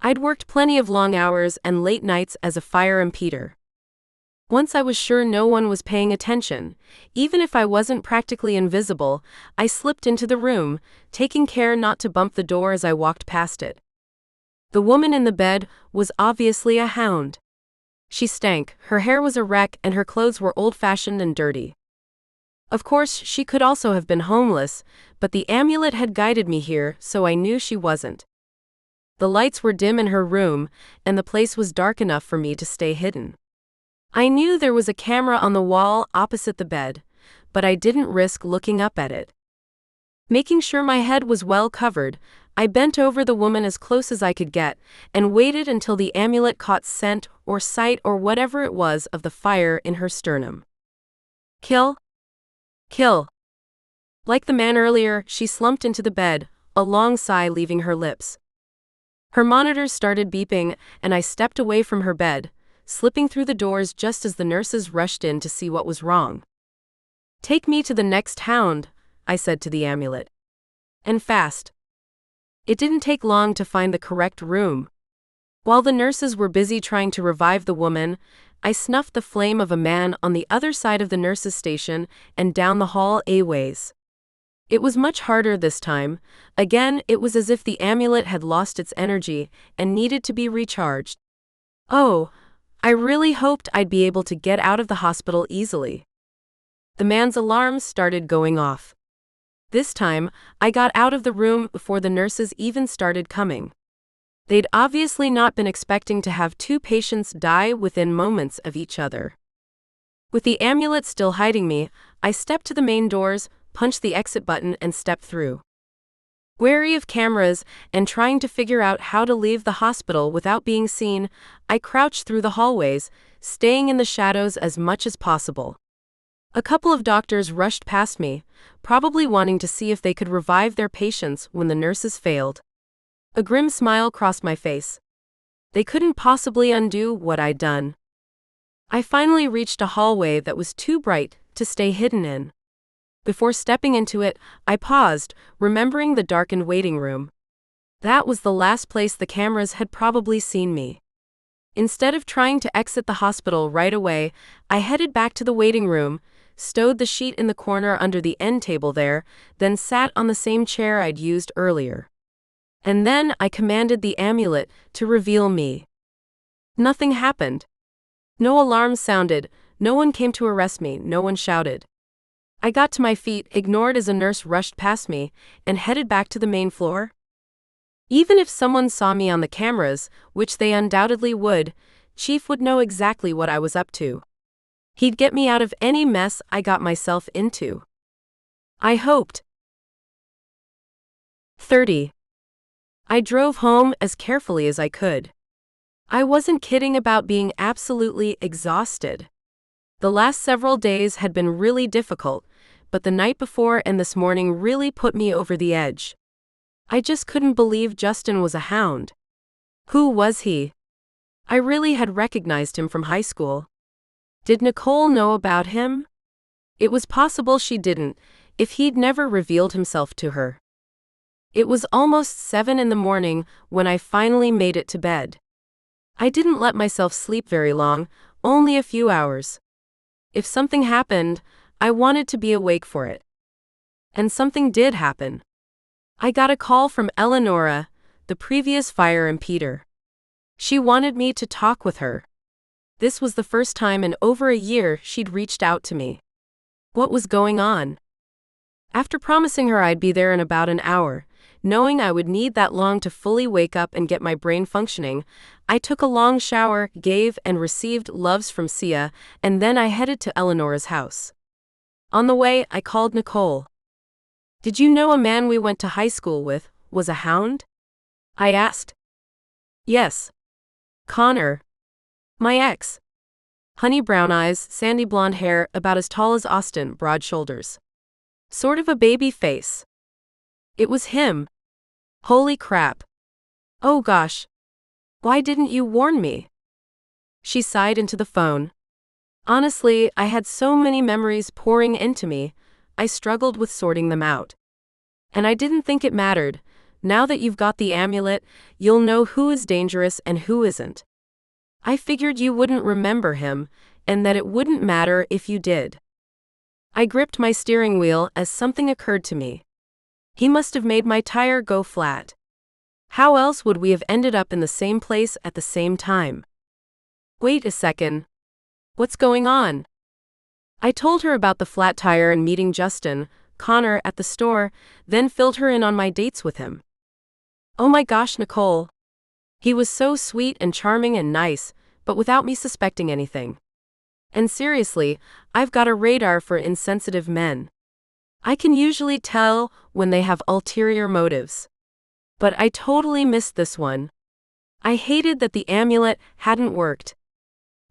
I'd worked plenty of long hours and late nights as a fire impeder. Once I was sure no one was paying attention, even if I wasn't practically invisible, I slipped into the room, taking care not to bump the door as I walked past it. The woman in the bed was obviously a hound. She stank, her hair was a wreck, and her clothes were old-fashioned and dirty. Of course, she could also have been homeless, but the amulet had guided me here, so I knew she wasn't. The lights were dim in her room, and the place was dark enough for me to stay hidden. I knew there was a camera on the wall opposite the bed, but I didn't risk looking up at it. Making sure my head was well covered, I bent over the woman as close as I could get, and waited until the amulet caught scent or sight or whatever it was of the fire in her sternum. Kill? Kill. Like the man earlier, she slumped into the bed, a long sigh leaving her lips. Her monitors started beeping, and I stepped away from her bed, slipping through the doors just as the nurses rushed in to see what was wrong. "Take me to the next hound," I said to the amulet. "And fast." It didn't take long to find the correct room. While the nurses were busy trying to revive the woman, I snuffed the flame of a man on the other side of the nurses' station and down the hall a ways. It was much harder this time. Again, it was as if the amulet had lost its energy and needed to be recharged. Oh, I really hoped I'd be able to get out of the hospital easily. The man's alarms started going off. This time, I got out of the room before the nurses even started coming. They'd obviously not been expecting to have 2 patients die within moments of each other. With the amulet still hiding me, I stepped to the main doors, punched the exit button, and stepped through. Wary of cameras and trying to figure out how to leave the hospital without being seen, I crouched through the hallways, staying in the shadows as much as possible. A couple of doctors rushed past me, probably wanting to see if they could revive their patients when the nurses failed. A grim smile crossed my face. They couldn't possibly undo what I'd done. I finally reached a hallway that was too bright to stay hidden in. Before stepping into it, I paused, remembering the darkened waiting room. That was the last place the cameras had probably seen me. Instead of trying to exit the hospital right away, I headed back to the waiting room, stowed the sheet in the corner under the end table there, then sat on the same chair I'd used earlier. And then I commanded the amulet to reveal me. Nothing happened. No alarms sounded, no one came to arrest me, no one shouted. I got to my feet, ignored as a nurse rushed past me, and headed back to the main floor. Even if someone saw me on the cameras, which they undoubtedly would, Chief would know exactly what I was up to. He'd get me out of any mess I got myself into. I hoped. 30. I drove home as carefully as I could. I wasn't kidding about being absolutely exhausted. The last several days had been really difficult, but the night before and this morning really put me over the edge. I just couldn't believe Justin was a hound. Who was he? I really had recognized him from high school. Did Nicole know about him? It was possible she didn't, if he'd never revealed himself to her. It was almost 7 in the morning when I finally made it to bed. I didn't let myself sleep very long, only a few hours. If something happened, I wanted to be awake for it. And something did happen. I got a call from Eleonora, the previous fire impeder. She wanted me to talk with her. This was the first time in over a year she'd reached out to me. What was going on? After promising her I'd be there in about an hour, knowing I would need that long to fully wake up and get my brain functioning, I took a long shower, gave and received loves from Sia, and then I headed to Eleonora's house. On the way, I called Nicole. Did you know a man we went to high school with was a hound? I asked. Yes. Connor. My ex. Honey brown eyes, sandy blonde hair, about as tall as Austin, broad shoulders. Sort of a baby face. It was him. Holy crap. Oh gosh. Why didn't you warn me? She sighed into the phone. Honestly, I had so many memories pouring into me, I struggled with sorting them out. And I didn't think it mattered. Now that you've got the amulet, you'll know who is dangerous and who isn't. I figured you wouldn't remember him, and that it wouldn't matter if you did. I gripped my steering wheel as something occurred to me. He must have made my tire go flat. How else would we have ended up in the same place at the same time? Wait a second. What's going on? I told her about the flat tire and meeting Justin, Connor, at the store, then filled her in on my dates with him. Oh my gosh, Nicole. He was so sweet and charming and nice, but without me suspecting anything. And seriously, I've got a radar for insensitive men. I can usually tell when they have ulterior motives. But I totally missed this one. I hated that the amulet hadn't worked.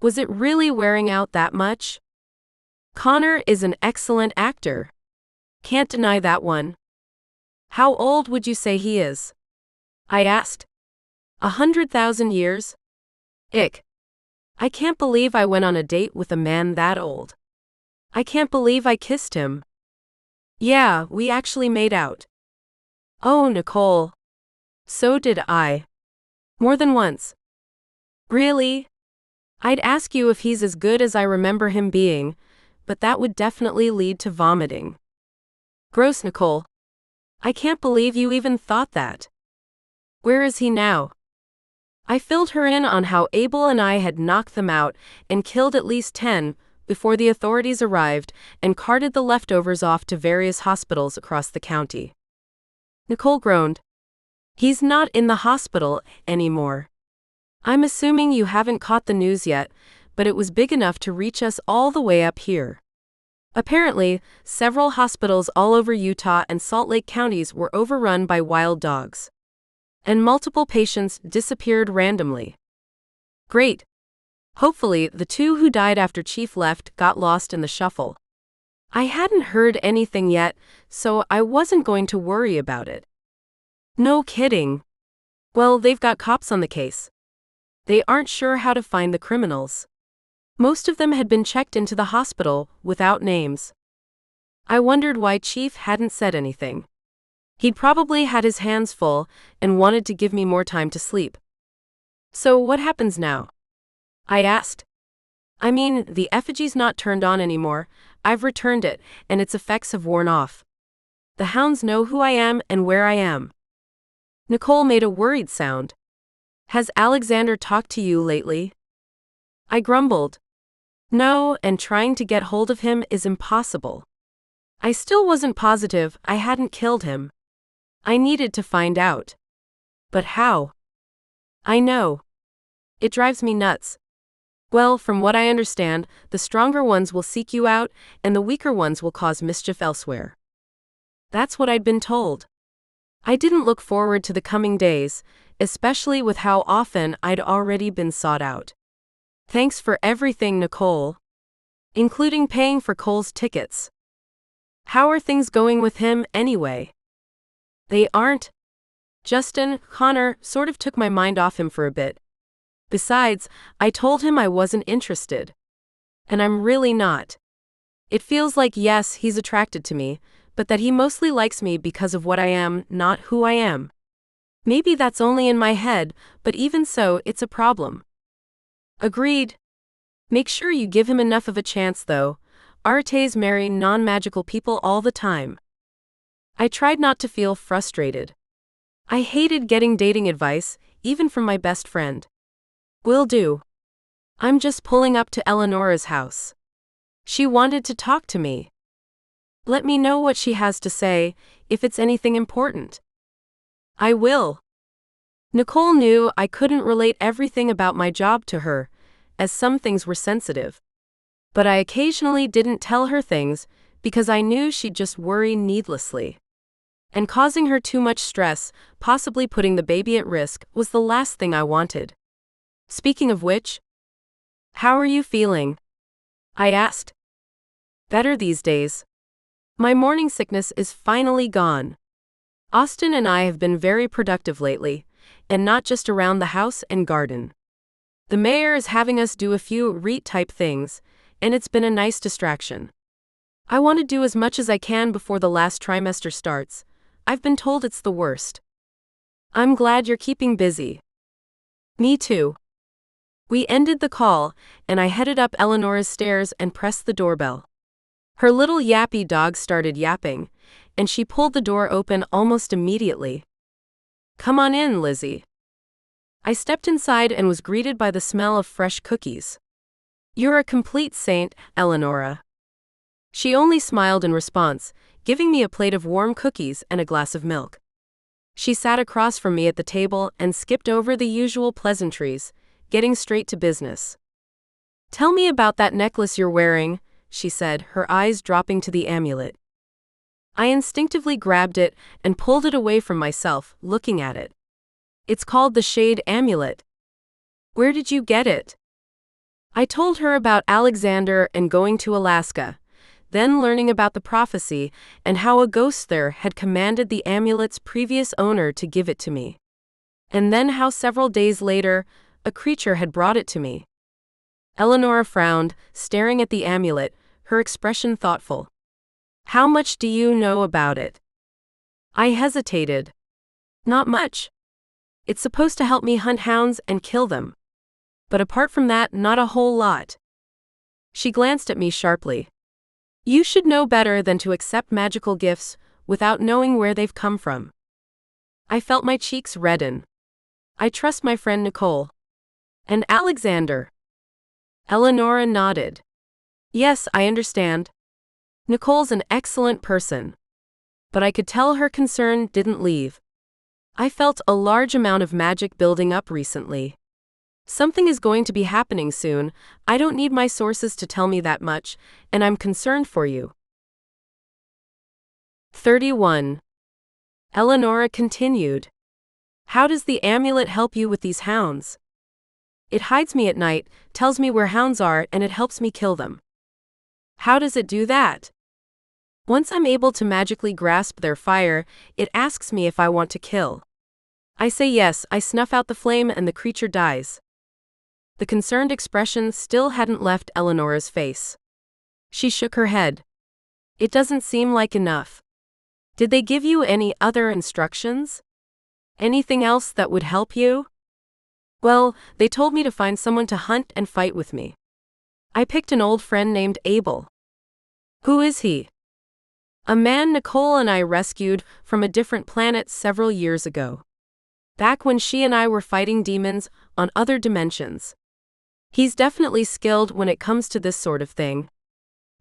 Was it really wearing out that much? Connor is an excellent actor. Can't deny that one. How old would you say he is? I asked. 100,000 years? Ick. I can't believe I went on a date with a man that old. I can't believe I kissed him. Yeah, we actually made out. Oh, Nicole. So did I. More than once. Really? I'd ask you if he's as good as I remember him being, but that would definitely lead to vomiting. Gross, Nicole. I can't believe you even thought that. Where is he now? I filled her in on how Abel and I had knocked them out and killed at least 10 before the authorities arrived and carted the leftovers off to various hospitals across the county. Nicole groaned. He's not in the hospital anymore. I'm assuming you haven't caught the news yet, but it was big enough to reach us all the way up here. Apparently, several hospitals all over Utah and Salt Lake counties were overrun by wild dogs. And multiple patients disappeared randomly. Great. Hopefully, the 2 who died after Chief left got lost in the shuffle. I hadn't heard anything yet, so I wasn't going to worry about it. No kidding. Well, they've got cops on the case. They aren't sure how to find the criminals. Most of them had been checked into the hospital without names. I wondered why Chief hadn't said anything. He'd probably had his hands full and wanted to give me more time to sleep. So what happens now? I asked. I mean, the effigy's not turned on anymore. I've returned it, and its effects have worn off. The hounds know who I am and where I am. Nicole made a worried sound. Has Alexander talked to you lately? I grumbled. No, and trying to get hold of him is impossible. I still wasn't positive I hadn't killed him. I needed to find out. But how? I know. It drives me nuts. Well, from what I understand, the stronger ones will seek you out, and the weaker ones will cause mischief elsewhere. That's what I'd been told. I didn't look forward to the coming days, especially with how often I'd already been sought out. Thanks for everything, Nicole. Including paying for Cole's tickets. How are things going with him, anyway? They aren't. Justin, Connor, sort of took my mind off him for a bit. Besides, I told him I wasn't interested. And I'm really not. It feels like yes, he's attracted to me, but that he mostly likes me because of what I am, not who I am. Maybe that's only in my head, but even so, it's a problem. Agreed. Make sure you give him enough of a chance, though. Artes marry non-magical people all the time. I tried not to feel frustrated. I hated getting dating advice, even from my best friend. Will do. I'm just pulling up to Eleonora's house. She wanted to talk to me. Let me know what she has to say, if it's anything important. I will. Nicole knew I couldn't relate everything about my job to her, as some things were sensitive. But I occasionally didn't tell her things because I knew she'd just worry needlessly. And causing her too much stress, possibly putting the baby at risk, was the last thing I wanted. Speaking of which, how are you feeling? I asked. Better these days. My morning sickness is finally gone. Austin and I have been very productive lately, and not just around the house and garden. The mayor is having us do a few REIT-type things, and it's been a nice distraction. I want to do as much as I can before the last trimester starts. I've been told it's the worst. I'm glad you're keeping busy. Me too. We ended the call, and I headed up Eleonora's stairs and pressed the doorbell. Her little yappy dog started yapping, and she pulled the door open almost immediately. Come on in, Lizzie. I stepped inside and was greeted by the smell of fresh cookies. You're a complete saint, Eleonora. She only smiled in response, giving me a plate of warm cookies and a glass of milk. She sat across from me at the table and skipped over the usual pleasantries, getting straight to business. Tell me about that necklace you're wearing, she said, her eyes dropping to the amulet. I instinctively grabbed it and pulled it away from myself, looking at it. It's called the Shade Amulet. Where did you get it? I told her about Alexander and going to Alaska, then learning about the prophecy and how a ghost there had commanded the amulet's previous owner to give it to me. And then how several days later, a creature had brought it to me. Eleonora frowned, staring at the amulet, her expression thoughtful. How much do you know about it? I hesitated. Not much. It's supposed to help me hunt hounds and kill them. But apart from that, not a whole lot. She glanced at me sharply. You should know better than to accept magical gifts without knowing where they've come from. I felt my cheeks redden. I trust my friend Nicole. And Alexander. Eleonora nodded. Yes, I understand. Nicole's an excellent person. But I could tell her concern didn't leave. I felt a large amount of magic building up recently. Something is going to be happening soon. I don't need my sources to tell me that much, and I'm concerned for you. 31. Eleonora continued. How does the amulet help you with these hounds? It hides me at night, tells me where hounds are, and it helps me kill them. How does it do that? Once I'm able to magically grasp their fire, it asks me if I want to kill. I say yes, I snuff out the flame, and the creature dies. The concerned expression still hadn't left Eleonora's face. She shook her head. It doesn't seem like enough. Did they give you any other instructions? Anything else that would help you? Well, they told me to find someone to hunt and fight with me. I picked an old friend named Abel. Who is he? A man Nicole and I rescued from a different planet several years ago. Back when she and I were fighting demons on other dimensions. He's definitely skilled when it comes to this sort of thing.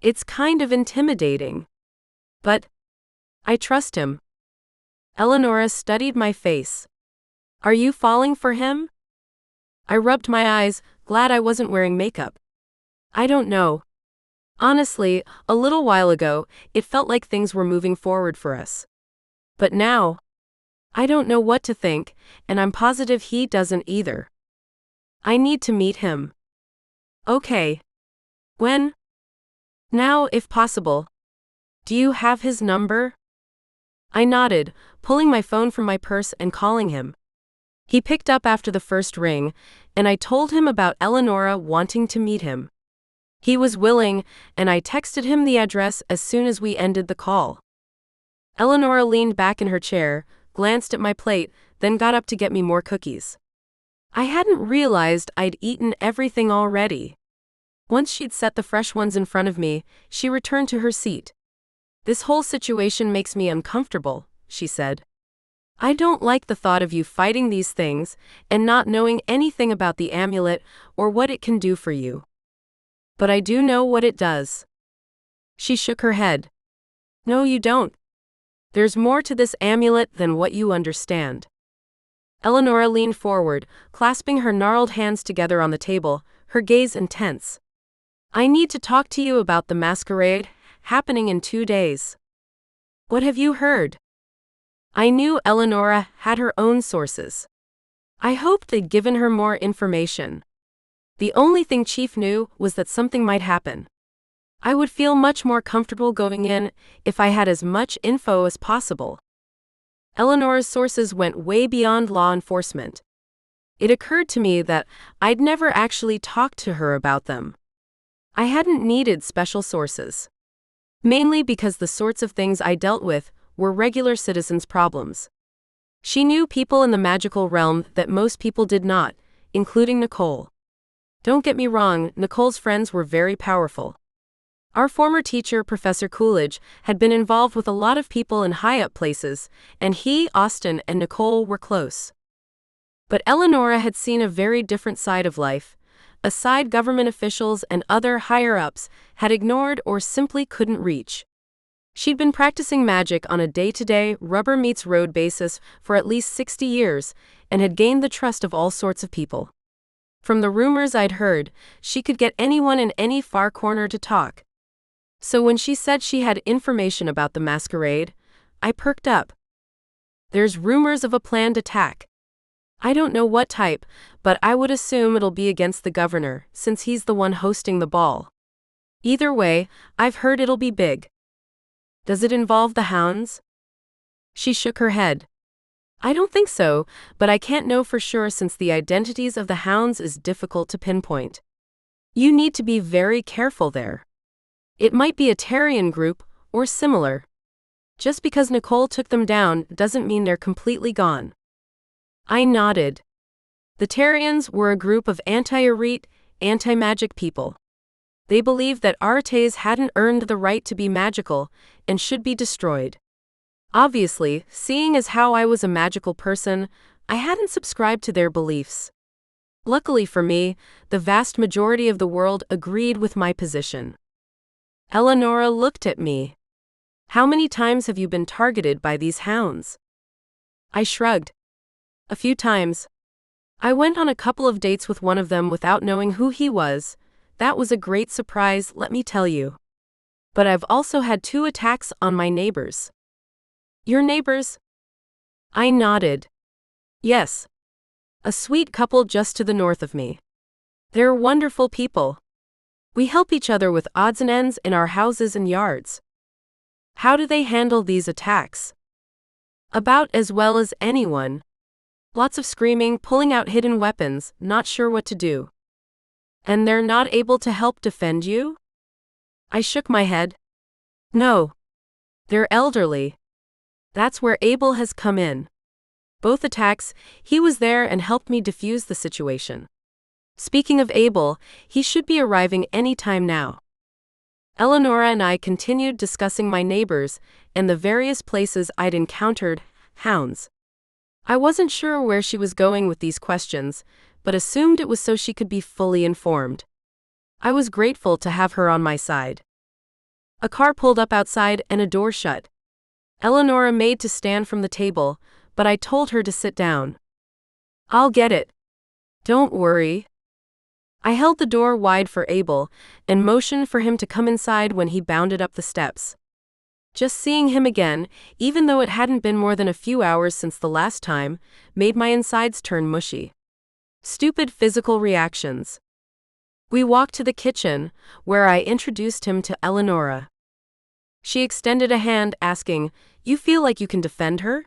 It's kind of intimidating. But I trust him. Eleonora studied my face. Are you falling for him? I rubbed my eyes, glad I wasn't wearing makeup. I don't know. Honestly, a little while ago, it felt like things were moving forward for us. But now, I don't know what to think, and I'm positive he doesn't either. I need to meet him. Okay. When? Now, if possible. Do you have his number? I nodded, pulling my phone from my purse and calling him. He picked up after the first ring, and I told him about Eleonora wanting to meet him. He was willing, and I texted him the address as soon as we ended the call. Eleonora leaned back in her chair, glanced at my plate, then got up to get me more cookies. I hadn't realized I'd eaten everything already. Once she'd set the fresh ones in front of me, she returned to her seat. This whole situation makes me uncomfortable, she said. I don't like the thought of you fighting these things and not knowing anything about the amulet or what it can do for you. But I do know what it does. She shook her head. No, you don't. There's more to this amulet than what you understand. Eleonora leaned forward, clasping her gnarled hands together on the table, her gaze intense. I need to talk to you about the masquerade, happening in 2 days. What have you heard? I knew Eleonora had her own sources. I hoped they'd given her more information. The only thing Chief knew was that something might happen. I would feel much more comfortable going in if I had as much info as possible. Eleonora's sources went way beyond law enforcement. It occurred to me that I'd never actually talked to her about them. I hadn't needed special sources. Mainly because the sorts of things I dealt with were regular citizens' problems. She knew people in the magical realm that most people did not, including Nicole. Don't get me wrong, Nicole's friends were very powerful. Our former teacher, Professor Coolidge, had been involved with a lot of people in high-up places, and he, Austin, and Nicole were close. But Eleonora had seen a very different side of life, a side government officials and other higher-ups had ignored or simply couldn't reach. She'd been practicing magic on a day-to-day, rubber-meets-road basis for at least 60 years, and had gained the trust of all sorts of people. From the rumors I'd heard, she could get anyone in any far corner to talk. So when she said she had information about the masquerade, I perked up. There's rumors of a planned attack. I don't know what type, but I would assume it'll be against the governor, since he's the one hosting the ball. Either way, I've heard it'll be big. Does it involve the hounds? She shook her head. I don't think so, but I can't know for sure since the identities of the hounds is difficult to pinpoint. You need to be very careful there. It might be a Tarian group, or similar. Just because Nicole took them down doesn't mean they're completely gone. I nodded. The Tarians were a group of anti-elite, anti-magic people. They believed that Artes hadn't earned the right to be magical, and should be destroyed. Obviously, seeing as how I was a magical person, I hadn't subscribed to their beliefs. Luckily for me, the vast majority of the world agreed with my position. Eleonora looked at me. How many times have you been targeted by these hounds? I shrugged. A few times. I went on a couple of dates with one of them without knowing who he was. That was a great surprise, let me tell you. But I've also had 2 attacks on my neighbors. Your neighbors? I nodded. Yes. A sweet couple just to the north of me. They're wonderful people. We help each other with odds and ends in our houses and yards. How do they handle these attacks? About as well as anyone. Lots of screaming, pulling out hidden weapons, not sure what to do. And they're not able to help defend you? I shook my head. No. They're elderly. That's where Abel has come in. Both attacks, he was there and helped me defuse the situation. Speaking of Abel, he should be arriving any time now. Eleonora and I continued discussing my neighbors and the various places I'd encountered hounds. I wasn't sure where she was going with these questions, but assumed it was so she could be fully informed. I was grateful to have her on my side. A car pulled up outside and a door shut. Eleonora made to stand from the table, but I told her to sit down. I'll get it. Don't worry. I held the door wide for Abel and motioned for him to come inside when he bounded up the steps. Just seeing him again, even though it hadn't been more than a few hours since the last time, made my insides turn mushy. Stupid physical reactions. We walked to the kitchen, where I introduced him to Eleonora. She extended a hand, asking, "You feel like you can defend her?"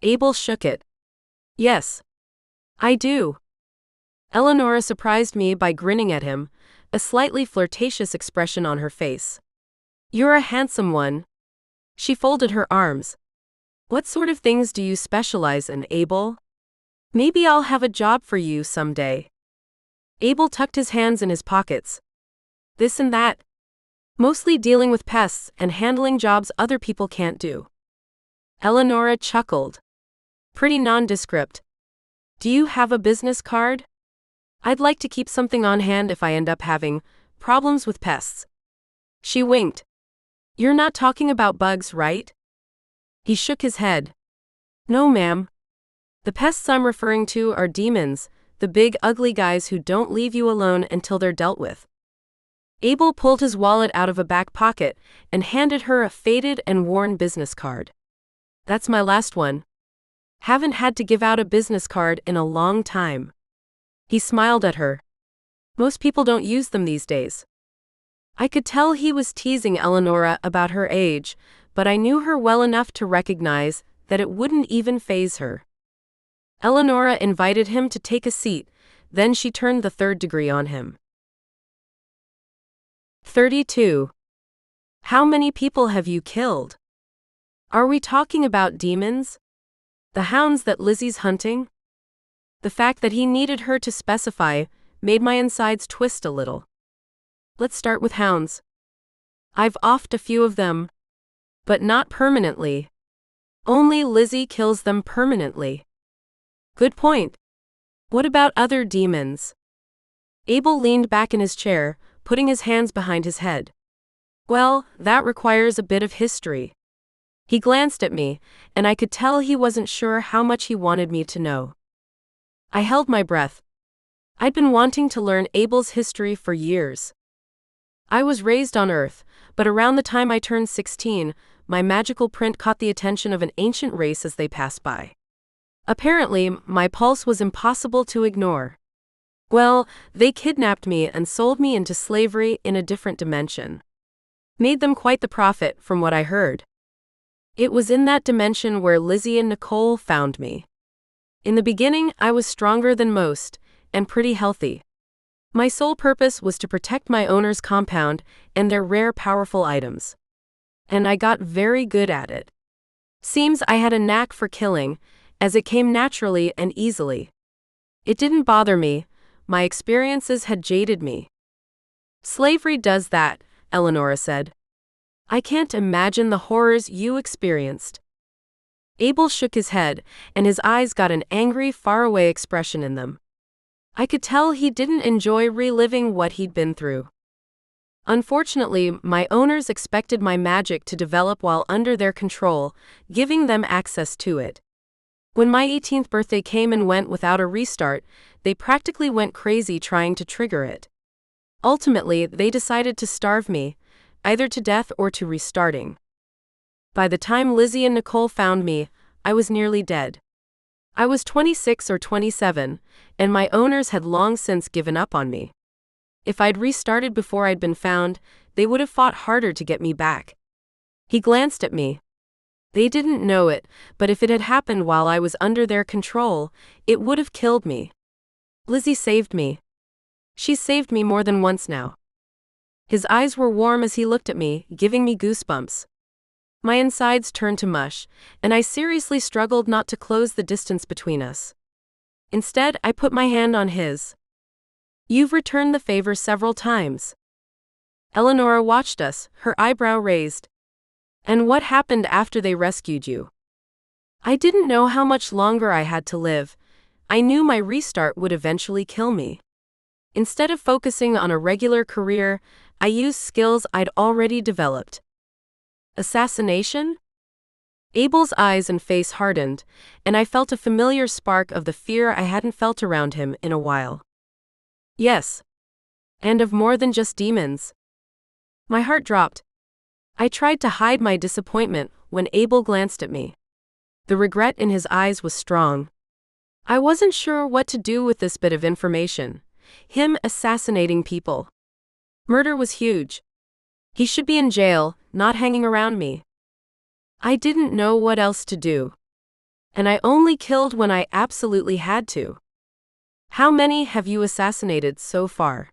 Abel shook it. "Yes. I do." Eleonora surprised me by grinning at him, a slightly flirtatious expression on her face. "You're a handsome one." She folded her arms. "What sort of things do you specialize in, Abel? Maybe I'll have a job for you someday." Abel tucked his hands in his pockets. "This and that. Mostly dealing with pests and handling jobs other people can't do." Eleonora chuckled. "Pretty nondescript. Do you have a business card? I'd like to keep something on hand if I end up having problems with pests." She winked. "You're not talking about bugs, right?" He shook his head. "No, ma'am. The pests I'm referring to are demons, the big ugly guys who don't leave you alone until they're dealt with." Abel pulled his wallet out of a back pocket and handed her a faded and worn business card. "That's my last one. Haven't had to give out a business card in a long time." He smiled at her. "Most people don't use them these days." I could tell he was teasing Eleonora about her age, but I knew her well enough to recognize that it wouldn't even faze her. Eleonora invited him to take a seat, then she turned the third degree on him. 32. How many people have you killed? Are we talking about demons? The hounds that Lizzie's hunting? The fact that he needed her to specify made my insides twist a little. Let's start with hounds. I've offed a few of them, but not permanently. Only Lizzie kills them permanently. Good point. What about other demons? Abel leaned back in his chair, putting his hands behind his head. Well, that requires a bit of history. He glanced at me, and I could tell he wasn't sure how much he wanted me to know. I held my breath. I'd been wanting to learn Abel's history for years. I was raised on Earth, but around the time I turned 16, my magical print caught the attention of an ancient race as they passed by. Apparently, my pulse was impossible to ignore. Well, they kidnapped me and sold me into slavery in a different dimension. Made them quite the profit, from what I heard. It was in that dimension where Lizzie and Nicole found me. In the beginning, I was stronger than most, and pretty healthy. My sole purpose was to protect my owner's compound and their rare powerful items. And I got very good at it. Seems I had a knack for killing, as it came naturally and easily. It didn't bother me, my experiences had jaded me. Slavery does that, Eleonora said. I can't imagine the horrors you experienced. Abel shook his head, and his eyes got an angry, faraway expression in them. I could tell he didn't enjoy reliving what he'd been through. Unfortunately, my owners expected my magic to develop while under their control, giving them access to it. When my 18th birthday came and went without a restart, they practically went crazy trying to trigger it. Ultimately, they decided to starve me, either to death or to restarting. By the time Lizzie and Nicole found me, I was nearly dead. I was 26 or 27, and my owners had long since given up on me. If I'd restarted before I'd been found, they would have fought harder to get me back. He glanced at me. They didn't know it, but if it had happened while I was under their control, it would have killed me. Lizzie saved me. She's saved me more than once now. His eyes were warm as he looked at me, giving me goosebumps. My insides turned to mush, and I seriously struggled not to close the distance between us. Instead, I put my hand on his. "You've returned the favor several times." Eleonora watched us, her eyebrow raised. "And what happened after they rescued you?" I didn't know how much longer I had to live. I knew my restart would eventually kill me. Instead of focusing on a regular career, I used skills I'd already developed. Assassination? Abel's eyes and face hardened, and I felt a familiar spark of the fear I hadn't felt around him in a while. Yes. And of more than just demons. My heart dropped. I tried to hide my disappointment when Abel glanced at me. The regret in his eyes was strong. I wasn't sure what to do with this bit of information. Him assassinating people. Murder was huge. He should be in jail, not hanging around me. I didn't know what else to do. And I only killed when I absolutely had to. How many have you assassinated so far?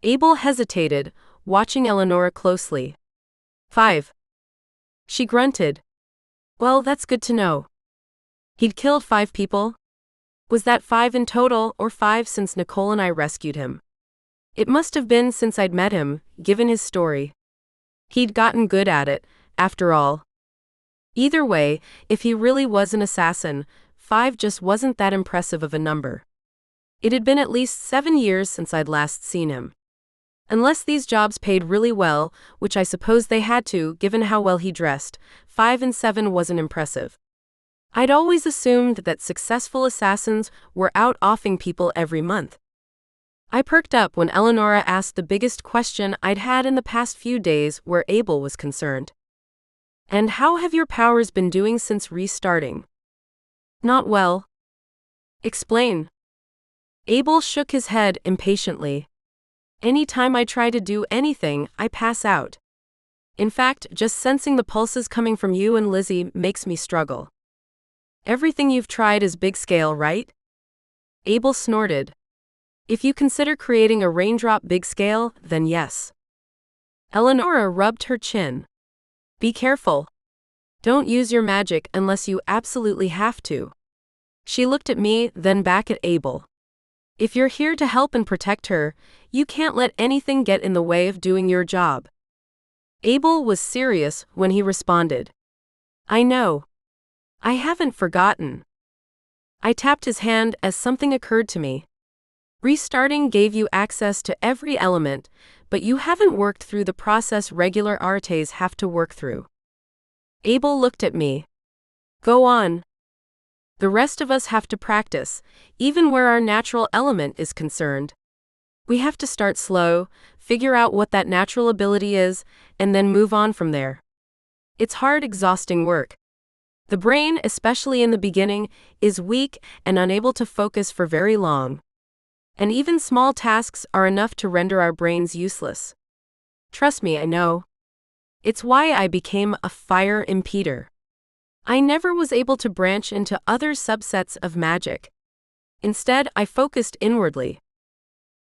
Abel hesitated, watching Eleonora closely. 5. She grunted. Well, that's good to know. He'd killed 5 people? Was that 5 in total, or 5 since Nicole and I rescued him? It must have been since I'd met him, given his story. He'd gotten good at it, after all. Either way, if he really was an assassin, 5 just wasn't that impressive of a number. It had been at least 7 years since I'd last seen him. Unless these jobs paid really well, which I suppose they had to, given how well he dressed, 5 and 7 wasn't impressive. I'd always assumed that successful assassins were out offing people every month. I perked up when Eleonora asked the biggest question I'd had in the past few days where Abel was concerned. And how have your powers been doing since restarting? Not well. Explain. Abel shook his head impatiently. Any time I try to do anything, I pass out. In fact, just sensing the pulses coming from you and Lizzie makes me struggle. Everything you've tried is big scale, right? Abel snorted. If you consider creating a raindrop big scale, then yes. Eleonora rubbed her chin. Be careful. Don't use your magic unless you absolutely have to. She looked at me, then back at Abel. If you're here to help and protect her, you can't let anything get in the way of doing your job. Abel was serious when he responded. I know. I haven't forgotten. I tapped his hand as something occurred to me. Restarting gave you access to every element, but you haven't worked through the process regular artes have to work through. Abel looked at me. Go on. The rest of us have to practice, even where our natural element is concerned. We have to start slow, figure out what that natural ability is, and then move on from there. It's hard, exhausting work. The brain, especially in the beginning, is weak and unable to focus for very long. And even small tasks are enough to render our brains useless. Trust me, I know. It's why I became a fire impeder. I never was able to branch into other subsets of magic. Instead, I focused inwardly.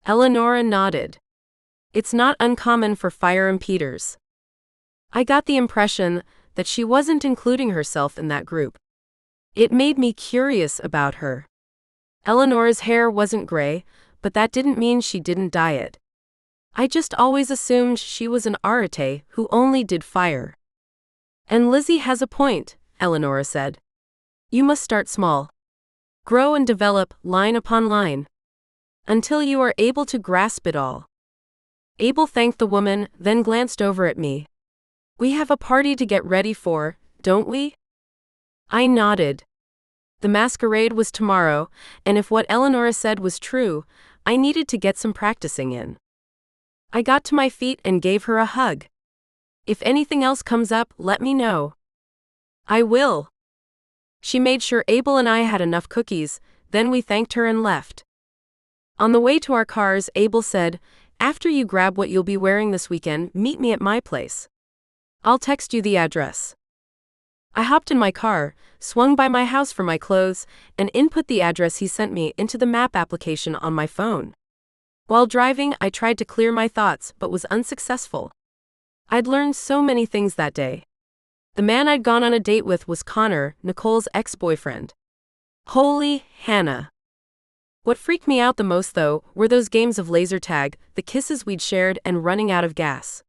Eleonora nodded. It's not uncommon for fire impeders. I got the impression that she wasn't including herself in that group. It made me curious about her. Eleonora's hair wasn't gray, but that didn't mean she didn't dye it. I just always assumed she was an arete who only did fire. And Lizzie has a point, Eleonora said. You must start small. Grow and develop, line upon line. Until you are able to grasp it all. Abel thanked the woman, then glanced over at me. We have a party to get ready for, don't we? I nodded. The masquerade was tomorrow, and if what Eleonora said was true, I needed to get some practicing in. I got to my feet and gave her a hug. If anything else comes up, let me know. I will. She made sure Abel and I had enough cookies, then we thanked her and left. On the way to our cars, Abel said, After you grab what you'll be wearing this weekend, meet me at my place. I'll text you the address. I hopped in my car, swung by my house for my clothes, and input the address he sent me into the map application on my phone. While driving, I tried to clear my thoughts but was unsuccessful. I'd learned so many things that day. The man I'd gone on a date with was Connor, Nicole's ex-boyfriend. Holy Hannah. What freaked me out the most, though, were those games of laser tag, the kisses we'd shared, and running out of gas.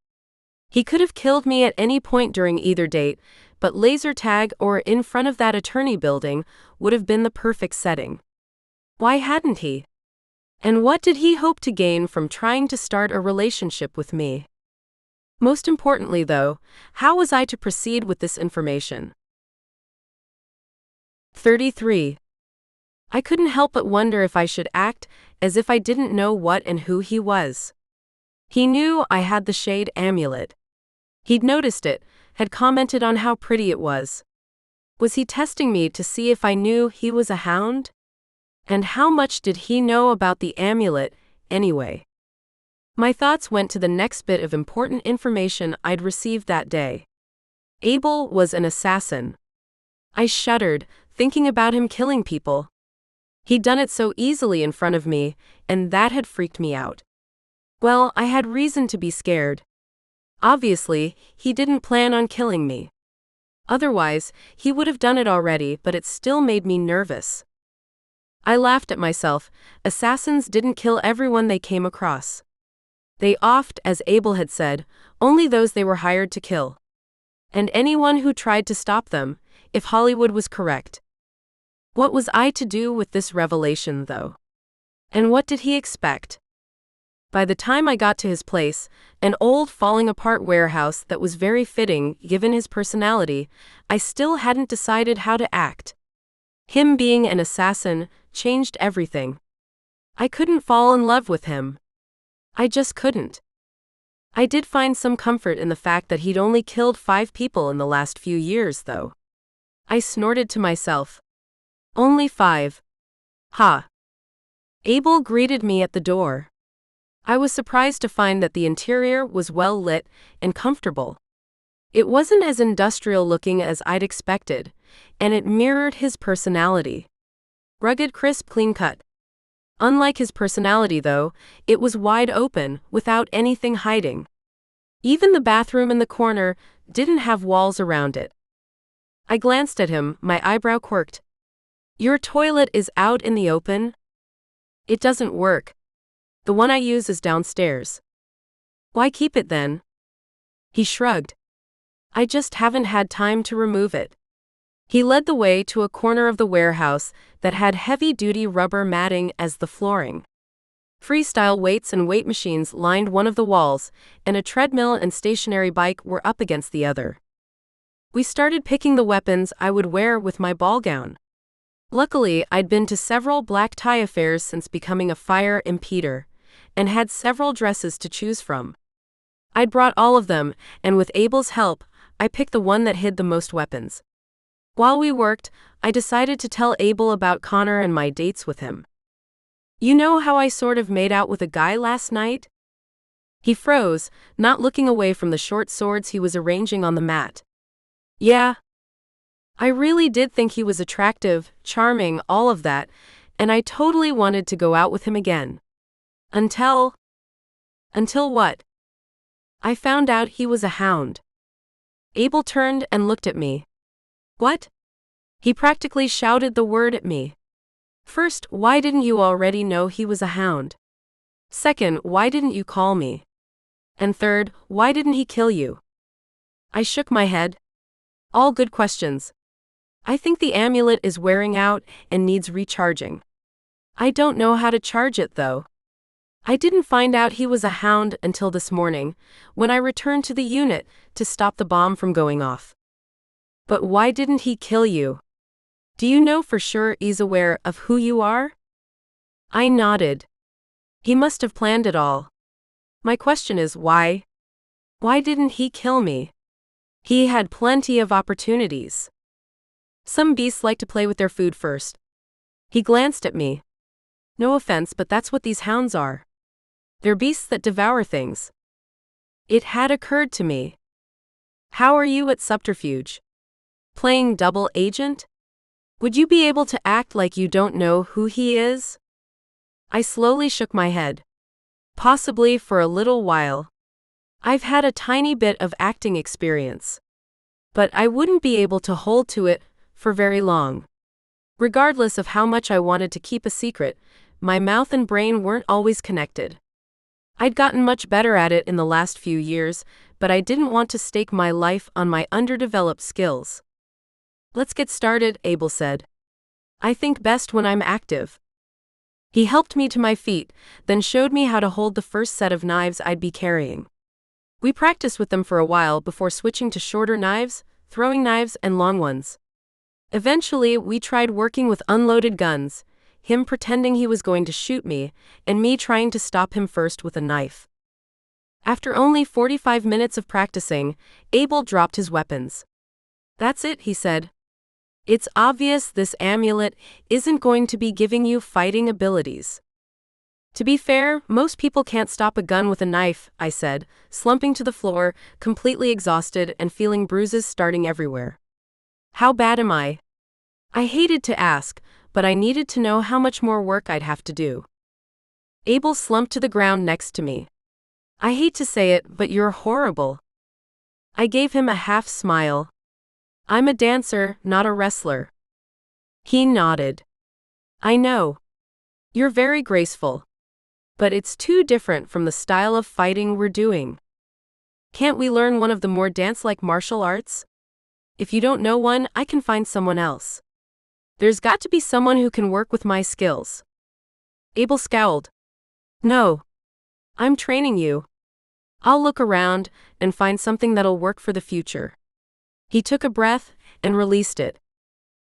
He could have killed me at any point during either date, but laser tag or in front of that attorney building would have been the perfect setting. Why hadn't he? And what did he hope to gain from trying to start a relationship with me? Most importantly, though, how was I to proceed with this information? 33. I couldn't help but wonder if I should act as if I didn't know what and who he was. He knew I had the shade amulet. He'd noticed it, had commented on how pretty it was. Was he testing me to see if I knew he was a hound? And how much did he know about the amulet, anyway? My thoughts went to the next bit of important information I'd received that day. Abel was an assassin. I shuddered, thinking about him killing people. He'd done it so easily in front of me, and that had freaked me out. Well, I had reason to be scared. Obviously, he didn't plan on killing me. Otherwise, he would have done it already, but it still made me nervous. I laughed at myself. Assassins didn't kill everyone they came across. They offed, as Abel had said, only those they were hired to kill. And anyone who tried to stop them, if Hollywood was correct. What was I to do with this revelation, though? And what did he expect? By the time I got to his place, an old falling-apart warehouse that was very fitting given his personality, I still hadn't decided how to act. Him being an assassin changed everything. I couldn't fall in love with him. I just couldn't. I did find some comfort in the fact that he'd only killed 5 people in the last few years, though. I snorted to myself. Only 5. Ha. Abel greeted me at the door. I was surprised to find that the interior was well lit and comfortable. It wasn't as industrial looking as I'd expected, and it mirrored his personality. Rugged, crisp, clean cut. Unlike his personality, though, it was wide open, without anything hiding. Even the bathroom in the corner didn't have walls around it. I glanced at him, my eyebrow quirked. Your toilet is out in the open? It doesn't work. The one I use is downstairs. Why keep it then? He shrugged. I just haven't had time to remove it. He led the way to a corner of the warehouse that had heavy-duty rubber matting as the flooring. Freestyle weights and weight machines lined one of the walls, and a treadmill and stationary bike were up against the other. We started picking the weapons I would wear with my ball gown. Luckily, I'd been to several black tie affairs since becoming a fire impeder, and had several dresses to choose from. I'd brought all of them, and with Abel's help, I picked the one that hid the most weapons. While we worked, I decided to tell Abel about Connor and my dates with him. You know how I sort of made out with a guy last night? He froze, not looking away from the short swords he was arranging on the mat. Yeah. I really did think he was attractive, charming, all of that, and I totally wanted to go out with him again. Until what? I found out he was a hound. Abel turned and looked at me. What? He practically shouted the word at me. First, why didn't you already know he was a hound? Second, why didn't you call me? And third, why didn't he kill you? I shook my head. All good questions. I think the amulet is wearing out and needs recharging. I don't know how to charge it, though. I didn't find out he was a hound until this morning, when I returned to the unit to stop the bomb from going off. But why didn't he kill you? Do you know for sure he's aware of who you are? I nodded. He must have planned it all. My question is why? Why didn't he kill me? He had plenty of opportunities. Some beasts like to play with their food first. He glanced at me. No offense, but that's what these hounds are. They're beasts that devour things. It had occurred to me. How are you at subterfuge? Playing double agent? Would you be able to act like you don't know who he is? I slowly shook my head. Possibly for a little while. I've had a tiny bit of acting experience. But I wouldn't be able to hold to it for very long. Regardless of how much I wanted to keep a secret, my mouth and brain weren't always connected. I'd gotten much better at it in the last few years, but I didn't want to stake my life on my underdeveloped skills. "Let's get started," Abel said. "I think best when I'm active." He helped me to my feet, then showed me how to hold the first set of knives I'd be carrying. We practiced with them for a while before switching to shorter knives, throwing knives, and long ones. Eventually, we tried working with unloaded guns, him pretending he was going to shoot me, and me trying to stop him first with a knife. After only 45 minutes of practicing, Abel dropped his weapons. "That's it," he said. "It's obvious this amulet isn't going to be giving you fighting abilities." "To be fair, most people can't stop a gun with a knife," I said, slumping to the floor, completely exhausted and feeling bruises starting everywhere. "How bad am I?" I hated to ask, but I needed to know how much more work I'd have to do. Abel slumped to the ground next to me. "I hate to say it, but you're horrible." I gave him a half smile. "I'm a dancer, not a wrestler." He nodded. "I know. You're very graceful. But it's too different from the style of fighting we're doing. Can't we learn one of the more dance-like martial arts? If you don't know one, I can find someone else. There's got to be someone who can work with my skills." Abel scowled. "No. I'm training you. I'll look around and find something that'll work for the future." He took a breath and released it.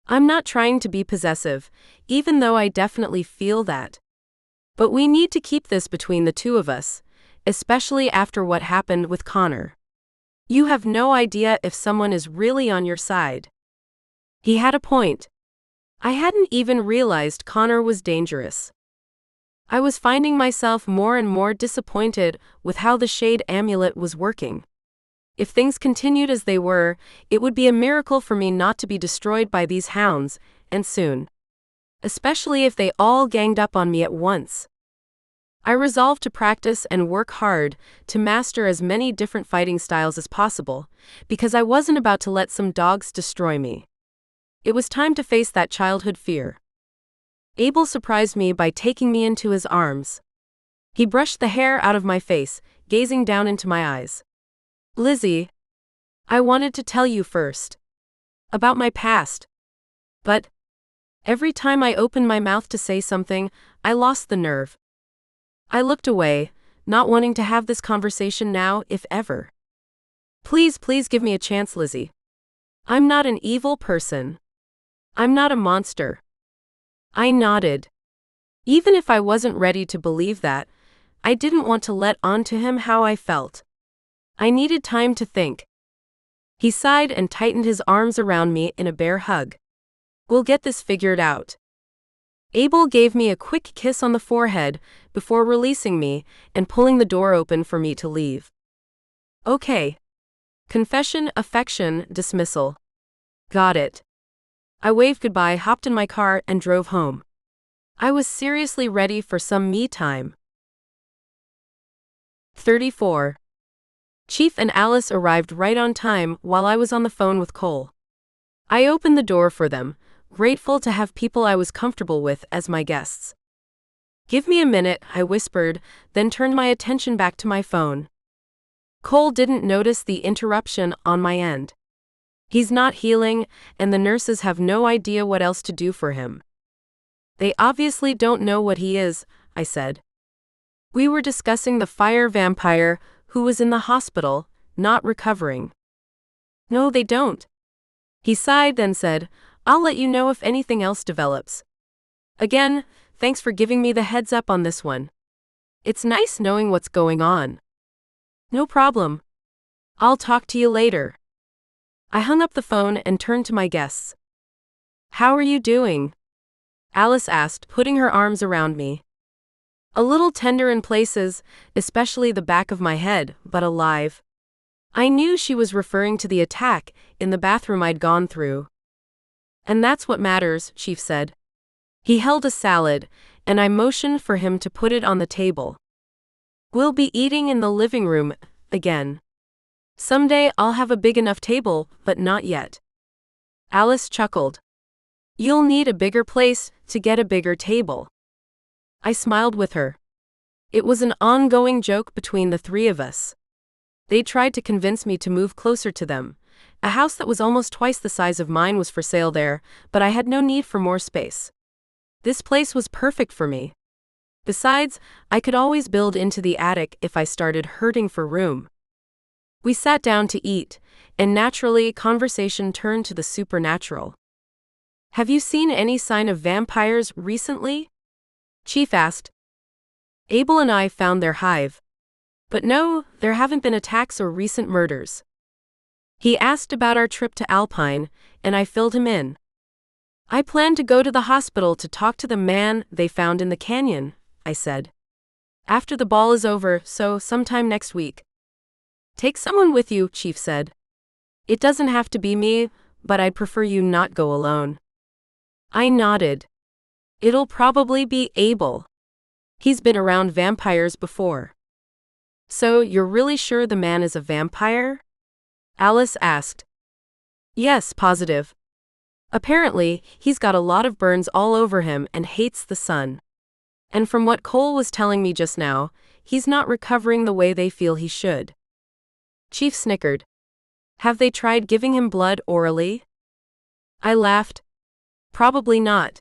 "I'm not trying to be possessive, even though I definitely feel that. But we need to keep this between the two of us, especially after what happened with Connor. You have no idea if someone is really on your side." He had a point. I hadn't even realized Connor was dangerous. I was finding myself more and more disappointed with how the shade amulet was working. If things continued as they were, it would be a miracle for me not to be destroyed by these hounds, and soon. Especially if they all ganged up on me at once. I resolved to practice and work hard to master as many different fighting styles as possible, because I wasn't about to let some dogs destroy me. It was time to face that childhood fear. Abel surprised me by taking me into his arms. He brushed the hair out of my face, gazing down into my eyes. "Lizzie, I wanted to tell you first. About my past. But every time I opened my mouth to say something, I lost the nerve." I looked away, not wanting to have this conversation now, if ever. Please give me a chance, Lizzie. I'm not an evil person. I'm not a monster." I nodded. Even if I wasn't ready to believe that, I didn't want to let on to him how I felt. I needed time to think. He sighed and tightened his arms around me in a bear hug. "We'll get this figured out." Abel gave me a quick kiss on the forehead before releasing me and pulling the door open for me to leave. "Okay. Confession, affection, dismissal. Got it." I waved goodbye, hopped in my car, and drove home. I was seriously ready for some me time. 34. Chief and Alice arrived right on time while I was on the phone with Cole. I opened the door for them, grateful to have people I was comfortable with as my guests. "Give me a minute," I whispered, then turned my attention back to my phone. Cole didn't notice the interruption on my end. He's not healing, and the nurses have no idea what else to do for him. "They obviously don't know what he is," I said. "We were discussing the fire vampire who was in the hospital, not recovering." "No, they don't." He sighed, then said, "I'll let you know if anything else develops. Again, thanks for giving me the heads up on this one. It's nice knowing what's going on." "No problem. I'll talk to you later." I hung up the phone and turned to my guests. "How are you doing?" Alice asked, putting her arms around me. "A little tender in places, especially the back of my head, but alive." I knew she was referring to the attack in the bathroom I'd gone through. "And that's what matters," Chief said. He held a salad, and I motioned for him to put it on the table. "We'll be eating in the living room, again." Someday I'll have a big enough table, but not yet. Alice chuckled. You'll need a bigger place to get a bigger table. I smiled with her. It was an ongoing joke between the three of us. They tried to convince me to move closer to them. A house that was almost twice the size of mine was for sale there, but I had no need for more space. This place was perfect for me. Besides, I could always build into the attic if I started hurting for room. We sat down to eat, and naturally, conversation turned to the supernatural. Have you seen any sign of vampires recently? Chief asked. Abel and I found their hive. But no, there haven't been attacks or recent murders. He asked about our trip to Alpine, and I filled him in. I plan to go to the hospital to talk to the man they found in the canyon, I said. After the ball is over, so sometime next week. Take someone with you, Chief said. It doesn't have to be me, but I'd prefer you not go alone. I nodded. It'll probably be Abel. He's been around vampires before. So, you're really sure the man is a vampire? Alice asked. Yes, positive. Apparently, he's got a lot of burns all over him and hates the sun. And from what Cole was telling me just now, he's not recovering the way they feel he should. Chief snickered. Have they tried giving him blood orally? I laughed. Probably not.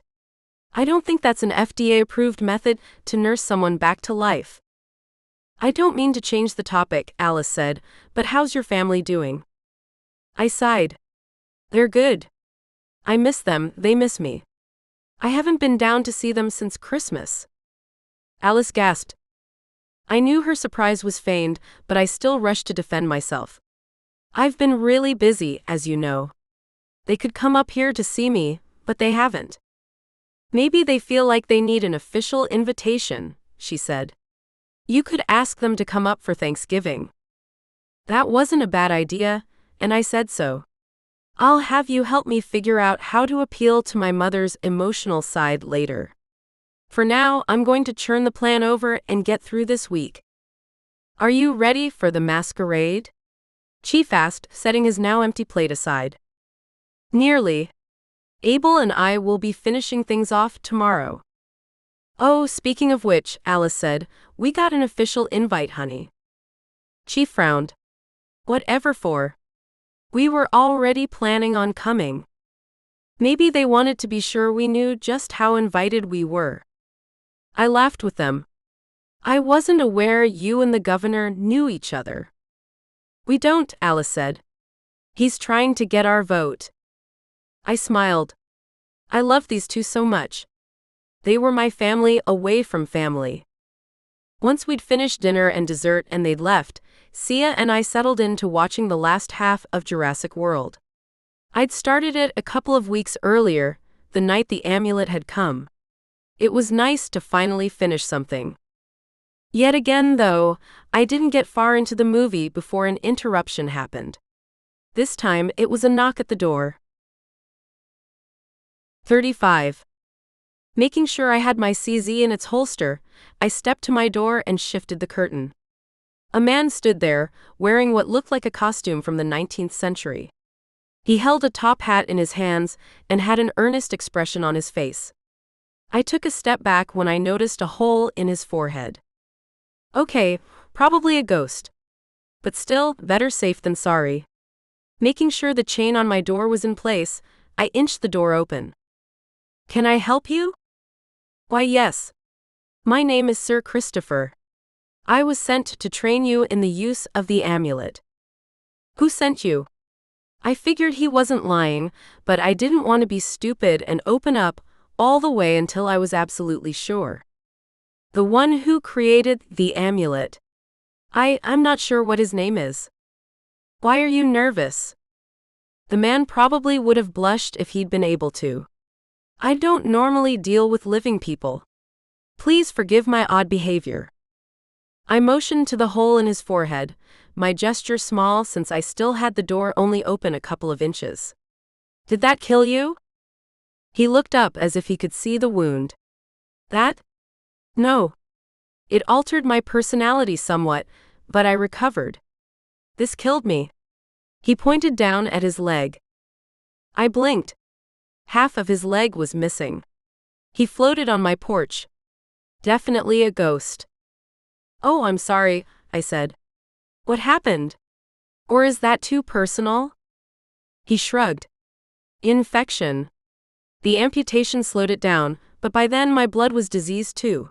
I don't think that's an FDA-approved method to nurse someone back to life. I don't mean to change the topic, Alice said, but how's your family doing? I sighed. They're good. I miss them, they miss me. I haven't been down to see them since Christmas. Alice gasped. I knew her surprise was feigned, but I still rushed to defend myself. I've been really busy, as you know. They could come up here to see me, but they haven't. Maybe they feel like they need an official invitation, she said. You could ask them to come up for Thanksgiving. That wasn't a bad idea, and I said so. I'll have you help me figure out how to appeal to my mother's emotional side later. For now, I'm going to churn the plan over and get through this week. Are you ready for the masquerade? Chief asked, setting his now empty plate aside. Nearly. Abel and I will be finishing things off tomorrow. Oh, speaking of which, Alice said, we got an official invite, honey. Chief frowned. Whatever for? We were already planning on coming. Maybe they wanted to be sure we knew just how invited we were. I laughed with them. I wasn't aware you and the governor knew each other. We don't, Alice said. He's trying to get our vote. I smiled. I love these two so much. They were my family away from family. Once we'd finished dinner and dessert and they'd left, Sia and I settled into watching the last half of Jurassic World. I'd started it a couple of weeks earlier, the night the amulet had come. It was nice to finally finish something. Yet again, though, I didn't get far into the movie before an interruption happened. This time, it was a knock at the door. 35. Making sure I had my CZ in its holster, I stepped to my door and shifted the curtain. A man stood there, wearing what looked like a costume from the 19th century. He held a top hat in his hands and had an earnest expression on his face. I took a step back when I noticed a hole in his forehead. Okay, probably a ghost. But still, better safe than sorry. Making sure the chain on my door was in place, I inched the door open. Can I help you? Why, yes. My name is Sir Christopher. I was sent to train you in the use of the amulet. Who sent you? I figured he wasn't lying, but I didn't want to be stupid and open up all the way until I was absolutely sure. The one who created the amulet. I'm not sure what his name is. Why are you nervous? The man probably would have blushed if he'd been able to. I don't normally deal with living people. Please forgive my odd behavior. I motioned to the hole in his forehead, my gesture small since I still had the door only open a couple of inches. Did that kill you? He looked up as if he could see the wound. That? No. It altered my personality somewhat, but I recovered. This killed me. He pointed down at his leg. I blinked. Half of his leg was missing. He floated on my porch. Definitely a ghost. Oh, I'm sorry, I said. What happened? Or is that too personal? He shrugged. Infection. The amputation slowed it down, but by then my blood was diseased too.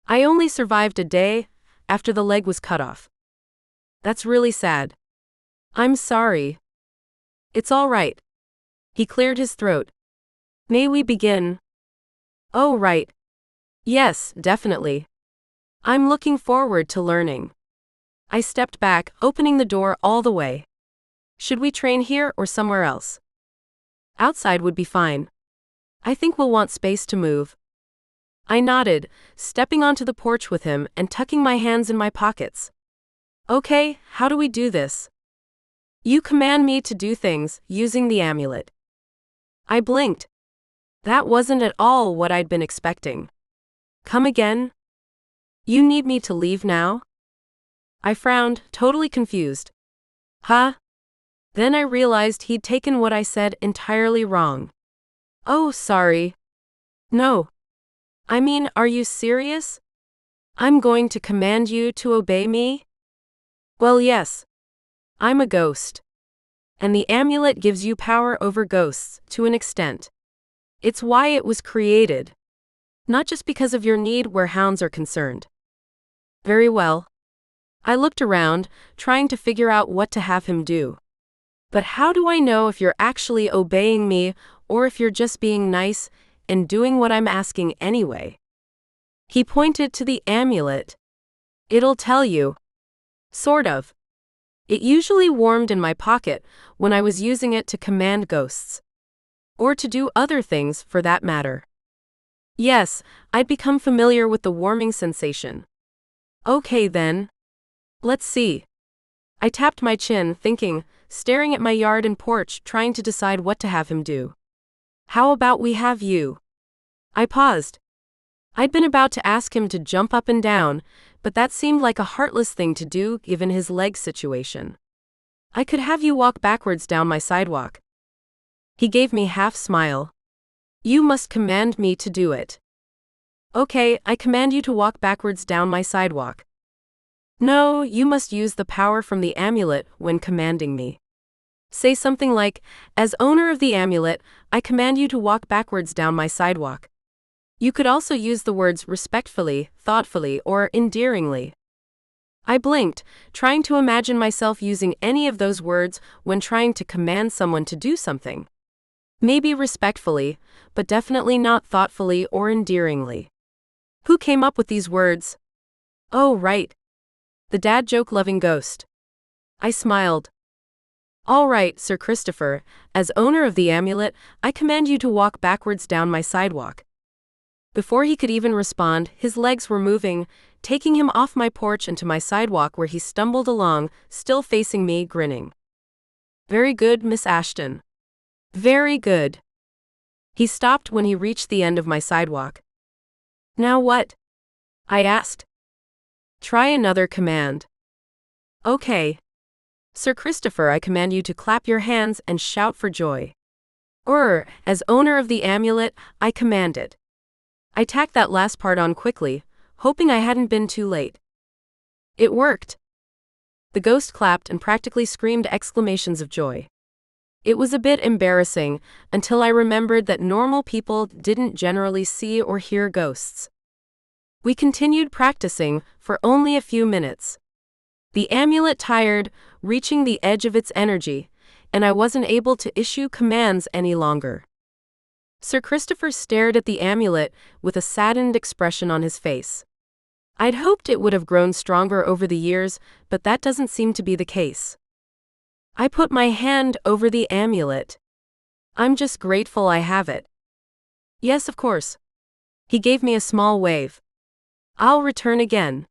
I only survived a day after the leg was cut off. That's really sad. I'm sorry. It's all right. He cleared his throat. May we begin? Oh, right. Yes, definitely. I'm looking forward to learning. I stepped back, opening the door all the way. Should we train here or somewhere else? Outside would be fine. I think we'll want space to move. I nodded, stepping onto the porch with him and tucking my hands in my pockets. Okay, how do we do this? You command me to do things using the amulet. I blinked. That wasn't at all what I'd been expecting. Come again? You need me to leave now? I frowned, totally confused. Huh? Then I realized he'd taken what I said entirely wrong. Oh, sorry. No. I mean, are you serious? I'm going to command you to obey me? Well, yes. I'm a ghost. And the amulet gives you power over ghosts, to an extent. It's why it was created. Not just because of your need where hounds are concerned. Very well. I looked around, trying to figure out what to have him do. But how do I know if you're actually obeying me, or if you're just being nice and doing what I'm asking anyway? He pointed to the amulet. It'll tell you. Sort of. It usually warmed in my pocket when I was using it to command ghosts. Or to do other things, for that matter. Yes, I'd become familiar with the warming sensation. Okay then. Let's see. I tapped my chin, thinking, staring at my yard and porch, trying to decide what to have him do. How about we have you? I paused. I'd been about to ask him to jump up and down, but that seemed like a heartless thing to do given his leg situation. I could have you walk backwards down my sidewalk. He gave me half-smile. You must command me to do it. Okay, I command you to walk backwards down my sidewalk. No, you must use the power from the amulet when commanding me. Say something like, as owner of the amulet, I command you to walk backwards down my sidewalk. You could also use the words respectfully, thoughtfully, or endearingly. I blinked, trying to imagine myself using any of those words when trying to command someone to do something. Maybe respectfully, but definitely not thoughtfully or endearingly. Who came up with these words? Oh, right. The dad joke-loving ghost. I smiled. All right, Sir Christopher, as owner of the amulet, I command you to walk backwards down my sidewalk. Before he could even respond, his legs were moving, taking him off my porch and to my sidewalk where he stumbled along, still facing me, grinning. Very good, Miss Ashton. Very good. He stopped when he reached the end of my sidewalk. Now what? I asked. Try another command. Okay. Sir Christopher, I command you to clap your hands and shout for joy. Or, as owner of the amulet, I command it. I tacked that last part on quickly, hoping I hadn't been too late. It worked. The ghost clapped and practically screamed exclamations of joy. It was a bit embarrassing until I remembered that normal people didn't generally see or hear ghosts. We continued practicing for only a few minutes. The amulet tired, reaching the edge of its energy, and I wasn't able to issue commands any longer. Sir Christopher stared at the amulet with a saddened expression on his face. I'd hoped it would have grown stronger over the years, but that doesn't seem to be the case. I put my hand over the amulet. I'm just grateful I have it. Yes, of course. He gave me a small wave. I'll return again.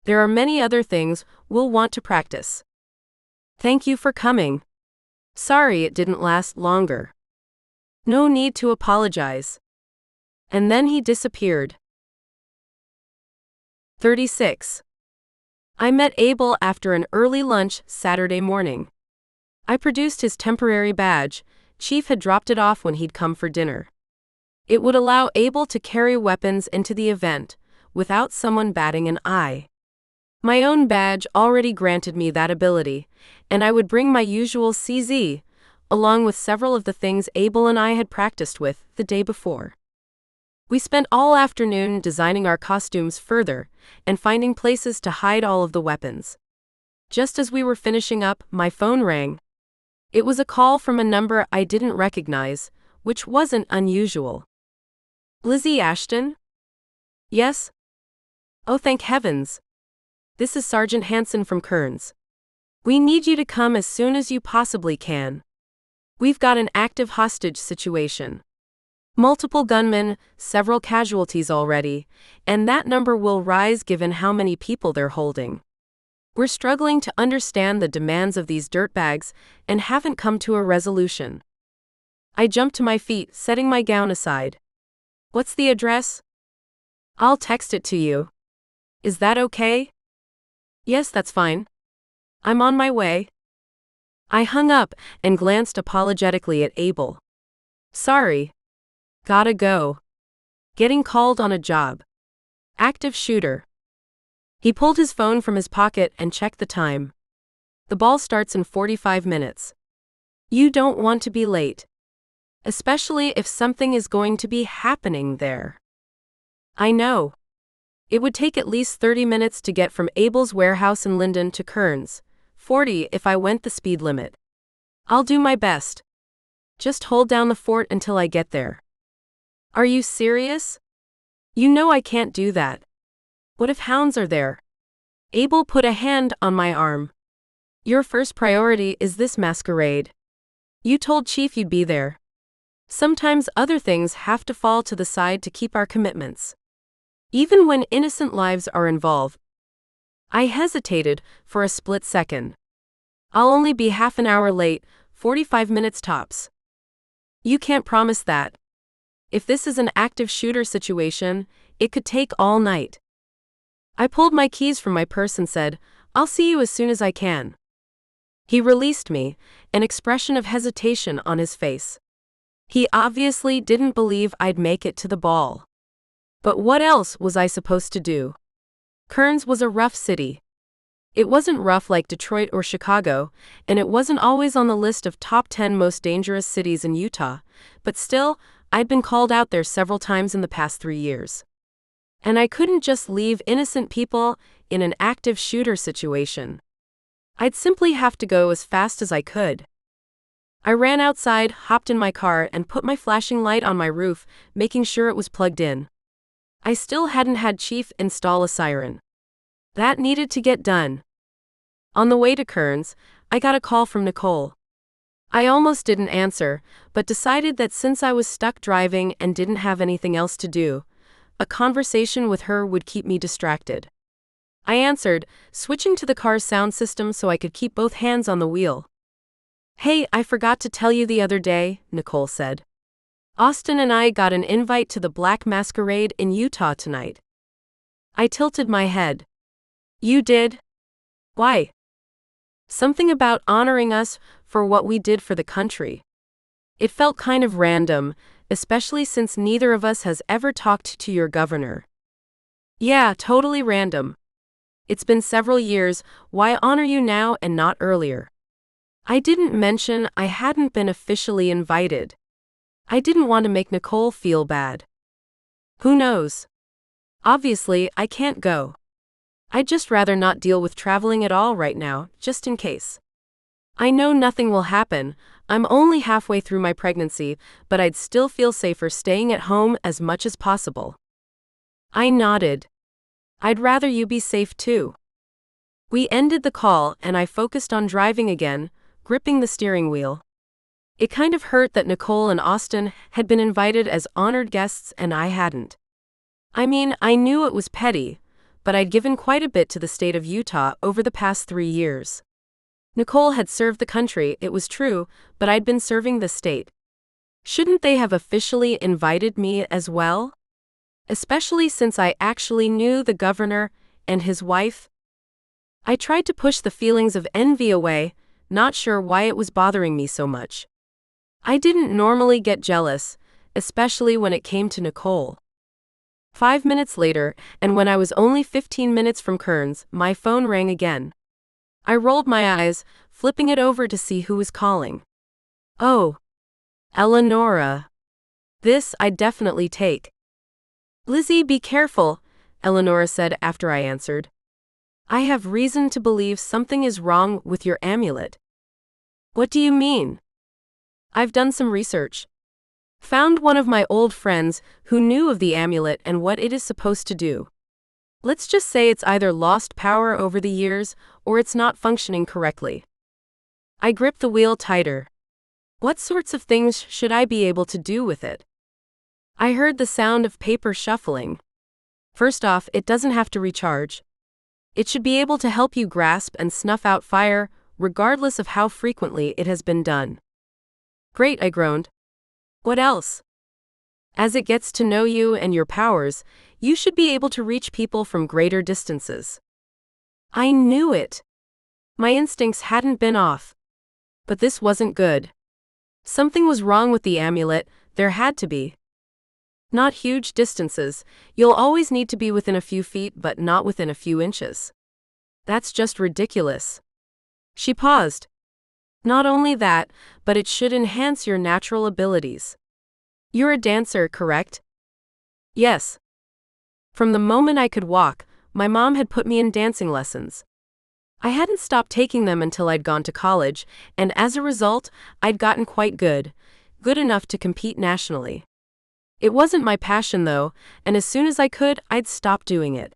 There are many other things we'll want to practice. Thank you for coming. Sorry it didn't last longer. No need to apologize. And then he disappeared. 36. I met Abel after an early lunch Saturday morning. I produced his temporary badge. Chief had dropped it off when he'd come for dinner. It would allow Abel to carry weapons into the event without someone batting an eye. My own badge already granted me that ability, and I would bring my usual CZ, along with several of the things Abel and I had practiced with the day before. We spent all afternoon designing our costumes further and finding places to hide all of the weapons. Just as we were finishing up, my phone rang. It was a call from a number I didn't recognize, which wasn't unusual. Lizzie Ashton? Yes? Oh, thank heavens. This is Sergeant Hansen from Kearns. We need you to come as soon as you possibly can. We've got an active hostage situation. Multiple gunmen, several casualties already, and that number will rise given how many people they're holding. We're struggling to understand the demands of these dirtbags and haven't come to a resolution. I jumped to my feet, setting my gown aside. What's the address? I'll text it to you. Is that okay? Yes, that's fine. I'm on my way. I hung up and glanced apologetically at Abel. Sorry. Gotta go. Getting called on a job. Active shooter. He pulled his phone from his pocket and checked the time. The ball starts in 45 minutes. You don't want to be late. Especially if something is going to be happening there. I know. It would take at least 30 minutes to get from Abel's warehouse in Linden to Kearns, 40 if I went the speed limit. I'll do my best. Just hold down the fort until I get there. Are you serious? You know I can't do that. What if hounds are there? Abel put a hand on my arm. Your first priority is this masquerade. You told Chief you'd be there. Sometimes other things have to fall to the side to keep our commitments. Even when innocent lives are involved. I hesitated for a split second. I'll only be half an hour late, 45 minutes tops. You can't promise that. If this is an active shooter situation, it could take all night. I pulled my keys from my purse and said, I'll see you as soon as I can. He released me, an expression of hesitation on his face. He obviously didn't believe I'd make it to the ball. But what else was I supposed to do? Kearns was a rough city. It wasn't rough like Detroit or Chicago, and it wasn't always on the list of top 10 most dangerous cities in Utah, but still, I'd been called out there several times in the past 3 years. And I couldn't just leave innocent people in an active shooter situation. I'd simply have to go as fast as I could. I ran outside, hopped in my car, and put my flashing light on my roof, making sure it was plugged in. I still hadn't had Chief install a siren. That needed to get done. On the way to Kearns, I got a call from Nicole. I almost didn't answer, but decided that since I was stuck driving and didn't have anything else to do, a conversation with her would keep me distracted. I answered, switching to the car's sound system so I could keep both hands on the wheel. Hey, I forgot to tell you the other day, Nicole said. Austin and I got an invite to the Black Masquerade in Utah tonight. I tilted my head. You did? Why? Something about honoring us for what we did for the country. It felt kind of random, especially since neither of us has ever talked to your governor. Yeah, totally random. It's been several years, why honor you now and not earlier? I didn't mention I hadn't been officially invited. I didn't want to make Nicole feel bad. Who knows? Obviously, I can't go. I'd just rather not deal with traveling at all right now, just in case. I know nothing will happen, I'm only halfway through my pregnancy, but I'd still feel safer staying at home as much as possible. I nodded. I'd rather you be safe too. We ended the call and I focused on driving again, gripping the steering wheel. It kind of hurt that Nicole and Austin had been invited as honored guests and I hadn't. I mean, I knew it was petty, but I'd given quite a bit to the state of Utah over the past 3 years. Nicole had served the country, it was true, but I'd been serving the state. Shouldn't they have officially invited me as well? Especially since I actually knew the governor and his wife. I tried to push the feelings of envy away, not sure why it was bothering me so much. I didn't normally get jealous, especially when it came to Nicole. 5 minutes later, and when I was only 15 minutes from Kearns, my phone rang again. I rolled my eyes, flipping it over to see who was calling. Oh, Eleonora. This I'd definitely take. Lizzie, be careful, Eleonora said after I answered. I have reason to believe something is wrong with your amulet. What do you mean? I've done some research. Found one of my old friends who knew of the amulet and what it is supposed to do. Let's just say it's either lost power over the years or it's not functioning correctly. I gripped the wheel tighter. What sorts of things should I be able to do with it? I heard the sound of paper shuffling. First off, it doesn't have to recharge. It should be able to help you grasp and snuff out fire, regardless of how frequently it has been done. Great, I groaned. What else? As it gets to know you and your powers, you should be able to reach people from greater distances. I knew it. My instincts hadn't been off. But this wasn't good. Something was wrong with the amulet, there had to be. Not huge distances, you'll always need to be within a few feet but not within a few inches. That's just ridiculous. She paused. Not only that, but it should enhance your natural abilities. You're a dancer, correct? Yes. From the moment I could walk, my mom had put me in dancing lessons. I hadn't stopped taking them until I'd gone to college, and as a result, I'd gotten quite good enough to compete nationally. It wasn't my passion though, and as soon as I could, I'd stop doing it.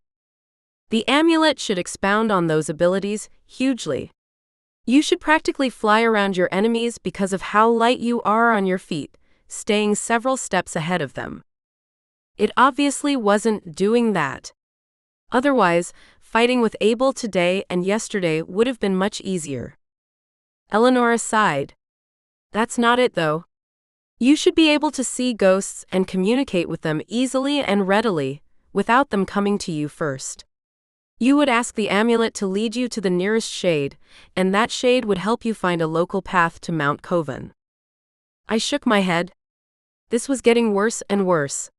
The amulet should expound on those abilities hugely. You should practically fly around your enemies because of how light you are on your feet, staying several steps ahead of them. It obviously wasn't doing that. Otherwise, fighting with Abel today and yesterday would have been much easier. Eleonora sighed. That's not it though. You should be able to see ghosts and communicate with them easily and readily, without them coming to you first. You would ask the amulet to lead you to the nearest shade, and that shade would help you find a local path to Mount Koven. I shook my head. This was getting worse and worse.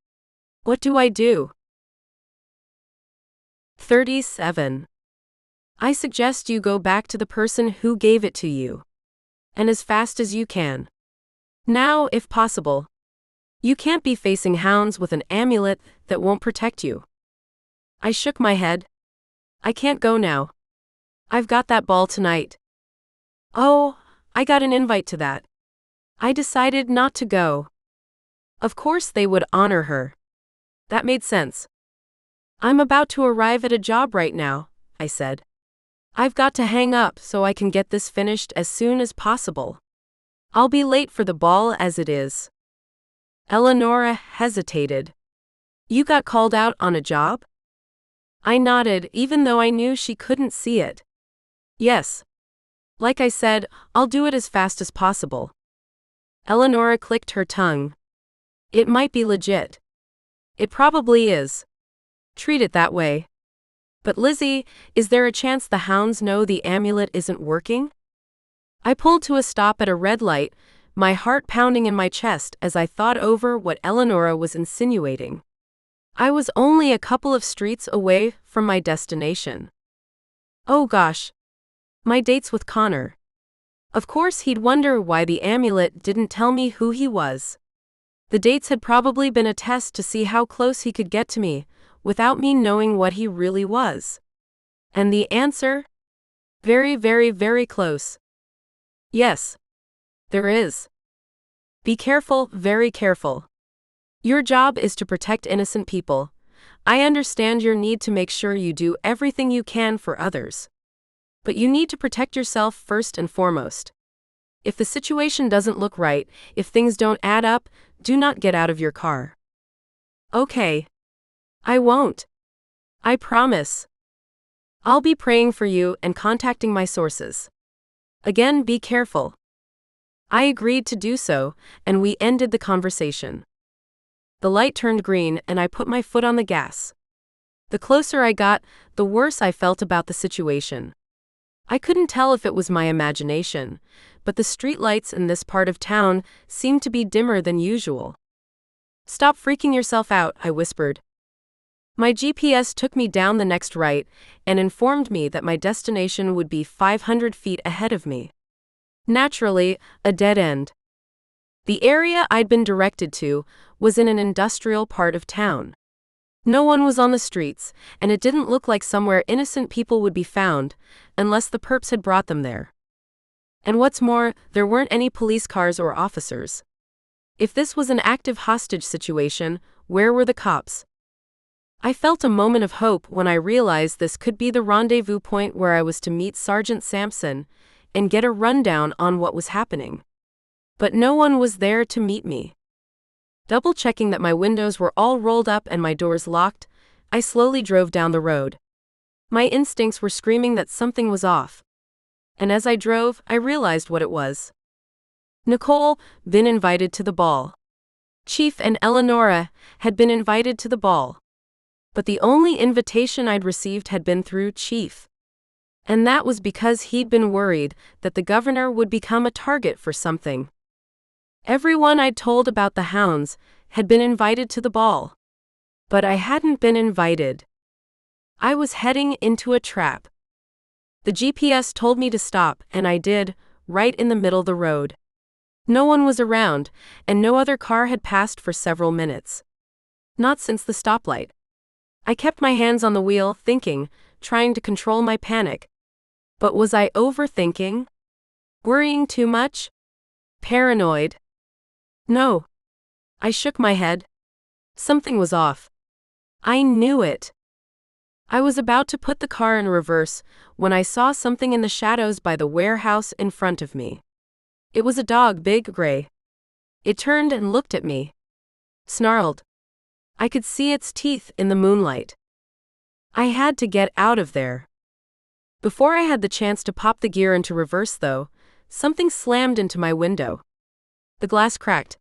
What do I do? 37. I suggest you go back to the person who gave it to you. And as fast as you can. Now, if possible. You can't be facing hounds with an amulet that won't protect you. I shook my head. I can't go now. I've got that ball tonight. Oh, I got an invite to that. I decided not to go. Of course they would honor her. That made sense. I'm about to arrive at a job right now, I said. I've got to hang up so I can get this finished as soon as possible. I'll be late for the ball as it is. Eleonora hesitated. You got called out on a job? I nodded, even though I knew she couldn't see it. Yes. Like I said, I'll do it as fast as possible. Eleonora clicked her tongue. It might be legit. It probably is. Treat it that way. But Lizzie, is there a chance the hounds know the amulet isn't working? I pulled to a stop at a red light, my heart pounding in my chest as I thought over what Eleonora was insinuating. I was only a couple of streets away from my destination. Oh gosh. My dates with Connor. Of course he'd wonder why the amulet didn't tell me who he was. The dates had probably been a test to see how close he could get to me, without me knowing what he really was. And the answer? Very, very, very close. Yes. There is. Be careful, very careful. Your job is to protect innocent people. I understand your need to make sure you do everything you can for others. But you need to protect yourself first and foremost. If the situation doesn't look right, if things don't add up, do not get out of your car. Okay. I won't. I promise. I'll be praying for you and contacting my sources. Again, be careful. I agreed to do so, and we ended the conversation. The light turned green and I put my foot on the gas. The closer I got, the worse I felt about the situation. I couldn't tell if it was my imagination, but the streetlights in this part of town seemed to be dimmer than usual. "Stop freaking yourself out," I whispered. My GPS took me down the next right and informed me that my destination would be 500 feet ahead of me. Naturally, a dead end. The area I'd been directed to was in an industrial part of town. No one was on the streets, and it didn't look like somewhere innocent people would be found, unless the perps had brought them there. And what's more, there weren't any police cars or officers. If this was an active hostage situation, where were the cops? I felt a moment of hope when I realized this could be the rendezvous point where I was to meet Sergeant Sampson and get a rundown on what was happening. But no one was there to meet me. Double-checking that my windows were all rolled up and my doors locked, I slowly drove down the road. My instincts were screaming that something was off. And as I drove, I realized what it was. Nicole, been invited to the ball. Chief and Eleonora had been invited to the ball. But the only invitation I'd received had been through Chief. And that was because he'd been worried that the governor would become a target for something. Everyone I'd told about the hounds had been invited to the ball. But I hadn't been invited. I was heading into a trap. The GPS told me to stop, and I did, right in the middle of the road. No one was around, and no other car had passed for several minutes. Not since the stoplight. I kept my hands on the wheel, thinking, trying to control my panic. But was I overthinking? Worrying too much? Paranoid? No. I shook my head. Something was off. I knew it. I was about to put the car in reverse when I saw something in the shadows by the warehouse in front of me. It was a dog, big gray. It turned and looked at me. Snarled. I could see its teeth in the moonlight. I had to get out of there. Before I had the chance to pop the gear into reverse, though, something slammed into my window. The glass cracked.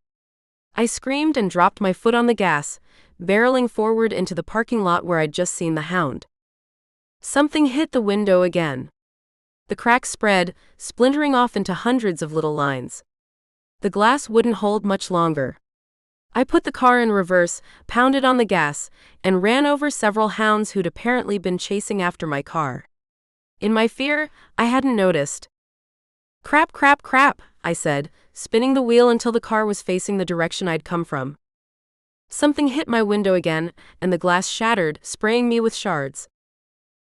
I screamed and dropped my foot on the gas, barreling forward into the parking lot where I'd just seen the hound. Something hit the window again. The crack spread, splintering off into hundreds of little lines. The glass wouldn't hold much longer. I put the car in reverse, pounded on the gas, and ran over several hounds who'd apparently been chasing after my car. In my fear, I hadn't noticed. "Crap, crap, crap," I said, spinning the wheel until the car was facing the direction I'd come from. Something hit my window again, and the glass shattered, spraying me with shards.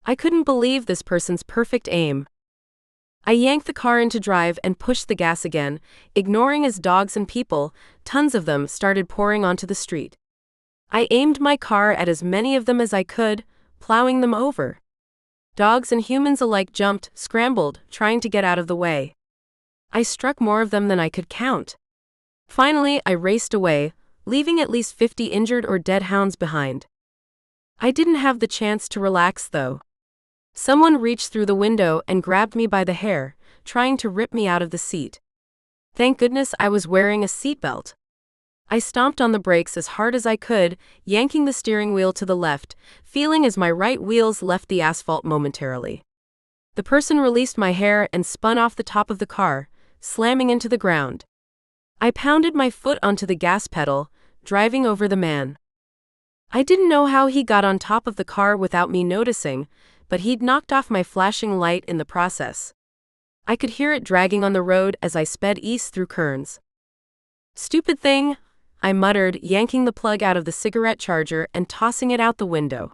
I couldn't believe this person's perfect aim. I yanked the car into drive and pushed the gas again, ignoring as dogs and people, tons of them, started pouring onto the street. I aimed my car at as many of them as I could, plowing them over. Dogs and humans alike jumped, scrambled, trying to get out of the way. I struck more of them than I could count. Finally, I raced away, leaving at least 50 injured or dead hounds behind. I didn't have the chance to relax, though. Someone reached through the window and grabbed me by the hair, trying to rip me out of the seat. Thank goodness I was wearing a seatbelt. I stomped on the brakes as hard as I could, yanking the steering wheel to the left, feeling as my right wheels left the asphalt momentarily. The person released my hair and spun off the top of the car, slamming into the ground. I pounded my foot onto the gas pedal, driving over the man. I didn't know how he got on top of the car without me noticing, but he'd knocked off my flashing light in the process. I could hear it dragging on the road as I sped east through Kearns. "Stupid thing," I muttered, yanking the plug out of the cigarette charger and tossing it out the window.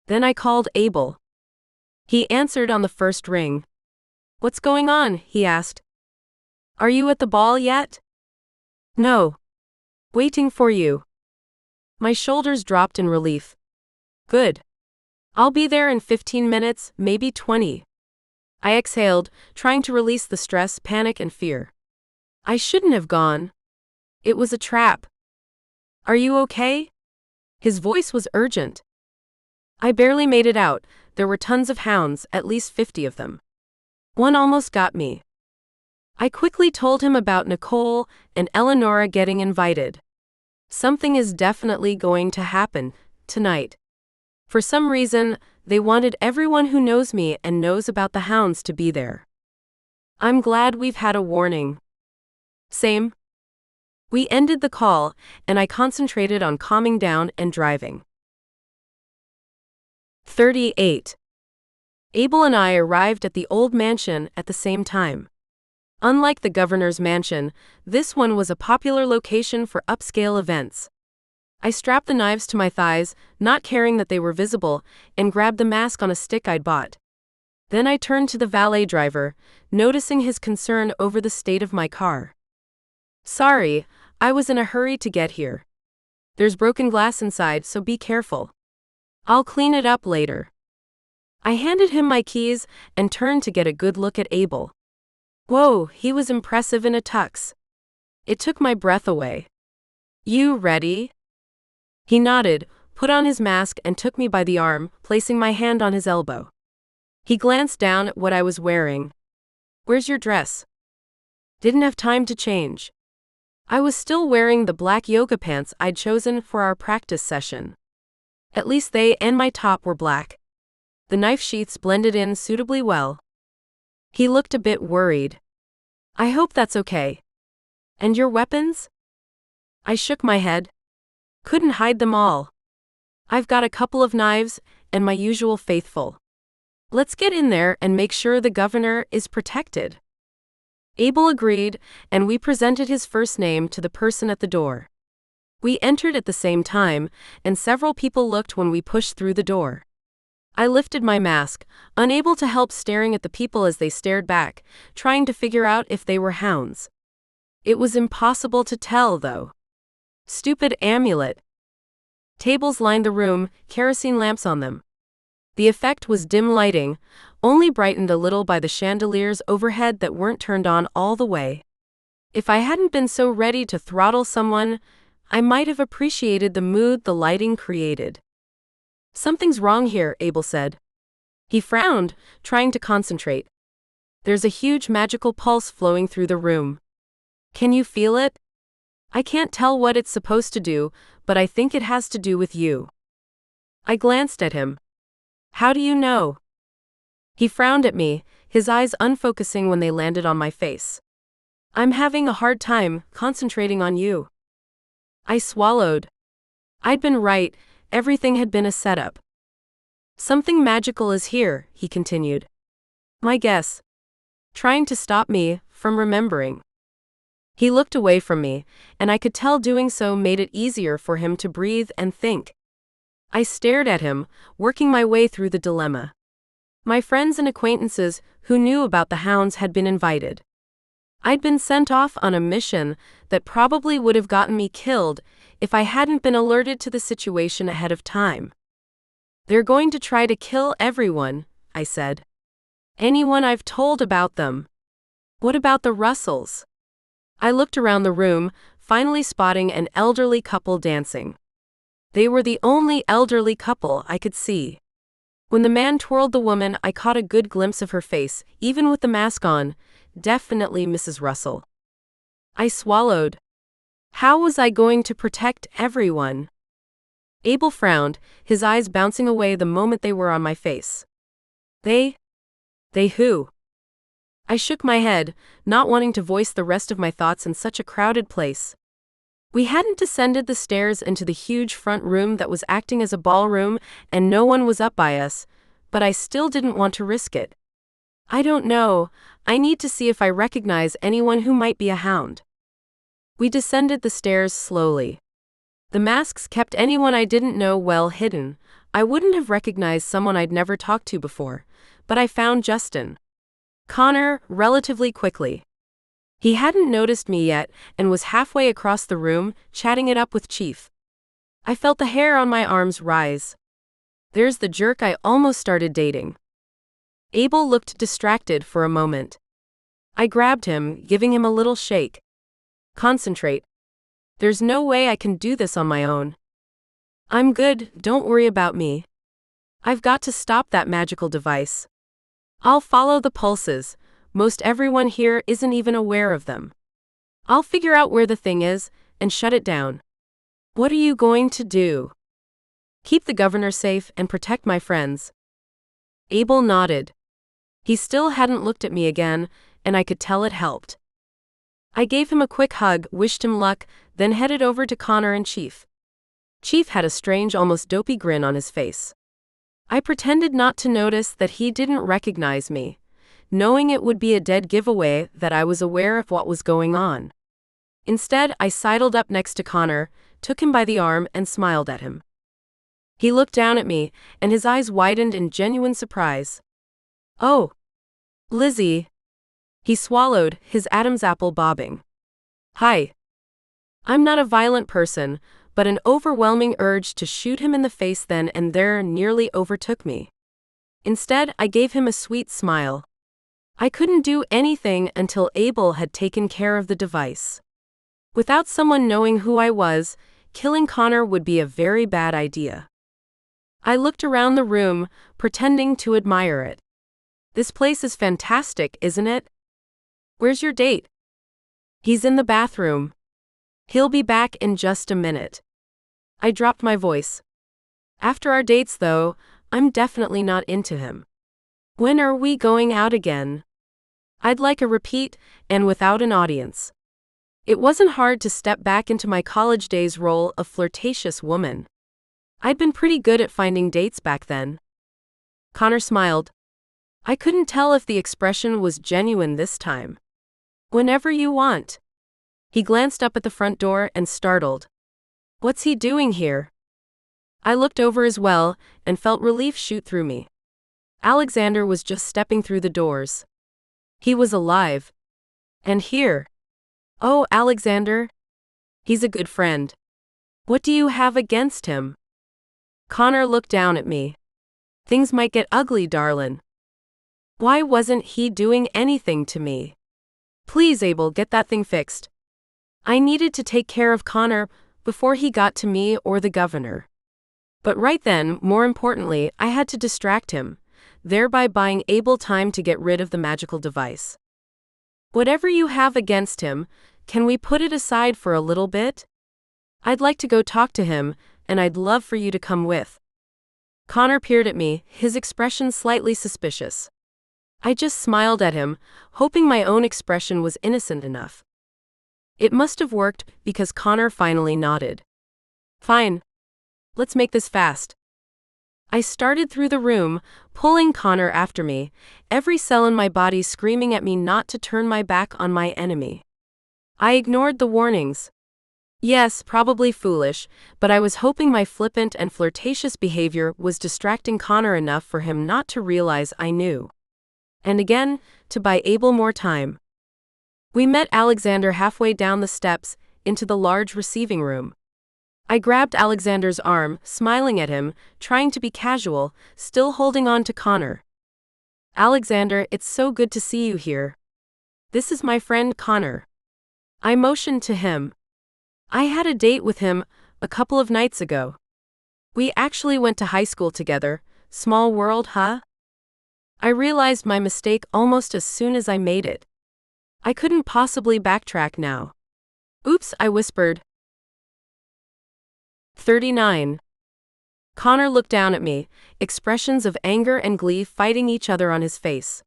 Then I called Abel. He answered on the first ring. "What's going on?" he asked. "Are you at the ball yet?" "No. Waiting for you." My shoulders dropped in relief. "Good. I'll be there in 15 minutes, maybe 20. I exhaled, trying to release the stress, panic, and fear. I shouldn't have gone. It was a trap. "Are you okay?" His voice was urgent. I barely made it out. There were tons of hounds, at least 50 of them. One almost got me. I quickly told him about Nicole and Eleonora getting invited. Something is definitely going to happen tonight. For some reason, They wanted everyone who knows me and knows about the hounds to be there. I'm glad we've had a warning. Same. We ended the call, and I concentrated on calming down and driving. 38. Abel and I arrived at the old mansion at the same time. Unlike the governor's mansion, this one was a popular location for upscale events. I strapped the knives to my thighs, not caring that they were visible, and grabbed the mask on a stick I'd bought. Then I turned to the valet driver, noticing his concern over the state of my car. Sorry, I was in a hurry to get here. There's broken glass inside, so be careful. I'll clean it up later. I handed him my keys and turned to get a good look at Abel. Whoa, he was impressive in a tux. It took my breath away. You ready? He nodded, put on his mask and took me by the arm, placing my hand on his elbow. He glanced down at what I was wearing. Where's your dress? Didn't have time to change. I was still wearing the black yoga pants I'd chosen for our practice session. At least they and my top were black. The knife sheaths blended in suitably well. He looked a bit worried. I hope that's okay. And your weapons? I shook my head. Couldn't hide them all. I've got a couple of knives and my usual faithful. Let's get in there and make sure the governor is protected. Abel agreed, and we presented his first name to the person at the door. We entered at the same time, and several people looked when we pushed through the door. I lifted my mask, unable to help staring at the people as they stared back, trying to figure out if they were hounds. It was impossible to tell, though. Stupid amulet. Tables lined the room, kerosene lamps on them. The effect was dim lighting, only brightened a little by the chandeliers overhead that weren't turned on all the way. If I hadn't been so ready to throttle someone, I might have appreciated the mood the lighting created. Something's wrong here, Abel said. He frowned, trying to concentrate. There's a huge magical pulse flowing through the room. Can you feel it? I can't tell what it's supposed to do, but I think it has to do with you. I glanced at him. How do you know? He frowned at me, his eyes unfocusing when they landed on my face. I'm having a hard time concentrating on you. I swallowed. I'd been right, everything had been a setup. Something magical is here, he continued. My guess. Trying to stop me from remembering. He looked away from me, and I could tell doing so made it easier for him to breathe and think. I stared at him, working my way through the dilemma. My friends and acquaintances who knew about the hounds had been invited. I'd been sent off on a mission that probably would have gotten me killed if I hadn't been alerted to the situation ahead of time. They're going to try to kill everyone, I said. Anyone I've told about them. What about the Russells? I looked around the room, finally spotting an elderly couple dancing. They were the only elderly couple I could see. When the man twirled the woman, I caught a good glimpse of her face, even with the mask on. Definitely Mrs. Russell. I swallowed. How was I going to protect everyone? Abel frowned, his eyes bouncing away the moment they were on my face. They who? I shook my head, not wanting to voice the rest of my thoughts in such a crowded place. We hadn't descended the stairs into the huge front room that was acting as a ballroom, and no one was up by us, but I still didn't want to risk it. I don't know, I need to see if I recognize anyone who might be a hound. We descended the stairs slowly. The masks kept anyone I didn't know well hidden. I wouldn't have recognized someone I'd never talked to before, but I found Justin Connor relatively quickly. He hadn't noticed me yet and was halfway across the room, chatting it up with Chief. I felt the hair on my arms rise. There's the jerk I almost started dating. Abel looked distracted for a moment. I grabbed him, giving him a little shake. Concentrate. There's no way I can do this on my own. I'm good, don't worry about me. I've got to stop that magical device. I'll follow the pulses. Most everyone here isn't even aware of them. I'll figure out where the thing is and shut it down. What are you going to do? Keep the governor safe and protect my friends. Abel nodded. He still hadn't looked at me again, and I could tell it helped. I gave him a quick hug, wished him luck, then headed over to Connor and Chief. Chief had a strange, almost dopey grin on his face. I pretended not to notice that he didn't recognize me, knowing it would be a dead giveaway that I was aware of what was going on. Instead, I sidled up next to Connor, took him by the arm, and smiled at him. He looked down at me, and his eyes widened in genuine surprise. "Oh, Lizzie." He swallowed, his Adam's apple bobbing. "Hi." I'm not a violent person, but an overwhelming urge to shoot him in the face then and there nearly overtook me. Instead, I gave him a sweet smile. I couldn't do anything until Abel had taken care of the device. Without someone knowing who I was, killing Connor would be a very bad idea. I looked around the room, pretending to admire it. This place is fantastic, isn't it? Where's your date? He's in the bathroom. He'll be back in just a minute. I dropped my voice. After our dates, though, I'm definitely not into him. When are we going out again? I'd like a repeat, and without an audience. It wasn't hard to step back into my college days role of flirtatious woman. I'd been pretty good at finding dates back then. Connor smiled. I couldn't tell if the expression was genuine this time. Whenever you want. He glanced up at the front door and startled. What's he doing here? I looked over as well and felt relief shoot through me. Alexander was just stepping through the doors. He was alive. And here. Oh, Alexander. He's a good friend. What do you have against him? Connor looked down at me. Things might get ugly, darlin'. Why wasn't he doing anything to me? Please, Abel, get that thing fixed. I needed to take care of Connor before he got to me or the governor. But right then, more importantly, I had to distract him, thereby buying Abel time to get rid of the magical device. Whatever you have against him, can we put it aside for a little bit? I'd like to go talk to him, and I'd love for you to come with. Connor peered at me, his expression slightly suspicious. I just smiled at him, hoping my own expression was innocent enough. It must have worked because Connor finally nodded. Fine. Let's make this fast. I started through the room, pulling Connor after me, every cell in my body screaming at me not to turn my back on my enemy. I ignored the warnings. Yes, probably foolish, but I was hoping my flippant and flirtatious behavior was distracting Connor enough for him not to realize I knew. And again, to buy Abel more time. We met Alexander halfway down the steps, into the large receiving room. I grabbed Alexander's arm, smiling at him, trying to be casual, still holding on to Connor. Alexander, it's so good to see you here. This is my friend Connor. I motioned to him. I had a date with him a couple of nights ago. We actually went to high school together. Small world, huh? I realized my mistake almost as soon as I made it. I couldn't possibly backtrack now. Oops, I whispered. 39. Connor looked down at me, expressions of anger and glee fighting each other on his face.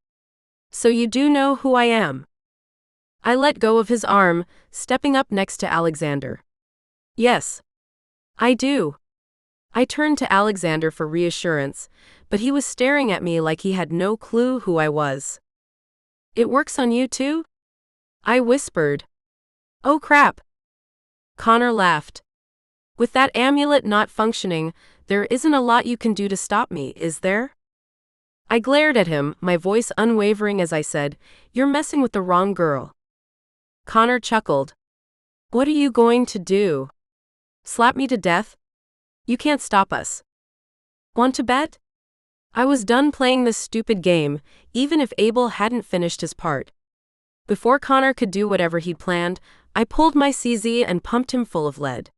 So you do know who I am? I let go of his arm, stepping up next to Alexander. Yes. I do. I turned to Alexander for reassurance, but he was staring at me like he had no clue who I was. It works on you too? I whispered. Oh crap. Connor laughed. With that amulet not functioning, there isn't a lot you can do to stop me, is there? I glared at him, my voice unwavering as I said, You're messing with the wrong girl. Connor chuckled. What are you going to do? Slap me to death? You can't stop us. Want to bet? I was done playing this stupid game, even if Abel hadn't finished his part. Before Connor could do whatever he'd planned, I pulled my CZ and pumped him full of lead.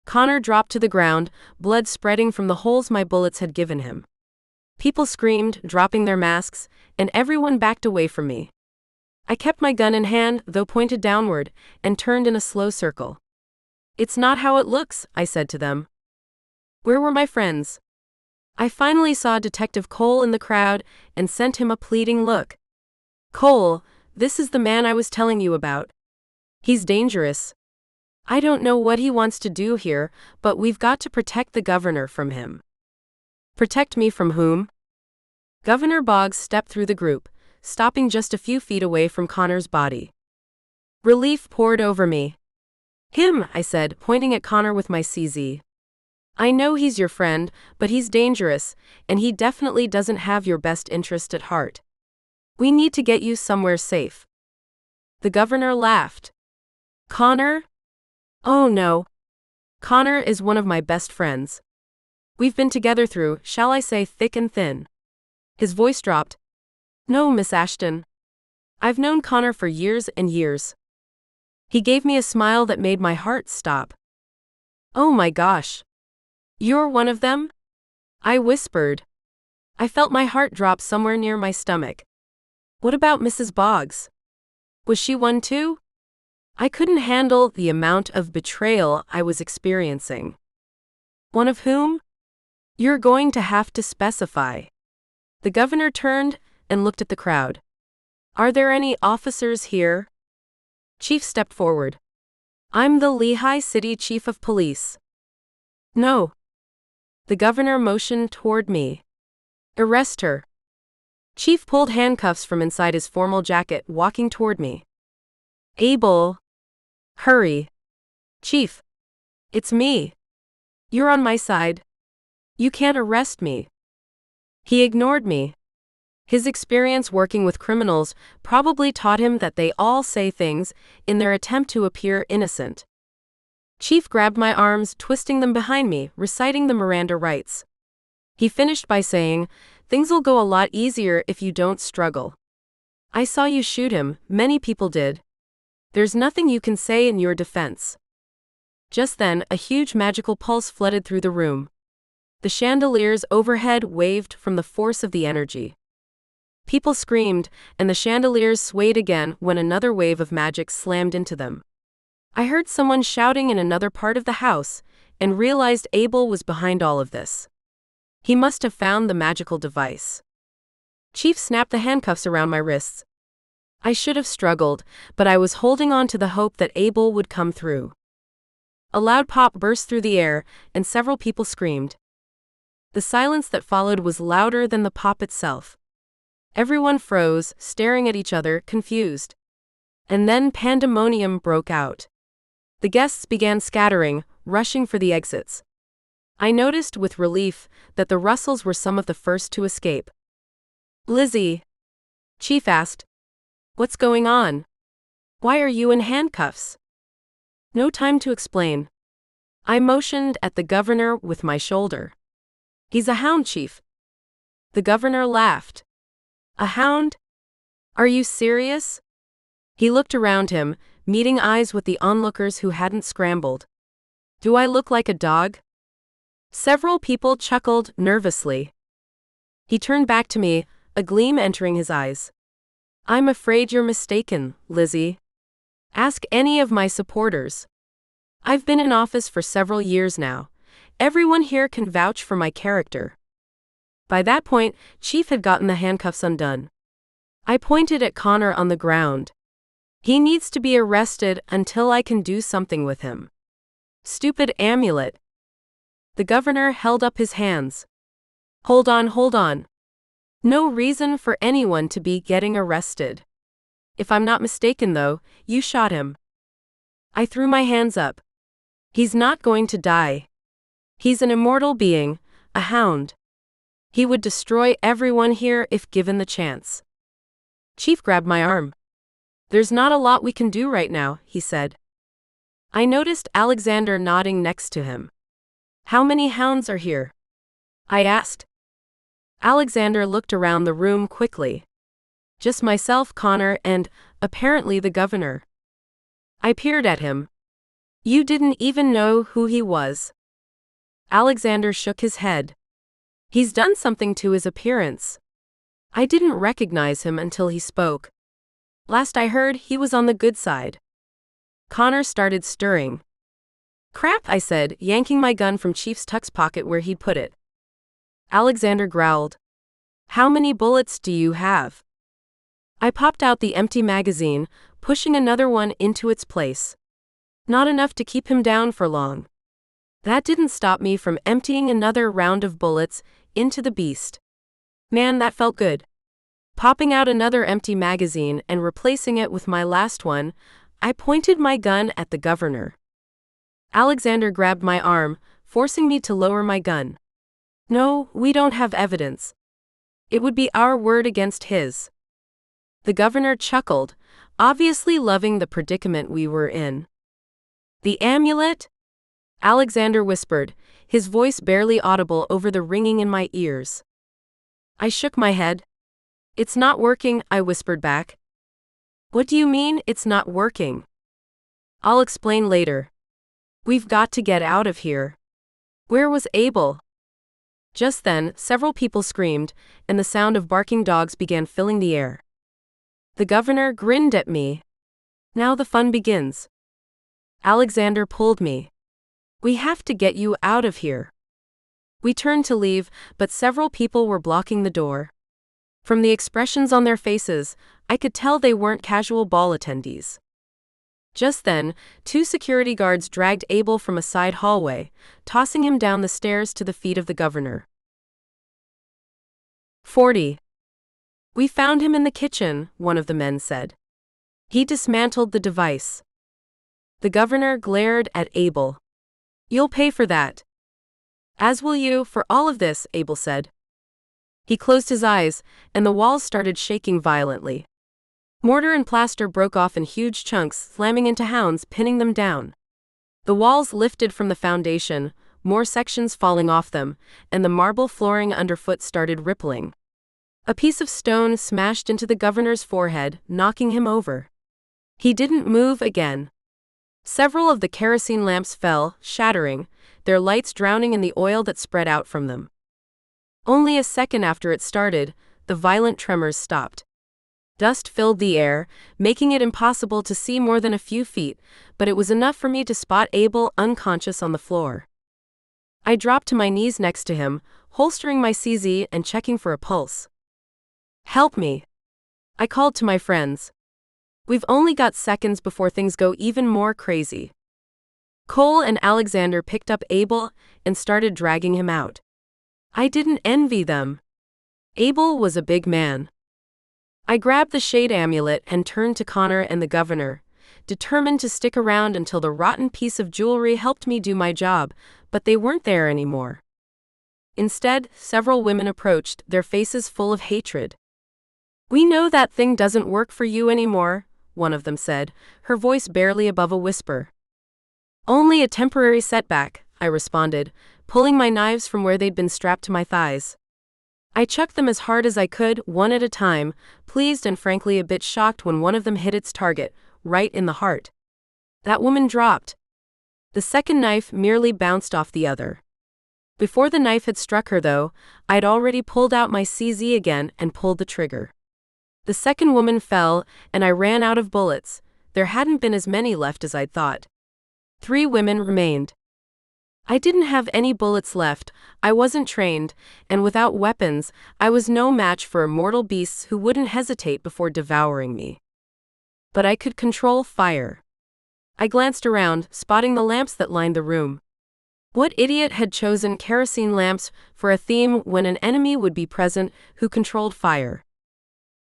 Connor dropped to the ground, blood spreading from the holes my bullets had given him. People screamed, dropping their masks, and everyone backed away from me. I kept my gun in hand, though pointed downward, and turned in a slow circle. It's not how it looks, I said to them. Where were my friends? I finally saw Detective Cole in the crowd and sent him a pleading look. Cole, this is the man I was telling you about. He's dangerous. I don't know what he wants to do here, but we've got to protect the governor from him. Protect me from whom? Governor Boggs stepped through the group, stopping just a few feet away from Connor's body. Relief poured over me. Him, I said, pointing at Connor with my CZ. I know he's your friend, but he's dangerous, and he definitely doesn't have your best interest at heart. We need to get you somewhere safe. The governor laughed. Connor? Oh no. Connor is one of my best friends. We've been together through, shall I say, thick and thin. His voice dropped. No, Miss Ashton. I've known Connor for years and years. He gave me a smile that made my heart stop. Oh my gosh. You're one of them? I whispered. I felt my heart drop somewhere near my stomach. What about Mrs. Boggs? Was she one too? I couldn't handle the amount of betrayal I was experiencing. One of whom? You're going to have to specify. The governor turned and looked at the crowd. Are there any officers here? Chief stepped forward. I'm the Lehigh City Chief of Police. No. The governor motioned toward me. Arrest her. Chief pulled handcuffs from inside his formal jacket, walking toward me. Abel. Hurry. Chief. It's me. You're on my side. You can't arrest me. He ignored me. His experience working with criminals probably taught him that they all say things in their attempt to appear innocent. Chief grabbed my arms, twisting them behind me, reciting the Miranda rights. He finished by saying, "Things'll go a lot easier if you don't struggle. I saw you shoot him, many people did. There's nothing you can say in your defense." Just then, a huge magical pulse flooded through the room. The chandeliers overhead waved from the force of the energy. People screamed, and the chandeliers swayed again when another wave of magic slammed into them. I heard someone shouting in another part of the house, and realized Abel was behind all of this. He must have found the magical device. Chief snapped the handcuffs around my wrists. I should have struggled, but I was holding on to the hope that Abel would come through. A loud pop burst through the air, and several people screamed. The silence that followed was louder than the pop itself. Everyone froze, staring at each other, confused. And then pandemonium broke out. The guests began scattering, rushing for the exits. I noticed with relief that the Russells were some of the first to escape. Lizzie? Chief asked. What's going on? Why are you in handcuffs? No time to explain. I motioned at the governor with my shoulder. He's a hound, Chief. The governor laughed. A hound? Are you serious? He looked around him, meeting eyes with the onlookers who hadn't scrambled. Do I look like a dog? Several people chuckled nervously. He turned back to me, a gleam entering his eyes. I'm afraid you're mistaken, Lizzie. Ask any of my supporters. I've been in office for several years now. Everyone here can vouch for my character. By that point, Chief had gotten the handcuffs undone. I pointed at Connor on the ground. He needs to be arrested until I can do something with him. Stupid amulet. The governor held up his hands. Hold on. No reason for anyone to be getting arrested. If I'm not mistaken though, you shot him. I threw my hands up. He's not going to die. He's an immortal being, a hound. He would destroy everyone here if given the chance. Chief grabbed my arm. There's not a lot we can do right now, he said. I noticed Alexander nodding next to him. How many hounds are here? I asked. Alexander looked around the room quickly. Just myself, Connor, and, apparently, the governor. I peered at him. You didn't even know who he was. Alexander shook his head. He's done something to his appearance. I didn't recognize him until he spoke. Last I heard, he was on the good side. Connor started stirring. Crap, I said, yanking my gun from Chief's tux pocket where he'd put it. Alexander growled. How many bullets do you have? I popped out the empty magazine, pushing another one into its place. Not enough to keep him down for long. That didn't stop me from emptying another round of bullets into the beast. Man, that felt good. Popping out another empty magazine and replacing it with my last one, I pointed my gun at the governor. Alexander grabbed my arm, forcing me to lower my gun. No, we don't have evidence. It would be our word against his. The governor chuckled, obviously loving the predicament we were in. The amulet? Alexander whispered, his voice barely audible over the ringing in my ears. I shook my head. It's not working, I whispered back. What do you mean, it's not working? I'll explain later. We've got to get out of here. Where was Abel? Just then, several people screamed, and the sound of barking dogs began filling the air. The governor grinned at me. Now the fun begins. Alexander pulled me. We have to get you out of here. We turned to leave, but several people were blocking the door. From the expressions on their faces, I could tell they weren't casual ball attendees. Just then, 2 security guards dragged Abel from a side hallway, tossing him down the stairs to the feet of the governor. 40. We found him in the kitchen, one of the men said. He dismantled the device. The governor glared at Abel. You'll pay for that. As will you for all of this, Abel said. He closed his eyes, and the walls started shaking violently. Mortar and plaster broke off in huge chunks, slamming into hounds, pinning them down. The walls lifted from the foundation, more sections falling off them, and the marble flooring underfoot started rippling. A piece of stone smashed into the governor's forehead, knocking him over. He didn't move again. Several of the kerosene lamps fell, shattering, their lights drowning in the oil that spread out from them. Only a second after it started, the violent tremors stopped. Dust filled the air, making it impossible to see more than a few feet, but it was enough for me to spot Abel unconscious on the floor. I dropped to my knees next to him, holstering my CZ and checking for a pulse. Help me! I called to my friends. We've only got seconds before things go even more crazy. Cole and Alexander picked up Abel and started dragging him out. I didn't envy them. Abel was a big man. I grabbed the shade amulet and turned to Connor and the governor, determined to stick around until the rotten piece of jewelry helped me do my job, but they weren't there anymore. Instead, several women approached, their faces full of hatred. We know that thing doesn't work for you anymore, one of them said, her voice barely above a whisper. Only a temporary setback, I responded, pulling my knives from where they'd been strapped to my thighs. I chucked them as hard as I could, one at a time, pleased and frankly a bit shocked when one of them hit its target, right in the heart. That woman dropped. The second knife merely bounced off the other. Before the knife had struck her, though, I'd already pulled out my CZ again and pulled the trigger. The second woman fell, and I ran out of bullets. There hadn't been as many left as I'd thought. 3 women remained. I didn't have any bullets left, I wasn't trained, and without weapons, I was no match for immortal beasts who wouldn't hesitate before devouring me. But I could control fire. I glanced around, spotting the lamps that lined the room. What idiot had chosen kerosene lamps for a theme when an enemy would be present who controlled fire?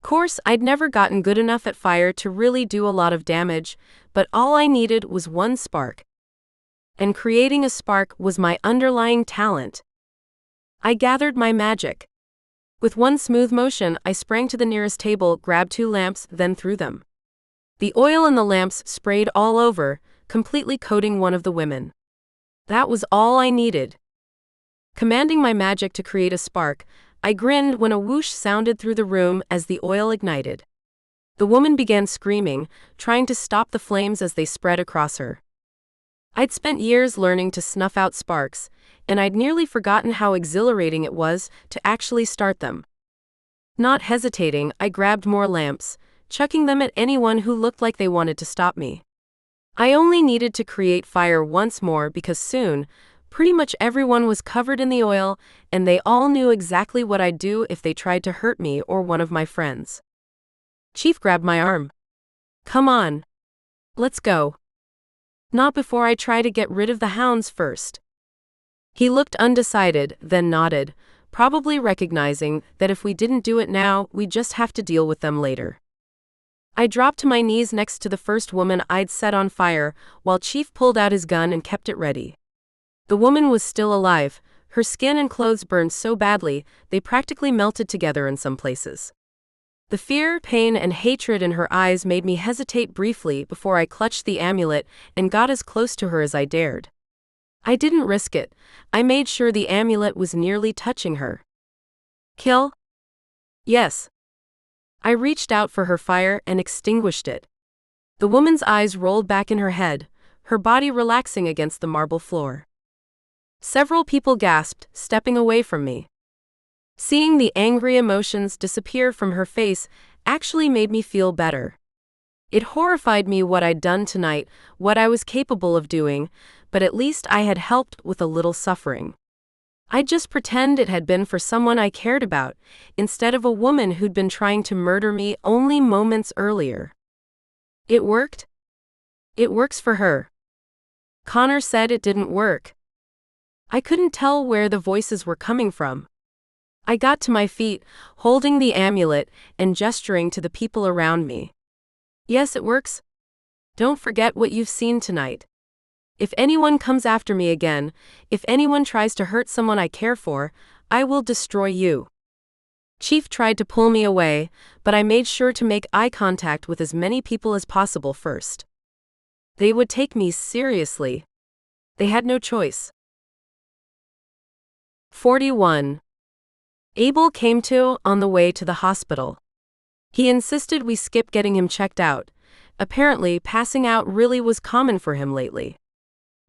Course, I'd never gotten good enough at fire to really do a lot of damage, but all I needed was one spark. And creating a spark was my underlying talent. I gathered my magic. With one smooth motion, I sprang to the nearest table, grabbed 2 lamps, then threw them. The oil in the lamps sprayed all over, completely coating one of the women. That was all I needed. Commanding my magic to create a spark, I grinned when a whoosh sounded through the room as the oil ignited. The woman began screaming, trying to stop the flames as they spread across her. I'd spent years learning to snuff out sparks, and I'd nearly forgotten how exhilarating it was to actually start them. Not hesitating, I grabbed more lamps, chucking them at anyone who looked like they wanted to stop me. I only needed to create fire once more because soon, Pretty much everyone was covered in the oil, and they all knew exactly what I'd do if they tried to hurt me or one of my friends. Chief grabbed my arm. "Come on. Let's go." "Not before I try to get rid of the hounds first." He looked undecided, then nodded, probably recognizing that if we didn't do it now, we'd just have to deal with them later. I dropped to my knees next to the first woman I'd set on fire, while Chief pulled out his gun and kept it ready. The woman was still alive. Her skin and clothes burned so badly, they practically melted together in some places. The fear, pain, and hatred in her eyes made me hesitate briefly before I clutched the amulet and got as close to her as I dared. I didn't risk it. I made sure the amulet was nearly touching her. "Kill?" "Yes." I reached out for her fire and extinguished it. The woman's eyes rolled back in her head, her body relaxing against the marble floor. Several people gasped, stepping away from me. Seeing the angry emotions disappear from her face actually made me feel better. It horrified me what I'd done tonight, what I was capable of doing, but at least I had helped with a little suffering. I'd just pretend it had been for someone I cared about, instead of a woman who'd been trying to murder me only moments earlier. It worked? It works for her. Connor said it didn't work. I couldn't tell where the voices were coming from. I got to my feet, holding the amulet and gesturing to the people around me. "Yes, it works. Don't forget what you've seen tonight. If anyone comes after me again, if anyone tries to hurt someone I care for, I will destroy you." Chief tried to pull me away, but I made sure to make eye contact with as many people as possible first. They would take me seriously. They had no choice. 41. Abel came to on the way to the hospital. He insisted we skip getting him checked out. Apparently, passing out really was common for him lately.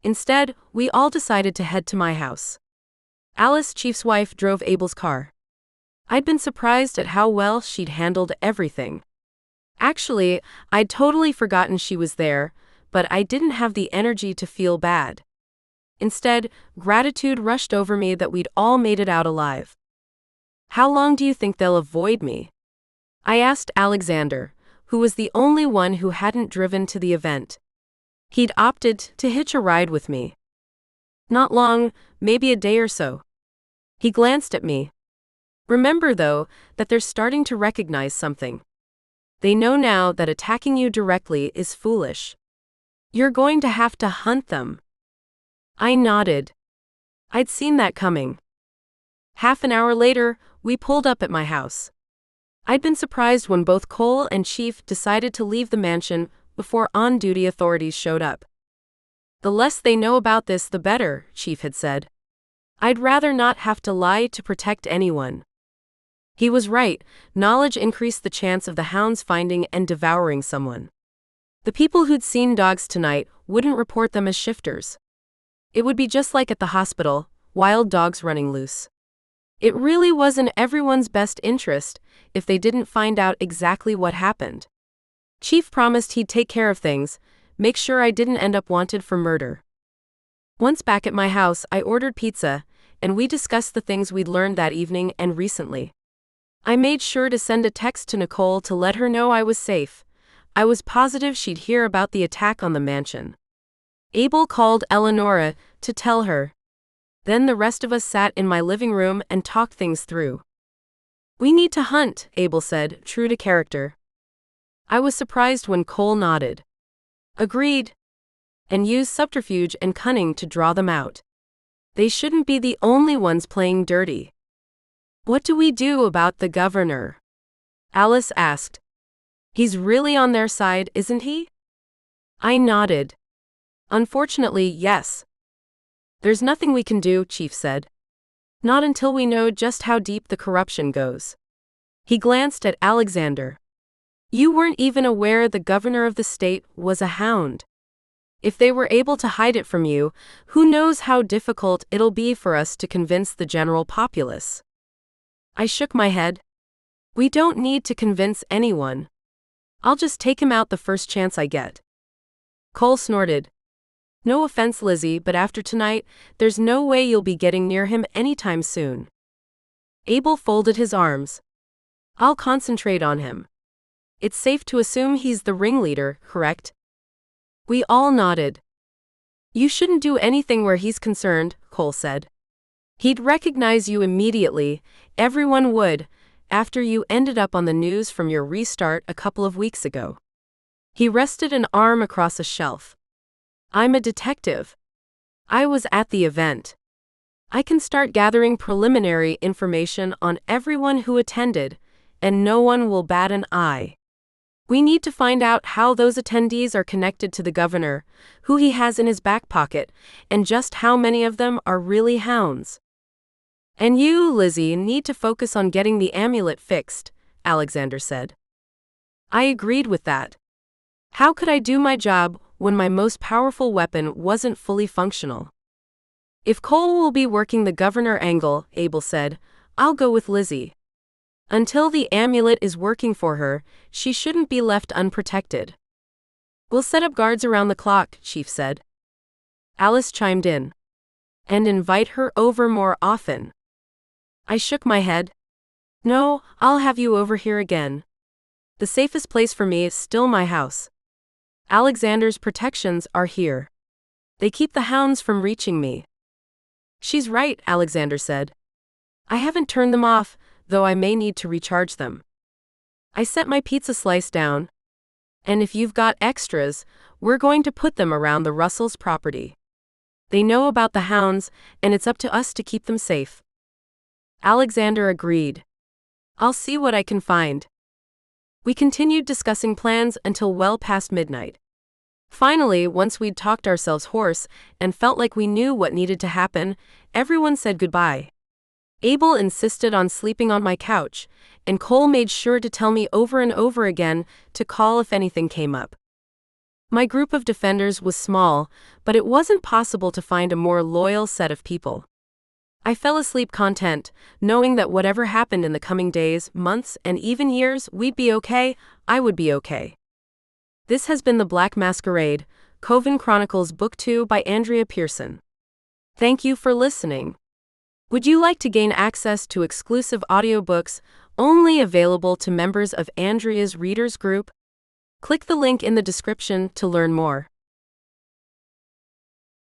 Instead, we all decided to head to my house. Alice, Chief's wife, drove Abel's car. I'd been surprised at how well she'd handled everything. Actually, I'd totally forgotten she was there, but I didn't have the energy to feel bad. Instead, gratitude rushed over me that we'd all made it out alive. "How long do you think they'll avoid me?" I asked Alexander, who was the only one who hadn't driven to the event. He'd opted to hitch a ride with me. "Not long, maybe a day or so." He glanced at me. "Remember, though, that they're starting to recognize something. They know now that attacking you directly is foolish. You're going to have to hunt them." I nodded. I'd seen that coming. Half an hour later, we pulled up at my house. I'd been surprised when both Cole and Chief decided to leave the mansion before on-duty authorities showed up. "The less they know about this, the better," Chief had said. "I'd rather not have to lie to protect anyone." He was right. Knowledge increased the chance of the hounds finding and devouring someone. The people who'd seen dogs tonight wouldn't report them as shifters. It would be just like at the hospital, wild dogs running loose. It really was in everyone's best interest if they didn't find out exactly what happened. Chief promised he'd take care of things, make sure I didn't end up wanted for murder. Once back at my house, I ordered pizza, and we discussed the things we'd learned that evening and recently. I made sure to send a text to Nicole to let her know I was safe. I was positive she'd hear about the attack on the mansion. Abel called Eleonora to tell her. Then the rest of us sat in my living room and talked things through. "We need to hunt," Abel said, true to character. I was surprised when Cole nodded. "Agreed. And use subterfuge and cunning to draw them out. They shouldn't be the only ones playing dirty." "What do we do about the governor?" Alice asked. "He's really on their side, isn't he?" I nodded. "Unfortunately, yes." "There's nothing we can do," Chief said. "Not until we know just how deep the corruption goes." He glanced at Alexander. "You weren't even aware the governor of the state was a hound. If they were able to hide it from you, who knows how difficult it'll be for us to convince the general populace." I shook my head. "We don't need to convince anyone. I'll just take him out the first chance I get." Cole snorted. No offense, Lizzie, but after tonight, there's no way you'll be getting near him anytime soon. Abel folded his arms. I'll concentrate on him. It's safe to assume he's the ringleader, correct? We all nodded. You shouldn't do anything where he's concerned, Cole said. He'd recognize you immediately, everyone would, after you ended up on the news from your restart a couple of weeks ago. He rested an arm across a shelf. I'm a detective. I was at the event. I can start gathering preliminary information on everyone who attended, and no one will bat an eye. We need to find out how those attendees are connected to the governor, who he has in his back pocket, and just how many of them are really hounds. And you, Lizzie, need to focus on getting the amulet fixed, Alexander said. I agreed with that. How could I do my job when my most powerful weapon wasn't fully functional? If Cole will be working the governor angle, Abel said, I'll go with Lizzie. Until the amulet is working for her, she shouldn't be left unprotected. We'll set up guards around the clock, Chief said. Alice chimed in. And invite her over more often. I shook my head. No, I'll have you over here again. The safest place for me is still my house. Alexander's protections are here. They keep the hounds from reaching me. She's right, Alexander said. I haven't turned them off, though I may need to recharge them. I set my pizza slice down. And if you've got extras, we're going to put them around the Russells' property. They know about the hounds, and it's up to us to keep them safe. Alexander agreed. I'll see what I can find. We continued discussing plans until well past midnight. Finally, once we'd talked ourselves hoarse and felt like we knew what needed to happen, everyone said goodbye. Abel insisted on sleeping on my couch, and Cole made sure to tell me over and over again to call if anything came up. My group of defenders was small, but it wasn't possible to find a more loyal set of people. I fell asleep content, knowing that whatever happened in the coming days, months, and even years, we'd be okay, I would be okay. This has been The Black Masquerade, Koven Chronicles Book 2 by Andrea Pearson. Thank you for listening. Would you like to gain access to exclusive audiobooks only available to members of Andrea's Readers Group? Click the link in the description to learn more.